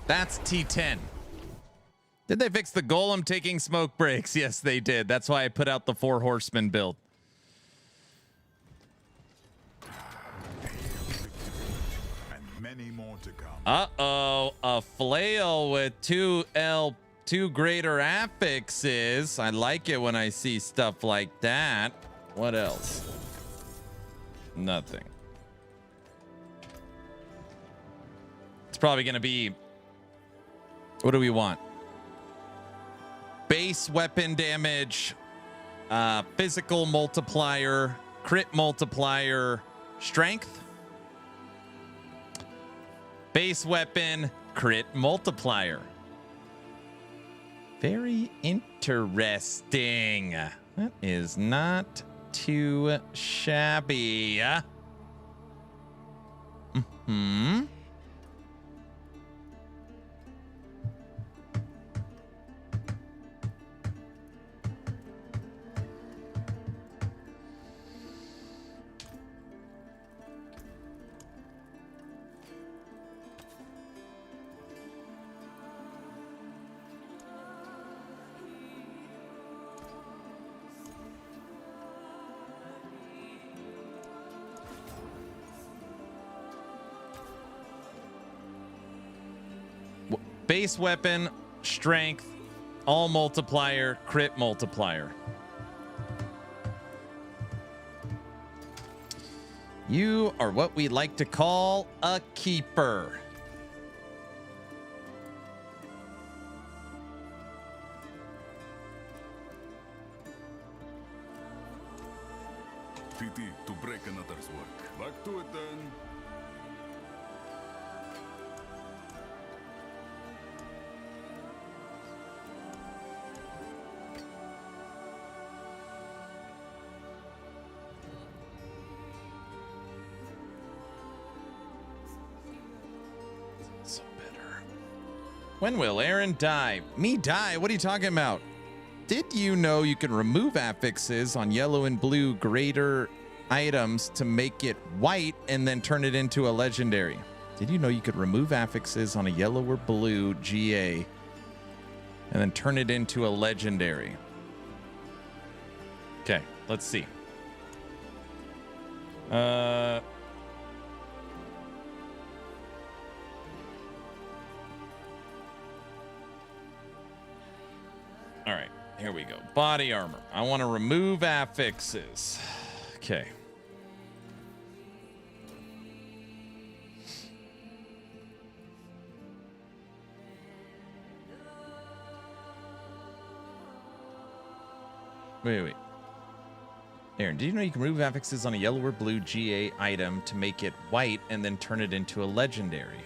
That's T10. Did they fix the golem taking smoke breaks? Yes, they did. That's why I put out the 4 horsemen build. And many more to come. Uh-oh, a flail with 2 greater affixes. I like it when I see stuff like that. What else? Nothing. It's probably going to be... What do we want? Base weapon damage, physical multiplier, crit multiplier, strength. Base weapon, crit multiplier. Very interesting. That is not too shabby. Mm-hmm. base weapon, strength, all multiplier, crit multiplier. You are what we like to call a keeper. PT to break another's work. Back to it then. So better. When will Aaron die? Me die? What are you talking about? Did you know you can remove affixes on yellow and blue greater items to make it white and then turn it into a legendary? Did you know you could remove affixes on a yellow or blue GA and then turn it into a legendary? Okay, let's see. All right. Here we go. Body armor. I want to remove affixes. Okay. Wait. Aaron, did you know you can remove affixes on a yellow or blue GA item to make it white and then turn it into a legendary?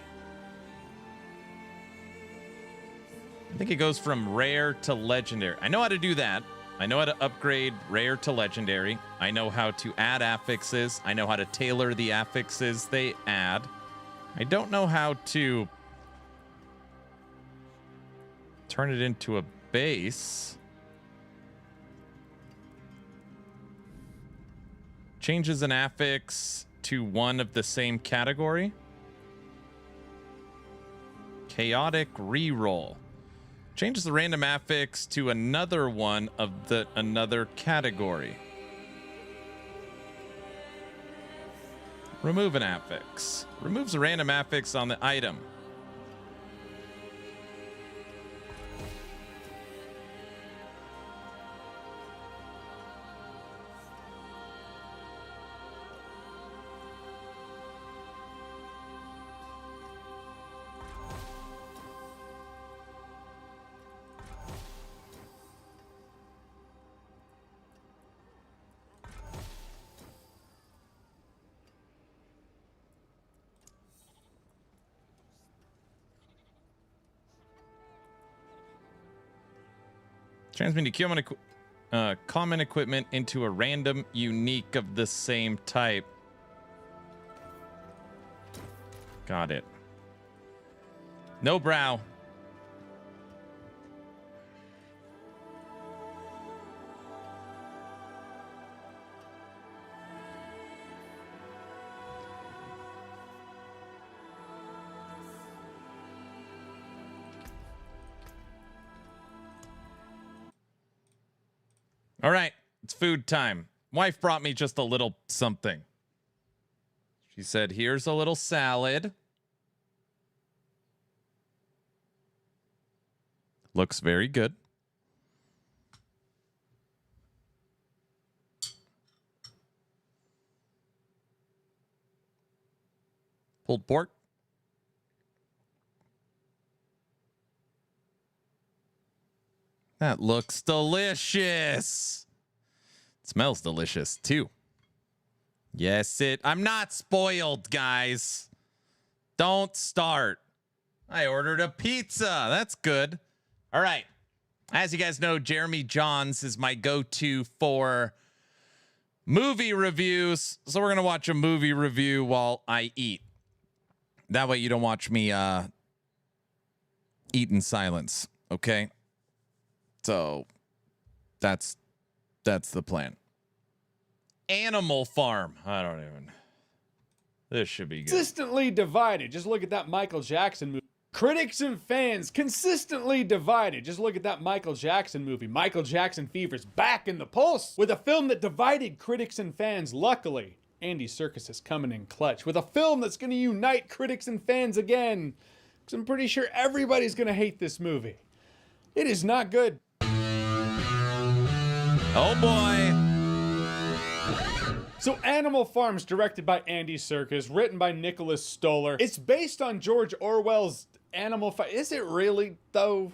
I think it goes from rare to legendary. I know how to do that. I know how to upgrade rare to legendary. I know how to add affixes. I know how to tailor the affixes they add. I don't know how to turn it into a base. Changes an affix to one of the same category. Chaotic reroll. Changes the random affix to another one of the another category. Remove an affix. Removes a random affix on the item. Transmitting common equipment into a random unique of the same type. Got it. No brow. All right, it's food time. Wife brought me just a little something. She said, here's a little salad. Looks very good. Pulled pork. That looks delicious. It smells delicious too. Yes, I'm not spoiled, guys. Don't start. I ordered a pizza. That's good. All right. As you guys know, Jeremy Johns is my go-to for movie reviews. So we're going to watch a movie review while I eat. That way you don't watch me eat in silence. Okay? So that's the plan. Animal Farm. I don't even. This should be good. Consistently divided. Just look at that Michael Jackson movie. Critics and fans consistently divided. Just look at that Michael Jackson movie. Michael Jackson Fever's back in the pulse with a film that divided critics and fans. Luckily, Andy Serkis is coming in clutch with a film that's going to unite critics and fans again. 'cause I'm pretty sure everybody's gonna hate this movie. It is not good. Oh boy. So Animal Farm's directed by Andy Serkis, written by Nicholas Stoller. It's based on George Orwell's Animal Farm. Is it really, though?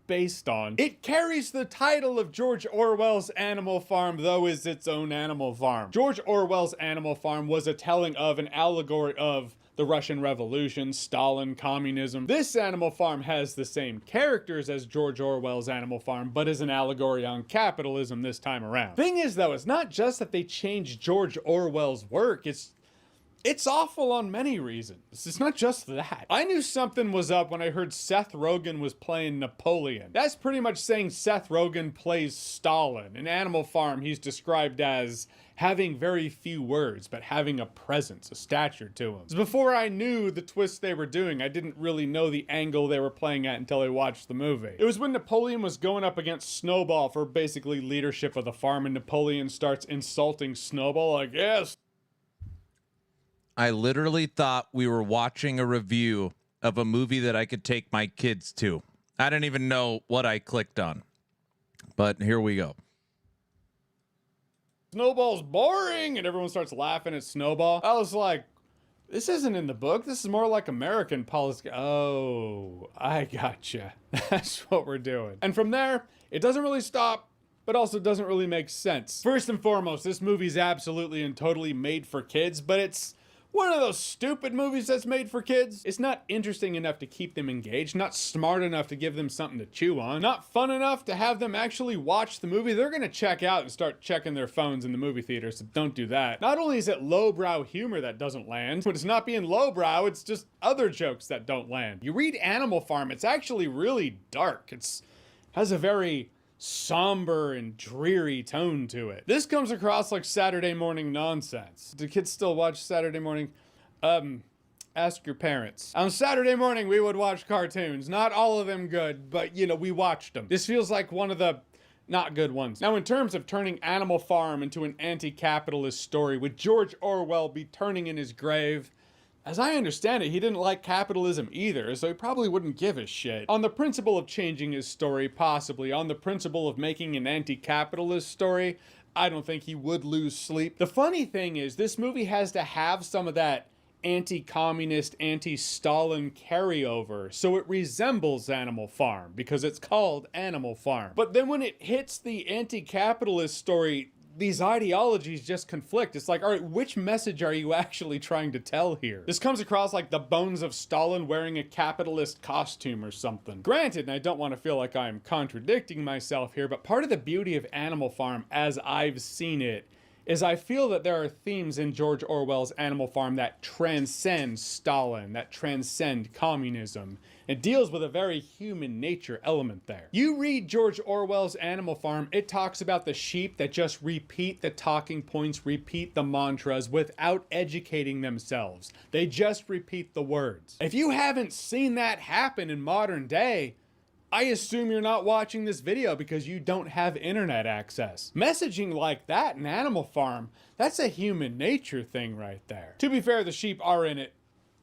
Based on. It carries the title of George Orwell's Animal Farm, though is its own animal farm. George Orwell's Animal Farm was a telling of an allegory of the Russian Revolution, Stalin, communism. This Animal Farm has the same characters as George Orwell's Animal Farm, but is an allegory on capitalism this time around. Thing is, though, it's not just that they changed George Orwell's work, it's awful on many reasons. It's not just that. I knew something was up when I heard Seth Rogen was playing Napoleon. That's pretty much saying Seth Rogen plays Stalin. In Animal Farm, he's described as having very few words, but having a presence, a stature to him. So before I knew the twist they were doing, I didn't really know the angle they were playing at until I watched the movie. It was when Napoleon was going up against Snowball for basically leadership of the farm, and Napoleon starts insulting Snowball like, yes. I literally thought we were watching a review of a movie that I could take my kids to. I didn't even know what I clicked on. But here we go. Snowball's boring, and everyone starts laughing at Snowball. I was like, this isn't in the book. This is more like American policy. Oh, I gotcha. That's what we're doing. And from there, it doesn't really stop, but also doesn't really make sense. First and foremost, this movie's absolutely and totally made for kids, but it's one of those stupid movies that's made for kids. It's not interesting enough to keep them engaged, not smart enough to give them something to chew on, not fun enough to have them actually watch the movie. They're gonna check out and start checking their phones in the movie theater, so don't do that. Not only is it lowbrow humor that doesn't land, but it's not being lowbrow, it's just other jokes that don't land. You read Animal Farm, it's actually really dark. Has a very somber and dreary tone to it. This comes across like Saturday morning nonsense. Do kids still watch Saturday morning? Ask your parents. On Saturday morning, we would watch cartoons. Not all of them good, but you know, we watched them. This feels like one of the not good ones. Now, in terms of turning Animal Farm into an anti-capitalist story, would George Orwell be turning in his grave? As I understand it, he didn't like capitalism either, so he probably wouldn't give a shit. On the principle of changing his story, possibly. On the principle of making an anti-capitalist story, I don't think he would lose sleep. The funny thing is, this movie has to have some of that anti-communist, anti-Stalin carryover, so it resembles Animal Farm, because it's called Animal Farm. But then when it hits the anti-capitalist story, these ideologies just conflict. It's like, all right, which message are you actually trying to tell here? This comes across like the bones of Stalin wearing a capitalist costume or something. Granted, and I don't want to feel like I'm contradicting myself here, but part of the beauty of Animal Farm, as I've seen it, is I feel that there are themes in George Orwell's Animal Farm that transcend Stalin, that transcend communism. It deals with a very human nature element there. You read George Orwell's Animal Farm, it talks about the sheep that just repeat the talking points, repeat the mantras without educating themselves. They just repeat the words. If you haven't seen that happen in modern day, I assume you're not watching this video because you don't have internet access. Messaging like that in Animal Farm, that's a human nature thing right there. To be fair, the sheep are in it,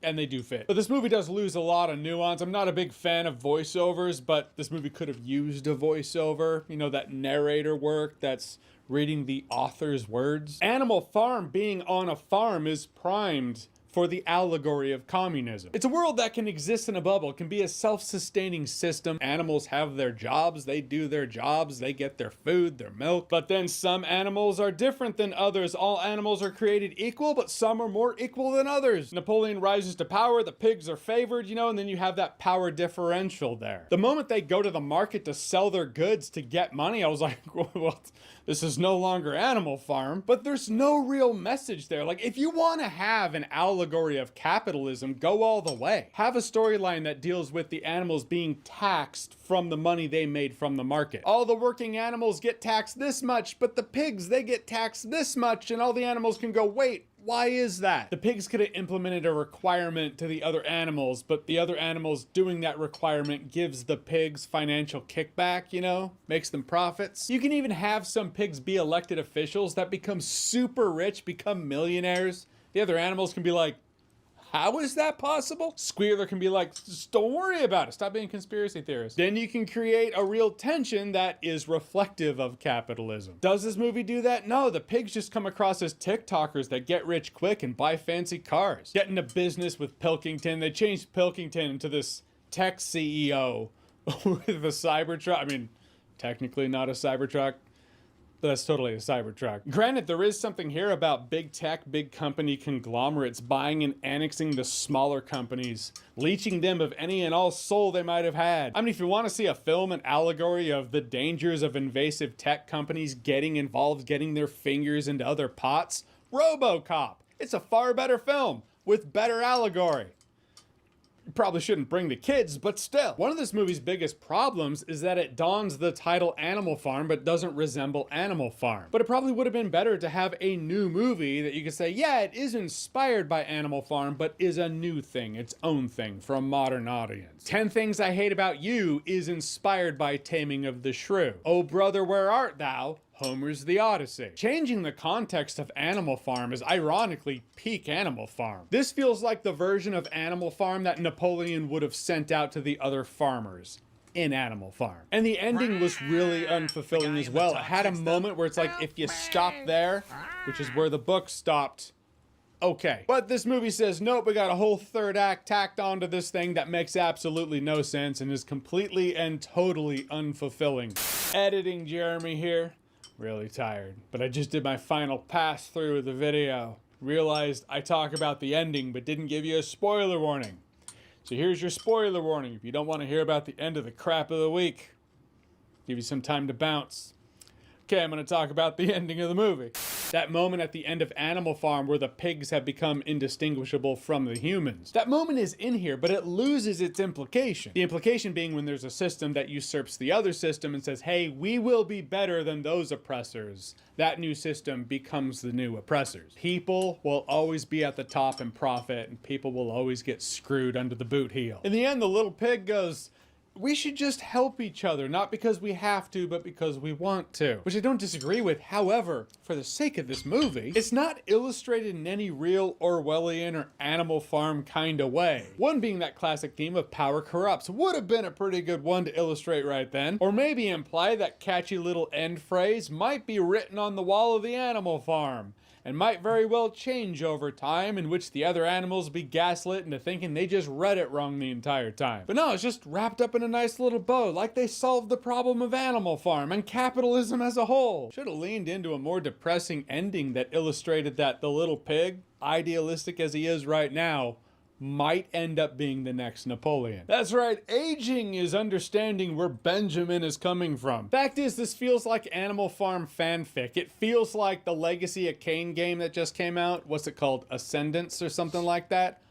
and they do fit. But this movie does lose a lot of nuance. I'm not a big fan of voiceovers, but this movie could have used a voiceover. You know, that narrator work that's reading the author's words. Animal Farm being on a farm is primed for the allegory of communism. It's a world that can exist in a bubble, can be a self-sustaining system. Animals have their jobs, they do their jobs, they get their food, their milk. But then some animals are different than others. All animals are created equal, but some are more equal than others. Napoleon rises to power, the pigs are favored, you know, and then you have that power differential there. The moment they go to the market to sell their goods to get money, I was like, well, this is no longer Animal Farm, but there's no real message there. Like, if you want to have an allegory of capitalism, go all the way. Have a storyline that deals with the animals being taxed from the money they made from the market. All the working animals get taxed this much, but the pigs, they get taxed this much, and all the animals can go, wait, why is that? The pigs could have implemented a requirement to the other animals, but the other animals doing that requirement gives the pigs financial kickback, you know, makes them profits. You can even have some pigs be elected officials that become super rich, become millionaires. The other animals can be like, How is that possible? Squealer can be like, just don't worry about it. Stop being conspiracy theorists. Then you can create a real tension that is reflective of capitalism. Does this movie do that? No, the pigs just come across as TikTokers that get rich quick and buy fancy cars. Get into business with Pilkington. They changed Pilkington into this tech CEO with a Cybertruck. I mean, technically not a Cybertruck, but that's totally a Cybertruck. Granted, there is something here about big tech, big company conglomerates buying and annexing the smaller companies, leeching them of any and all soul they might have had. I mean, if you want to see a film, an allegory of the dangers of invasive tech companies getting involved, getting their fingers into other pots, RoboCop. It's a far better film with better allegory. You probably shouldn't bring the kids, but still. One of this movie's biggest problems is that it dons the title Animal Farm, but doesn't resemble Animal Farm. But it probably would have been better to have a new movie that you could say, yeah, it is inspired by Animal Farm, but is a new thing, its own thing for a modern audience. 10 Things I Hate About You is inspired by Taming of the Shrew. Oh Brother, Where Art Thou? Homer's The Odyssey. Changing the context of Animal Farm is ironically peak Animal Farm. This feels like the version of Animal Farm that Napoleon would have sent out to the other farmers in Animal Farm. And the ending was really unfulfilling as well. It had a moment where it's like, if you stop there, which is where the book stopped, okay. But this movie says, nope, we got a whole third act tacked onto this thing that makes absolutely no sense and is completely and totally unfulfilling. Editing Jeremy here. Really tired, but I just did my final pass through of the video. Realized I talk about the ending, but didn't give you a spoiler warning. So here's your spoiler warning. If you don't want to hear about the end of the crap of the week, give you some time to bounce. Okay, I'm going to talk about the ending of the movie. That moment at the end of Animal Farm where the pigs have become indistinguishable from the humans. That moment is in here, but it loses its implication. The implication being when there's a system that usurps the other system and says, hey, we will be better than those oppressors. That new system becomes the new oppressors. People will always be at the top and profit, and people will always get screwed under the boot heel. In the end, the little pig goes, we should just help each other, not because we have to, but because we want to. Which I don't disagree with. However, for the sake of this movie, it's not illustrated in any real Orwellian or Animal Farm kind of way. One being that classic theme of power corrupts would have been a pretty good one to illustrate right then. Or maybe imply that catchy little end phrase might be written on the wall of the Animal Farm, and might very well change over time, in which the other animals be gaslit into thinking they just read it wrong the entire time. But no, it's just wrapped up in a nice little bow, like they solved the problem of Animal Farm and capitalism as a whole. Should have leaned into a more depressing ending that illustrated that the little pig, idealistic as he is right now, might end up being the next Napoleon. That's right, aging is understanding where Benjamin is coming from. Fact is, this feels like Animal Farm fanfic. It feels like the Legacy of Kain game that just came out. What's it called? Ascendance or something like that?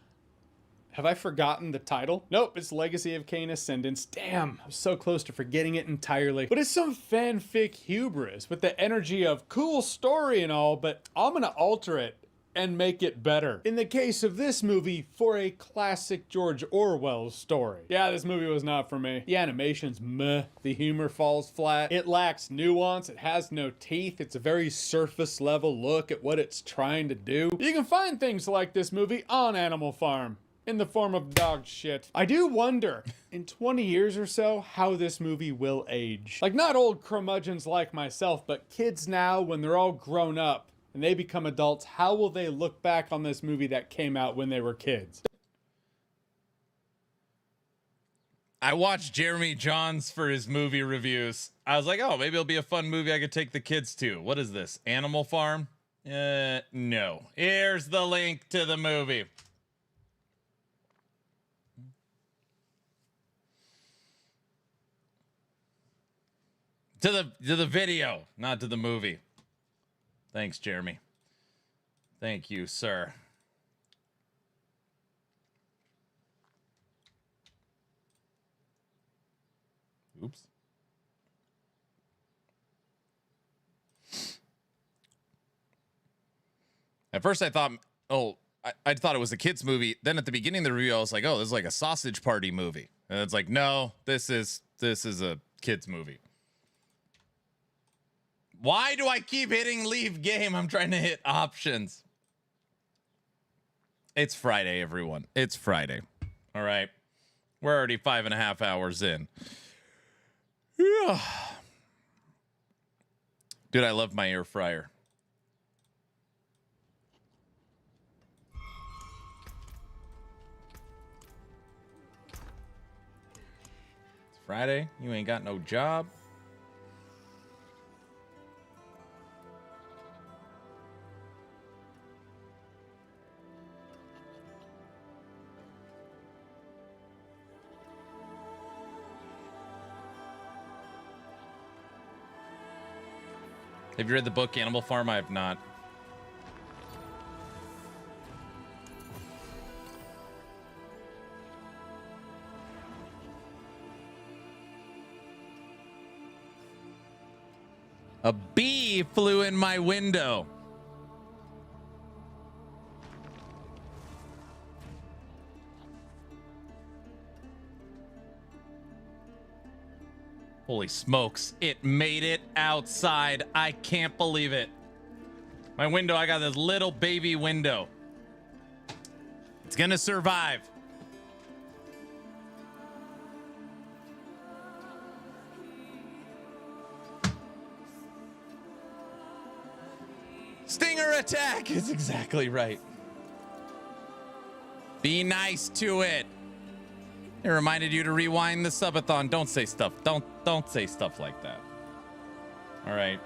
Have I forgotten the title? Nope, it's Legacy of Kain Ascendance. Damn, I was so close to forgetting it entirely. But it's some fanfic hubris with the energy of cool story and all, but I'm gonna alter it and make it better. In the case of this movie, for a classic George Orwell story. Yeah, this movie was not for me. The animation's meh. The humor falls flat. It lacks nuance. It has no teeth. It's a very surface level look at what it's trying to do. You can find things like this movie on Animal Farm, in the form of dog shit. I do wonder, in 20 years or so, how this movie will age. Like, not old curmudgeons like myself, but kids now, when they're all grown up, and they become adults, how will they look back on this movie that came out when they were kids? I watched Jeremy Johns for his movie reviews. I was like, oh, maybe it'll be a fun movie I could take the kids to. What is this? Animal Farm? No. Here's the link to the movie. To the video, not to the movie. Thanks, Jeremy. Thank you, sir. Oops. At first I thought, I thought it was a kid's movie. Then at the beginning of the review, I was like, oh, this is like a sausage party movie. And it's like, no, this is a kid's movie. Why do I keep hitting leave game? I'm trying to hit options. It's Friday, everyone. It's Friday. All right. We're already 5.5 hours in. Yeah. Dude, I love my air fryer. It's Friday. You ain't got no job. Have you read the book Animal Farm? I have not. A bee flew in my window. Holy smokes, it made it outside. I can't believe it. My window, I got this little baby window. It's gonna survive. Stinger attack is exactly right. Be nice to it. It reminded you to rewind the subathon. Don't say stuff. Don't say stuff like that. All right.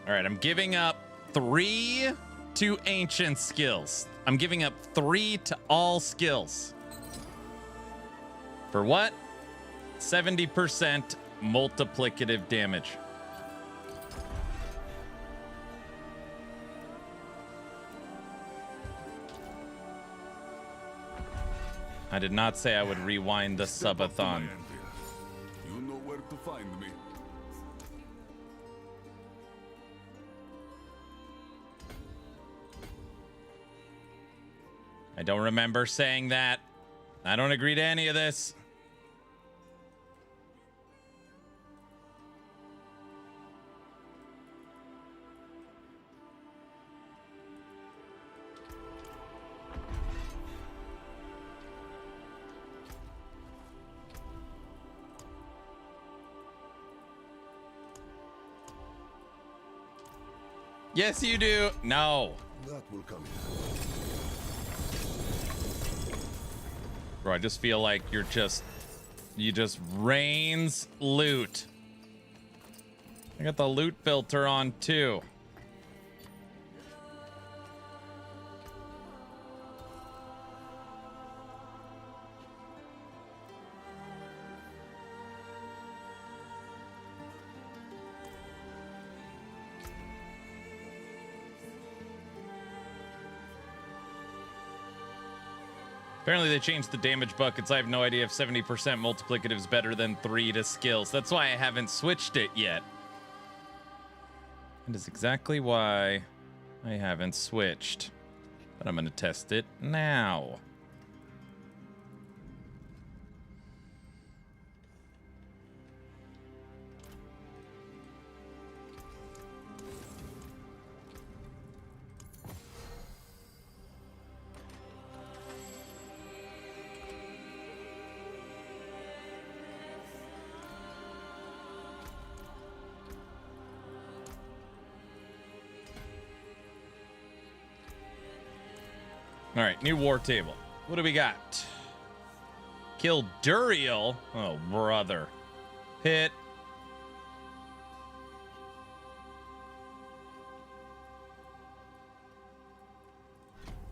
All right, I'm giving up 3 to ancient skills. I'm giving up 3 to all skills. For what? 70% multiplicative damage. I did not say I would rewind the subathon. You know where to find me. I don't remember saying that. I don't agree to any of this. Yes, you do. No. That will come in. Bro, I just feel like you just rains loot. I got the loot filter on too. Apparently they changed the damage buckets. I have no idea if 70% multiplicative is better than 3 to skills. That's why I haven't switched it yet. That is exactly why I haven't switched. But I'm going to test it now. All right, new war table. What do we got? Kill Duriel. Oh, brother. Hit.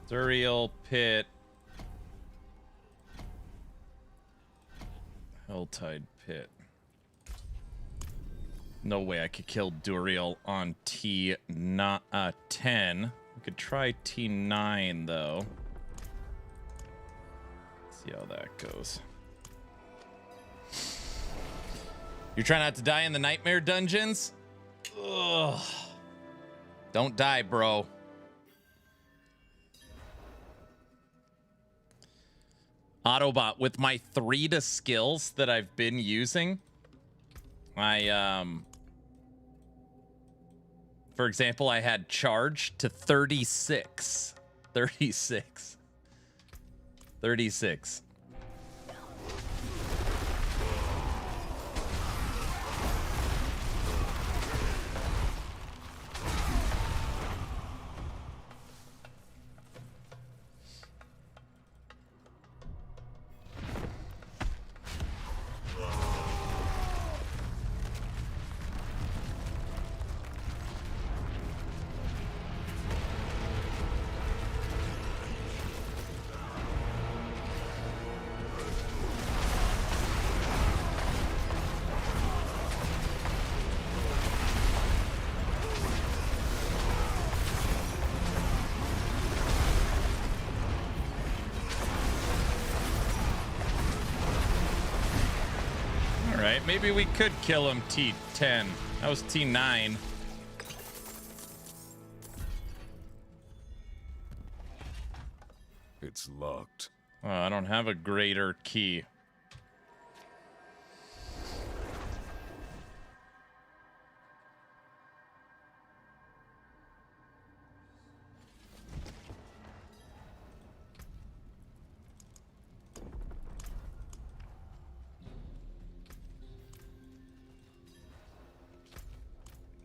Duriel, Pit. Helltide Pit. No way I could kill Duriel on T10. We could try T9 though. See how that goes. You're trying not to die in the nightmare dungeons? Ugh. Don't die, bro. Autobot, with my 3 to skills that I've been using, For example, I had charge to 36. 36. 36. Maybe we could kill him T10. That was T9. It's locked. Oh, I don't have a greater key.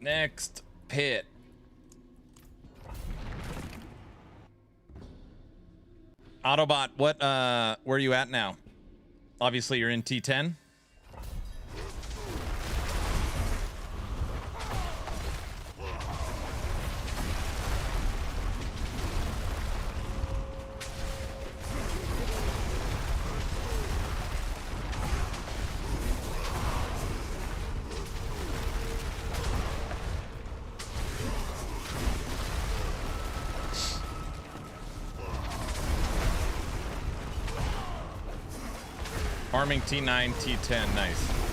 Next pit. Autobot, what where are you at now? Obviously you're in T10. Farming T9, T10, nice.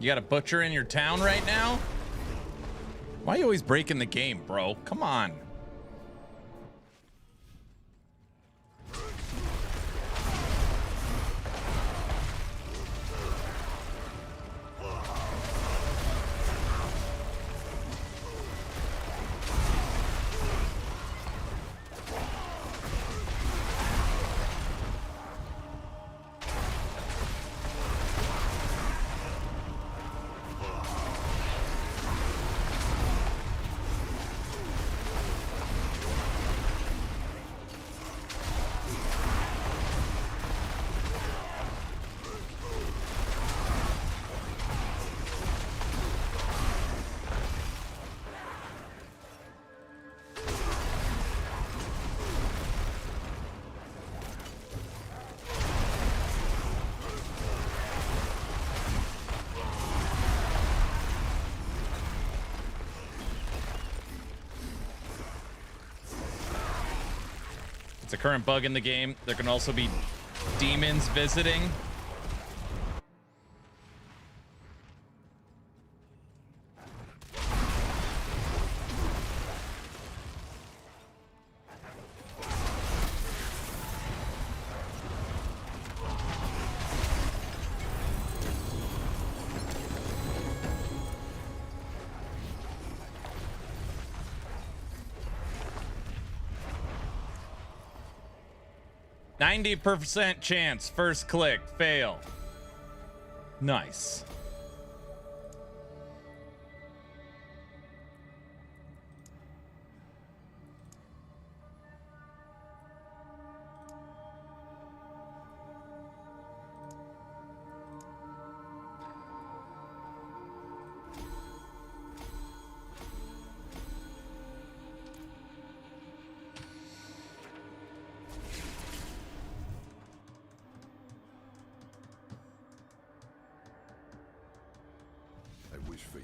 You got a butcher in your town right now? Why are you always breaking the game, bro? Come on. It's a current bug in the game. There can also be demons visiting. %, chance. First click. Fail. Nice.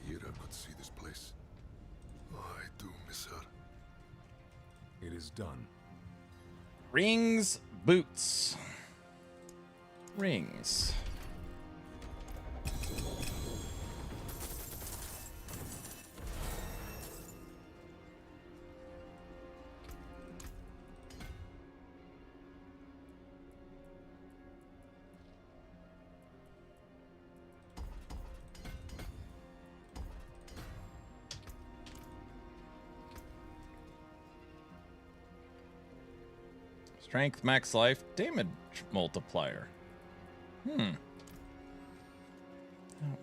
Hira could see this place. Oh, I do miss her. It is done. Rings, boots. Rings. Strength, max life, damage multiplier. That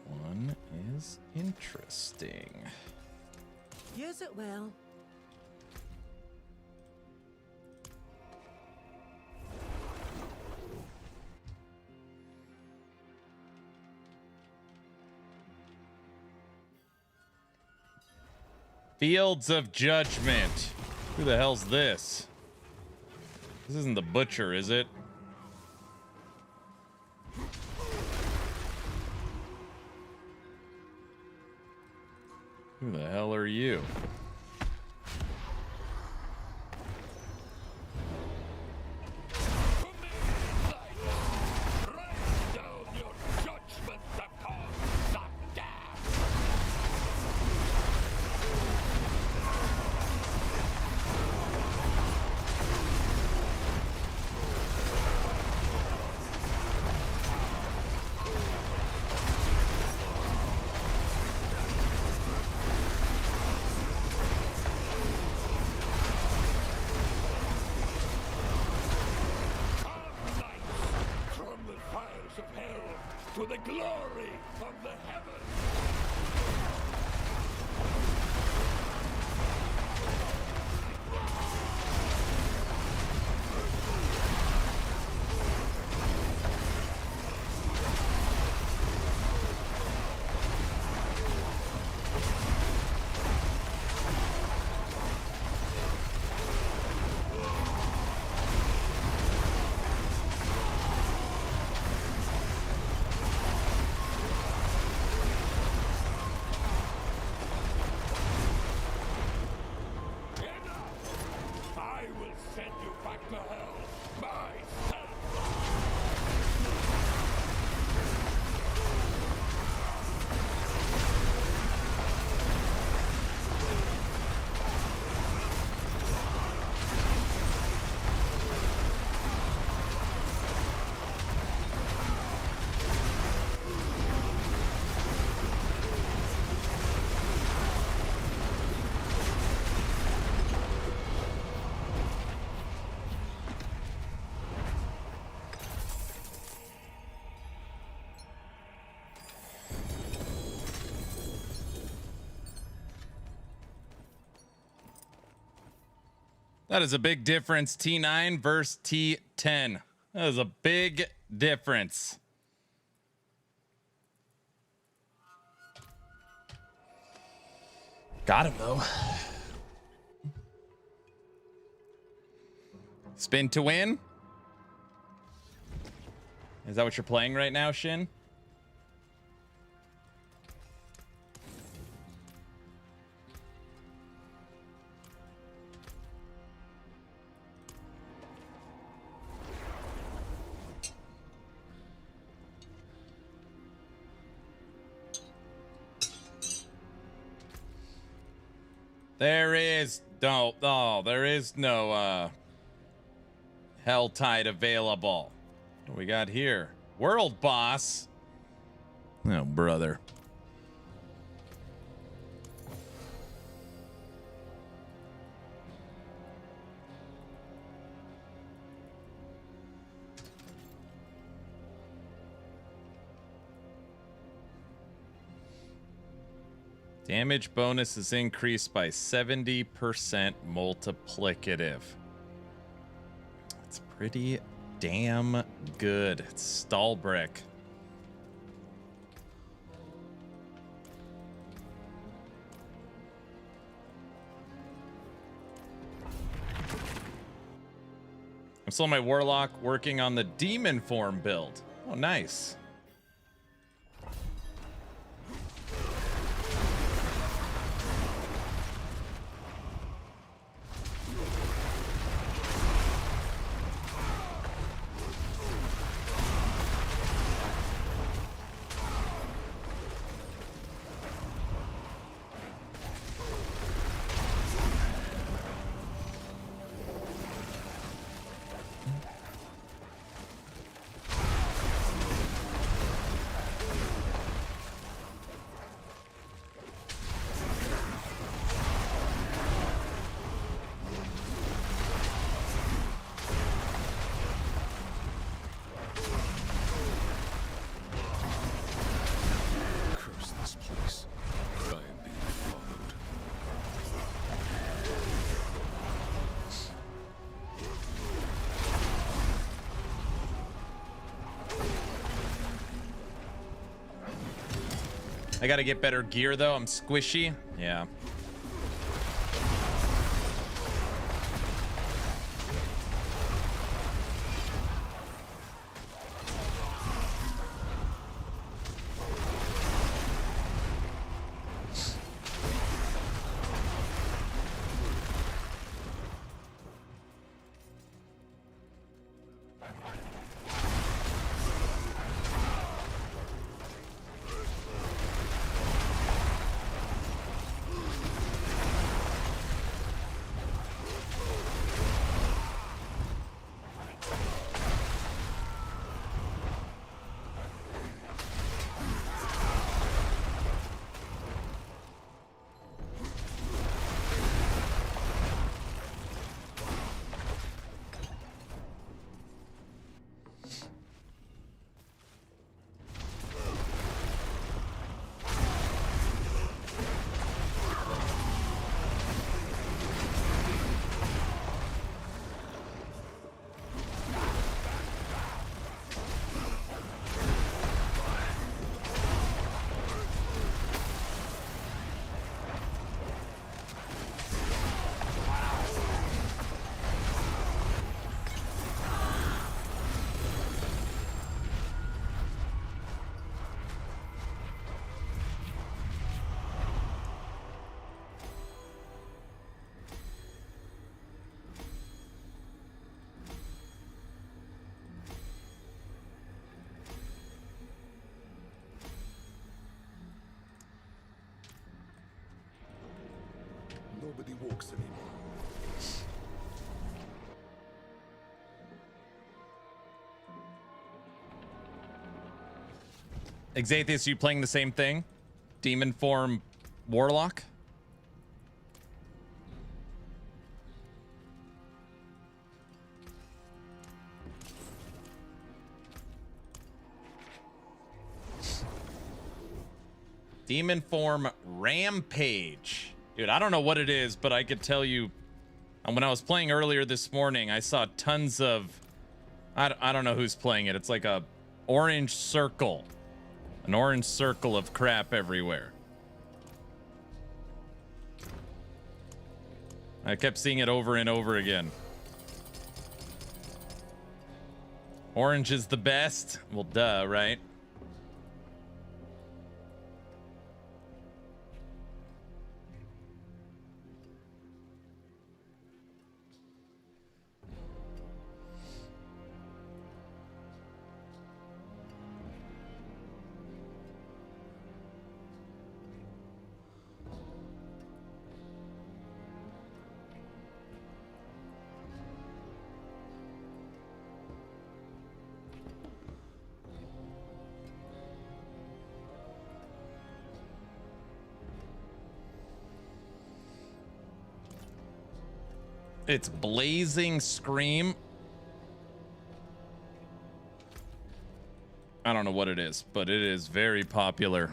one is interesting. Use it well. Fields of Judgment. Who the hell's this? This isn't the butcher, is it? Who the hell are you? To the glory of the heavens! That is a big difference. T9 versus T10. That is a big difference. Got him, though. Spin to win. Is that what you're playing right now, Shin? There is there is no Hell Tide available. What do we got here? World Boss. Oh, brother. Damage bonus is increased by 70% multiplicative. It's pretty damn good. It's Stallbrick. I'm still my Warlock working on the Demon Form build. Oh, nice. I gotta get better gear though. I'm squishy. Yeah. Nobody walks anymore. Exatheus, you playing the same thing? Demon form warlock? Demon form rampage. Dude, I don't know what it is, but I could tell you when I was playing earlier this morning, I saw tons of I don't know who's playing it. It's like a orange circle. An orange circle of crap everywhere. I kept seeing it over and over again. Orange is the best? Well, duh, right? It's Blazing Scream. I don't know what it is, but it is very popular.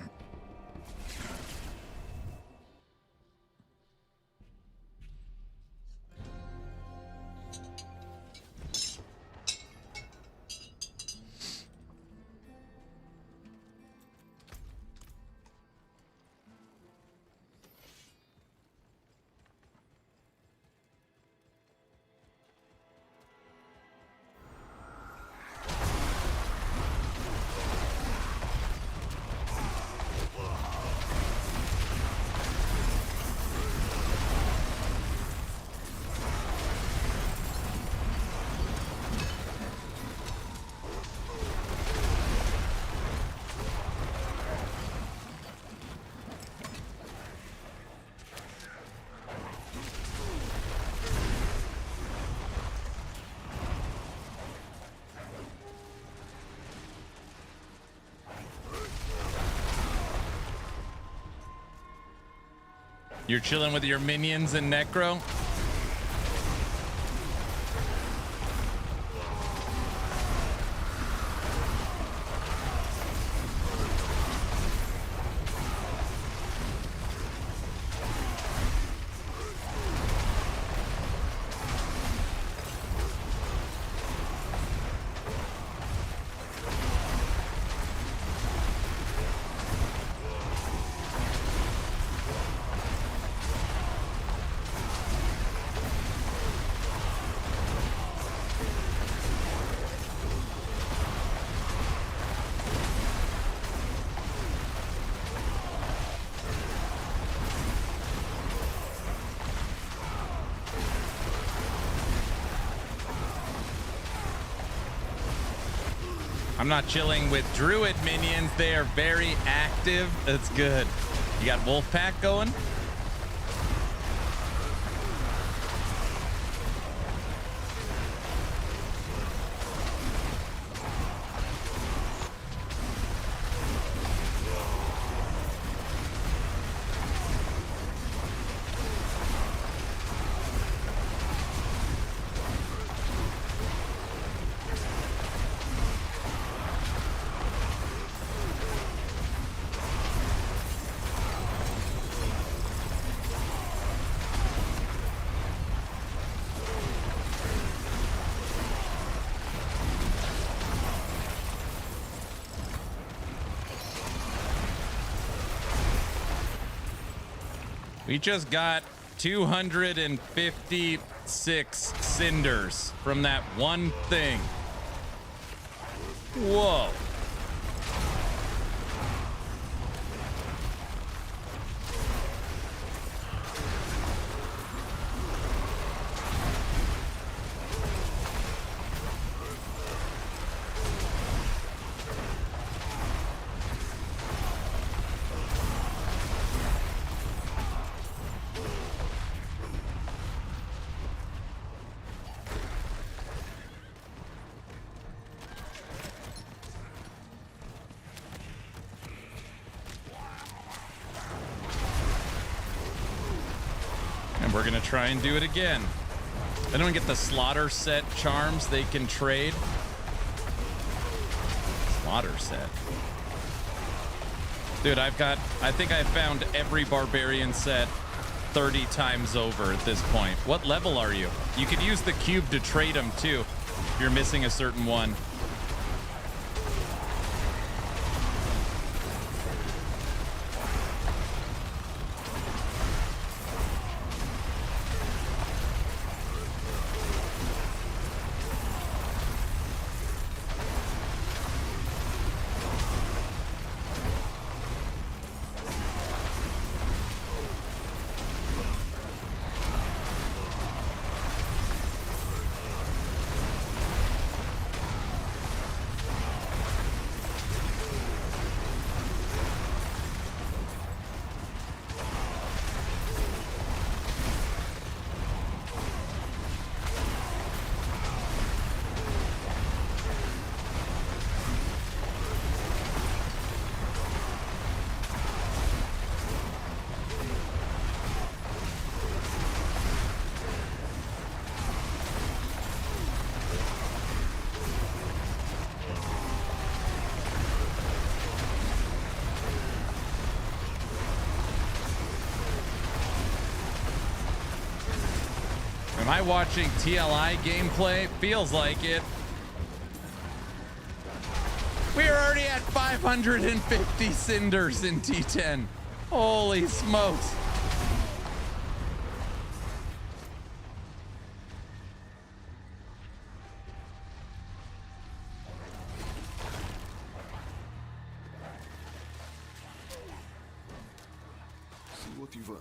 You're chilling with your minions and Necro? I'm not chilling with druid minions. They are very active. That's good. You got Wolfpack going? We just got 256 cinders from that one thing. Whoa. We're gonna try and do it again. If anyone get the slaughter set charms, they can trade. Slaughter set. Dude, I think I found every barbarian set 30 times over at this point. What level are you? You could use the cube to trade them too, if you're missing a certain one. Am I watching TLI gameplay? Feels like it. We're already at 550 cinders in T10. Holy smokes. See what you've earned.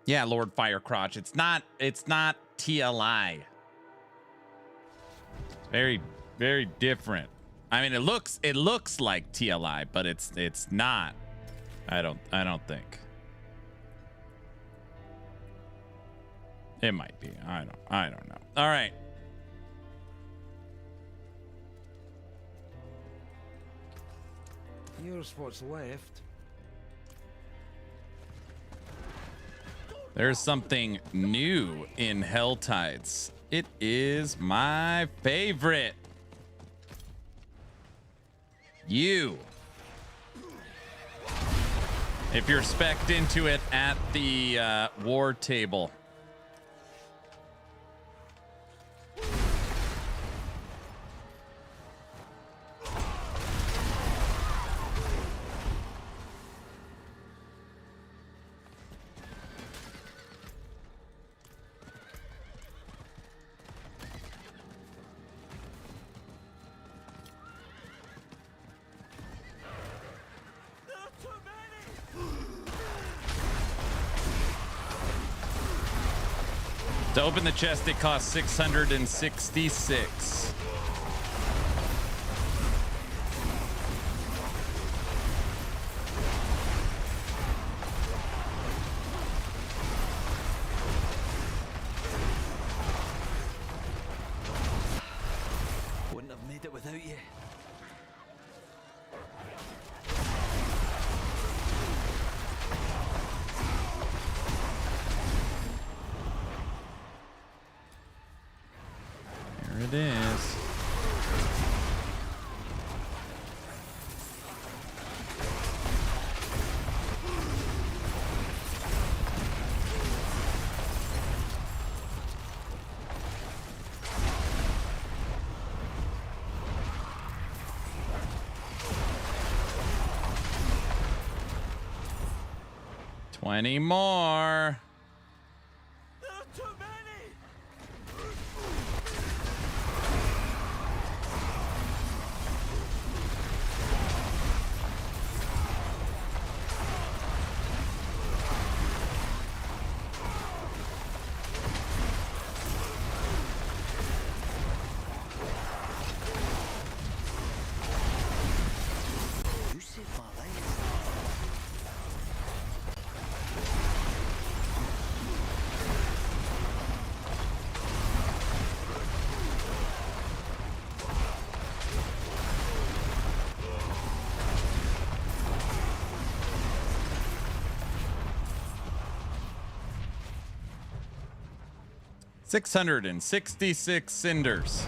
Yeah, Lord Firecrotch. It's not TLI. It's very, very different. I mean, it looks like TLI, but it's not. I don't think. It might be. I don't know. All right. Here's what's left. There's something new in Helltides. It is my favorite. You. If you're spec'd into it at the war table. To open the chest, it costs 666. Wouldn't have made it without you. There it is. $20 more. You saved my life. 666 cinders.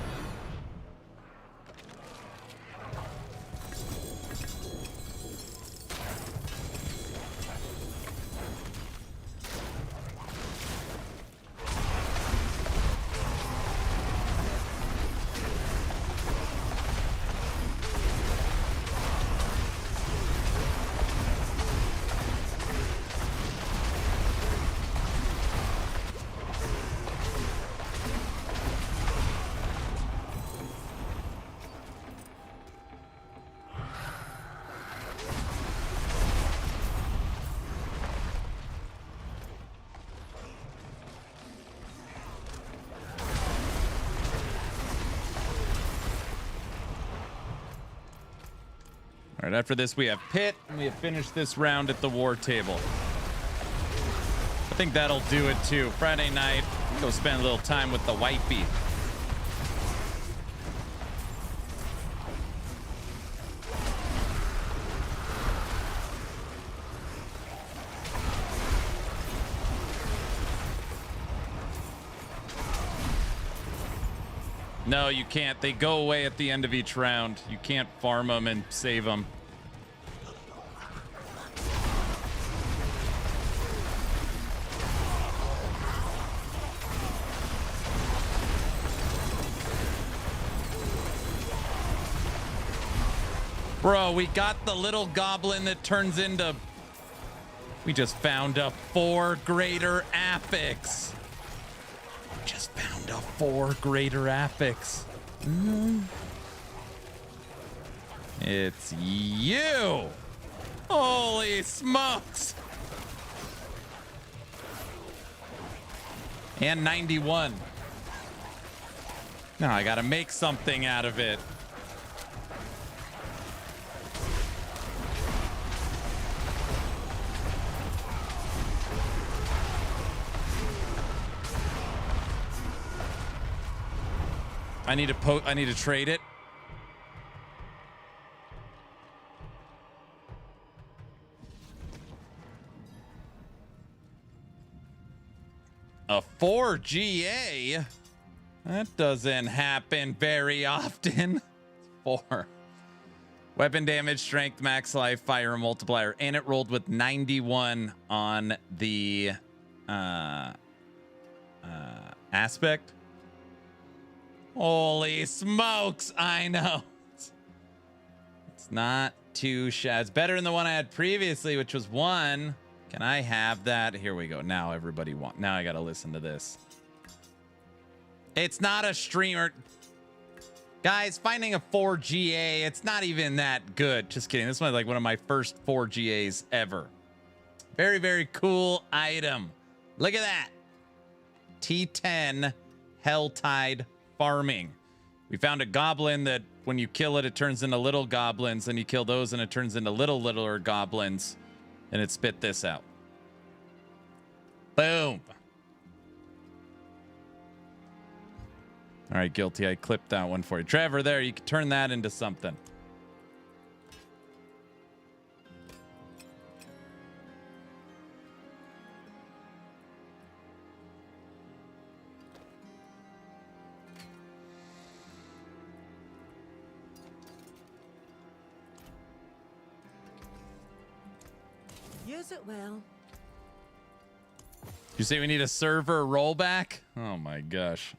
All right, after this, we have Pit, and we have finished this round at the war table. I think that'll do it, too. Friday night, go spend a little time with the wifey. No, you can't. They go away at the end of each round. You can't farm them and save them. Bro, we got the little goblin that turns into... We just found a 4 greater affix. Just found a 4 greater affix. It's you. Holy smokes. And 91. Now I gotta make something out of it. I need to trade it. A 4 GA? That doesn't happen very often. 4. Weapon damage, strength, max life, fire multiplier, and it rolled with 91 on the aspect. Holy smokes, I know. It's not too shabby. It's better than the one I had previously, which was 1. Can I have that? Here we go. Now everybody wants. Now I got to listen to this. It's not a streamer. Guys, finding a 4 GA, it's not even that good. Just kidding. This one's like one of my first 4 GAs ever. Very, very cool item. Look at that. T10 Helltide farming. We found a goblin that when you kill it, it turns into little goblins. Then you kill those and it turns into littler goblins. And it spit this out. Boom. All right, Guilty. I clipped that one for you. Trevor, there, you can turn that into something. Use it well. You say we need a server rollback? Oh my gosh.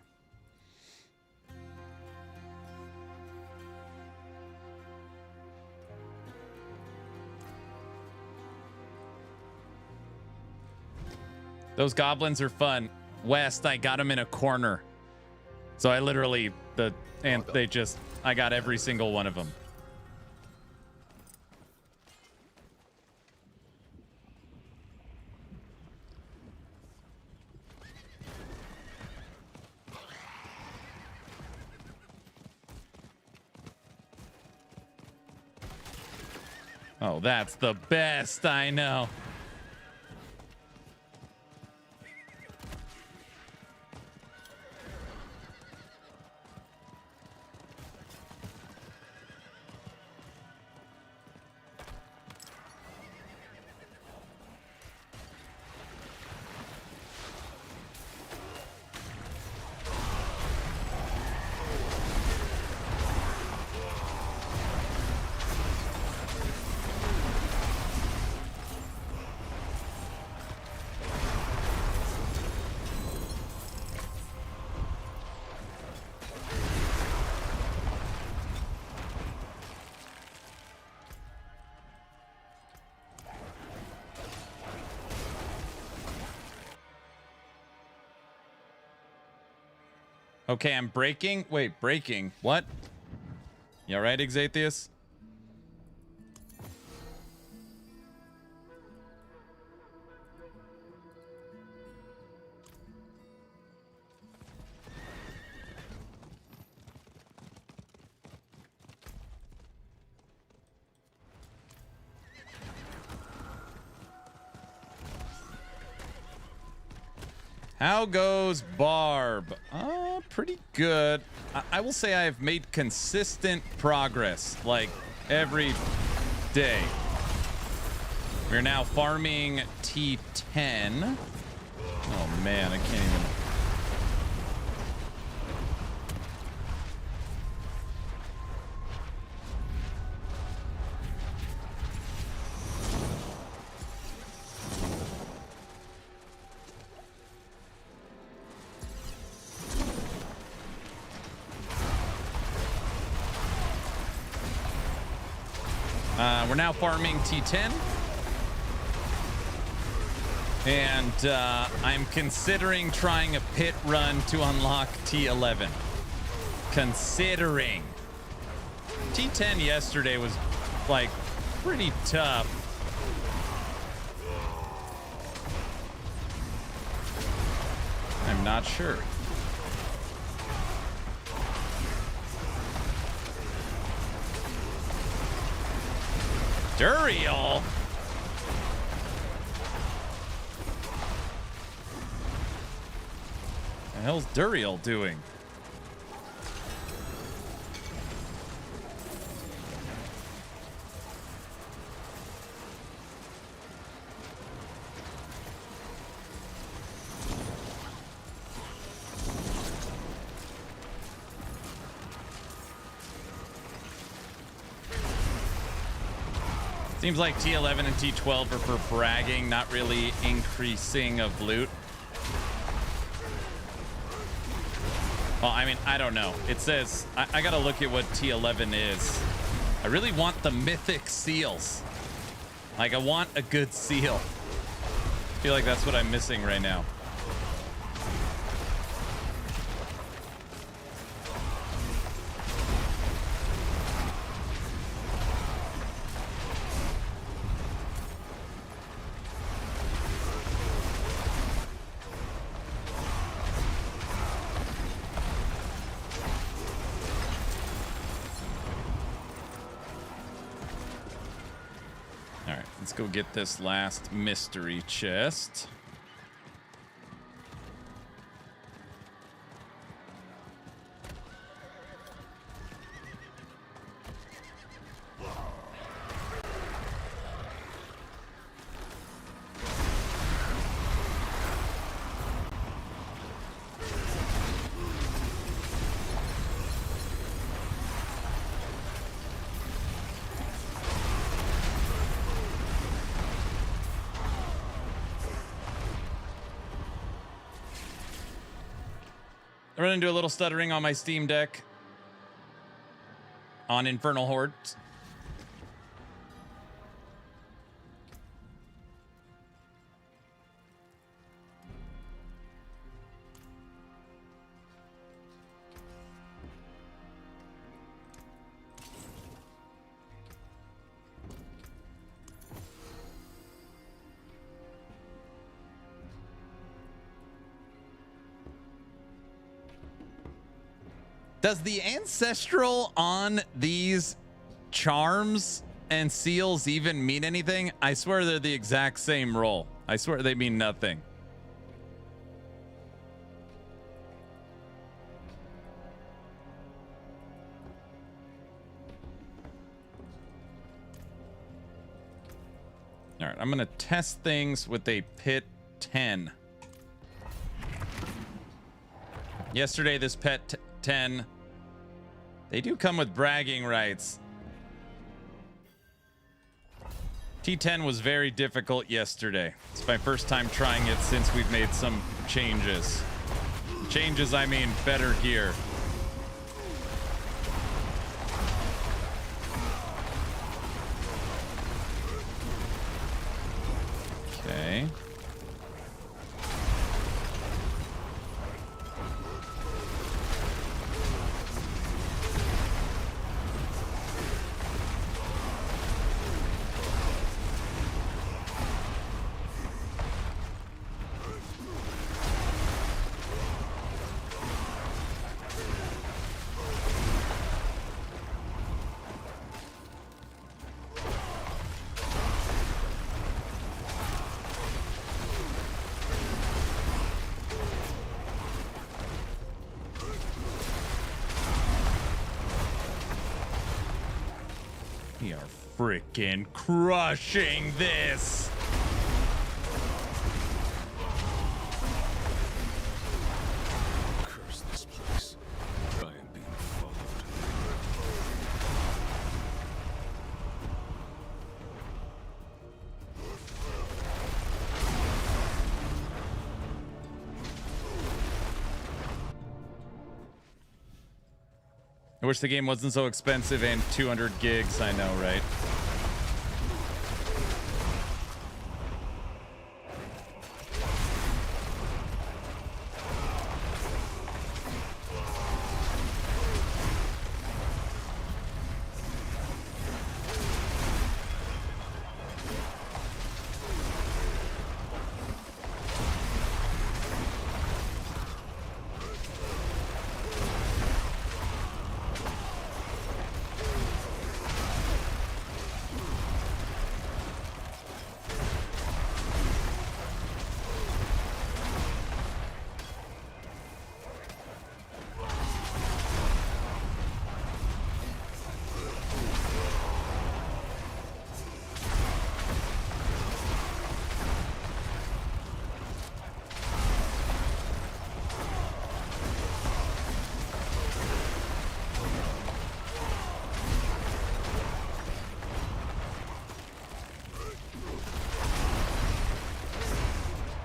Those goblins are fun. West, I got them in a corner. So I literally, I got every single one of them. Oh, that's the best, I know. Okay, I'm breaking. Wait, breaking. What? You all right, Exatheus? How goes Barb? Pretty good. I will say I have made consistent progress, like every day. We're now farming T10. Oh man, I can't even. We're now farming T10. And I'm considering trying a pit run to unlock T11. Considering. T10 yesterday was, like, pretty tough. I'm not sure. Duriel? The hell's Duriel doing? Seems like T11 and T12 are for bragging, not really increasing of loot. Well, I mean, I don't know. It says, I gotta look at what T11 is. I really want the mythic seals. Like, I want a good seal. I feel like that's what I'm missing right now. All right, let's go get this last mystery chest. I'm running into a little stuttering on my Steam Deck on Infernal Hordes. Does the ancestral on these charms and seals even mean anything? I swear they're the exact same roll. I swear they mean nothing. All right, I'm going to test things with a pit 10. Yesterday, this pet 10, they do come with bragging rights. T10 was very difficult yesterday. It's my first time trying it since we've made some changes. Changes, I mean better gear. Okay. We are freaking crushing this. Curse this place. I am being followed. I wish the game wasn't so expensive and 200 gigs. I know, right?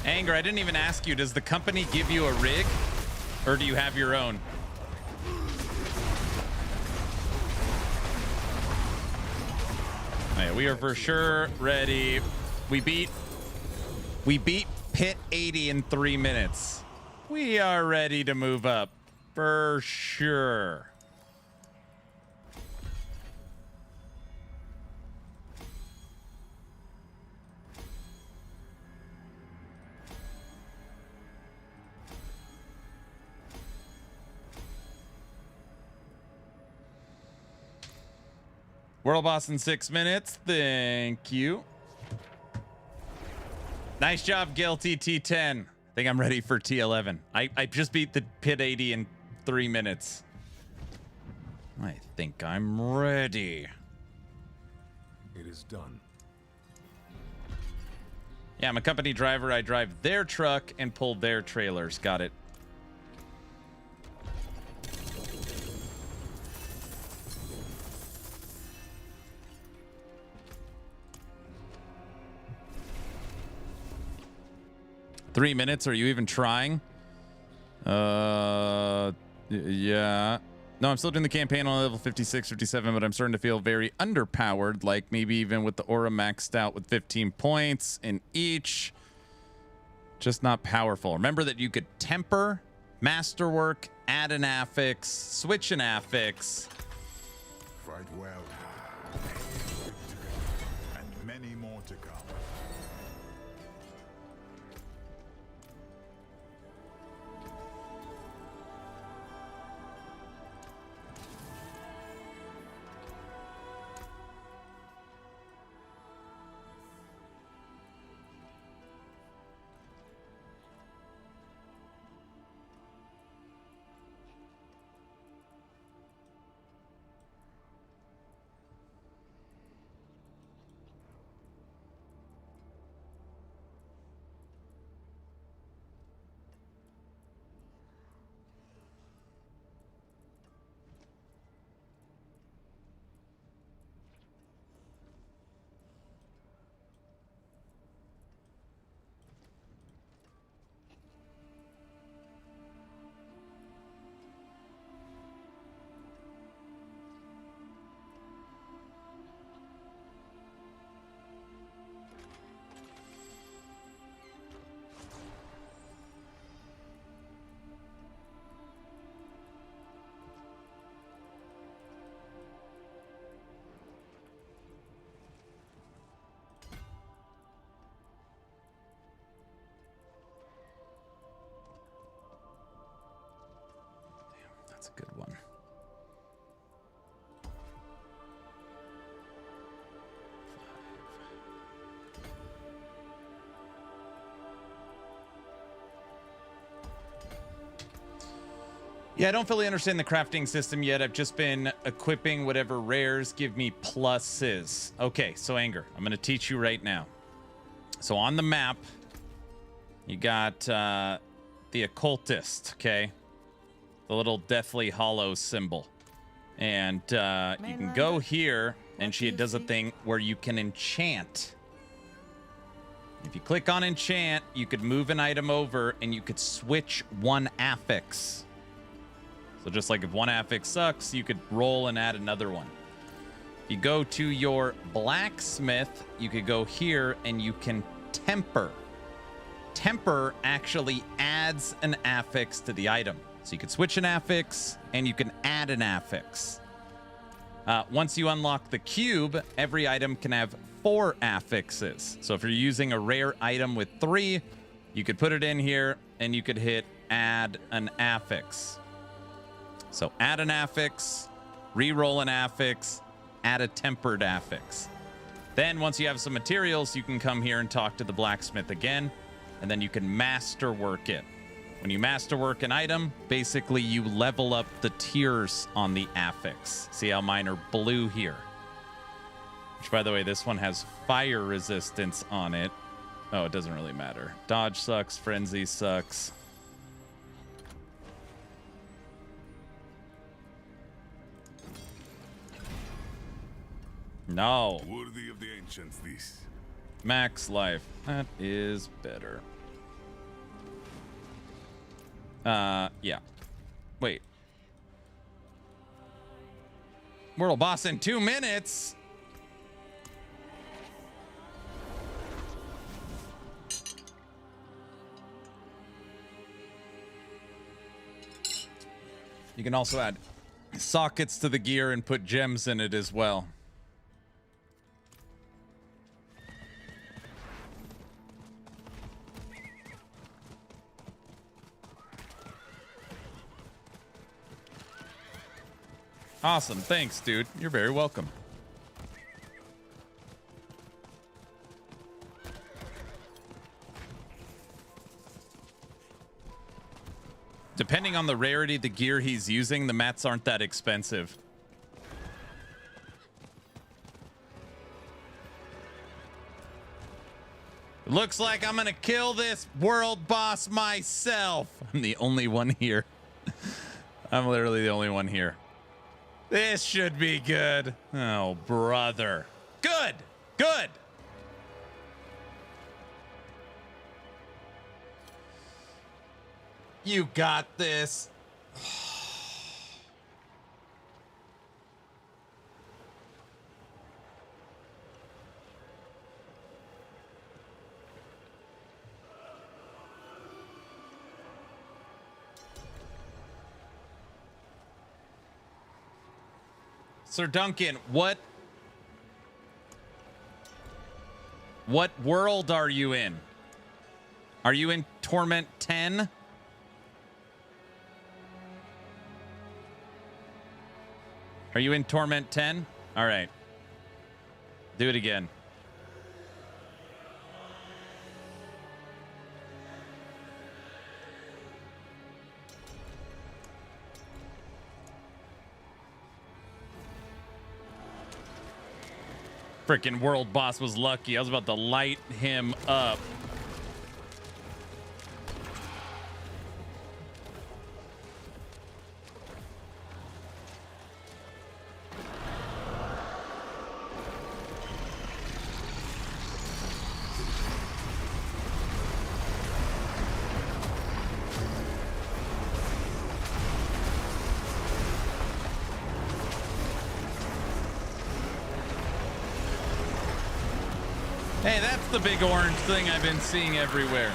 Anger, I didn't even ask you, does the company give you a rig or do you have your own? Oh, yeah, we are for sure ready. We beat pit 80 in 3 minutes. We are ready to move up for sure. World boss in 6 minutes. Thank you. Nice job, Guilty T10. I think I'm ready for T11. I just beat the Pit 80 in 3 minutes. I think I'm ready. It is done. Yeah, I'm a company driver. I drive their truck and pull their trailers. Got it. Three minutes? Are you even trying? Yeah. No, I'm still doing the campaign on level 56, 57, but I'm starting to feel very underpowered, like maybe even with the aura maxed out with 15 points in each. Just not powerful. Remember that you could temper, masterwork, add an affix, switch an affix. Fight well. And many more to come. That's a good one. Yeah, I don't fully understand the crafting system yet. I've just been equipping whatever rares give me pluses. Okay, so Anger, I'm going to teach you right now. So on the map, you got the Occultist, okay? The little Deathly Hollow symbol. And you can go here, and she does a thing where you can enchant. If you click on enchant, you could move an item over, and you could switch one affix. So just like if one affix sucks, you could roll and add another one. If you go to your blacksmith, you could go here, and you can temper. Temper actually adds an affix to the item. So you can switch an affix, and you can add an affix. Once you unlock the cube, every item can have 4 affixes. So if you're using a rare item with 3, you could put it in here, and you could hit add an affix. So add an affix, re-roll an affix, add a tempered affix. Then once you have some materials, you can come here and talk to the blacksmith again, and then you can masterwork it. When you masterwork an item, basically you level up the tiers on the affix. See how mine are blue here? Which, by the way, this one has fire resistance on it. Oh, it doesn't really matter. Dodge sucks, frenzy sucks. No. Worthy of the ancients, this. Max life. That is better. Yeah. Wait. World boss in 2 minutes. You can also add sockets to the gear and put gems in it as well. Awesome. Thanks, dude. You're very welcome. Depending on the rarity of the gear he's using, the mats aren't that expensive. Looks like I'm gonna kill this world boss myself. I'm the only one here. I'm literally the only one here. This should be good. Oh, brother. Good. Good. You got this. Sir Duncan, what world are you in? Are you in Torment 10? Are you in Torment 10? All right. Do it again. Freaking world boss was lucky. I was about to light him up. Hey, that's the big orange thing I've been seeing everywhere.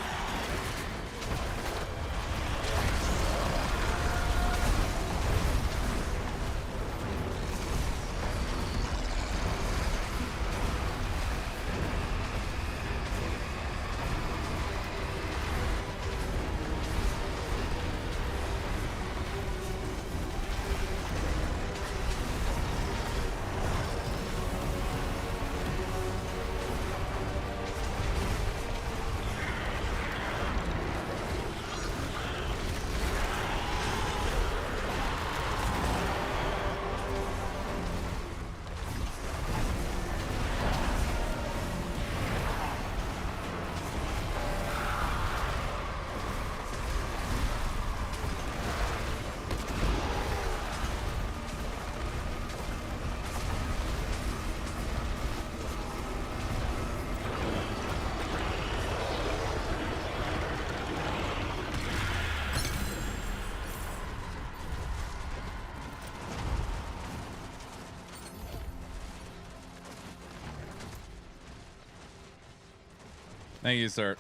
Thank you, sir.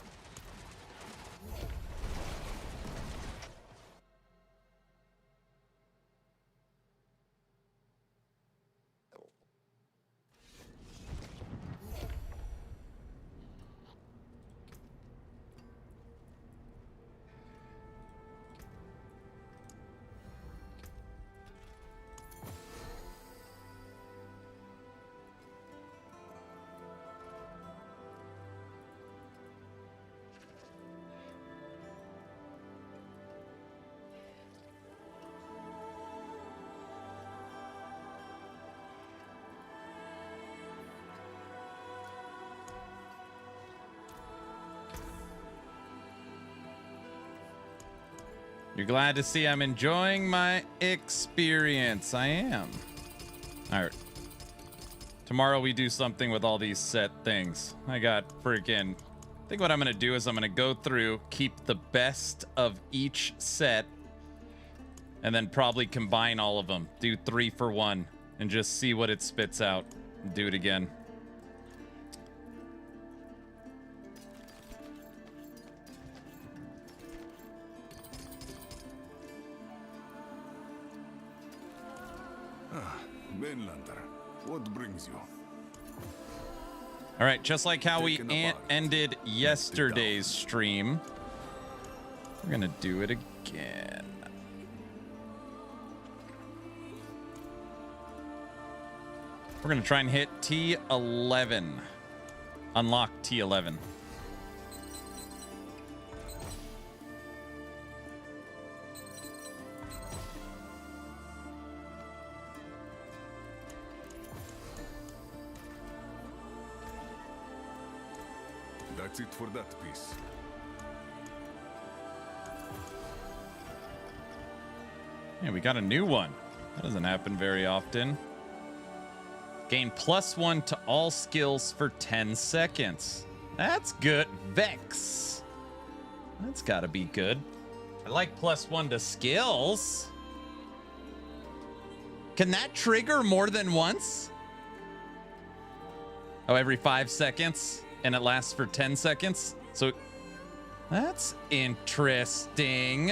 You're glad to see I'm enjoying my experience. I am. All right. Tomorrow we do something with all these set things. I got freaking... I think what I'm going to do is I'm going to go through, keep the best of each set, and then probably combine all of them. Do 3 for 1 and just see what it spits out. Do it again. Mainlander, what brings you? All right, just like how we ended yesterday's stream, we're gonna do it again. We're gonna try and hit T11. Unlock T11. That's it for that piece. Yeah, we got a new one. That doesn't happen very often. Gain +1 to all skills for 10 seconds. That's good. Vex. That's gotta be good. I like +1 to skills. Can that trigger more than once? Oh, every 5 seconds, and it lasts for 10 seconds. So that's interesting.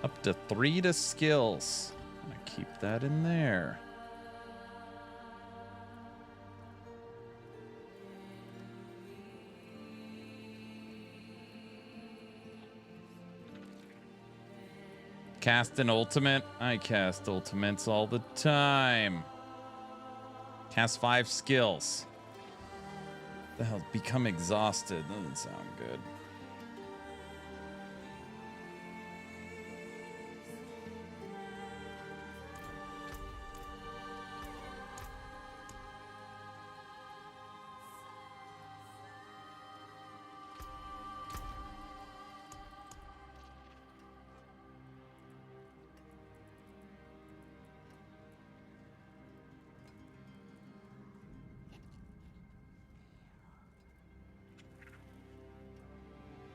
Up to 3 to skills. I'm gonna keep that in there. Cast an ultimate. I cast ultimates all the time. Cast 5 skills. The hell? Become exhausted. Doesn't sound good.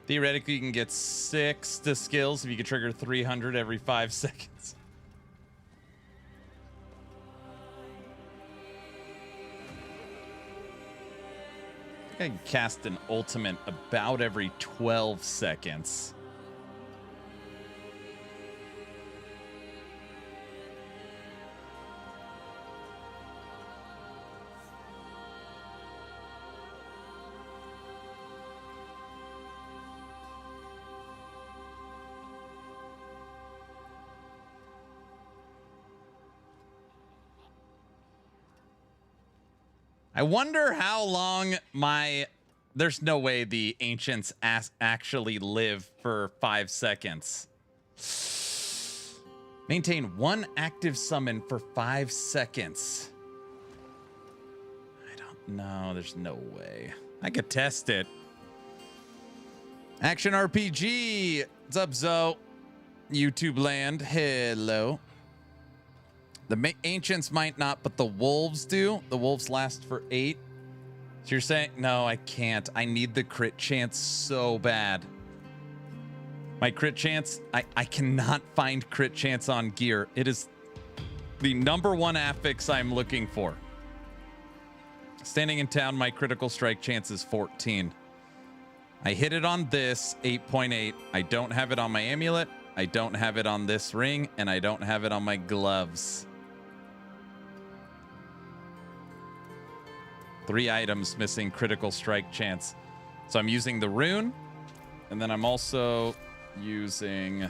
Theoretically, you can get 6 to skills if you can trigger 300 every 5 seconds. I think I can cast an ultimate about every 12 seconds. I wonder how long there's no way the ancients actually live for 5 seconds. Maintain 1 active summon for 5 seconds. I don't know. There's no way. I could test it. Action RPG. What's up, Zoe? YouTube land. Hello. The ancients might not, but the wolves do. The wolves last for 8. So you're saying, no, I can't. I need the crit chance so bad. My crit chance, I cannot find crit chance on gear. It is the #1 affix I'm looking for. Standing in town, my critical strike chance is 14. I hit it on this, 8.8. I don't have it on my amulet. I don't have it on this ring, and I don't have it on my gloves. 3 items missing critical strike chance. So I'm using the rune, and then I'm also using...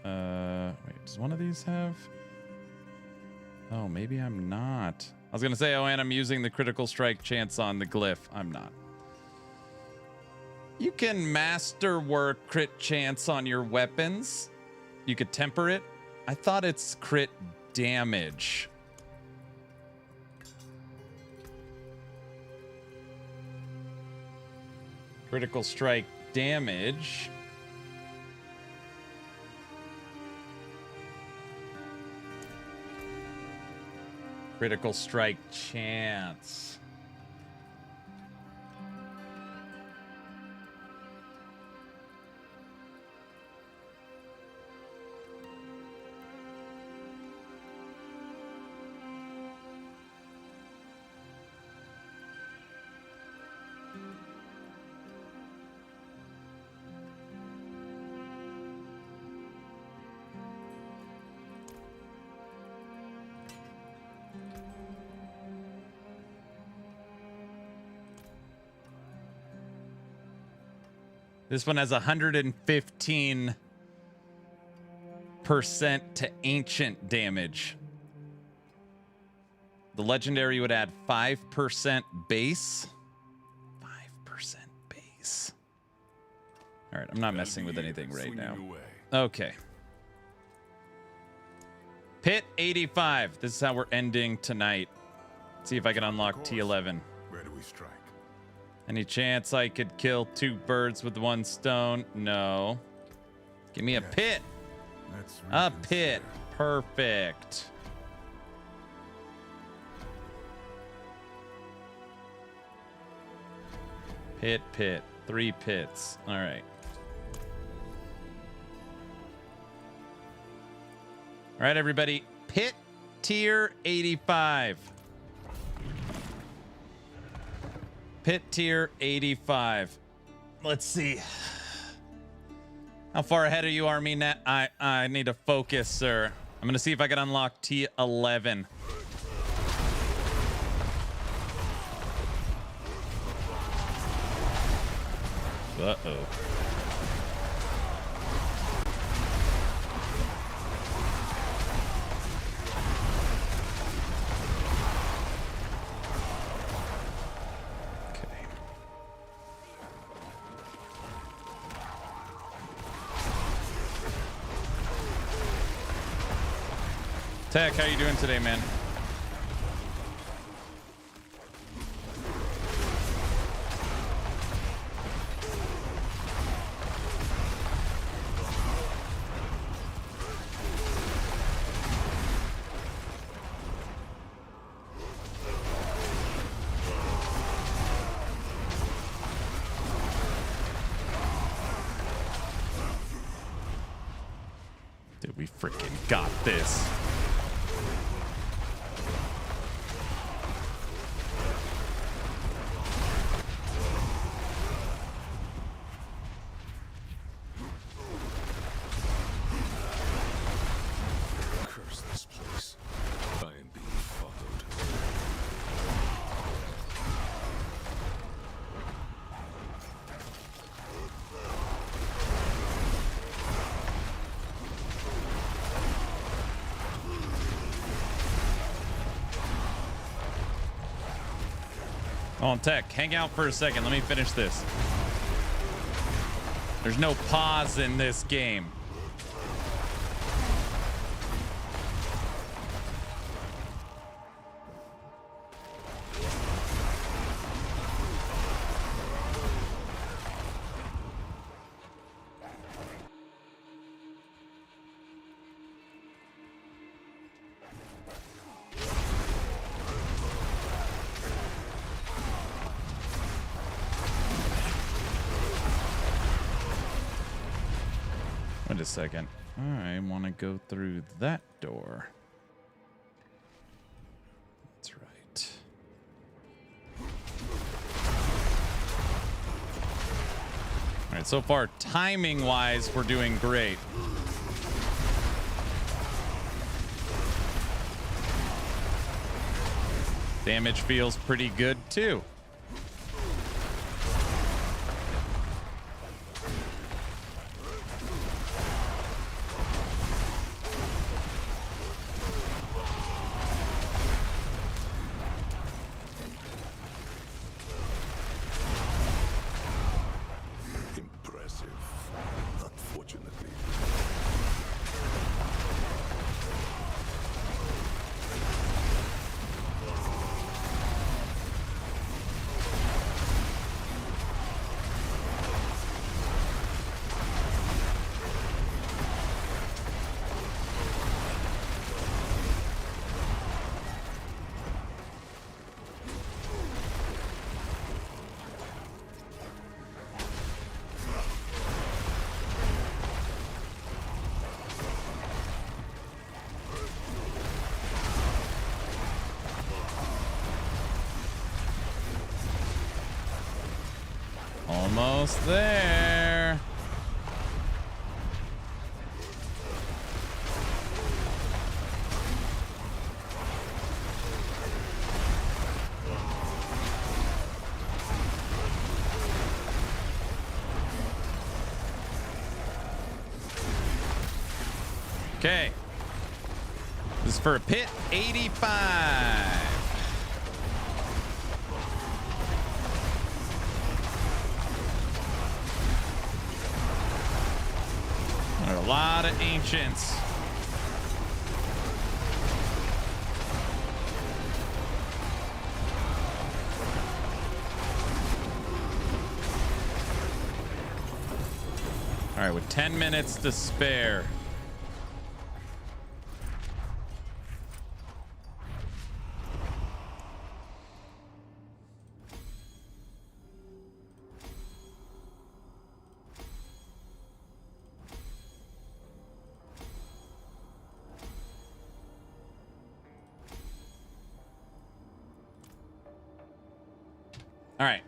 wait, does one of these have... Oh, maybe I'm not. I was going to say, oh, and I'm using the critical strike chance on the glyph. I'm not. You can masterwork crit chance on your weapons. You could temper it. I thought it's crit damage. Critical strike damage. Critical strike chance. This one has 115% to ancient damage. The legendary would add 5% base. 5% base. All right, I'm not messing with anything right now. Okay. Pit 85. This is how we're ending tonight. See if I can unlock T11. Where do we strike? Any chance I could kill 2 birds with 1 stone? No. Give me a pit. A pit. Perfect. Pit. 3 pits. All right. All right, everybody. Pit tier 85. Pit tier 85. Let's see. How far ahead are you, Army? I need to focus, sir. I'm going to see if I can unlock T11. Uh-oh. Tech, how you doing today, man? Dude, we freaking got this. Curse this place. I am being followed. Oh, Tech, hang out for a second. Let me finish this. There's no pause in this game. Wait a second. I want to go through that door. That's right. All right, so far, timing-wise, we're doing great. Damage feels pretty good, too. Impressive. Unfortunately. Almost there. Okay. This is for a pit 85. There are a lot of ancients. All right, with 10 minutes to spare. All right.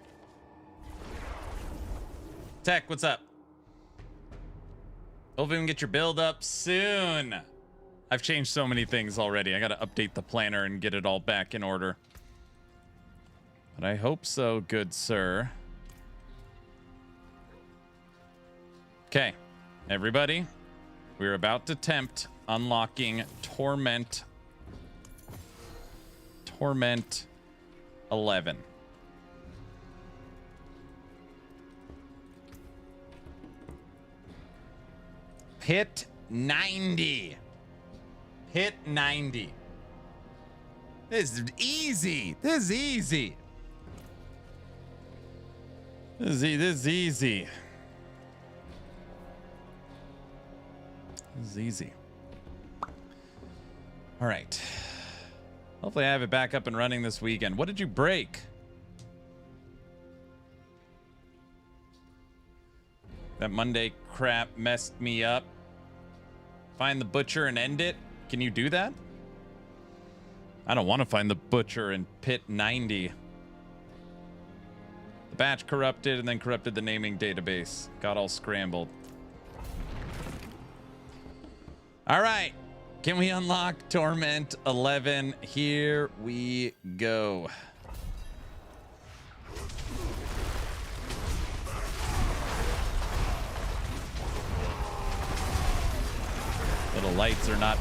Tech, what's up? Hopefully we can get your build up soon. I've changed so many things already. I got to update the planner and get it all back in order. But I hope so, good sir. Okay, everybody. We're about to attempt unlocking Torment 11. Pit 90. Pit 90. This is easy. This is easy. This is easy. This is easy. All right. Hopefully I have it back up and running this weekend. What did you break? That Monday crap messed me up. Find the butcher and end it. Can you do that? I don't want to find the butcher in pit 90. The batch corrupted and then corrupted the naming database. Got all scrambled. All right. Can we unlock Torment 11? Here we go. Little lights are not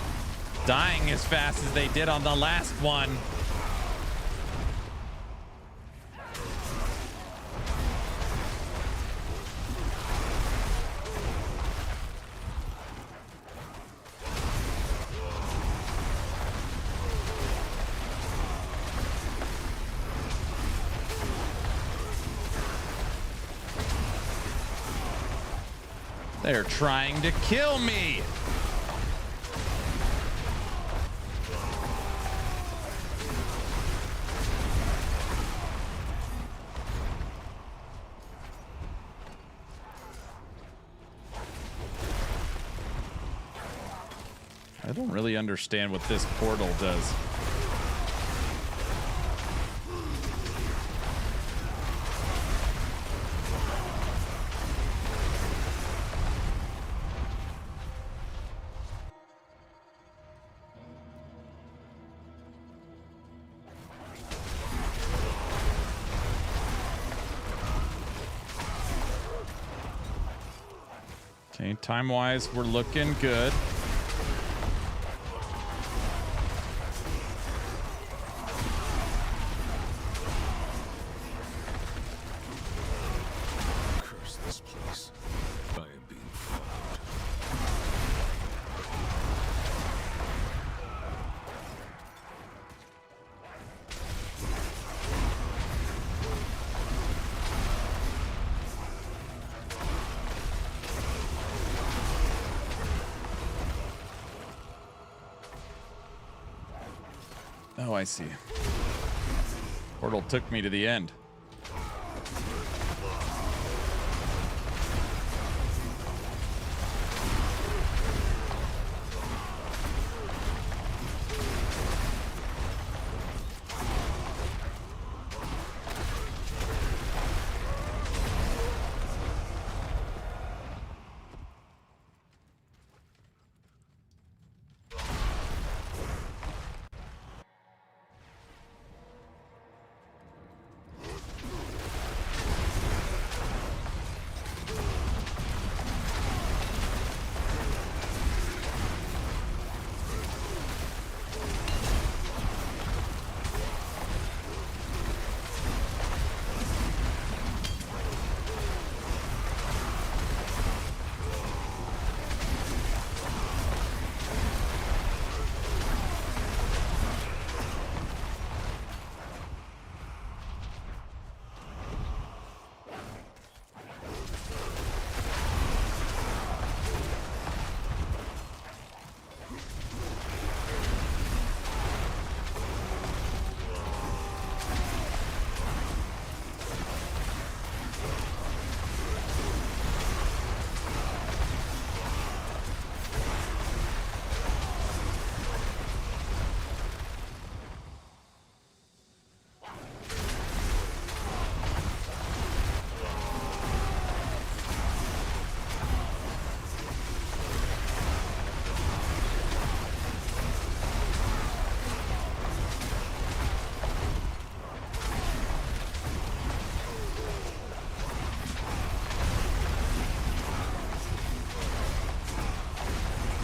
dying as fast as they did on the last one. They're trying to kill me. I don't really understand what this portal does. Okay, time-wise, we're looking good. Curse this place. I am being followed. Oh, I see. Portal took me to the end.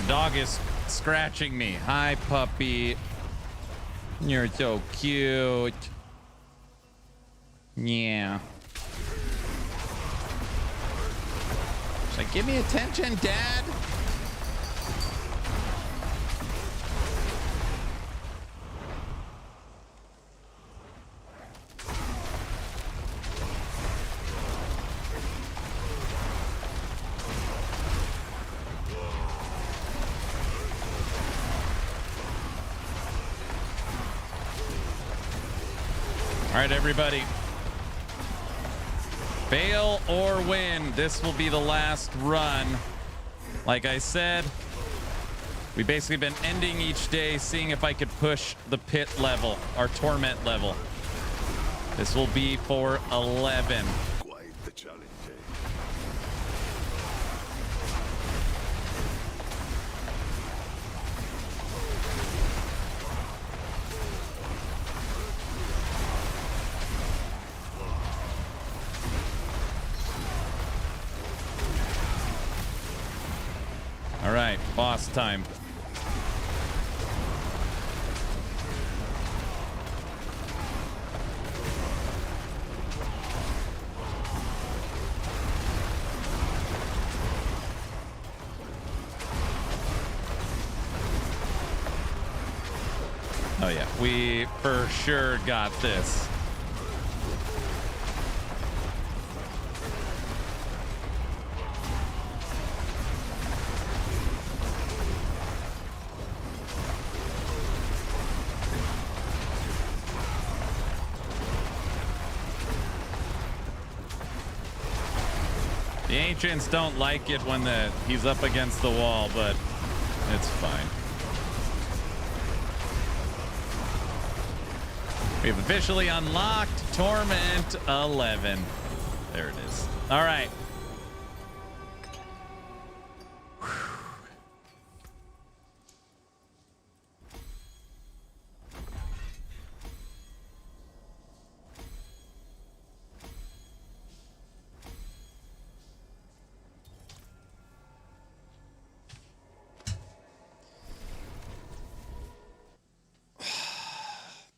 dog is scratching me. Hi, puppy. You're so cute. Yeah. She's like, give me attention, Dad. All right, everybody. Fail or win. This will be the last run. Like I said, we've basically been ending each day, seeing if I could push the pit level, our torment level. This will be for 11. Quite the challenge, eh? All right, boss time. Oh yeah, we for sure got this. The ancients don't like it when he's up against the wall, but it's fine. We've officially unlocked Torment 11. There it is. All right.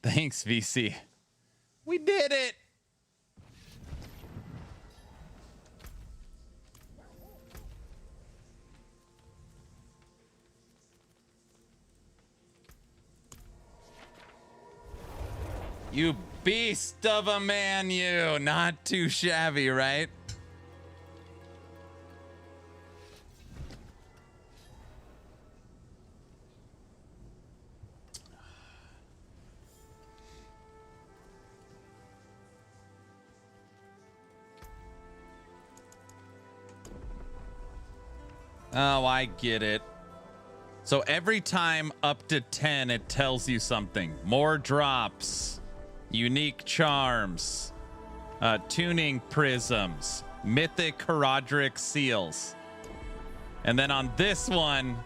Thanks, VC. We did it. You beast of a man, you. Not too shabby, right? Oh, I get it. So every time up to 10, it tells you something. More drops, unique charms, tuning prisms, mythic Herodric seals. And then on this one,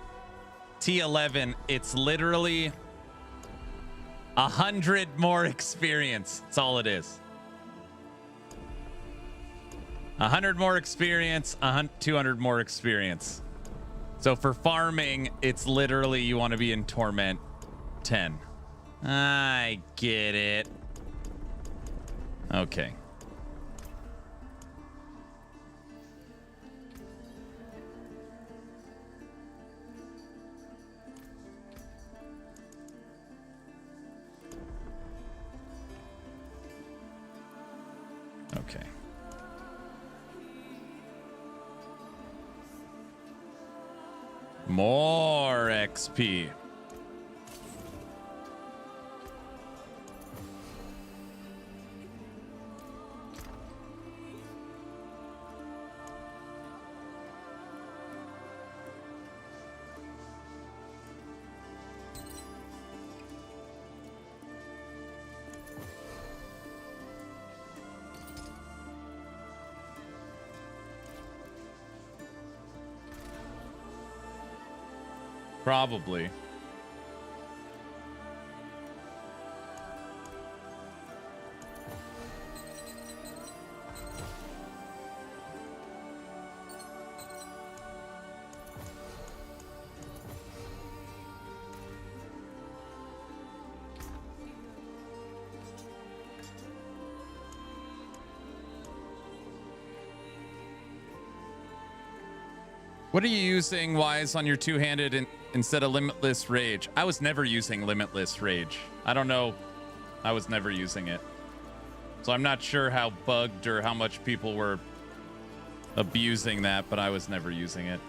T11, it's literally 100 more experience. That's all it is. 100 more experience, 200 more experience. So for farming, it's literally you want to be in Torment 10. I get it. Okay. Okay. More XP. Probably. What are you using, Wise, on your two-handed instead of Limitless Rage? I was never using Limitless Rage. I don't know. I was never using it. So I'm not sure how bugged or how much people were abusing that, but I was never using it.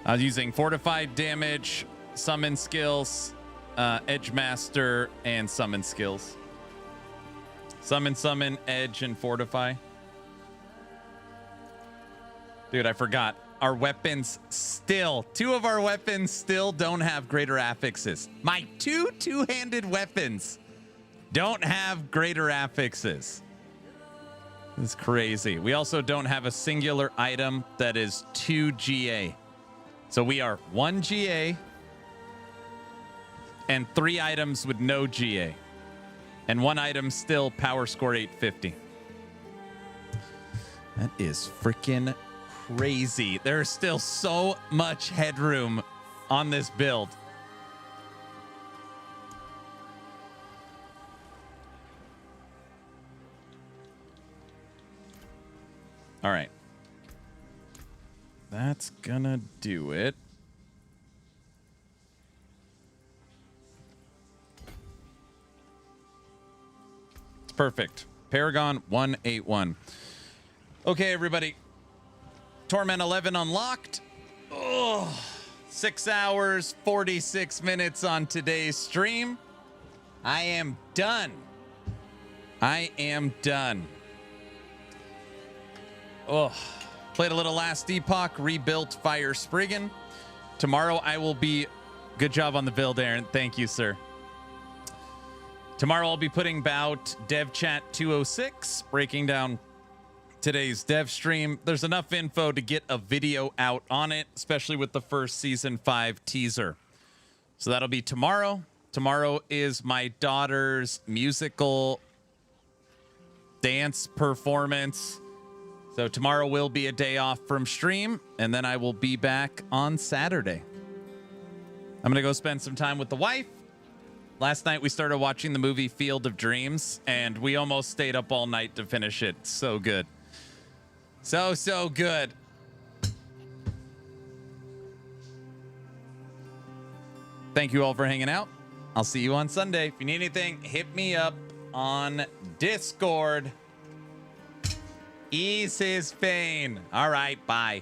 I was using Fortified Damage, Summon Skills, Edge Master, and Summon Skills. Summon, Edge, and Fortify. Dude, I forgot. Our weapons still, two of our weapons still don't have greater affixes. My two-handed weapons don't have greater affixes. This is crazy. We also don't have a singular item that is 2 GA. So we are 1 GA and 3 items with no GA. And 1 item still power score 850. That is freaking crazy. There's still so much headroom on this build. All right. That's gonna do it. It's perfect. Paragon 181. Okay, everybody. Torment 11 unlocked. Oh, 6 hours, 46 minutes on today's stream. I am done. I am done. Oh, played a little last Epoch, rebuilt Fire Spriggan. Tomorrow I will be, good job on the build, Aaron. Thank you, sir. Tomorrow I'll be putting about Dev Chat 206, breaking down today's dev stream. There's enough info to get a video out on it, especially with the first season 5 teaser. So that'll be tomorrow. Tomorrow is my daughter's musical dance performance. So tomorrow will be a day off from stream, and then I will be back on Saturday. I'm going to go spend some time with the wife. Last night we started watching the movie Field of Dreams, and we almost stayed up all night to finish it. So good. So good. Thank you all for hanging out. I'll see you on Sunday. If you need anything, hit me up on Discord. Ease his pain. All right, bye.